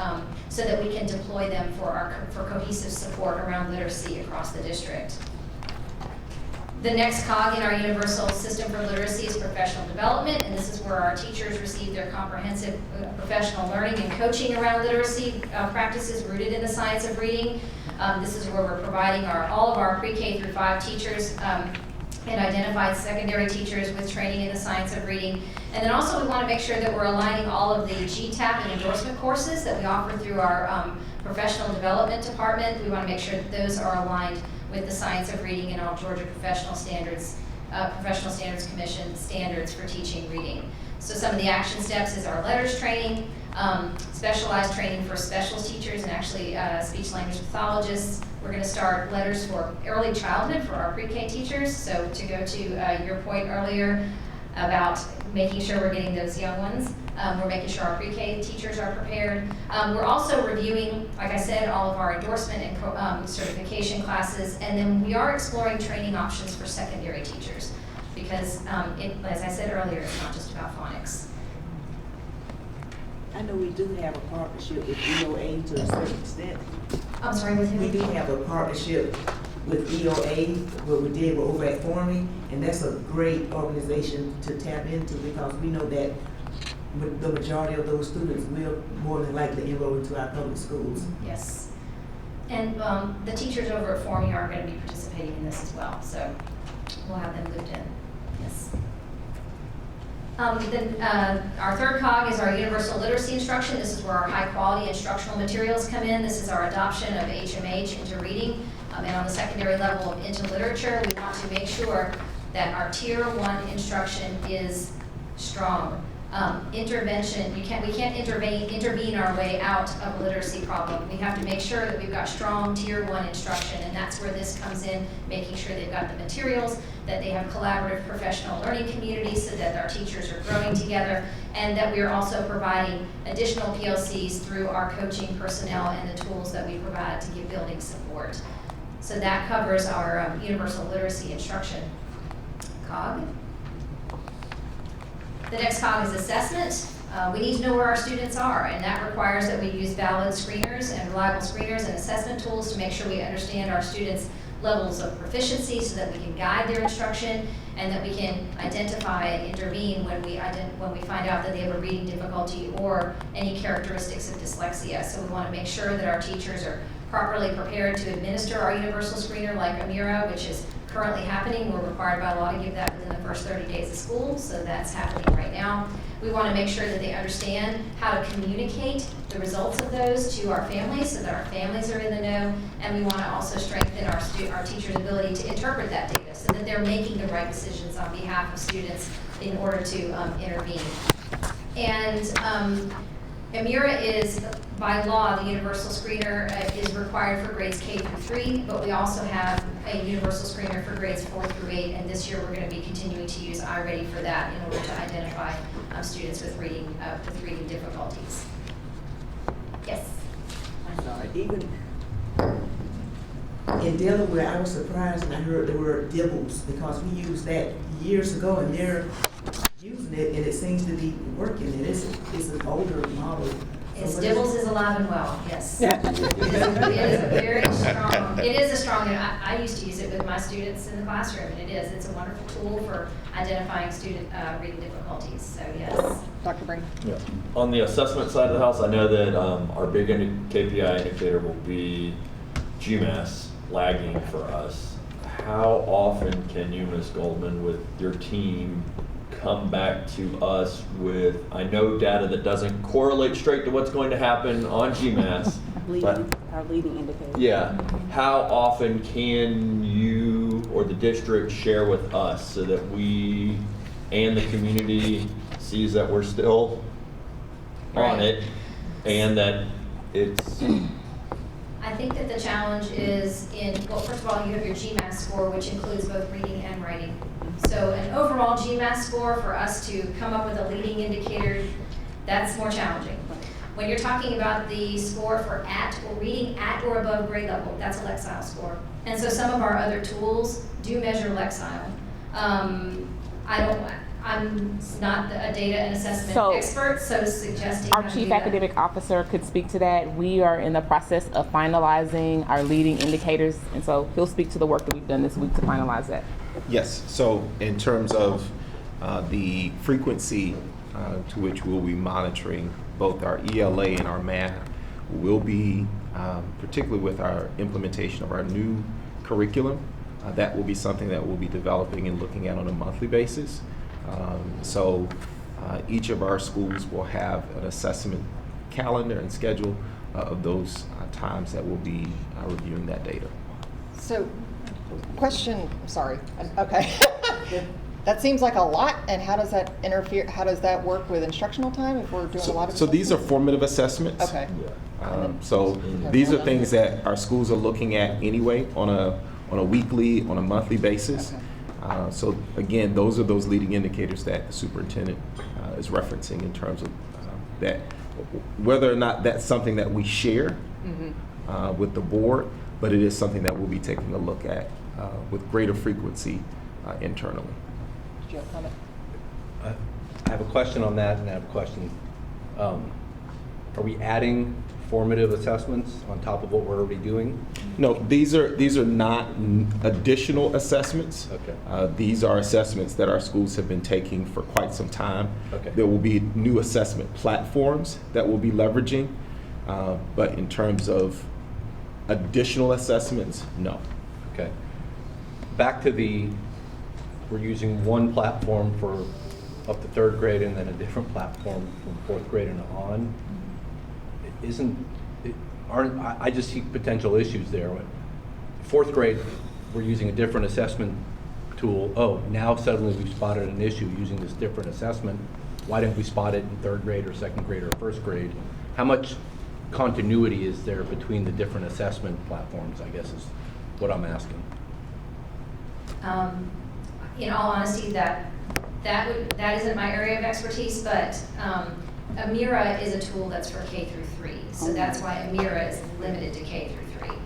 so that we can deploy them for cohesive support around literacy across the district. The next cog in our universal system for literacy is professional development, and this is where our teachers receive their comprehensive professional learning and coaching around literacy practices rooted in the science of reading. This is where we're providing all of our pre-K through 5 teachers and identified secondary teachers with training in the science of reading. And then also we want to make sure that we're aligning all of the GTAP and endorsement courses that we offer through our professional development department. We want to make sure that those are aligned with the science of reading and all Georgia Professional Standards Commission standards for teaching reading. So some of the action steps is our letters training, specialized training for specialist teachers and actually speech language pathologists. We're going to start letters for early childhood for our pre-K teachers. So to go to your point earlier about making sure we're getting those young ones. We're making sure our pre-K teachers are prepared. We're also reviewing, like I said, all of our endorsement and certification classes, and then we are exploring training options for secondary teachers because, as I said earlier, it's not just about phonics. I know we do have a partnership with EOA to a certain extent. I'm sorry, with who? We do have a partnership with EOA, what we did over at Forming, and that's a great organization to tap into because we know that the majority of those students will more than likely enroll into our public schools. Yes. And the teachers over at Forming are going to be participating in this as well, so we'll have them looped in. Yes. Our third cog is our universal literacy instruction. This is where our high quality instructional materials come in. This is our adoption of HMH into reading. And on the secondary level into literature, we want to make sure that our tier 1 instruction is strong. Intervention, we can't intervene our way out of a literacy problem. We have to make sure that we've got strong tier 1 instruction, and that's where this comes in, making sure they've got the materials, that they have collaborative professional learning communities so that our teachers are growing together, and that we are also providing additional PLCs through our coaching personnel and the tools that we provide to give building support. So that covers our universal literacy instruction cog. The next cog is assessment. We need to know where our students are, and that requires that we use valid screeners and reliable screeners and assessment tools to make sure we understand our students' levels of proficiency so that we can guide their instruction and that we can identify and intervene when we find out that they have a reading difficulty or any characteristics of dyslexia. So we want to make sure that our teachers are properly prepared to administer our universal screener like Amira, which is currently happening. We're required by law to give that within the first 30 days of school, so that's happening right now. We want to make sure that they understand how to communicate the results of those to our families so that our families are in the know, and we want to also strengthen our teachers' ability to interpret that data so that they're making the right decisions on behalf of students in order to intervene. And Amira is, by law, the universal screener is required for grades K through 3, but we also have a universal screener for grades 4 through 8, and this year we're going to be continuing to use iReady for that in order to identify students with reading difficulties. Yes? I'm sorry, even in Delaware, I was surprised when I heard the word dibbles because we used that years ago and they're using it and it seems to be working. And it's an older model. Dibbles is alive and well, yes. It is a very strong, it is a strong, I used to use it with my students in the classroom, and it's a wonderful tool for identifying student reading difficulties, so yes. Dr. Brink? Yeah. On the assessment side of the house, I know that our big KPI indicator will be GMAS lagging for us. How often can you, Ms. Goldman, with your team, come back to us with, I know, data that doesn't correlate straight to what's going to happen on GMAS, but Our leading indicator. yeah, how often can you or the district share with us so that we and the community sees that we're still on it and that it's I think that the challenge is in, well, first of all, you have your GMAT score, which includes both reading and writing. So an overall GMAT score for us to come up with a leading indicator, that's more challenging. When you're talking about the score for reading at or above grade level, that's a Lexile score. And so some of our other tools do measure Lexile. I'm not a data and assessment expert, so suggesting Our Chief Academic Officer could speak to that. We are in the process of finalizing our leading indicators, and so he'll speak to the work that we've done this week to finalize that. Yes, so in terms of the frequency to which we'll be monitoring both our ELA and our math, will be, particularly with our implementation of our new curriculum, that will be something that we'll be developing and looking at on a monthly basis. So each of our schools will have an assessment calendar and schedule of those times that we'll be reviewing that data. So, question, sorry, okay. That seems like a lot, and how does that interfere, how does that work with instructional time if we're doing a lot of So these are assessments? formative assessments. Okay. So these are things that our schools are looking at anyway on a weekly, on a monthly basis. So again, those are those leading indicators that the superintendent is referencing in terms of that, whether or not that's something that we share with the board, but it is something that we'll be taking a look at with greater frequency internally. Did you have a comment? I have a question on that, and I have a question. Are we adding formative assessments on top of what we're already doing? No, these are not additional assessments. Okay. These are assessments that our schools have been taking for quite some time. Okay. There will be new assessment platforms that we'll be leveraging, but in terms of additional assessments, no. Okay. Back to we're using one platform for up to third grade and then a different platform from fourth grade and on. I just see potential issues there. Fourth grade, we're using a different assessment tool. Oh, now suddenly we've spotted an issue using this different assessment. Why didn't we spot it in third grade or second grade or first grade? How much continuity is there between the different assessment platforms, I guess is what I'm asking. In all honesty, that isn't my area of expertise, but Amira is a tool that's for K through 3, so that's why Amira is limited to K through 3.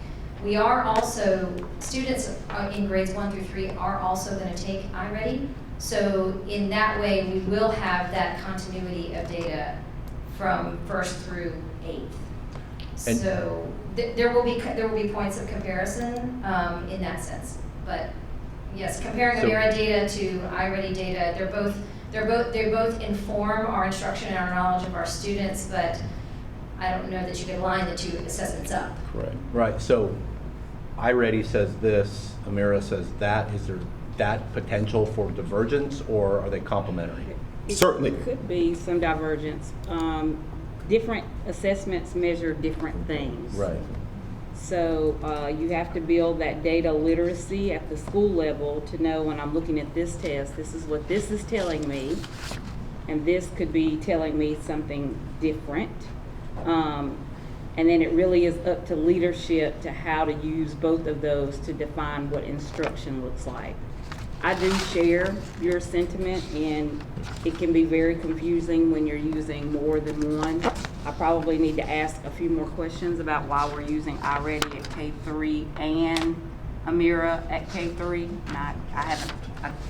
We are also, students in grades 1 through 3 are also going to take iReady, so in that way we will have that continuity of data from 1st through 8th. And so there will be points of comparison in that sense, but yes, comparing Amira data to iReady data, they both inform our instruction and our knowledge of our students, but I don't know that you can line the two assessments up. Correct. Right, so iReady says this, Amira says that. Is there that potential for divergence, or are they complementary? Certainly. It could be some divergence. Different assessments measure different things. Right. So you have to build that data literacy at the school level to know when I'm looking at this test, this is what this is telling me, and this could be telling me something different. And then it really is up to leadership to how to use both of those to define what instruction looks like. I do share your sentiment, and it can be very confusing when you're using more than one. I probably need to ask a few more questions about why we're using iReady at K3 and Amira at K3. I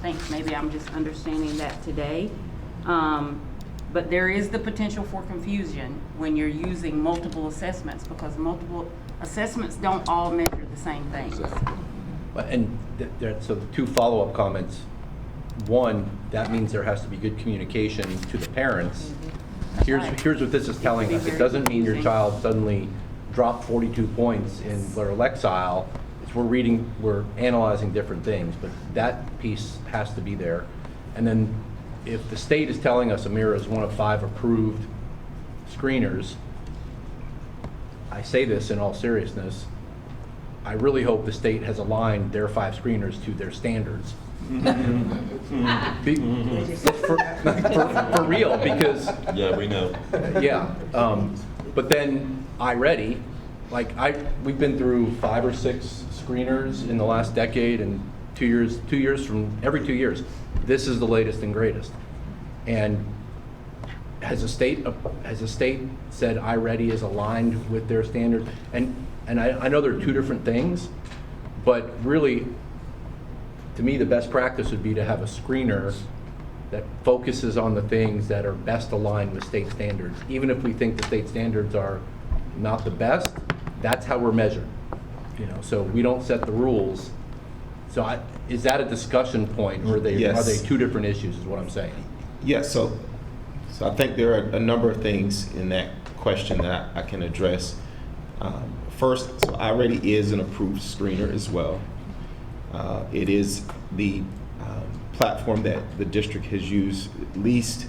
think maybe I'm just understanding that today. But there is the potential for confusion when you're using multiple assessments, because multiple assessments don't all measure the same things. And so the two follow-up comments. One, that means there has to be good communication to the parents. Here's what this is telling us. It doesn't mean your child suddenly dropped 42 points in their Lexile. We're analyzing different things, but that piece has to be there. And then if the state is telling us Amira is one of 5 approved screeners, I say this in all seriousness, I really hope the state has aligned their 5 screeners to their standards. For real, because yeah, we know. Yeah, but then iReady like we've been through 5 or 6 screeners in the last decade, and 2 years from every 2 years, this is the latest and greatest. And has the state said iReady is aligned with their standards? And I know they're 2 different things, but really, to me, the best practice would be to have a screener that focuses on the things that are best aligned with state standards. Even if we think the state standards are not the best, that's how we're measured. So we don't set the rules. So is that a discussion point, or are they Yes. 2 different issues, is what I'm saying? Yes, so I think there are a number of things in that question that I can address. First, so iReady is an approved screener as well. It is the platform that the district has used at least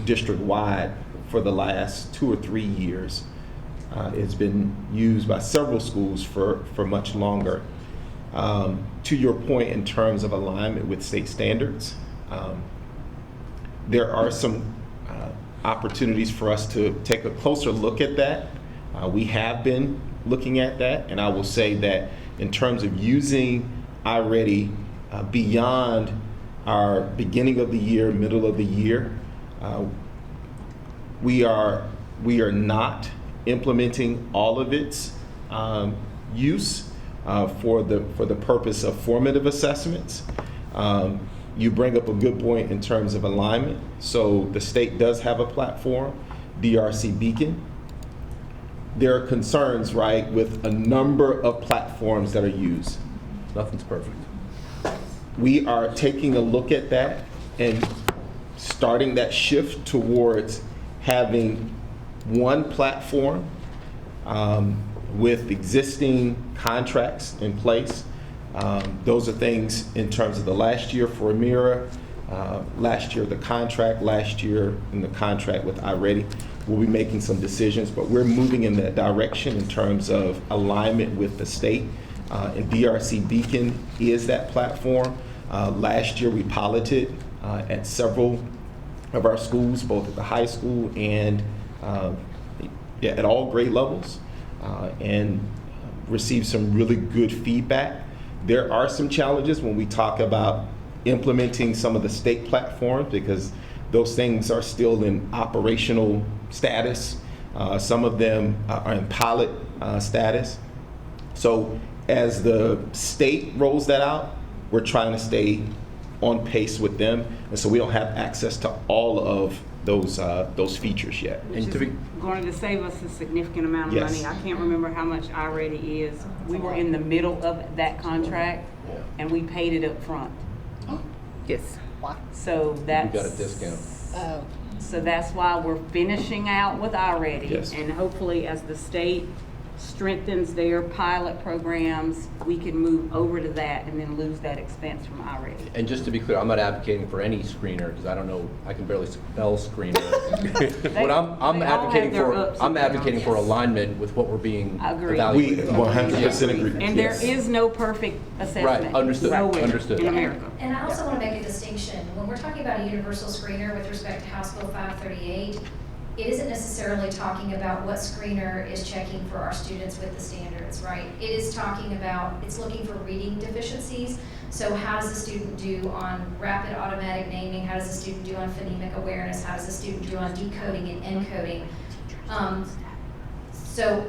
district-wide for the last 2 or 3 years. It's been used by several schools for much longer. To your point in terms of alignment with state standards, there are some opportunities for us to take a closer look at that. We have been looking at that, and I will say that in terms of using iReady beyond our beginning of the year, middle of the year, we are not implementing all of its use for the purpose of formative assessments. You bring up a good point in terms of alignment. So the state does have a platform, DRC Beacon. There are concerns, right, with a number of platforms that are used. Nothing's perfect. We are taking a look at that and starting that shift towards having one platform with existing contracts in place. Those are things in terms of the last year for Amira, last year the contract, last year in the contract with iReady. We'll be making some decisions, but we're moving in that direction in terms of alignment with the state. And DRC Beacon is that platform. Last year we piloted at several of our schools, both at the high school and at all grade levels, and received some really good feedback. There are some challenges when we talk about implementing some of the state platforms, because those things are still in operational status. Some of them are in pilot status. So as the state rolls that out, we're trying to stay on pace with them, and so we don't have access to all of those features yet. Which is going to save us a significant amount of money. I can't remember how much iReady is. We were in the middle of that contract, and we paid it up front. Yes. So that's. We got a discount. So that's why we're finishing out with iReady. Yes. And hopefully, as the state strengthens their pilot programs, we can move over to that and then lose that expense from iReady. And just to be clear, I'm not advocating for any screener, because I don't know, I can barely spell screener. What I'm advocating for alignment with what we're being evaluated. We 100% agree. And there is no perfect assessment. Right, understood, nowhere understood. in America. And I also want to make a distinction. When we're talking about a universal screener with respect to House Bill 538, it isn't necessarily talking about what screener is checking for our students with the standards, right? It is talking about, it's looking for reading deficiencies. So how does the student do on rapid automatic naming? How does the student do on phonemic awareness? How does the student do on decoding and encoding? So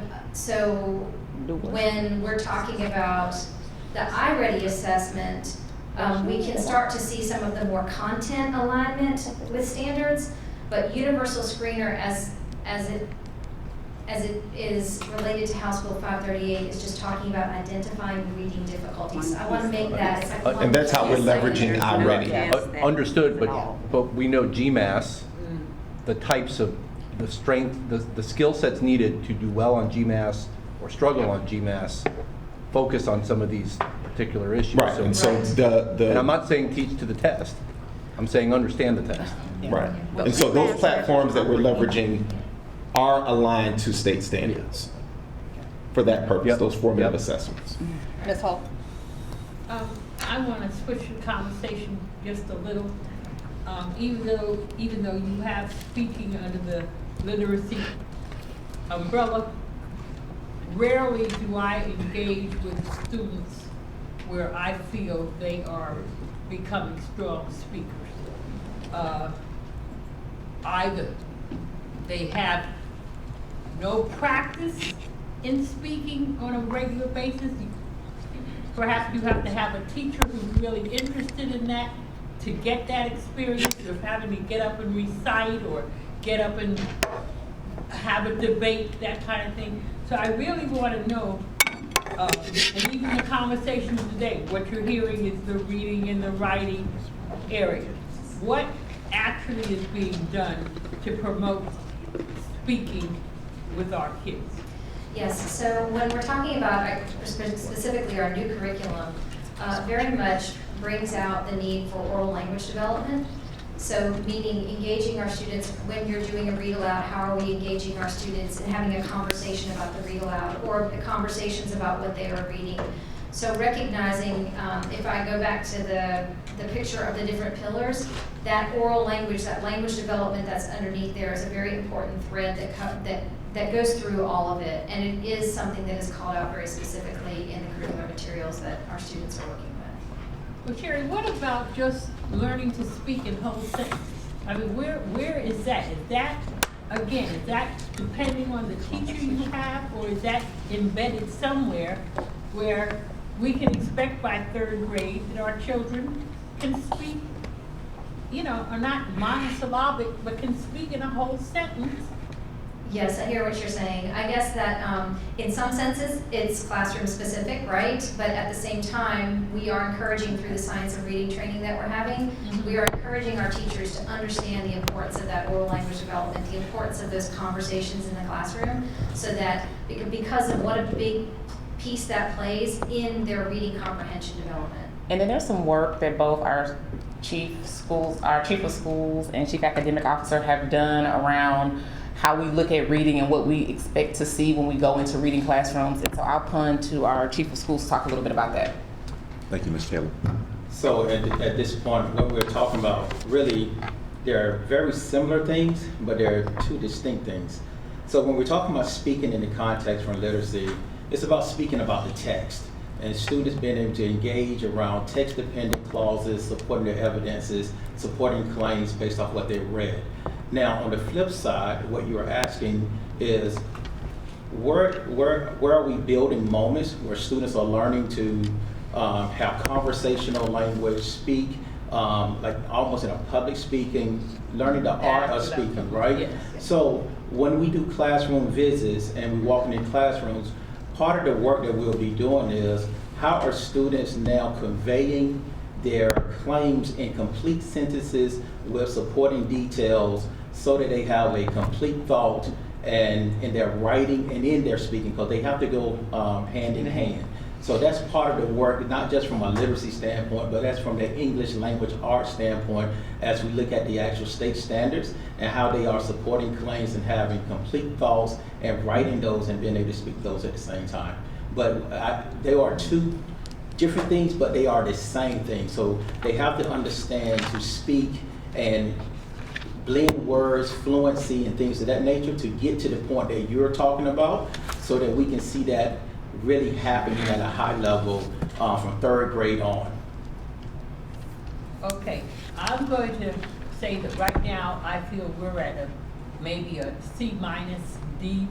when we're talking about the iReady assessment, we can start to see some of the more content alignment with standards, but universal screener as it is related to House Bill 538 is just talking about identifying reading difficulties. I want to make that. It's like And that's how we're leveraging iReady. Understood, but we know GMAS, the types of, the strength, the skill sets needed to do well on GMAS or struggle on GMAS, focus on some of these particular issues. Right, and so and I'm not saying teach to the test. I'm saying understand the test. Right. And so those platforms that we're leveraging are aligned to state standards for that purpose, those formative assessments. Ms. Hall? I want to switch the conversation just a little. Even though you have speaking under the literacy umbrella, rarely do I engage with students where I feel they are becoming strong speakers. Either they have no practice in speaking on a regular basis. Perhaps you have to have a teacher who's really interested in that to get that experience of having to get up and recite or get up and have a debate, that kind of thing. So I really want to know, and even the conversation today, what you're hearing is the reading and the writing area. What actually is being done to promote speaking with our kids? Yes, so when we're talking about specifically our new curriculum, very much brings out the need for oral language development. So meaning engaging our students when you're doing a read aloud, how are we engaging our students and having a conversation about the read aloud or the conversations about what they are reading. So recognizing, if I go back to the picture of the different pillars, that oral language, that language development that's underneath there is a very important thread that goes through all of it. And it is something that is called out very specifically in the curricular materials that our students are working with. Well, Sherry, what about just learning to speak in whole sentences? I mean, where is that? Is that, again, is that depending on the teacher you have, or is that embedded somewhere where we can expect by 3rd grade that our children can speak, are not monosyllabic, but can speak in a whole sentence? Yes, I hear what you're saying. I guess that in some senses, it's classroom specific, right? But at the same time, we are encouraging through the science of reading training that we're having, we are encouraging our teachers to understand the importance of that oral language development, the importance of those conversations in the classroom, so that because of what a big piece that plays in their reading comprehension development. And then there's some work that both our chief of schools and chief academic officer have done around how we look at reading and what we expect to see when we go into reading classrooms. And so I'll pun to our chief of schools to talk a little bit about that. Thank you, Ms. Taylor. So at this point, what we're talking about, really, there are very similar things, but there are two distinct things. So when we're talking about speaking in the context from literacy, it's about speaking about the text. And students being able to engage around text-dependent clauses, supporting their evidences, supporting claims based off what they read. Now, on the flip side, what you're asking is, where are we building moments where students are learning to have conversational language, speak, like almost in a public speaking, learning the art of speaking, right? Yes. So when we do classroom visits and we walk in classrooms, part of the work that we'll be doing is, how are students now conveying their claims in complete sentences with supporting details so that they have a complete thought and in their writing and in their speaking, because they have to go hand in hand. So that's part of the work, not just from a literacy standpoint, but that's from the English language arts standpoint, as we look at the actual state standards and how they are supporting claims and having complete thoughts and writing those and being able to speak those at the same time. But there are two different things, but they are the same thing. So they have to understand to speak and blend words, fluency, and things of that nature to get to the point that you're talking about, so that we can see that really happening at a high level from 3rd grade on. Okay, I'm going to say that right now I feel we're at maybe a C-, D.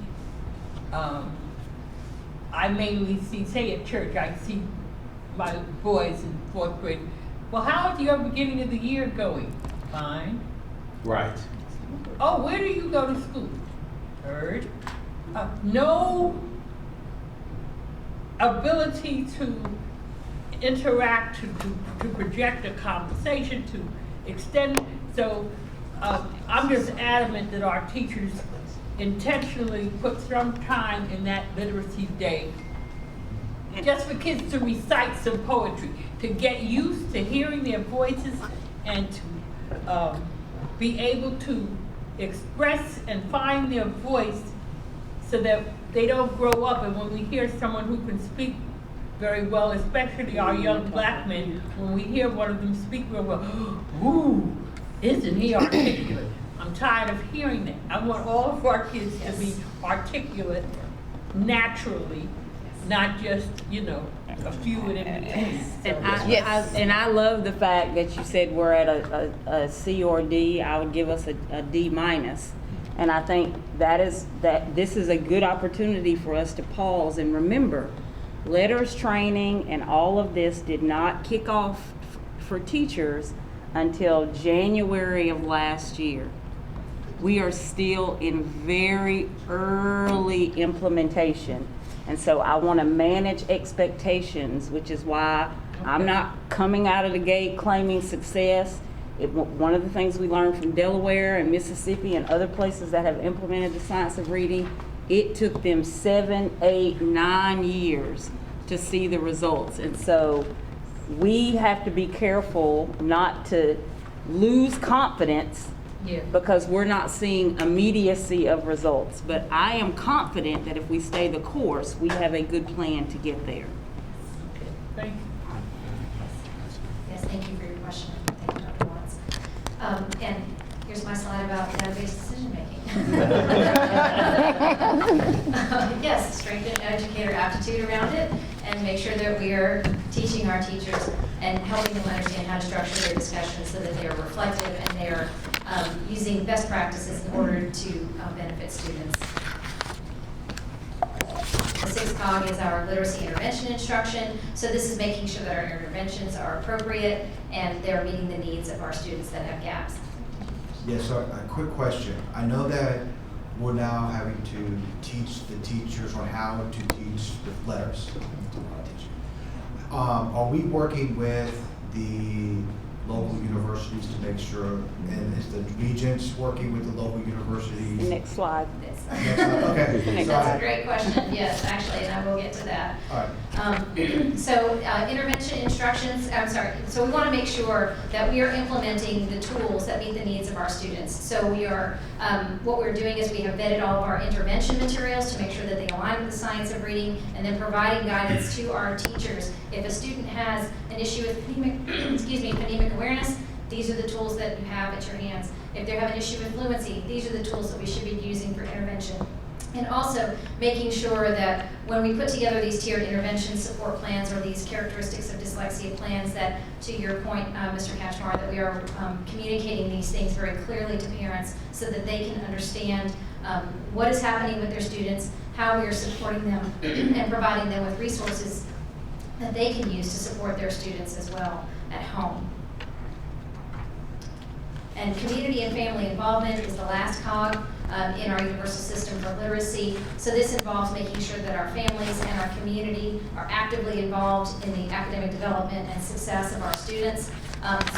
I mainly see, say at church, I see my boys in 4th grade. Well, how is your beginning of the year going? Fine. Right. Oh, where do you go to school? 3rd. No ability to interact, to project a conversation, to extend. So I'm just adamant that our teachers intentionally put some time in that literacy day just for kids to recite some poetry, to get used to hearing their voices and to be able to express and find their voice, so that they don't grow up and when we hear someone who can speak very well, especially our young black men, when we hear one of them speak real well, ooh, isn't he articulate? I'm tired of hearing that. I want all of our kids to be articulate naturally, not just, a few of them. And I love the fact that you said we're at a C or D. I would give us a D minus. And I think that this is a good opportunity for us to pause and remember, letters training and all of this did not kick off for teachers until January of last year. We are still in very early implementation. And so I want to manage expectations, which is why I'm not coming out of the gate claiming success. One of the things we learned from Delaware and Mississippi and other places that have implemented the science of reading, it took them 7, 8, 9 years to see the results. And so we have to be careful not to lose confidence because we're not seeing immediacy of results. But I am confident that if we stay the course, we have a good plan to get there. Thank you. Yes, thank you for your question. Thank you, Dr. Watts. And here's my slide about database decision-making. Yes, strengthen educator aptitude around it and make sure that we are teaching our teachers and helping them understand how to structure their discussions so that they are reflective and they are using best practices in order to benefit students. The sixth cog is our literacy intervention instruction. So this is making sure that our interventions are appropriate and they're meeting the needs of our students that have gaps. Yes, so a quick question. I know that we're now having to teach the teachers on how to teach the letters. Are we working with the local universities to make sure, and is the Regents working with the local universities? Next slide. Next slide, okay. That's a great question, yes, actually, and I will get to that. All right. So intervention instructions, so we want to make sure that we are implementing the tools that meet the needs of our students. So we are, what we're doing is we have vetted all of our intervention materials to make sure that they align with the science of reading and then providing guidance to our teachers. If a student has an issue with phonemic awareness, these are the tools that you have at your hands. If they have an issue with fluency, these are the tools that we should be using for intervention. And also making sure that when we put together these tiered intervention support plans or these characteristics of dyslexia plans, that to your point, Mr. Kachmar, that we are communicating these things very clearly to parents so that they can understand what is happening with their students, how we are supporting them and providing them with resources that they can use to support their students as well at home. And community and family involvement is the last cog in our universal system for literacy. So this involves making sure that our families and our community are actively involved in the academic development and success of our students.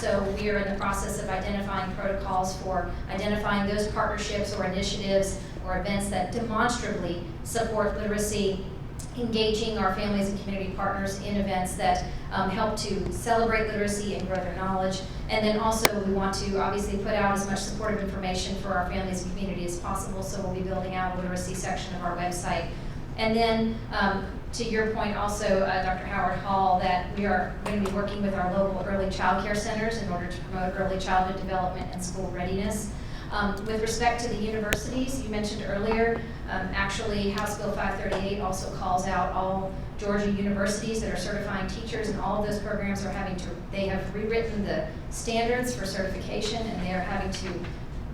So we are in the process of identifying protocols for identifying those partnerships or initiatives or events that demonstrably support literacy, engaging our families and community partners in events that help to celebrate literacy and grow their knowledge. And then also we want to obviously put out as much supportive information for our families and community as possible, so we'll be building out a literacy section of our website. And then to your point also, Dr. Howard Hall, that we are going to be working with our local early child care centers in order to promote early childhood development and school readiness. With respect to the universities, you mentioned earlier, actually House Bill 538 also calls out all Georgia universities that are certifying teachers, and all of those programs are they have rewritten the standards for certification, and they are having to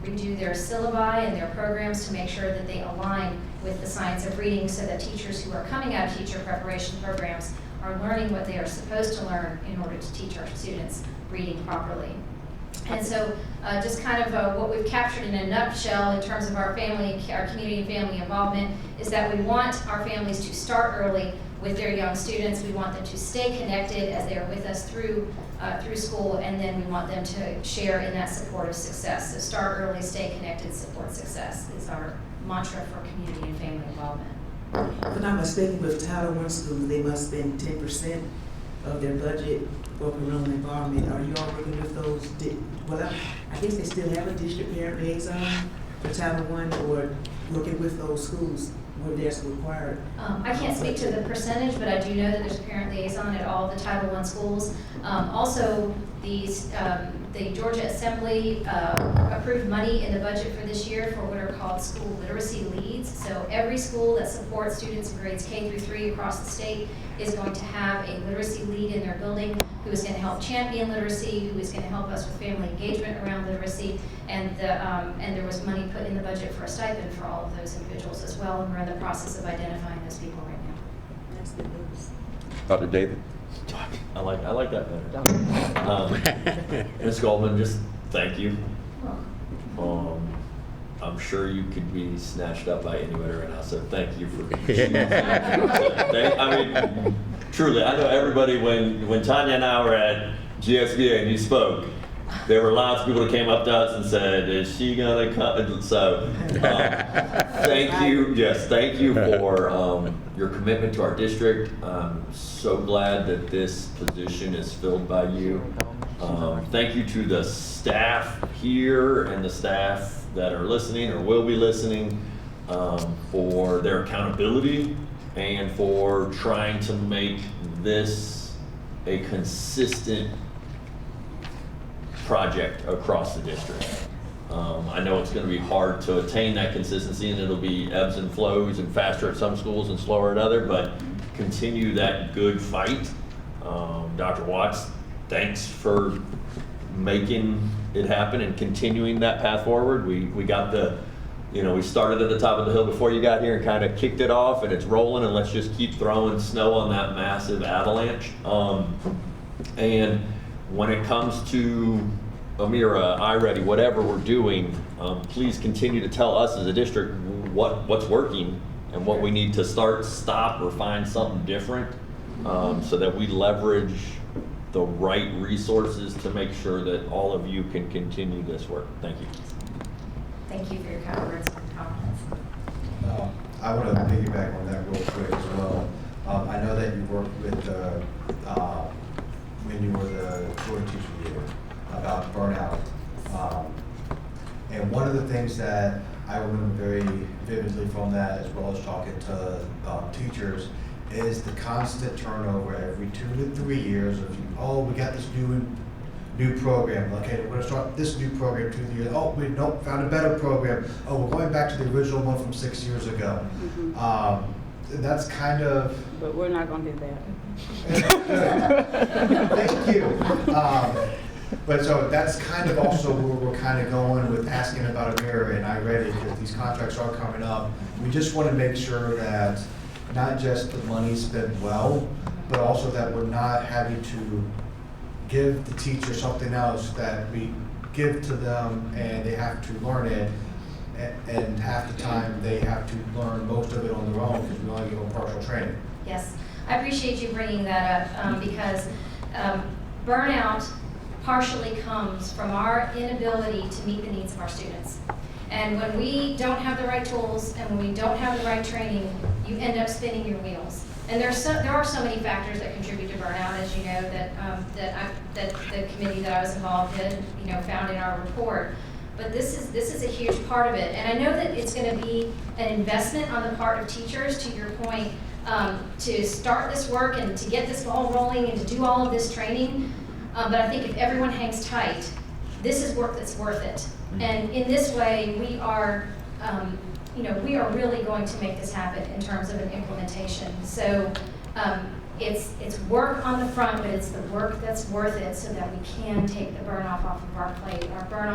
redo their syllabi and their programs to make sure that they align with the science of reading so that teachers who are coming out of teacher preparation programs are learning what they are supposed to learn in order to teach our students reading properly. And so just kind of what we've captured in a nutshell in terms of our community and family involvement is that we want our families to start early with their young students. We want them to stay connected as they are with us through school, and then we want them to share in that support of success. So start early, stay connected, support success is our mantra for community and family involvement. If I'm not mistaken, with Title I schools, they must spend 10% of their budget for parental involvement. Are you all working with those? Well, I guess they still have a district parent liaison for Title I, or working with those schools where that's required? I can't speak to the percentage, but I do know that there's a parent liaison at all the Title I schools. Also, The Georgia Assembly approved money in the budget for this year for what are called school literacy leads. So every school that supports students in grades K through 3 across the state is going to have a literacy lead in their building who is going to help champion literacy, who is going to help us with family engagement around literacy, and there was money put in the budget for a stipend for all of those individuals as well, and we're in the process of identifying those people right now. That's good news. Dr. David? I like that better. Ms. Goldman, just thank you. I'm sure you could be snatched up by anybody right now, so thank you for choosing. I mean, truly, I know everybody, when Tanya and I were at GSBA and you spoke, there were lots of people that came up to us and said, is she gonna come? So, thank you, yes, thank you for your commitment to our district. I'm so glad that this position is filled by you. Thank you to the staff here and the staff that are listening or will be listening for their accountability and for trying to make this a consistent project across the district. I know it's going to be hard to attain that consistency, and it'll be ebbs and flows and faster at some schools and slower at other, but continue that good fight. Dr. Watts, thanks for making it happen and continuing that path forward. We got we started at the top of the hill before you got here and kind of kicked it off, and it's rolling, and let's just keep throwing snow on that massive avalanche. And when it comes to Amira, iReady, whatever we're doing, please continue to tell us as a district what's working and what we need to stop, or find something different, so that we leverage the right resources to make sure that all of you can continue this work. Thank you. Thank you for your kind words and compliments. I want to piggyback on that real quick as well. I know that you worked with, when you were the Georgia teacher leader, about burnout. And one of the things that I remember very vividly from that, as well as talking to teachers, is the constant turnover every 2 to 3 years of, we got this new program. Okay, we're gonna start this new program 2 years. Oh, we found a better program. Oh, we're going back to the original one from 6 years ago. That's kind of. But we're not gonna do that. Thank you. But so that's kind of also where we're kind of going with asking about Amira and iReady, because these contracts are coming up. We just want to make sure that not just the money's spent well, but also that we're not having to give the teacher something else that we give to them and they have to learn it. And half the time they have to learn most of it on their own because we only give them partial training. Yes, I appreciate you bringing that up because burnout partially comes from our inability to meet the needs of our students. And when we don't have the right tools and when we don't have the right training, you end up spinning your wheels. And there are so many factors that contribute to burnout, as you know, that the committee that I was involved in, found in our report. But this is a huge part of it. And I know that it's going to be an investment on the part of teachers, to your point, to start this work and to get this ball rolling and to do all of this training. But I think if everyone hangs tight, this is work that's worth it. And in this way, we are really going to make this happen in terms of an implementation. So it's work on the front, but it's the work that's worth it, so that we can take the burnout off of our plate, the burnout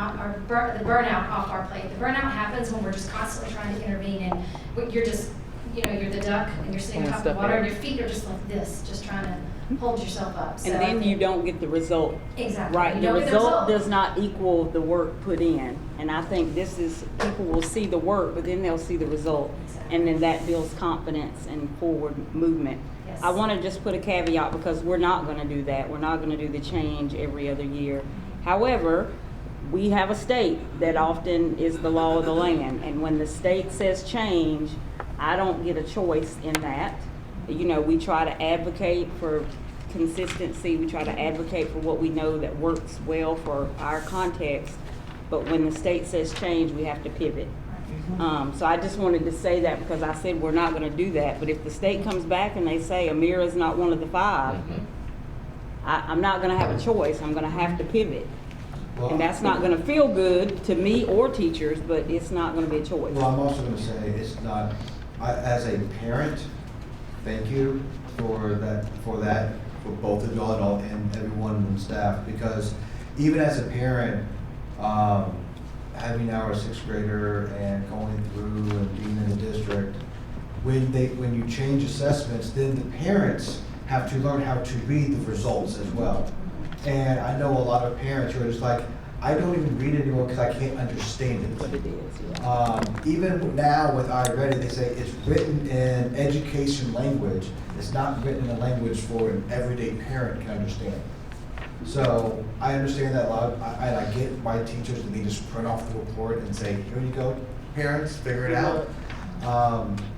off our plate. The burnout happens when we're just constantly trying to intervene, and you're just, you're the duck, and you're sitting on top of the water, and your feet are just like this, just trying to hold yourself up. So and then you don't get the result. Exactly. Right. You The don't get the result result. does not equal the work put in. And I think people will see the work, but then they'll see the result. Exactly. And then that builds confidence and forward movement. Yes. I want to just put a caveat, because we're not going to do that. We're not going to do the change every other year. However, we have a state that often is the law of the land. And when the state says change, I don't get a choice in that. We try to advocate for consistency. We try to advocate for what we know that works well for our context. But when the state says change, we have to pivot. So I just wanted to say that, because I said we're not going to do that. But if the state comes back and they say Amira is not one of the 5, I'm not gonna have a choice, I'm gonna have to pivot. Well, And that's not gonna feel good to me or teachers, but it's not gonna be a choice. Well, I'm also gonna say, it's not, as a parent, thank you for that, for both of y'all and everyone on staff, because even as a parent, having our sixth grader and going through and being in the district, when you change assessments, then the parents have to learn how to read the results as well. And I know a lot of parents who are just like, I don't even read it anymore because I can't understand it. What it is, yeah. Even now with iReady, they say it's written in education language. It's not written in a language for an everyday parent can understand. So I understand that a lot, and I get why teachers need to just print off the report and say, here you go, parents, figure it out.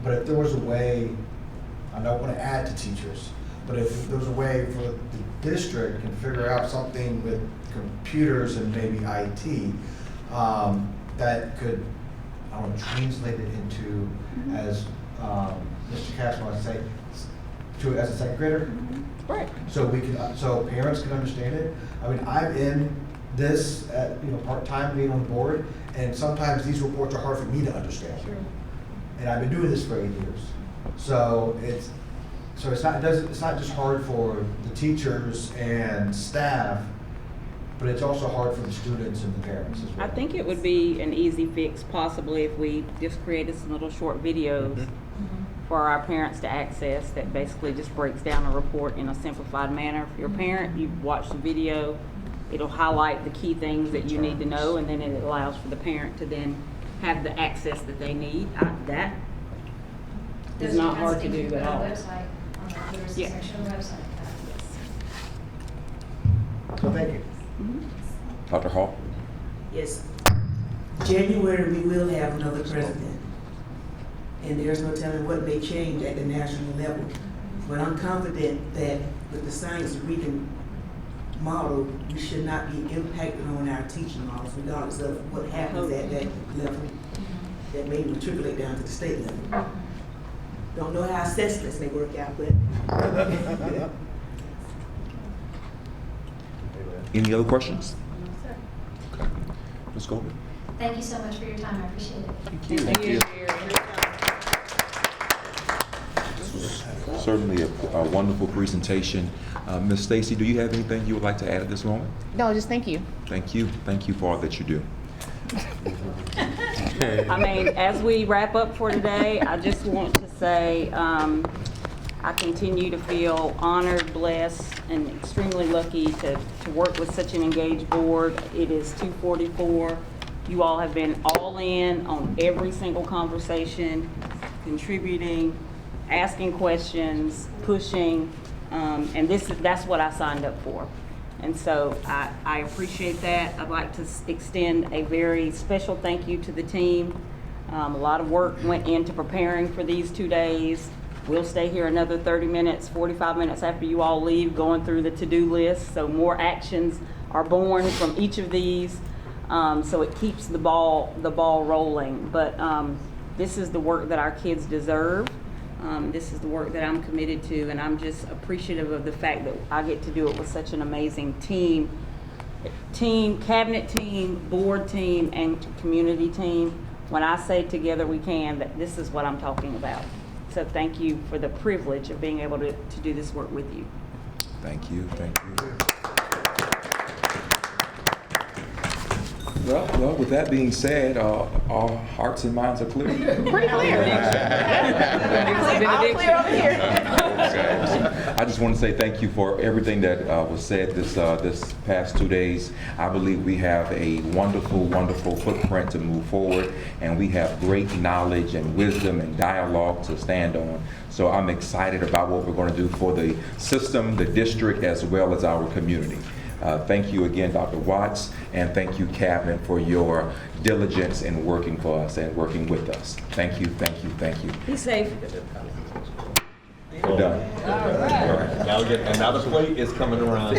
But if there was a way, I don't want to add to teachers, but if there was a way for the district can figure out something with computers and maybe IT, that could, I don't know, translate it into, as Mr. Cash wants to say, as a second grader. Right. So we can, so parents can understand it. I mean, I'm in this at, part-time being on the board, and sometimes these reports are hard for me to understand. Sure. And I've been doing this for 8 years. So it's not just hard for the teachers and staff, but it's also hard for the students and the parents as well. I think it would be an easy fix possibly if we just created some little short videos for our parents to access that basically just breaks down a report in a simplified manner. If you're a parent, you watch the video, it'll highlight the key things that you need to know, and then it allows for the parent to then have the access that they need. That is not hard to do at all. Website, on the literacy Yeah. section of the website. So thank you. Dr. Hall? Yes. January, we will have another president. And there's no telling what may change at the national level. But I'm confident that with the science reading model, we should not be impacted on our teaching models, regardless of what happens at that level. That may matriculate down to the state level. Don't know how assessments may work out, but. Any other questions? Okay. Ms. Goldman? Thank you so much for your time, I appreciate it. Thank you. Certainly a wonderful presentation. Ms. Stacy, do you have anything you would like to add at this moment? No, just thank you. Thank you. Thank you for all that you do. I mean, as we wrap up for today, I just want to say I continue to feel honored, blessed, and extremely lucky to work with such an engaged board. It is 2:44. You all have been all in on every single conversation, contributing, asking questions, pushing, and that's what I signed up for. And so I appreciate that. I'd like to extend a very special thank you to the team. A lot of work went into preparing for these 2 days. We'll stay here another 30 minutes, 45 minutes after you all leave, going through the to-do list. So more actions are born from each of these. So it keeps the ball rolling. But this is the work that our kids deserve. This is the work that I'm committed to, and I'm just appreciative of the fact that I get to do it with such an amazing team, cabinet team, board team, and community team. When I say together we can, that this is what I'm talking about. So thank you for the privilege of being able to do this work with you. Thank you. Thank you. Well, with that being said, our hearts and minds are clear. Pretty clear. All clear over here. Okay. I just want to say thank you for everything that was said this past 2 days. I believe we have a wonderful, wonderful footprint to move forward, and we have great knowledge and wisdom and dialogue to stand on. So I'm excited about what we're going to do for the system, the district, as well as our community. Thank you again, Dr. Watts, and thank you, Cabinet, for your diligence in working for us and working with us. Thank you, thank you, thank you. Be safe. We're done. All right. Now the plate is coming around.